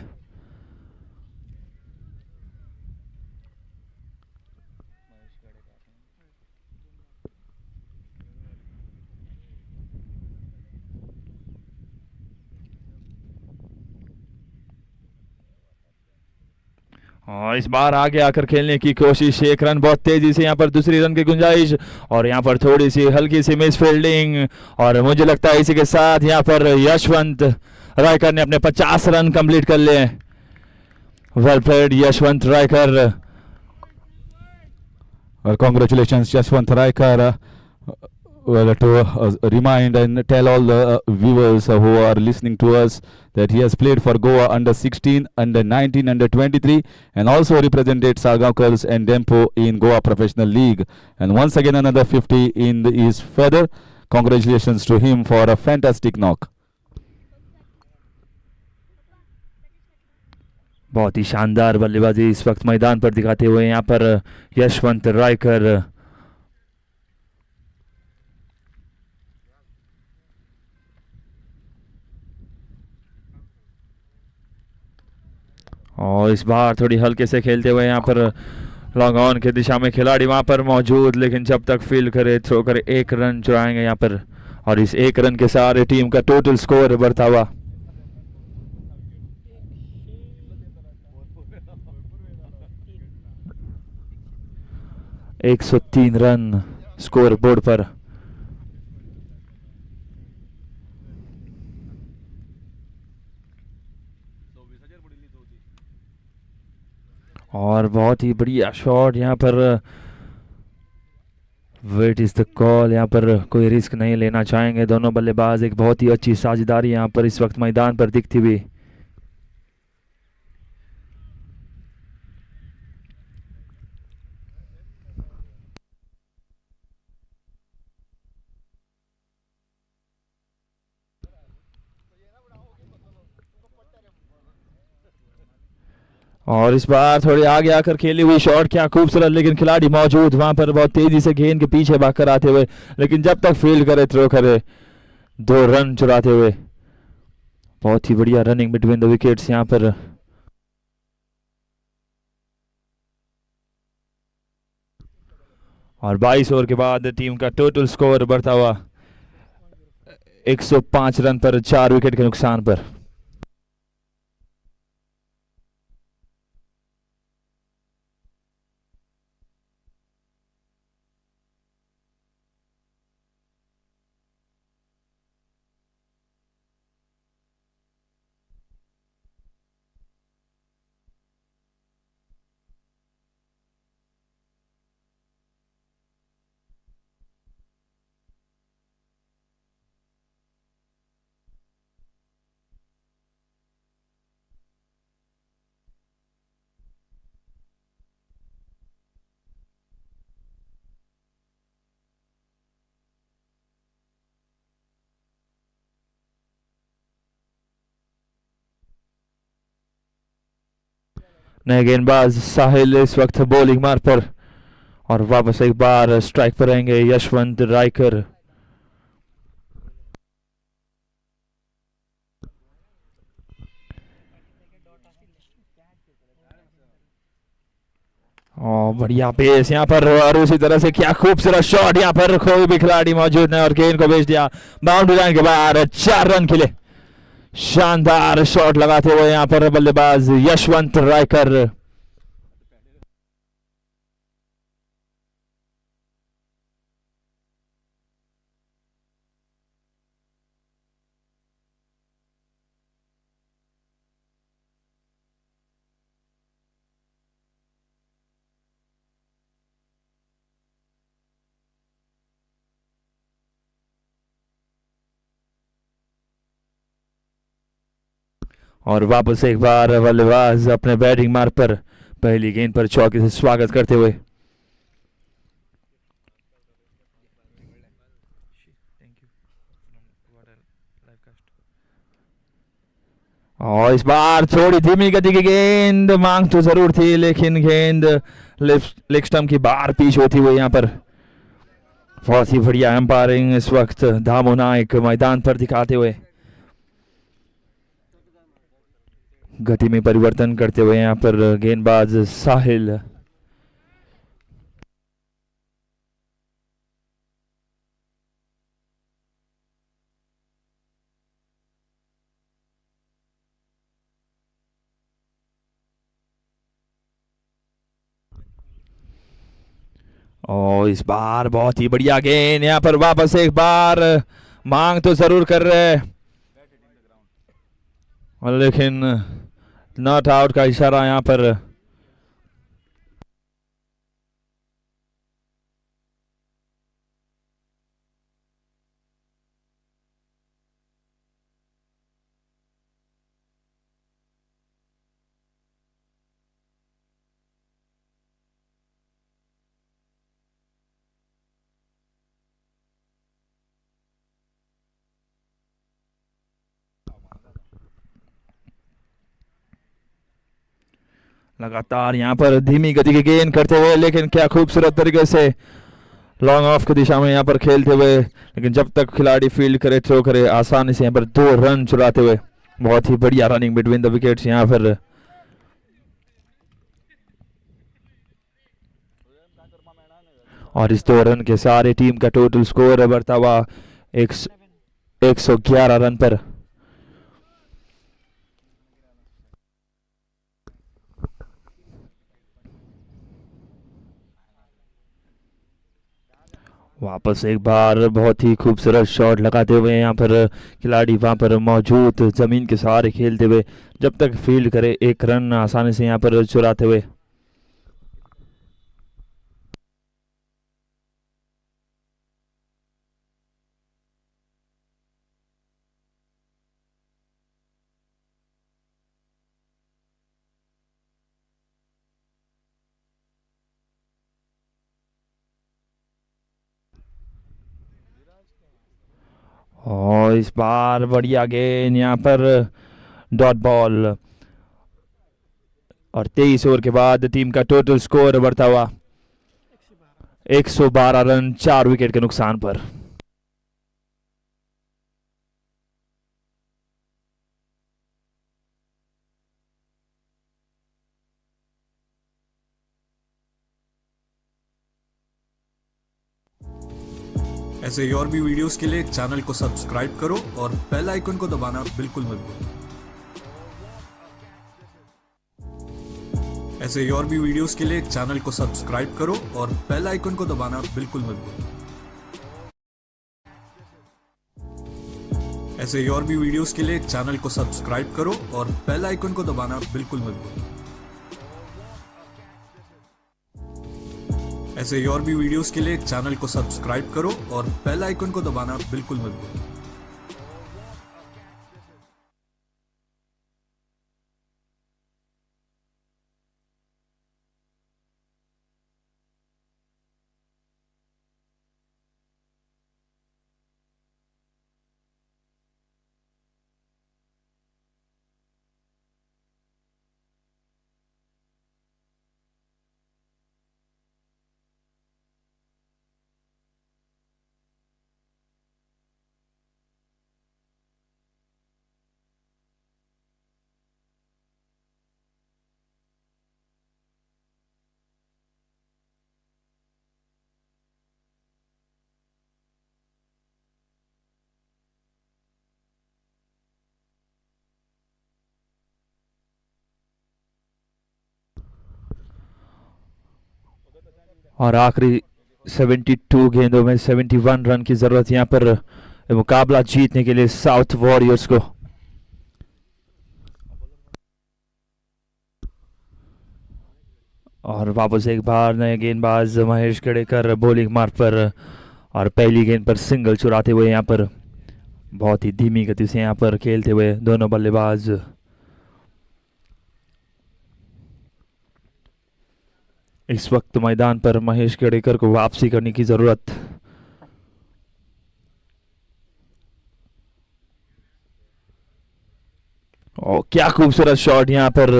और इस बार आगे आकर खेलने की कोशिश, 1 रन बहुत तेजी से यहाँ पर, दूसरी रन की गुंजाइश, और यहाँ पर थोड़ी सी हल्की सी मिस फील्डिंग, और मुझे लगता है इसी के साथ यहाँ पर यशवंत रायकर ने अपने 50 रन कंप्लीट कर लिए। Well played Yashwant Raikar. Congratulations, Yashwant Raikar. Well, to remind and tell all the viewers who are listening to us that he has played for Goa under 16, under 19, under 23, and also represented Sargaonkars and Dempo in Goa Professional League. And once again, another 50 in his feather. Congratulations to him for a fantastic knock. बहुत ही शानदार बल्लेबाजी इस वक्त मैदान पर दिखाते हुए यहाँ पर यशवंत रायकर। और इस बार थोड़ी हल्के से खेलते हुए यहाँ पर लॉन्ग ऑन की दिशा में खिलाड़ी वहां पर मौजूद, लेकिन जब तक फील्ड करे थ्रो करे 1 रन चुराएंगे यहाँ पर, और इस 1 रन के सारे टीम का टोटल स्कोर बढ़ता हुआ। एक 103 रन स्कोर बोर्ड पर। और बहुत ही बढ़िया शॉट यहाँ पर, वेट इज द कॉल, यहाँ पर कोई रिस्क नहीं लेना चाहेंगे दोनों बल्लेबाज। एक बहुत ही अच्छी साझेदारी यहाँ पर इस वक्त मैदान पर दिखती हुई। और इस बार थोड़ी आगे आकर खेली हुई शॉट, क्या खूबसूरत, लेकिन खिलाड़ी मौजूद वहां पर बहुत तेजी से गेंद के पीछे भागकर आते हुए, लेकिन जब तक फील्ड करे थ्रो करे 2 रन चुराते हुए। बहुत ही बढ़िया रनिंग बिटवीन द विकेट्स यहाँ पर। और 22 ओवर के बाद टीम का टोटल स्कोर बढ़ता हुआ 105 रन पर 4 विकेट के नुकसान पर। नए गेंदबाज साहिल इस वक्त बॉलिंग मार पर, और वापस एक बार स्ट्राइक पर रहेंगे यशवंत रायकर। और बढ़िया पेस यहाँ पर, और उसी तरह से क्या खूबसूरत शॉट, यहाँ पर कोई भी खिलाड़ी मौजूद नहीं और गेंद को भेज दिया बाउंड्री लाइन के बाहर। 4 रन के लिए शानदार शॉट लगाते हुए यहाँ पर बल्लेबाज यशवंत रायकर। और वापस एक बार बल्लेबाज अपने बैटिंग मार्ग पर पहली गेंद पर चौके से स्वागत करते हुए। और इस बार थोड़ी धीमी गति की गेंद, मांग तो जरूर थी, लेकिन गेंद लेग स्टंप की बाहर पिच होती हुई यहाँ पर बहुत ही बढ़िया एम्पायरिंग इस वक्त दामो नायक मैदान पर दिखाते हुए, गति में परिवर्तन करते हुए यहाँ पर गेंदबाज साहिल। और इस बार बहुत ही बढ़िया गेंद, यहाँ पर वापस एक बार मांग तो जरूर कर रहे हैं, लेकिन नॉट आउट का इशारा यहाँ पर। लगातार यहाँ पर धीमी गति की गेंद करते हुए, लेकिन क्या खूबसूरत तरीके से लॉन्ग ऑफ की दिशा में यहाँ पर खेलते हुए, लेकिन जब तक खिलाड़ी फील्ड करे थ्रो करे, आसानी से यहाँ पर 2 रन चुराते हुए। बहुत ही बढ़िया रनिंग बिटवीन द विकेट्स यहाँ पर। और इस 2 रन के सारे टीम का टोटल स्कोर बढ़ता हुआ 111 रन पर। वापस एक बार बहुत ही खूबसूरत शॉट लगाते हुए यहाँ पर खिलाड़ी वहाँ पर मौजूद, जमीन के सहारे खेलते हुए, जब तक फील्ड करे 1 रन आसानी से यहाँ पर चुराते हुए। और इस बार बढ़िया गेंद यहाँ पर डॉट बॉल। और 23 ओवर के बाद टीम का टोटल स्कोर बढ़ता हुआ 112 रन 4 विकेट के नुकसान पर। ऐसे ही और भी वीडियोस के लिए चैनल को सब्सक्राइब करो और बेल आइकन को दबाना बिल्कुल मत भूलो। ऐसे ही और भी वीडियोस के लिए चैनल को सब्सक्राइब करो और बेल आइकन को दबाना बिल्कुल मत भूलो। ऐसे ही और भी वीडियोस के लिए चैनल को सब्सक्राइब करो और बेल आइकन को दबाना बिल्कुल मत भूलो। ऐसे ही और भी वीडियोस के लिए चैनल को सब्सक्राइब करो और बेल आइकन को दबाना बिल्कुल मत भूलो। और आखिरी 72 गेंदों में 71 रन की जरूरत यहाँ पर मुकाबला जीतने के लिए साउथ वॉरियर्स को। और वापस एक बार नए गेंदबाज महेश कड़ेकर बॉलिंग मार्ग पर, और पहली गेंद पर सिंगल चुराते हुए यहाँ पर बहुत ही धीमी गति से यहाँ पर खेलते हुए दोनों बल्लेबाज। इस वक्त मैदान पर महेश कड़ेकर को वापसी करने की जरूरत। और क्या खूबसूरत शॉट यहाँ पर,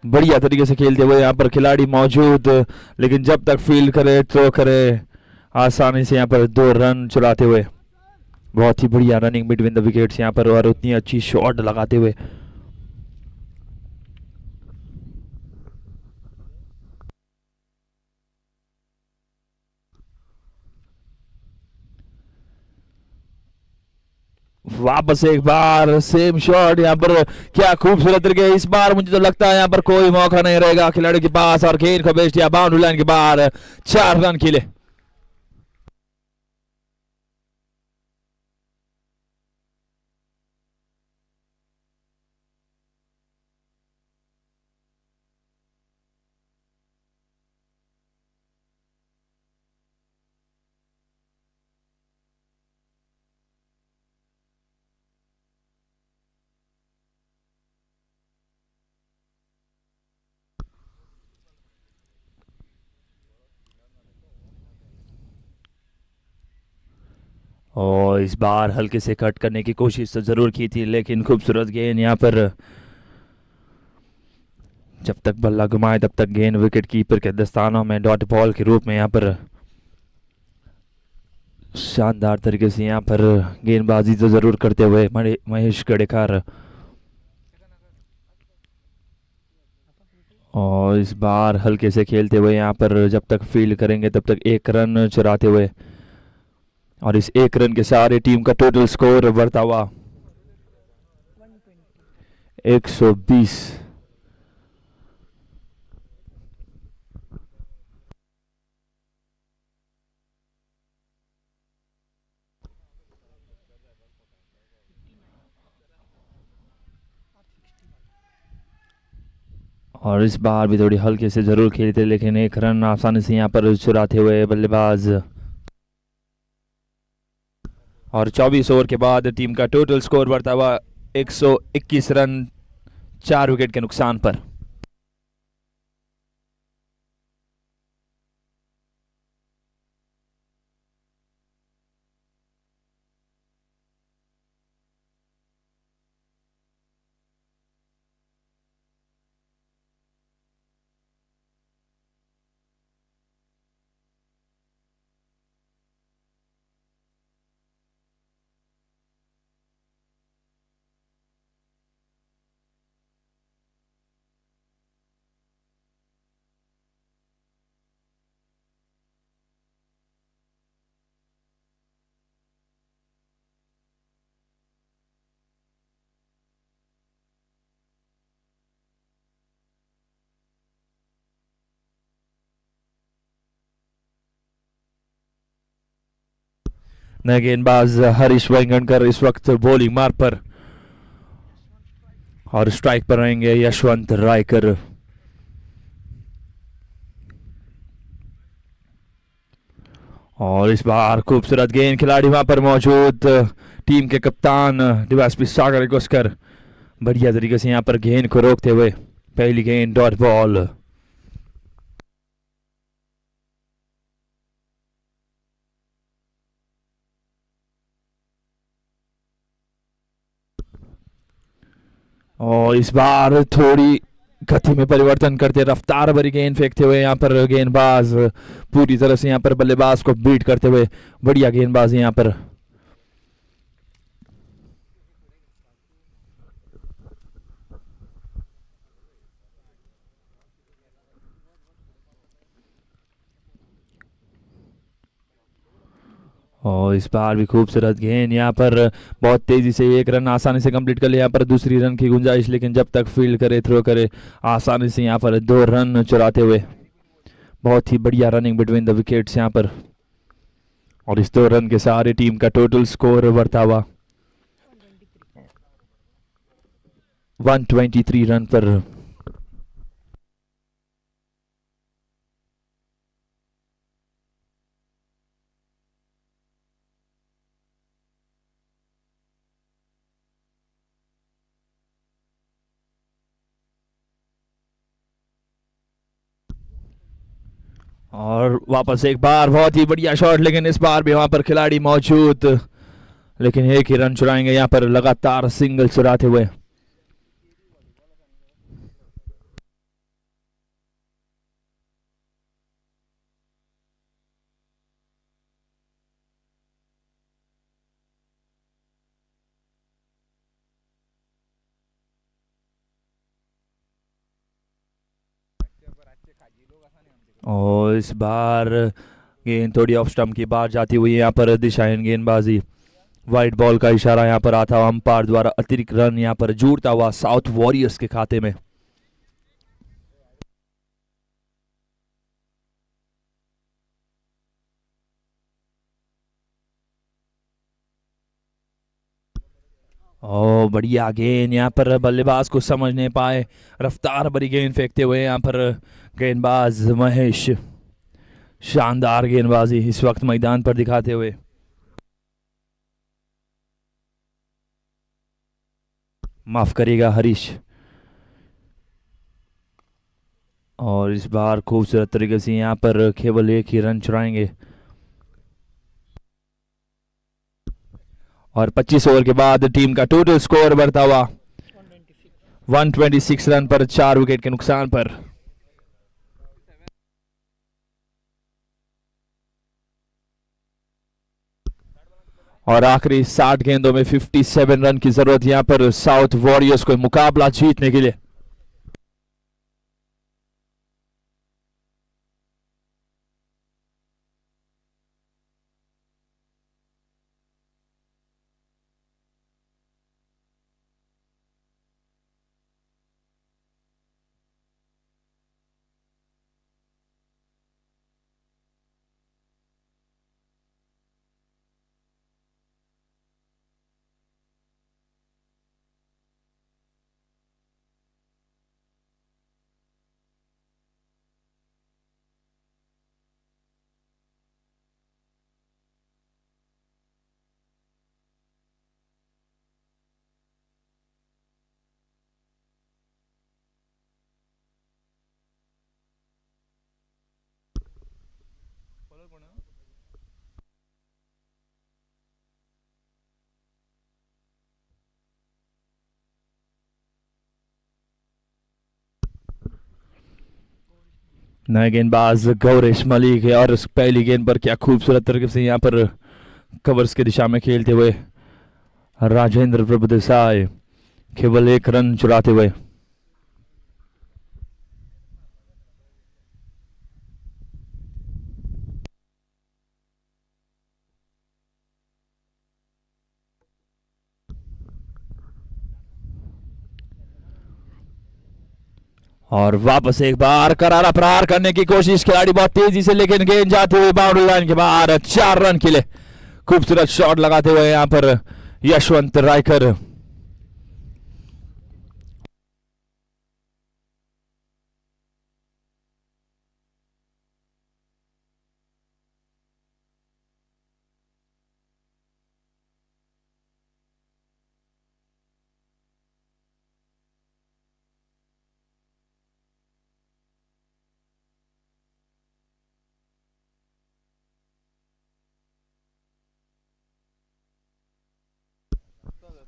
बढ़िया तरीके से खेलते हुए यहाँ पर खिलाड़ी मौजूद, लेकिन जब तक फील्ड करे थ्रो करे, आसानी से यहाँ पर 2 रन चुराते हुए। बहुत ही बढ़िया रनिंग बिटवीन द विकेट्स यहाँ पर और उतनी अच्छी शॉट लगाते हुए। वापस एक बार सेम शॉट यहाँ पर, क्या खूबसूरत तरीके। इस बार मुझे तो लगता है यहाँ पर कोई मौका नहीं रहेगा खिलाड़ी के पास और गेंद को भेज दिया बाउंड्री लाइन के बाहर। 4 रन खेले। और इस बार हल्के से कट करने की कोशिश तो जरूर की थी, लेकिन खूबसूरत गेंद यहाँ पर। जब तक बल्ला घुमाए तब तक गेंद विकेट कीपर के दस्तानों में डॉट बॉल के रूप में यहाँ पर शानदार तरीके से यहाँ पर गेंदबाजी तो जरूर करते हुए महेश गड़ेकर। और इस बार हल्के से खेलते हुए यहाँ पर जब तक फील्ड करेंगे तब तक 1 रन चुराते हुए। और इस 1 रन के सहारे टीम का टोटल स्कोर बढ़ता हुआ 120। और इस बार भी थोड़ी हल्के से जरूर खेलते, लेकिन 1 रन आसानी से यहाँ पर चुराते हुए बल्लेबाज। और 24 ओवर के बाद टीम का टोटल स्कोर बढ़ता हुआ 121 रन 4 विकेट के नुकसान पर। नए गेंदबाज हरीश वेंगणकर इस वक्त बॉलिंग मार्ग पर और स्ट्राइक पर रहेंगे यशवंत रायकर। और इस बार खूबसूरत गेंद, खिलाड़ी वहां पर मौजूद टीम के कप्तान डीवाईएसपी सागर घुसकर बढ़िया तरीके से यहां पर गेंद को रोकते हुए। पहली गेंद डॉट बॉल। और इस बार थोड़ी गति में परिवर्तन करते, रफ्तार भरी गेंद फेंकते हुए यहाँ पर गेंदबाज पूरी तरह से यहाँ पर बल्लेबाज को बीट करते हुए। बढ़िया गेंदबाज यहाँ पर। और इस बार भी खूबसूरत गेंद यहाँ पर, बहुत तेजी से 1 रन आसानी से कंप्लीट कर लिया। यहाँ पर दूसरी रन की गुंजाइश, लेकिन जब तक फील्ड करे थ्रो करे आसानी से यहाँ पर 2 रन चुराते हुए। बहुत ही बढ़िया रनिंग बिटवीन द विकेट्स यहाँ पर। और इस 2 रन के सहारे टीम का टोटल स्कोर बढ़ता हुआ 123 रन पर। और वापस एक बार बहुत ही बढ़िया शॉट, लेकिन इस बार भी वहां पर खिलाड़ी मौजूद, लेकिन 1 ही रन चुराएंगे यहाँ पर लगातार सिंगल चुराते हुए। और इस बार गेंद थोड़ी ऑफ स्टंप की बाहर जाती हुई यहाँ पर दिशाहीन गेंदबाजी, वाइट बॉल का इशारा यहाँ पर आता हुआ अंपायर द्वारा, अतिरिक्त रन यहाँ पर जुड़ता हुआ साउथ वॉरियर्स के खाते में। ओ बढ़िया गेंद यहाँ पर बल्लेबाज को समझ नहीं पाए, रफ्तार भरी गेंद फेंकते हुए यहाँ पर गेंदबाज महेश, शानदार गेंदबाजी इस वक्त मैदान पर दिखाते हुए। माफ करिएगा हरीश। और इस बार खूबसूरत तरीके से यहाँ पर केवल एक ही रन चुराएंगे और 25 ओवर के बाद टीम का टोटल स्कोर बढ़ता हुआ 126 रन पर 4 विकेट के नुकसान पर। और आखिरी 60 गेंदों में 57 रन की जरूरत यहां पर साउथ वॉरियर्स को मुकाबला जीतने के लिए। नए गेंदबाज गौरेश मलिक है और उस पहली गेंद पर क्या खूबसूरत तरीके से यहाँ पर कवर्स की दिशा में खेलते हुए राजेंद्र प्रभु देसाई केवल एक रन चुराते हुए। और वापस एक बार करारा प्रहार करने की कोशिश, खिलाड़ी बहुत तेजी से लेकिन गेंद जाते हुए बाउंड्री लाइन के बाहर 4 रन के लिए खूबसूरत शॉट लगाते हुए यहां पर यशवंत रायकर।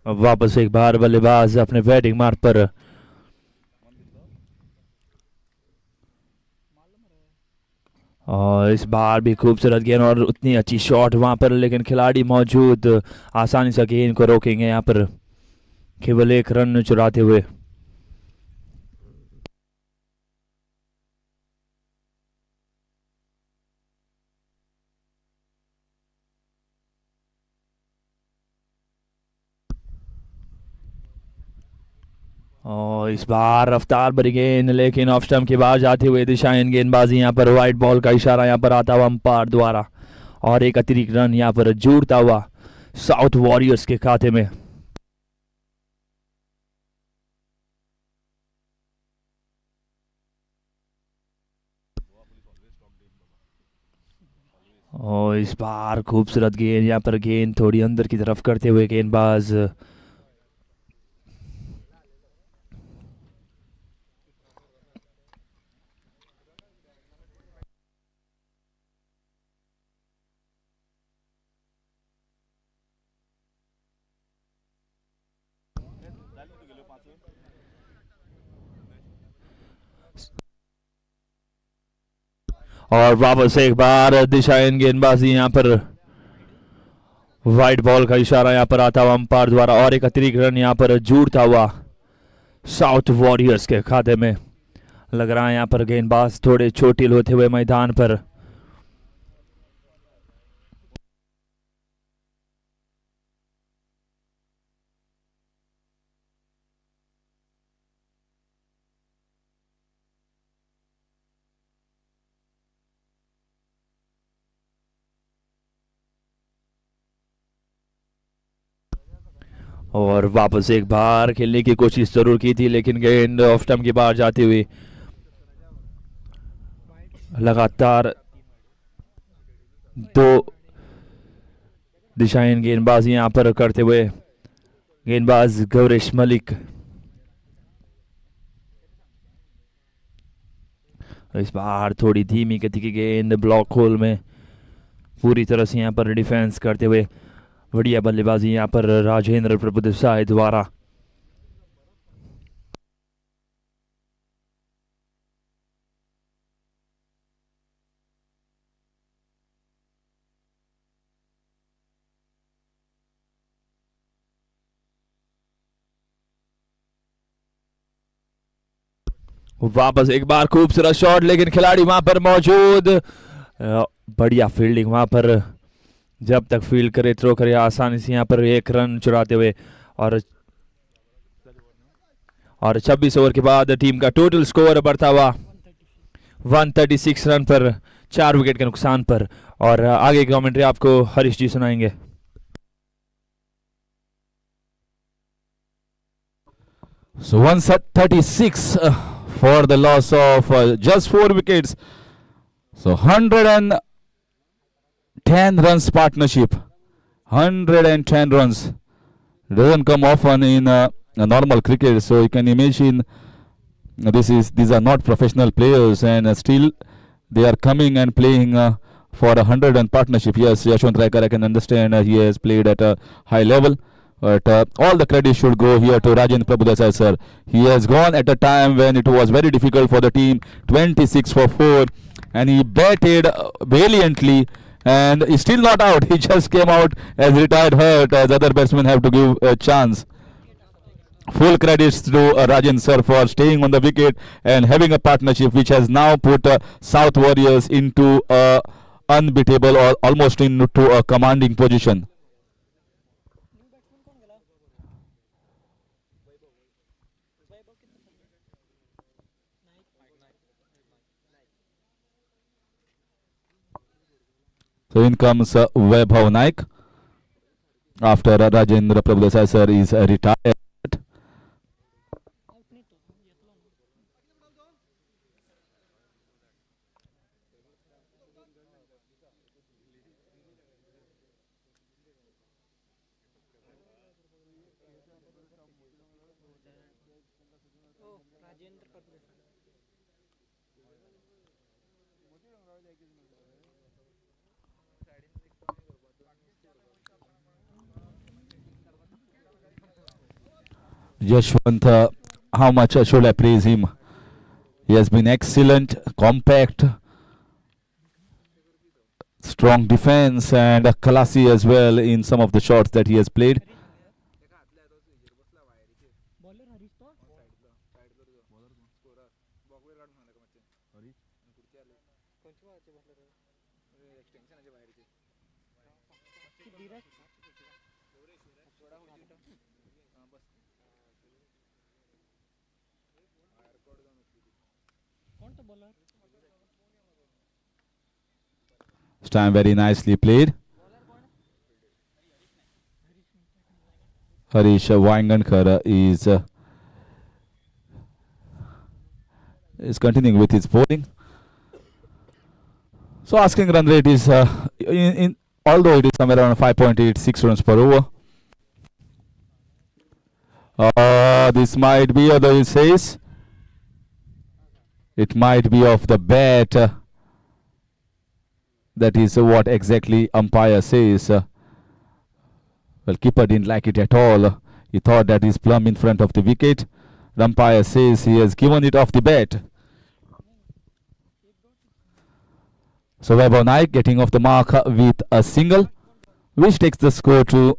वापस एक बार बल्लेबाज अपने बैटिंग मार्ग पर और इस बार भी खूबसूरत गेंद और उतनी अच्छी शॉट वहां पर, लेकिन खिलाड़ी मौजूद आसानी से गेंद को रोकेंगे यहाँ पर केवल एक रन चुराते हुए। और इस बार रफ्तार भरी गेंद लेकिन ऑफ स्टंप के बाहर जाते हुए दिशाहीन गेंदबाजी यहाँ पर वाइट बॉल का इशारा यहाँ पर आता हुआ अंपायर द्वारा और एक अतिरिक्त रन यहाँ पर जुड़ता हुआ साउथ वॉरियर्स के खाते में। और इस बार खूबसूरत गेंद यहाँ पर, गेंद थोड़ी अंदर की तरफ करते हुए गेंदबाज और वापस एक बार दिशाहीन गेंदबाजी यहाँ पर वाइट बॉल का इशारा यहाँ पर आता हुआ अंपायर द्वारा और एक अतिरिक्त रन यहाँ पर जुड़ता हुआ साउथ वॉरियर्स के खाते में। लग रहा है यहाँ पर गेंदबाज थोड़े चोटिल होते हुए मैदान पर। और वापस एक बार खेलने की कोशिश जरूर की थी, लेकिन गेंद ऑफ स्टंप के बाहर जाती हुई। लगातार 2 दिशाहीन गेंदबाजी यहां पर करते हुए गेंदबाज गौरेश मलिक। इस बार थोड़ी धीमी गति की गेंद ब्लॉक होल में पूरी तरह से यहां पर डिफेंस करते हुए। बढ़िया बल्लेबाजी यहां पर राजेंद्र प्रभुदेसाई द्वारा। वापस एक बार खूबसूरत शॉट, लेकिन खिलाड़ी वहां पर मौजूद। बढ़िया फील्डिंग वहां पर, जब तक फील्ड करे थ्रो करे आसानी से यहाँ पर 1 रन चुराते हुए। और 26 ओवर के बाद टीम का टोटल स्कोर बढ़ता हुआ 136 रन पर 4 विकेट के नुकसान पर। और आगे की कमेंट्री आपको हरीश जी सुनाएंगे। So 136 for the loss of just 4 wickets. So 110 runs partnership. 110 runs. Doesn't come often in a normal cricket. So you can imagine these are not professional players, and still they are coming and playing for a 100 run partnership. Yes, Yashwant Raikar, I can understand he has played at a high level. But all the credit should go here to Rajendra Prabhudesai sir. He has gone at a time when it was very difficult for the team, 26 for 4, and he batted valiantly, and he's still not out. He just came out as retired hurt, as other batsmen have to give a chance. Full credits to Rajendra sir for staying on the wicket and having a partnership which has now put South Warriors into a unbeatable or almost into a commanding position. So in comes Vaibhav Naik after Rajendra Prabhudesai sir is retired. Yashwant, how much should I praise him? He has been excellent, compact, strong defense, and classy as well in some of the shots that he has played. This time very nicely played. Harish Waingankar is continuing with his bowling. So asking run rate is although it is somewhere around 5.86 runs per over. This might be, although it says it might be off the bat. That is what exactly umpire says. Well, keeper didn't like it at all. He thought that is plumb in front of the wicket. The umpire says he has given it off the bat. So Vaibhav Naik getting off the mark with a single, which takes the score to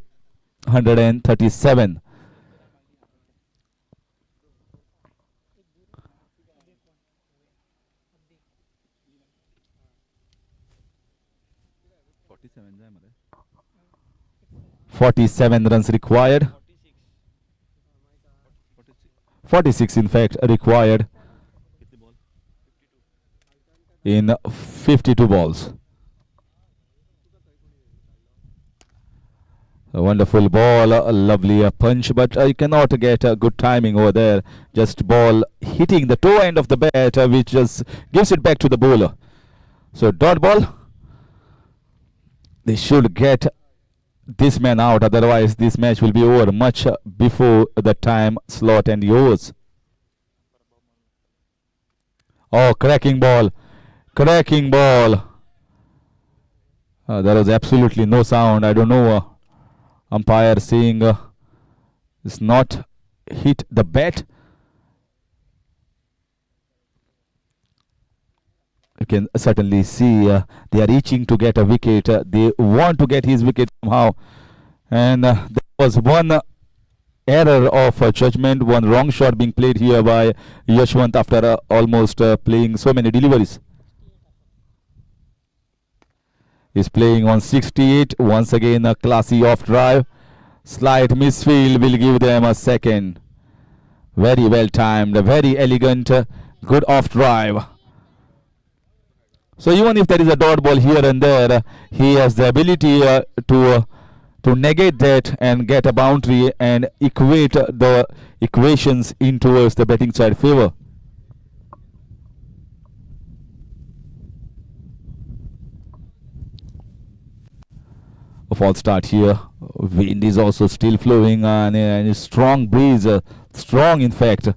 137. 47 runs required. 46 in fact required in 52 balls. A wonderful ball, a lovely punch, but you cannot get a good timing over there. Just ball hitting the toe end of the bat, which just gives it back to the bowler. So dot ball. They should get this man out, otherwise this match will be over much before the time slot and the overs. Oh, cracking ball. Cracking ball. There was absolutely no sound. I don't know. Umpire saying it's not hit the bat. You can certainly see they are reaching to get a wicket. They want to get his wicket somehow. And there was one error of judgment, one wrong shot being played here by Yashwant after almost playing so many deliveries. He's playing on 68. Once again, a classy off drive. Slight misfield will give them a second. Very well timed, very elegant, good off drive. So even if there is a dot ball here and there, he has the ability to negate that and get a boundary and equate the equations in towards the betting side favor. A false start here. Wind is also still flowing and a strong breeze, strong in fact.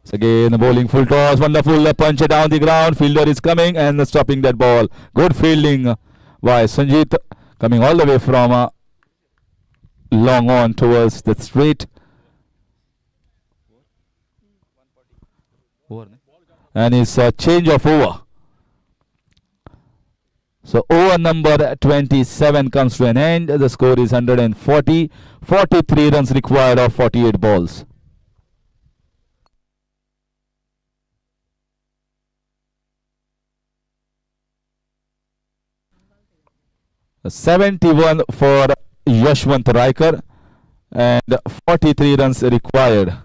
So again, bowling full toss, wonderful punch down the ground. Fielder is coming and stopping that ball. Good fielding by Sanjit, coming all the way from long on towards the straight. And it's a change of over. So over number 27 comes to an end. The score is 140. 43 runs required of 48 balls. 71 for Yashwant Raikar and 43 runs required.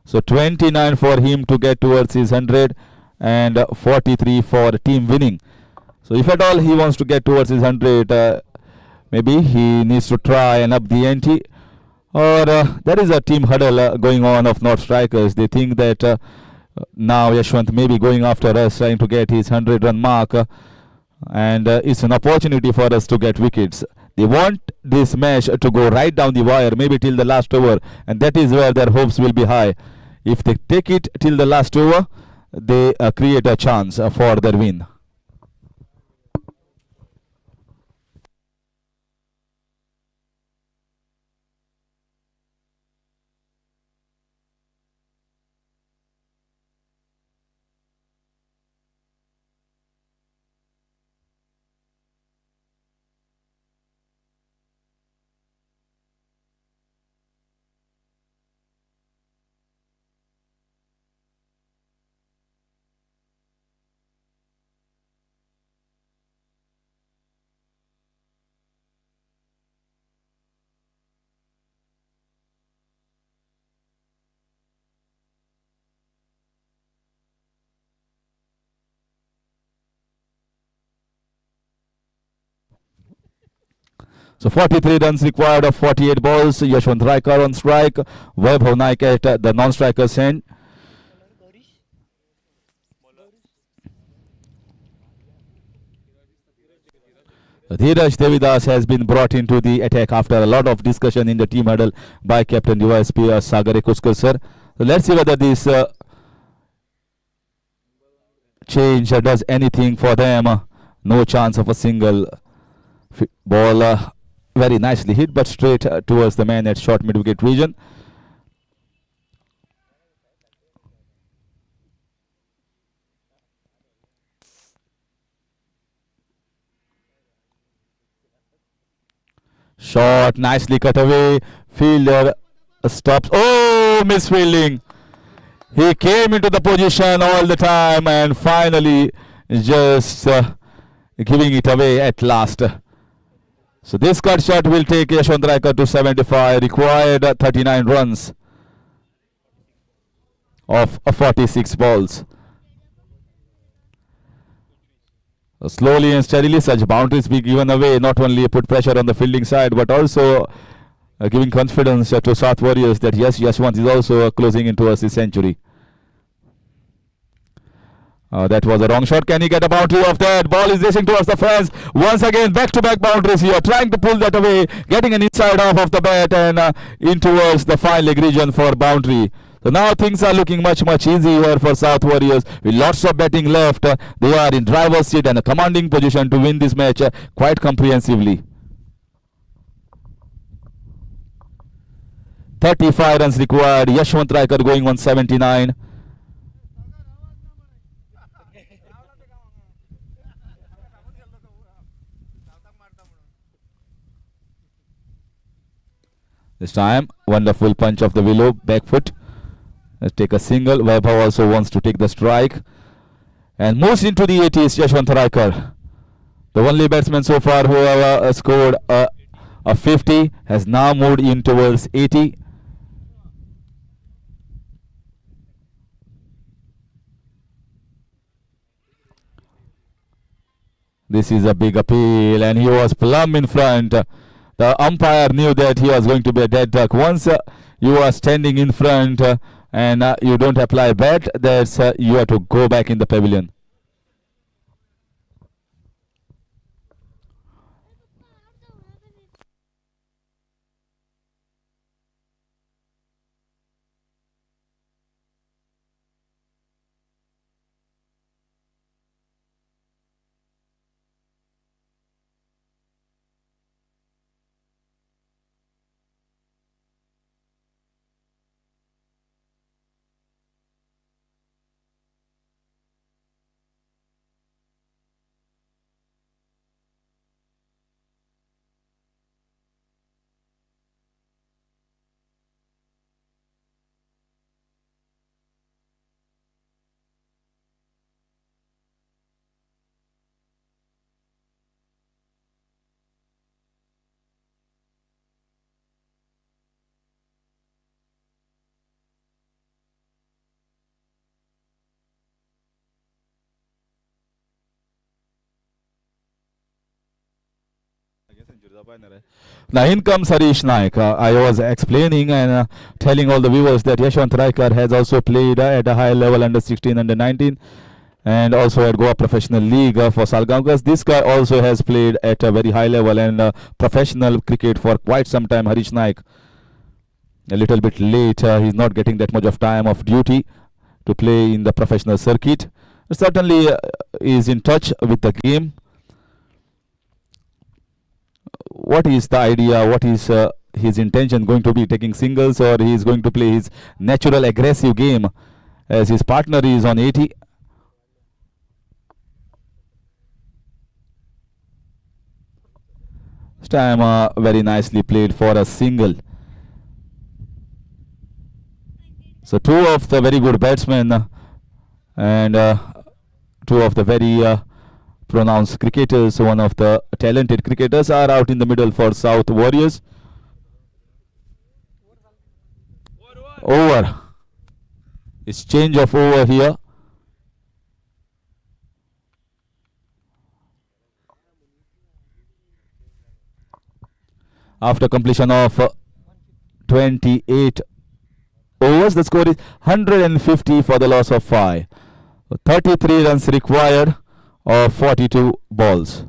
So 29 for him to get towards his 100 and 43 for team winning. So if at all he wants to get towards his 100, maybe he needs to try and up the ante. Or there is a team huddle going on of North Strikers. They think that now Yashwant may be going after us, trying to get his 100-run mark. And it's an opportunity for us to get wickets. They want this match to go right down the wire, maybe till the last over, and that is where their hopes will be high. If they take it till the last over, they create a chance for their win. So 43 runs required of 48 balls. Yashwant Raikar on strike. Vaibhav Naik at the non-striker's end. Dheeraj Devidas has been brought into the attack after a lot of discussion in the team huddle by Captain USP Sagar Kuskar sir. So let's see whether this change does anything for them. No chance of a single ball. Very nicely hit, but straight towards the man at short mid-wicket region. Shot, nicely cut away. Fielder stops. Oh, misfielding. He came into the position all the time and finally just giving it away at last. So this cut shot will take Yashwant Raikar to 75, required 39 runs of 46 balls. Slowly and steadily such boundaries be given away, not only put pressure on the fielding side but also giving confidence to South Warriors that yes, Yashwant is also closing in towards his century. That was a wrong shot. Can he get a boundary off that? Ball is racing towards the fence. Once again, back-to-back boundaries here. Trying to pull that away. Getting an inside off of the bat and in towards the fine leg region for boundary. So now things are looking much easier for South Warriors. With lots of batting left. They are in driver's seat and a commanding position to win this match quite comprehensively. 35 runs required. Yashwant Raikar going on 79. This time, wonderful punch of the willow, back foot. Let's take a single. Vaibhav also wants to take the strike. And moves into the 80s, Yashwant Raikar. The only batsman so far who have scored a 50 has now moved in towards 80. This is a big appeal and he was plumb in front. The umpire knew that he was going to be a dead duck. Once you are standing in front and you don't apply bat, that's you have to go back in the pavilion. Now in comes Harish Naik. I was explaining and telling all the viewers that Yashwant Raikar has also played at a high level under 16, under 19 and also at Goa Professional League for Salgaonkars. This guy also has played at a very high level and professional cricket for quite some time. Harish Naik, a little bit late. He's not getting that much of time of duty to play in the professional circuit. Certainly is in touch with the game. What is the idea? What is his intention going to be? Taking singles, or he is going to play his natural aggressive game as his partner is on 80? This time very nicely played for a single. So two of the very good batsmen and two of the very pronounced cricketers, one of the talented cricketers, are out in the middle for South Warriors. Over. It's change of over here. After completion of 28 overs, the score is 150 for the loss of 5. 33 runs required of 42 balls.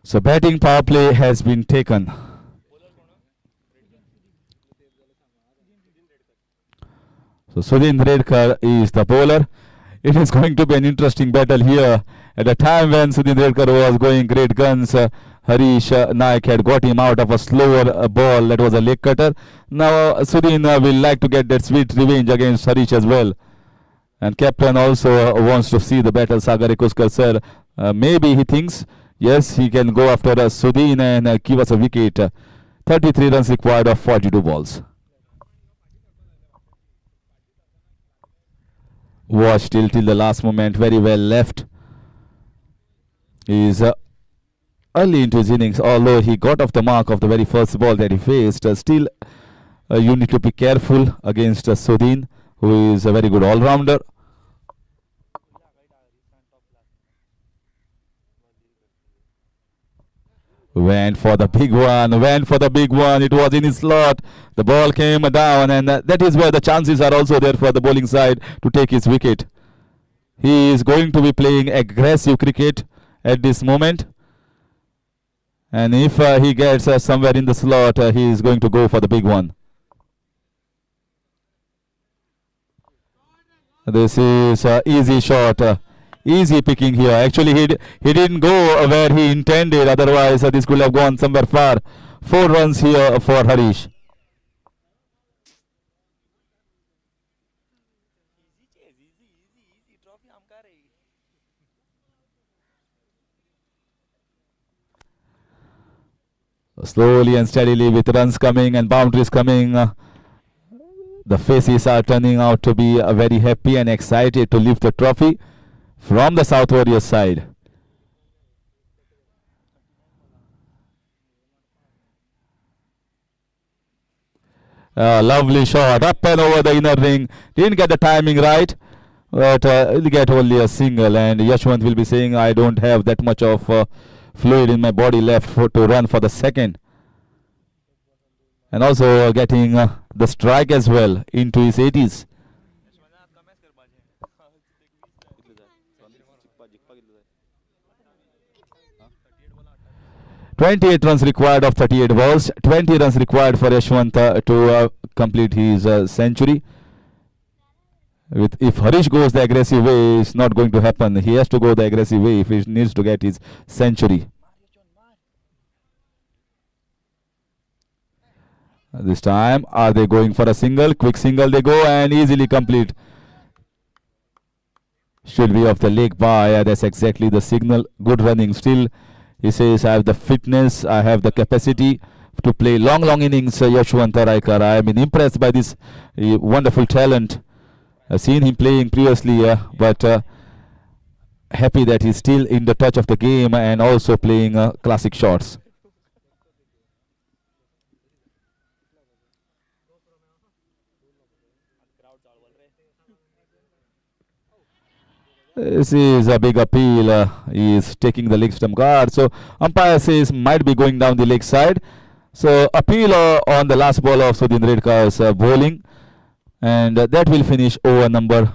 So batting power play has been taken. So Sudhin Redkar is the bowler. It is going to be an interesting battle here. At the time when Sudhin Redkar was going great guns, Harish Naik had got him out of a slower ball that was a leg cutter. Now Sudhin will like to get that sweet revenge against Harish as well. And captain also wants to see the battle. Sagar Ekuskar sir, maybe he thinks, yes, he can go after Sudhin and give us a wicket. 33 runs required of 42 balls. Watch till the last moment, very well left. He is early into his innings, although he got off the mark of the very first ball that he faced. Still, you need to be careful against Sudhin, who is a very good all-rounder. Went for the big one, it was in his slot. The ball came down, and that is where the chances are also there for the bowling side to take his wicket. He is going to be playing aggressive cricket at this moment. And if he gets somewhere in the slot, he is going to go for the big one. This is easy shot. Easy picking here. Actually, he didn't go where he intended. Otherwise, this could have gone somewhere far. 4 runs here for Harish. Slowly and steadily, with runs coming and boundaries coming, the faces are turning out to be very happy and excited to lift the trophy from the South Warriors side. Lovely shot, up and over the inner ring. Didn't get the timing right, but he'll get only a single. And Yashwant will be saying, I don't have that much of fluid in my body left to run for the second. And also getting the strike as well into his 80s. 28 runs required of 38 balls. 20 runs required for Yashwant to complete his century. If Harish goes the aggressive way, it's not going to happen. He has to go the aggressive way if he needs to get his century. This time, are they going for a single? Quick single they go and easily complete. Should be off the leg by. That's exactly the signal. Good running still. He says, I have the fitness, I have the capacity to play long innings, Yashwant Raikar. I have been impressed by this wonderful talent. I've seen him playing previously, but happy that he's still in the touch of the game and also playing classic shots. This is a big appeal. He is taking the leg stump guard. So umpire says might be going down the leg side. So appeal on the last ball of Sudhin Redkar's bowling. And that will finish over number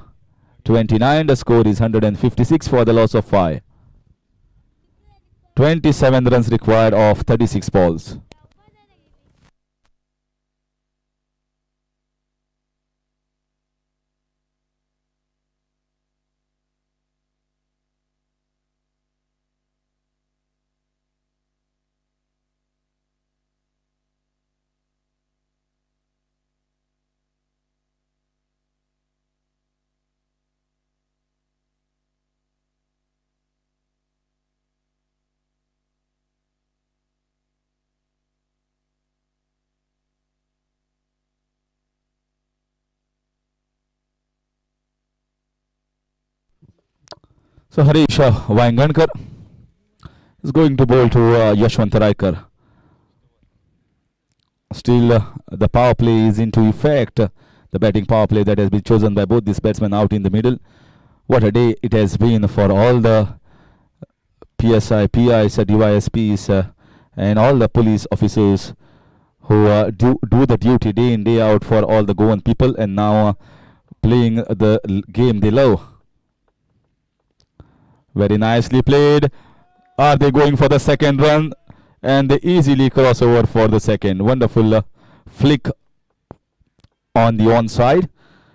29. The score is 156 for the loss of 5. 27 runs required of 36 balls. So Harish Vaingankar is going to bowl to Yashwant Raikar. Still the power play is into effect. The batting power play that has been chosen by both these batsmen out in the middle. What a day it has been for all the PSI, PIs, DYSPs and all the police officers who do the duty day in day out for all the Goan people and now playing the game they love. Very nicely played. Are they going for the second run? And they easily cross over for the second. Wonderful flick on the onside,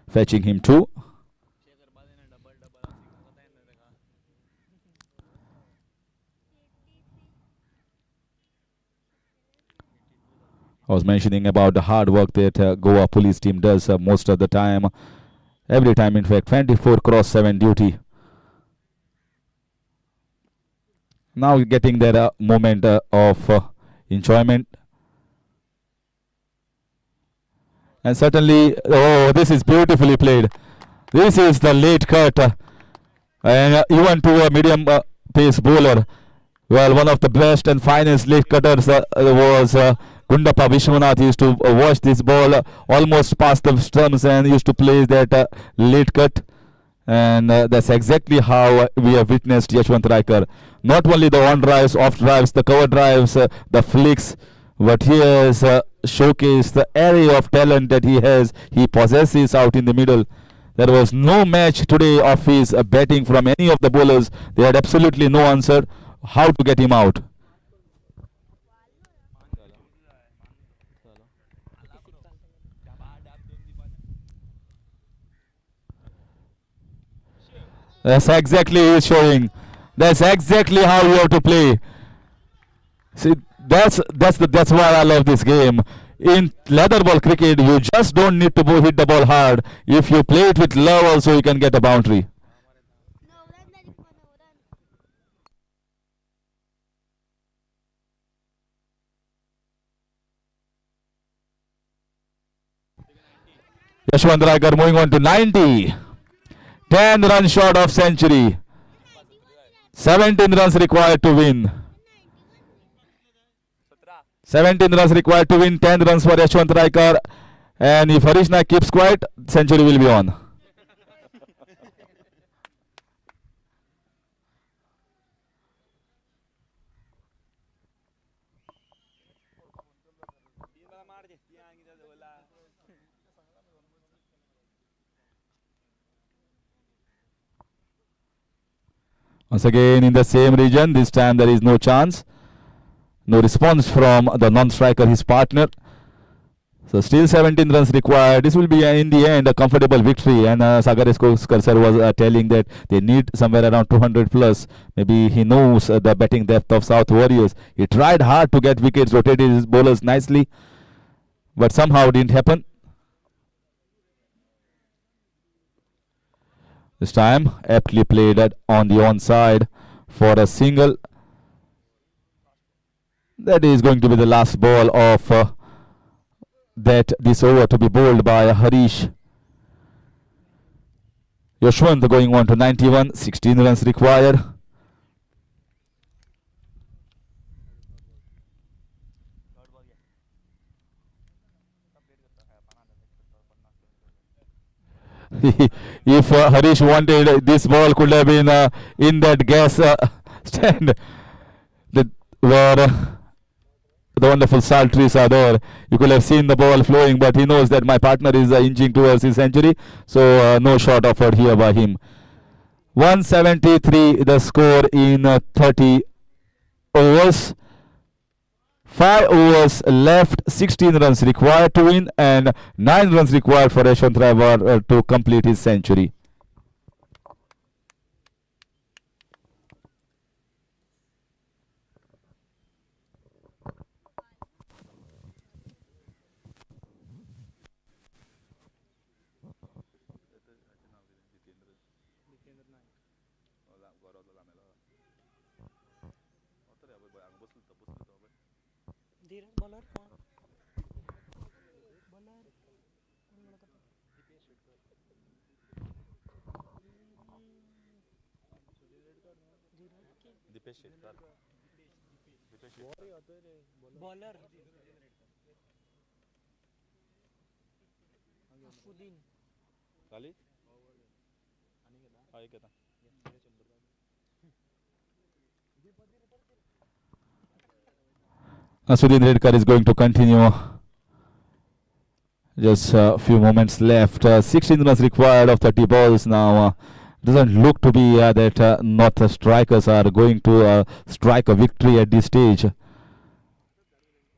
fetching him 2. I was mentioning about the hard work that Goa police team does most of the time. Every time, in fact, 24 cross 7 duty. Now getting that moment of enjoyment. And certainly, oh, this is beautifully played. This is the late cut. And even to a medium pace bowler. Well, one of the best and finest late cutters was Gundappa Vishwanath. He used to watch this ball almost past the stumps and used to play that late cut. And that's exactly how we have witnessed Yashwant Raikar. Not only the on drives, off drives, the cover drives, the flicks, but he has showcased the array of talent that he possesses out in the middle. There was no match today of his batting from any of the bowlers. They had absolutely no answer how to get him out. That's exactly he's showing. That's exactly how you have to play. See, that's why I love this game. In leather ball cricket, you just don't need to hit the ball hard. If you play it with love, also you can get a boundary. Yashwant Raikar moving on to 90. 10 runs short of century. 17 runs required to win. 17 runs required to win. 10 runs for Yashwant Raikar. And if Harish Naik keeps quiet, century will be on. Once again in the same region, this time there is no chance. No response from the non-striker, his partner. So still 17 runs required. This will be in the end a comfortable victory. And Sagar Eskoskar was telling that they need somewhere around 200 plus. Maybe he knows the batting depth of South Warriors. He tried hard to get wickets, rotated his bowlers nicely, but somehow didn't happen. This time aptly played on the onside for a single. That is going to be the last ball of this over to be bowled by Harish. Yashwant going on to 91, 16 runs required. If Harish wanted, this ball could have been in that gas stand where the wonderful salt trees are there. You could have seen the ball flowing, but he knows that my partner is inching towards his century, so no shot offered here by him. 173 the score in 30 overs. 5 overs left, 16 runs required to win, and 9 runs required for Yashwant Raikar to complete his century. Bowler Afuddin Asudin Redkar is going to continue. Just a few moments left. 16 runs required of 30 balls now. Doesn't look to be that North strikers are going to strike a victory at this stage.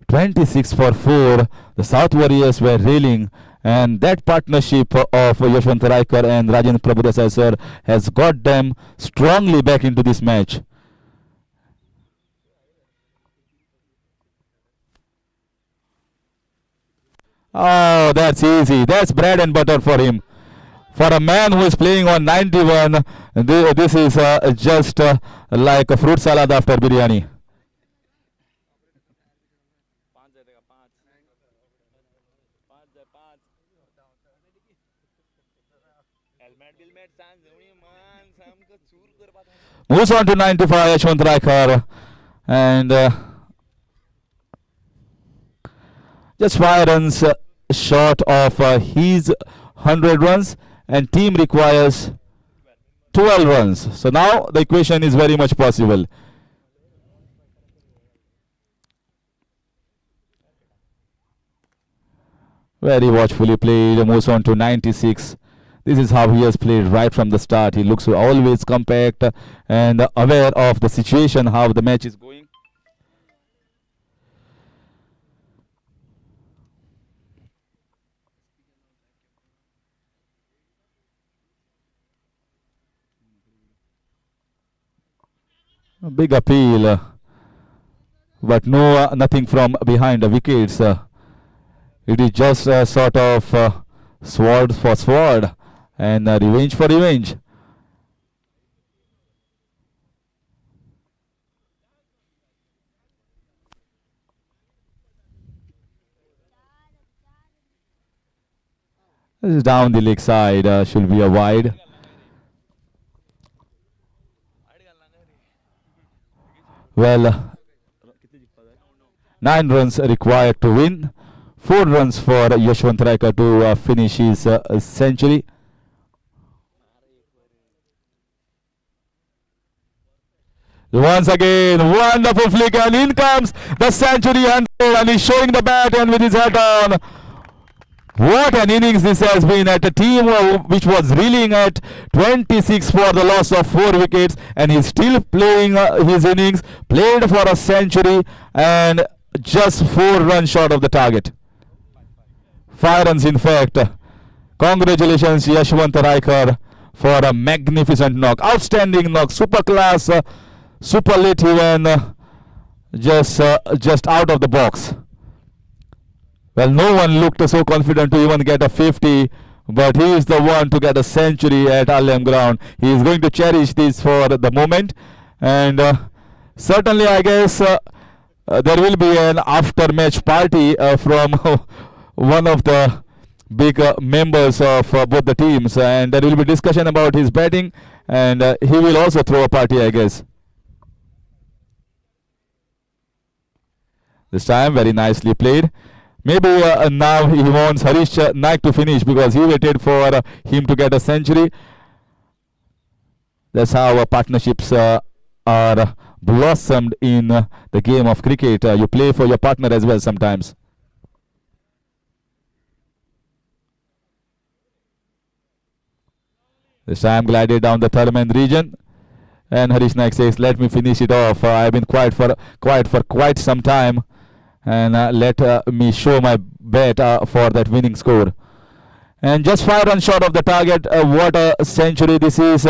26 for 4. The South Warriors were reeling, and that partnership of Yashwant Raikar and Rajendra Prabhudesai sir has got them strongly back into this match. Oh, that's easy. That's bread and butter for him. For a man who is playing on 91, this is just like a fruit salad after biryani. Moves on to 95, Yashwant Raikar, and just 5 runs short of his 100 runs, and team requires 12 runs. So now the equation is very much possible. Very watchfully played, moves on to 96. This is how he has played right from the start. He looks always compact and aware of the situation, how the match is going. A big appeal, but nothing from behind the wickets. It is just sort of sword for sword and revenge for revenge. This is down the leg side, should be a wide. Well, 9 runs required to win. 4 runs for Yashwant Raikar to finish his century. Once again, wonderful flick, and in comes the century hunter, and he's showing the bat and with his hat on. What an innings this has been at a team which was reeling at 26 for the loss of 4 wickets, and he's still playing his innings, played for a century and just 4 runs short of the target. 5 runs in fact. Congratulations Yashwant Raikar for a magnificent knock, outstanding knock, super class, superlative, and just out of the box. Well, no one looked so confident to even get a 50, but he is the one to get a century at Alem ground. He is going to cherish this for the moment, and certainly I guess there will be an after-match party from one of the big members of both the teams, and there will be discussion about his batting, and he will also throw a party, I guess. This time very nicely played. Maybe now he wants Harish Naik to finish because he waited for him to get a century. That's how partnerships are blossomed in the game of cricket. You play for your partner as well sometimes. This time glided down the Thurman region, and Harish Naik says, "Let me finish it off. I've been quiet for quite some time, and let me show my bet for that winning score." And just 5 runs short of the target. What a century this is.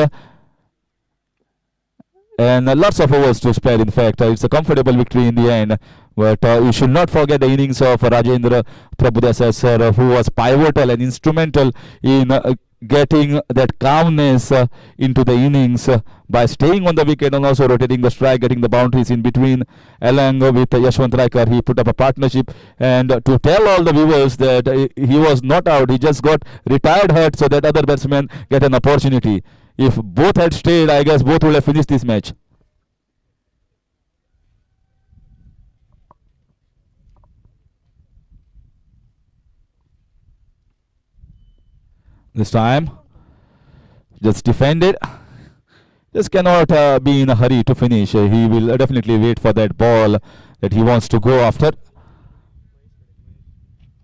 And lots of overs to spare. In fact, it's a comfortable victory in the end. But you should not forget the innings of Rajendra Prabhudesai sir, who was pivotal and instrumental in getting that calmness into the innings by staying on the wicket and also rotating the strike, getting the boundaries in between. Along with Yashwant Raikar, he put up a partnership, and to tell all the viewers that he was not out, he just got retired hurt so that other batsmen get an opportunity. If both had stayed, I guess both would have finished this match. This time, just defended. Just cannot be in a hurry to finish. He will definitely wait for that ball that he wants to go after.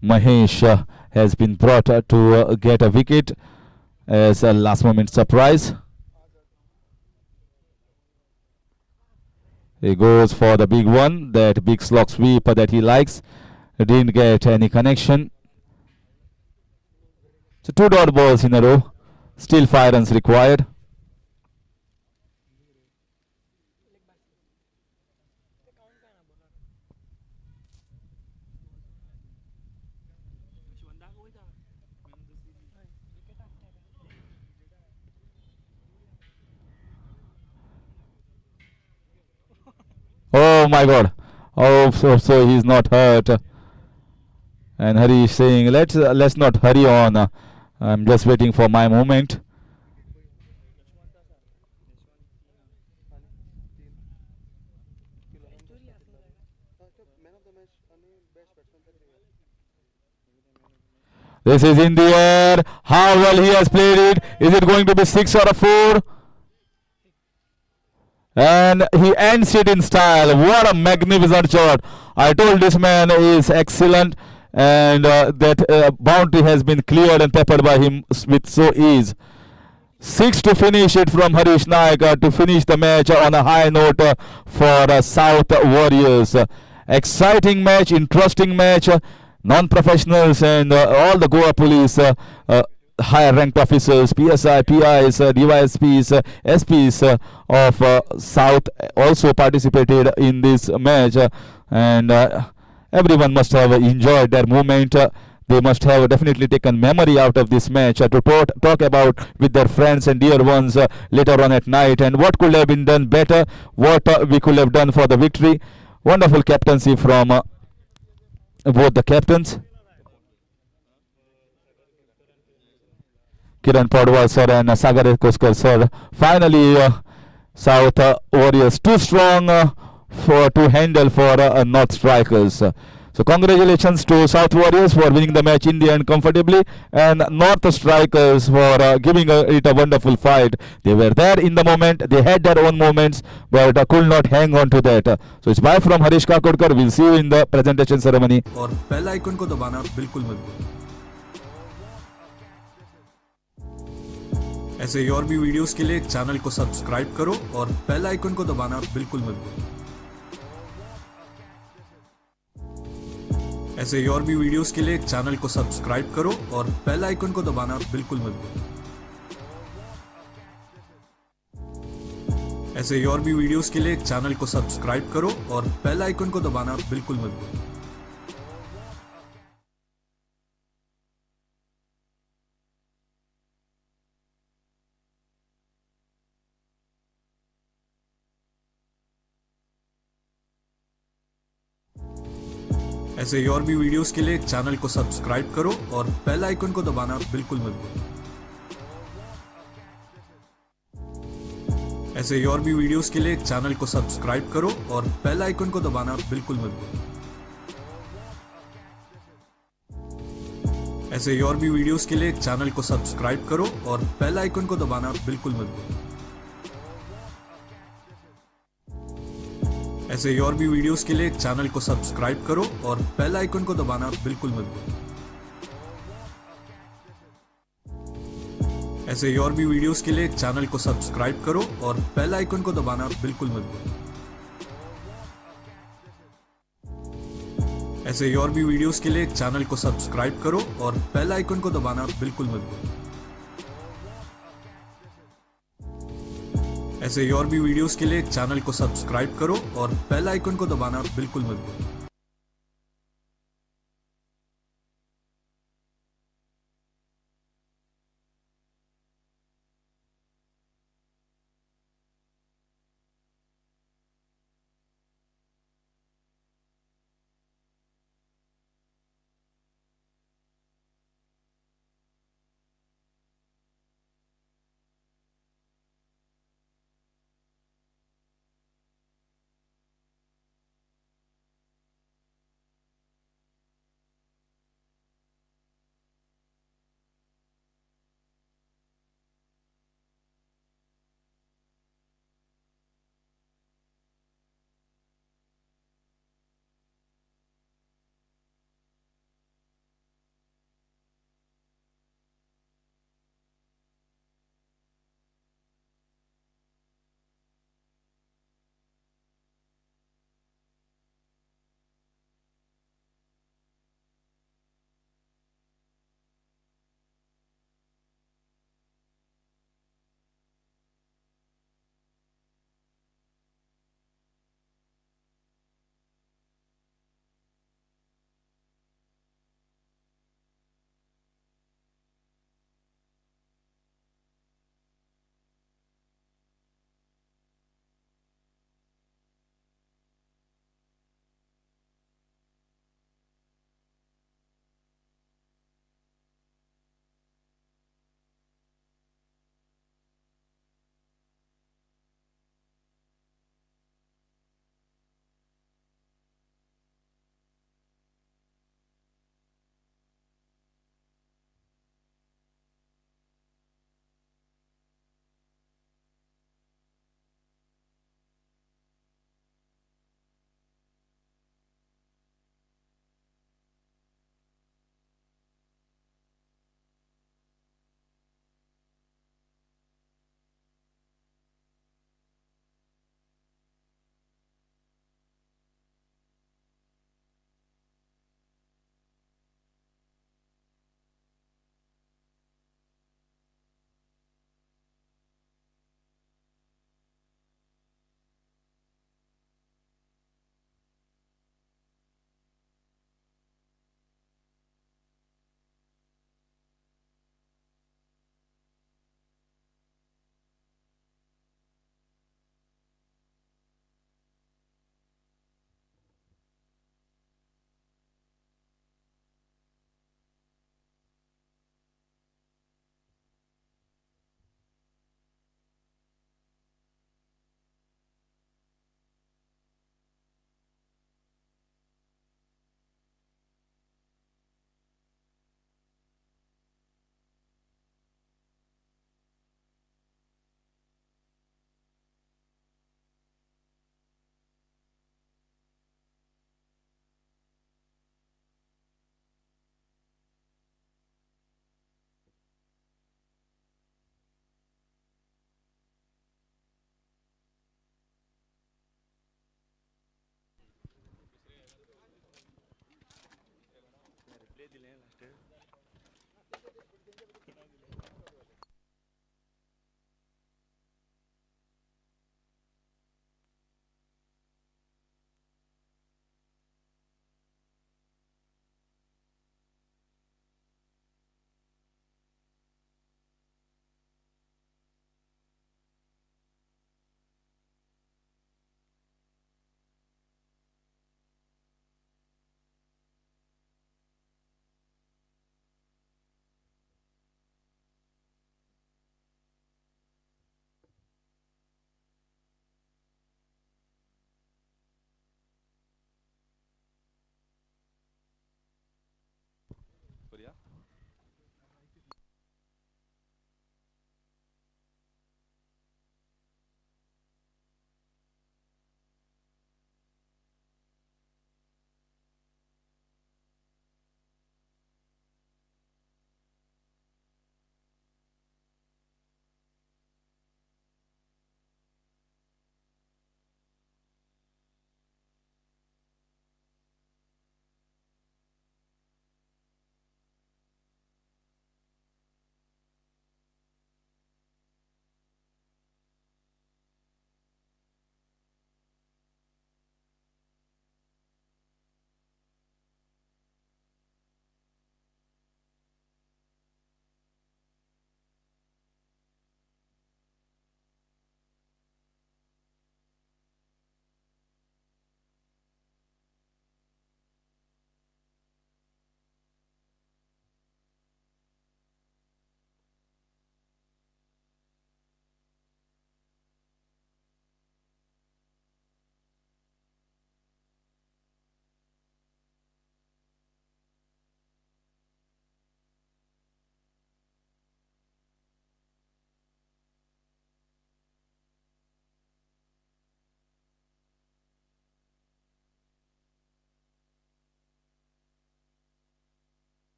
Mahesh has been brought to get a wicket as a last moment surprise. He goes for the big one, that big slog sweep that he likes. Didn't get any connection. So 2 dot balls in a row. Still 5 runs required. Oh my God! Oh, so he's not hurt. And Hari is saying, let's not hurry on. I'm just waiting for my moment. This is in the air. How well he has played it. Is it going to be 6 or a 4? And he ends it in style. What a magnificent shot. I told this man is excellent, and that boundary has been cleared and peppered by him with so ease. 6 to finish it from Harish Naik to finish the match on a high note for South Warriors. Exciting match, interesting match. Non-professionals and all the Goa police higher ranked officers, PSI, PIs, DYSPs, SPs of South also participated in this match, and everyone must have enjoyed their moment. They must have definitely taken memory out of this match to talk about with their friends and dear ones later on at night, and what could have been done better, what we could have done for the victory. Wonderful captaincy from both the captains. Kiran Padwal sir and Sagar Koskar sir. Finally, South Warriors too strong to handle for North Strikers. So congratulations to South Warriors for winning the match in the end comfortably, and North Strikers for giving it a wonderful fight. They were there in the moment, they had their own moments, but could not hang on to that. So it's bye from Harish Kakodkar. We'll see you in the presentation ceremony. और bell icon को दबाना बिल्कुल मत भूलना। ऐसे ही और भी videos के लिए चैनल को सब्सक्राइब करो और बेल आइकन को दबाना बिल्कुल मत भूलना। ऐसे ही और भी वीडियोस के लिए चैनल को सब्सक्राइब करो और बेल आइकन को दबाना बिल्कुल मत भूलना। ऐसे ही और भी वीडियोस के लिए चैनल को सब्सक्राइब करो और बेल आइकन को दबाना बिल्कुल मत भूलना। ऐसे ही और भी वीडियोस के लिए चैनल को सब्सक्राइब करो और बेल आइकन को दबाना बिल्कुल मत भूलना। ऐसे ही और भी वीडियोस के लिए चैनल को सब्सक्राइब करो और बेल आइकन को दबाना बिल्कुल मत भूलना। ऐसे ही और भी वीडियोस के लिए चैनल को सब्सक्राइब करो और बेल आइकन को दबाना बिल्कुल मत भूलना। ऐसे ही और भी वीडियोस के लिए चैनल को सब्सक्राइब करो और बेल आइकन को दबाना बिल्कुल मत भूलना। ऐसे ही और भी वीडियोस के लिए चैनल को सब्सक्राइब करो और बेल आइकन को दबाना बिल्कुल मत भूलना। ऐसे ही और भी वीडियोस के लिए चैनल को सब्सक्राइब करो और बेल आइकन को दबाना बिल्कुल मत भूलना। ऐसे ही और भी वीडियोस के लिए चैनल को सब्सक्राइब करो और बेल आइकन को दबाना बिल्कुल मत भूलना।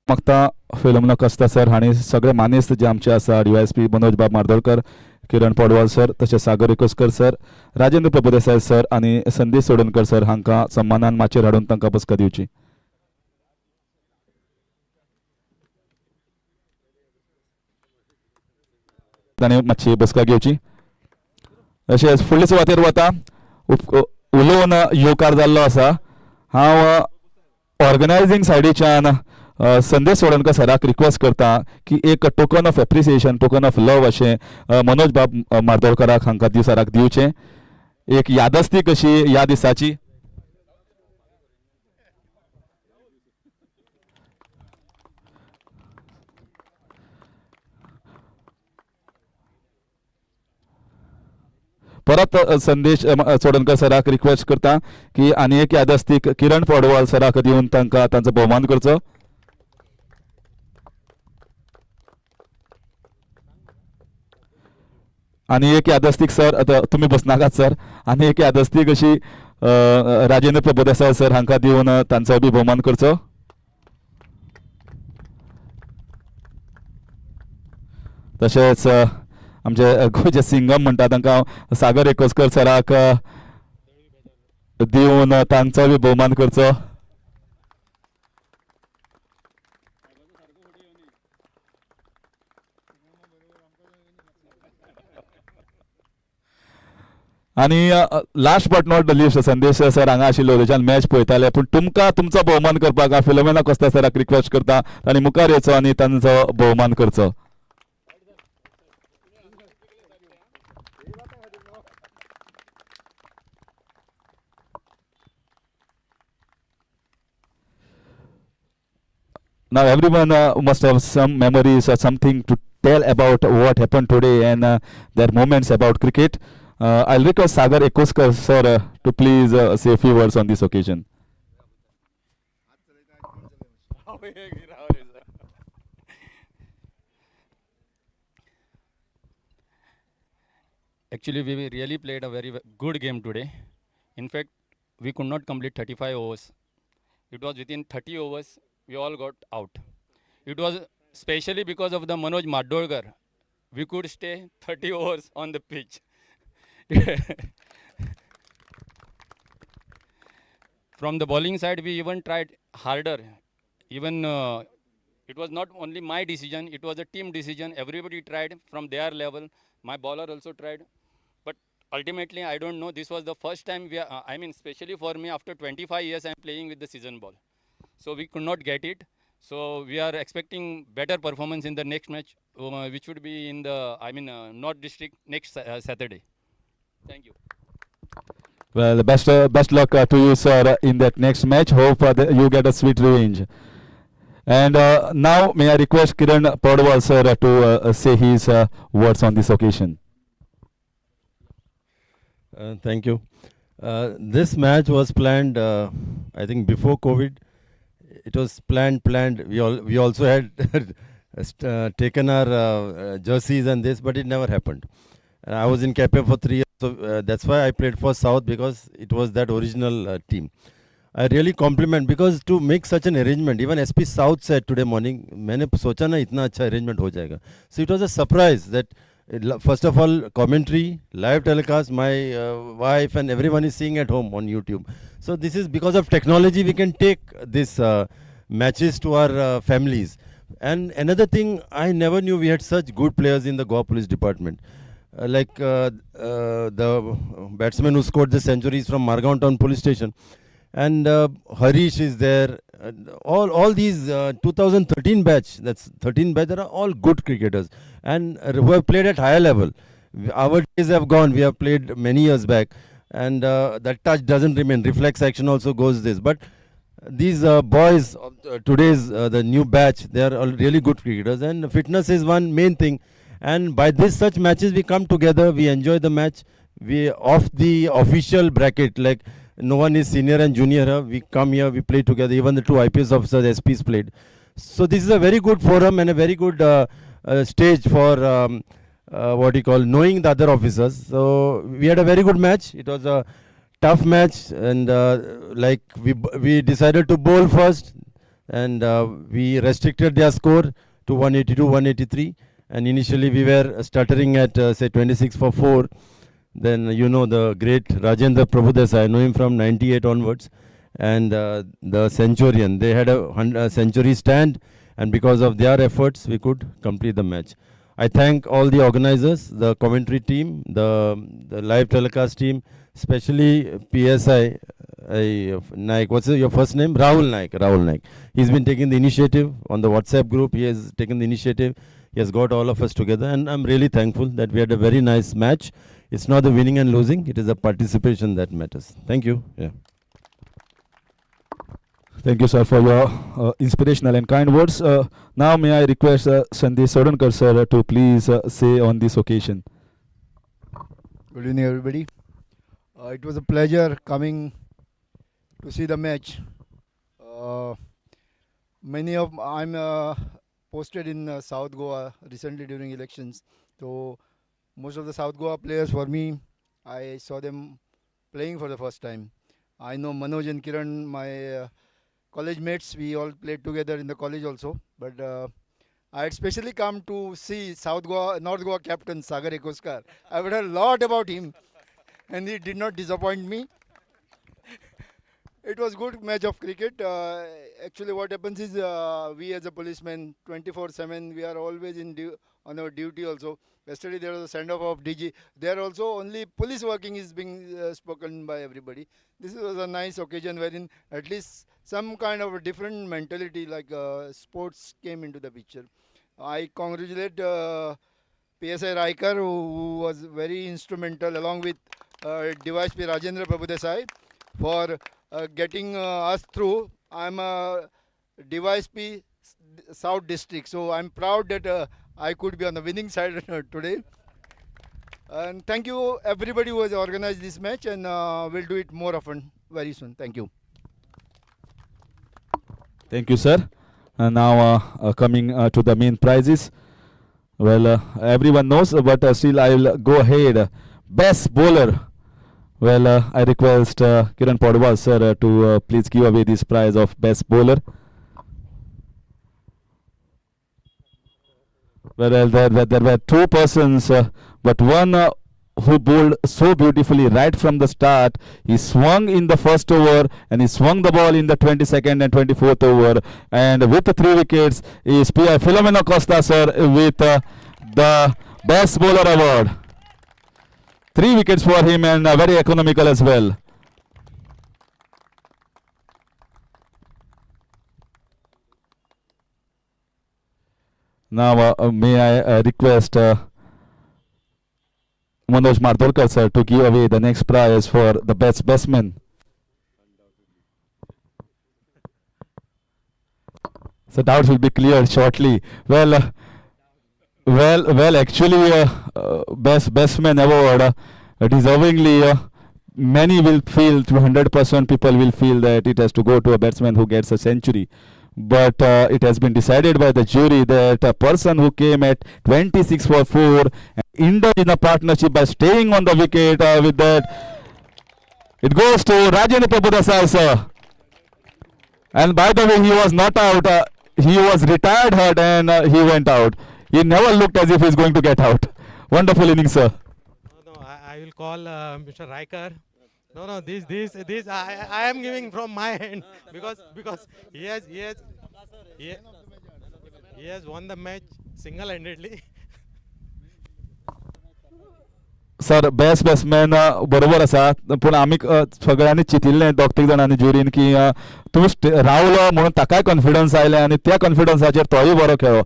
मागता फिल्म कसता सर हांणी सगळे मानेस्त जे आमचे आसा DYSP मनोज बाब मार्दोळकर, किरण पडवाल सर, तशेंच सागर एकosकर सर, राजेंद्र प्रभुदेसाय सर आनी संदीप सोडणकर सर हांकां सन्मानान माचयेर हाडून तांकां बसका दिवची. तांणी मातशी बसका घेवची. तशेंच फुडले सुवातेर वता उलोवन येवकार जाल्लो आसा. हांव ऑर्गनायझींग सायडीच्यान संदेश सोडणकर सराक रिक्वेस्ट करता की एक token of appreciation, token of love अशें मनोज बाब मार्दोळकराक हांकां सराक दिवचें. एक यादस्ती कशी ह्या दिसाची. परत संदेश सोडणकर सराक रिक्वेस्ट करता की आनी एक यादस्तीक किरण पडवाल सराक दिवन तांकां तांचो भोवमान करचो. आनी एक यादस्तीक सर तुमी बसनाकात सर. आनी एक यादस्तीक अशी राजेंद्र प्रभुदेसाय सर हांकां दिवन तांचो बी भोवमान करचो. तशेंच आमचे गोंयचे सिंगम म्हणटा तांकां सागर एकosकर सराक दिवन तांचो बी भोवमान करचो. आणि last but not the list संदेश सर हांगा आशिल्लो थंयच्यान मॅच पळयताले पूण तुमकां तुमचो भोवमान करपाक हांव फिलोमेना कोस्ता सराक रिक्वेस्ट करता तांणी मुखार येवचो आनी तांचो भोवमान करचो. Now everyone must have some memories or something to tell about what happened today and their moments about cricket. I'll request Sagar Ekoskar sir to please say a few words on this occasion. Actually, we really played a very good game today. In fact, we could not complete 35 overs. It was within 30 overs, we all got out. It was specially because of the Manoj Madolkar. We could stay 30 overs on the pitch. From the bowling side, we even tried harder. Even it was not only my decision, it was a team decision. Everybody tried from their level. My bowler also tried. But ultimately, I don't know, this was the first time we are, I mean, especially for me, after 25 years, I'm playing with the season ball. So we could not get it. So we are expecting better performance in the next match, which would be in the, North District next Saturday. Thank you. Well, best luck to you, sir, in that next match. Hope you get a sweet revenge. And now, may I request Kiran Podwal, sir, to say his words on this occasion. Thank you. This match was planned, I think, before COVID. It was planned. We also had taken our jerseys and this, but it never happened. And I was in KP for 3 years, so that's why I played for South, because it was that original team. I really compliment, because to make such an arrangement, even SP South said today morning, मैंने सोचा ना इतना अच्छा arrangement हो जाएगा. So it was a surprise that first of all, commentary, live telecast, my wife and everyone is seeing at home on YouTube. So this is because of technology, we can take this matches to our families. And another thing, I never knew we had such good players in the Goa Police Department. Like the batsman who scored the centuries from Margaon Town Police Station. And Harish is there. All these 2013 batch, that's 13 batch, they are all good cricketers and who have played at higher level. Our days have gone. We have played many years back, and that touch doesn't remain. Reflex action also goes this. But these boys, today's the new batch, they are all really good cricketers, and fitness is one main thing. And by this such matches, we come together, we enjoy the match. We off the official bracket, like no one is senior and junior here. We come here, we play together. Even the 2 IPS officers, SPs played. So this is a very good forum and a very good stage for knowing the other officers. So we had a very good match. It was a tough match, and we decided to bowl first, and we restricted their score to 182, 183. And initially we were stuttering at say 26 for 4. Then the great Rajendra Prabhudesai, I know him from 98 onwards, and the Centurion, they had a century stand, and because of their efforts we could complete the match. I thank all the organizers, the commentary team, the live telecast team, especially PSI Naik. What's your first name? Rahul Naik. He's been taking the initiative on the WhatsApp group. He has taken the initiative. He has got all of us together, and I'm really thankful that we had a very nice match. It's not the winning and losing, it is the participation that matters. Thank you. Yeah. Thank you, sir, for your inspirational and kind words. Now may I request Sandesh Sodankar, sir, to please say on this occasion. Good evening, everybody. It was a pleasure coming to see the match. I'm posted in South Goa recently during elections. So most of the South Goa players, for me, I saw them playing for the first time. I know Manoj and Kiran, my college mates. We all played together in the college also. But I had specially come to see North Goa captain Sagar Ekoskar. I've heard a lot about him, and he did not disappoint me. It was good match of cricket. Actually, what happens is we as a policeman, 24/7, we are always on our duty also. Yesterday there was a send-off of DG. There also only police working is being spoken by everybody. This was a nice occasion wherein at least some kind of a different mentality like sports came into the picture. I congratulate PSI Raikar who was very instrumental along with Device P. Rajendra Prabhudesai for getting us through. I'm a Device P South District, so I'm proud that I could be on the winning side today. And thank you everybody who has organized this match, and we'll do it more often very soon. Thank you. Thank you, sir. And now coming to the main prizes. Well, everyone knows, but still I'll go ahead. Best bowler. Well, I request Kiran Podwal, sir, to please give away this prize of best bowler. Well, there were two persons, but one who bowled so beautifully right from the start. He swung in the first over and he swung the ball in the 22nd and 24th over. And with the 3 wickets is P.I. Filomeno Costa, sir, with the best bowler award. 3 wickets for him and very economical as well. Now, may I request Manoj Mardolkar, sir, to give away the next prize for the best batsman. So doubts will be cleared shortly. Well, actually, best batsman award deservingly. Many will feel, 200% people will feel that it has to go to a batsman who gets a century. But it has been decided by the jury that a person who came at 26 for 4 and indulged in a partnership by staying on the wicket, with that, it goes to Rajendra Prabhudesai, sir. And by the way, he was not out. He was retired hurt and he went out. He never looked as if he's going to get out. Wonderful inning, sir. No, I will call Mr. Raikar. No, this I am giving from my hand because he has won the match single-handedly. Sir best batsman बरोबर आसा पूण आमी सगळ्यांनी चिंतिल्लें दोग तीग जाणांनी ज्युरीन की तुमी रावलो म्हणून ताकाय कॉन्फिडन्स आयलें आनी त्या कॉन्फिडन्साचेर तोय बरो खेळ्ळो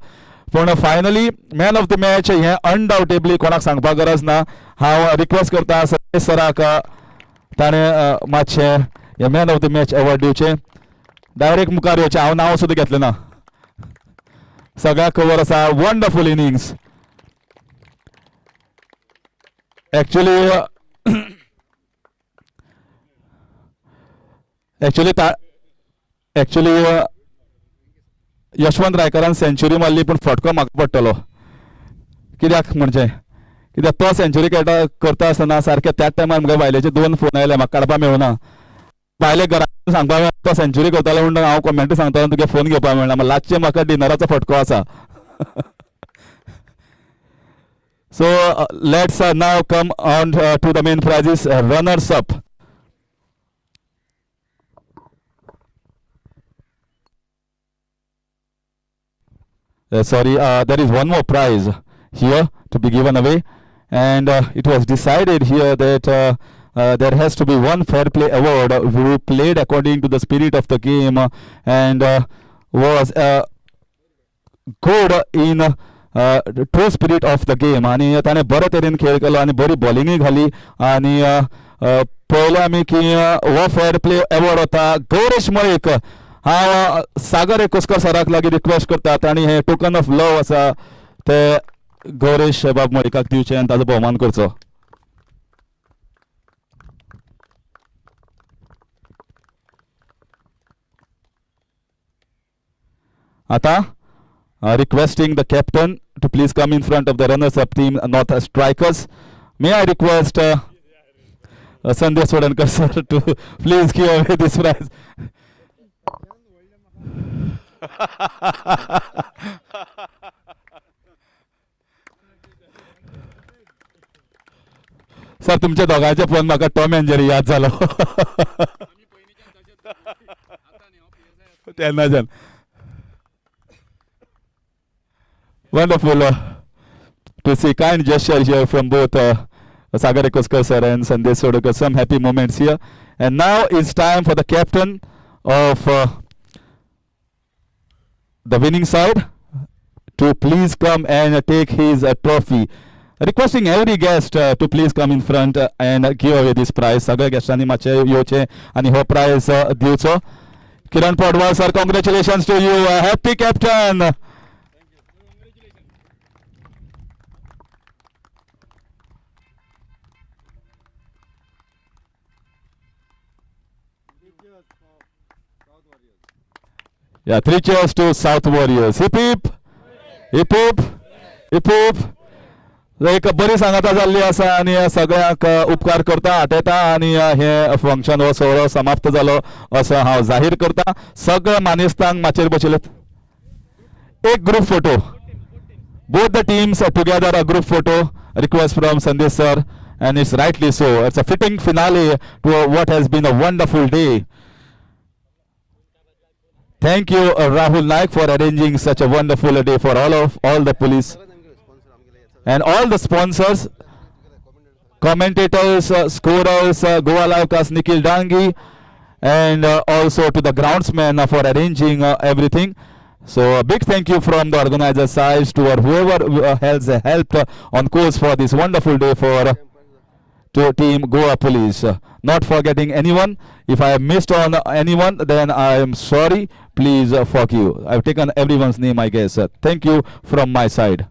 पूण finally man of the match हें अनडाउटेबली कोणाक सांगपाक गरज ना. हांव रिक्वेस्ट करता सतीश सराक ताणें मातशें हें man of the match award दिवचें. डायरेक्ट मुखार येवचें, हांव नांव सुद्दां घेतलें ना. सगळ्याक खबर आसा वंडरफूल इनिंग्स. एक्चुअली यशवंत रायकरान सेंच्युरी मारली पूण फटको म्हाका पडटलो. कित्याक म्हणजे कित्याक तो सेंच्युरी करता आसतना सारकें त्याच टायमार म्हज्या बायलेचे 2 फोन आयले, म्हाका काडपाक मेळूना. बायलेक घरांत सांगपाक मेळना तो सेंच्युरी करतालो म्हणून हांव कॉमेंट सांगतालो तुगे फोन घेवपाक मेळना. लास्टचे म्हाका डिनराचो फटको आसा. So let's now come on to the main prizes. Runners up. There is one more prize here to be given away, and it was decided here that there has to be one fair play award who played according to the spirit of the game and was good in true spirit of the game. आनी ताणें बरे तरेन खेळ केलो आनी बरी बॉलिंगूय घाली आनी पळयलें आमी की हो फेर प्ले एवॉर्ड वता गौरेश मळीक. हांव सागर एकुस्कर सराक लागीं रिक्वेस्ट करता ताणी हें टोकन ऑफ लव आसा तें गौरेश बाब मळीकाक दिवचें आनी ताजो भोवमान करचो. आतां requesting the captain to please come in front of the runners-up team, not strikers. May I request Sandesh Wadankar sir to please give away this prize. Sir तुमच्या दोगांचे फोन म्हाका टॉम एंड जेरी याद जालो तेन्नाच्यान. Wonderful. to see kind gesture here from both Sagar Ekoskar sir and Sandesh Sodokar. Some happy moments here. And now it's time for the captain of the winning side to please come and take his trophy. Requesting every guest to please come in front and give away this prize. सगळ्या guestani माचे येवचे आणि हो prize दिवचो. Kiran Padwal sir, congratulations to you. Happy captain. Yeah, 3 cheers to South Warriors. Hip hip, hip hip, hip hip. एक बरी सांगाता जाल्ली आसा आणि सगळ्यांक उपकार करता आठयता आणि हे फंक्शन हो सोहळो समाप्त जालो असो हांव जाहीर करता. सगळे मानेस्तांक माचेर बसयलेत. एक group photo. Both the teams together a group photo. Request from Sandesh sir, and it's rightly so. It's a fitting finale to what has been a wonderful day. Thank you, Rahul Naik, for arranging such a wonderful day for all the police and all the sponsors, commentators, scorers, Goa Livecast Nikhil Dangi, and also to the groundsman for arranging everything. So a big thank you from the organizer side to whoever has helped on course for this wonderful day for to team Goa Police. Not forgetting anyone. If I have missed on anyone, then I am sorry. Please forgive. I've taken everyone's name, I guess. Thank you from my side.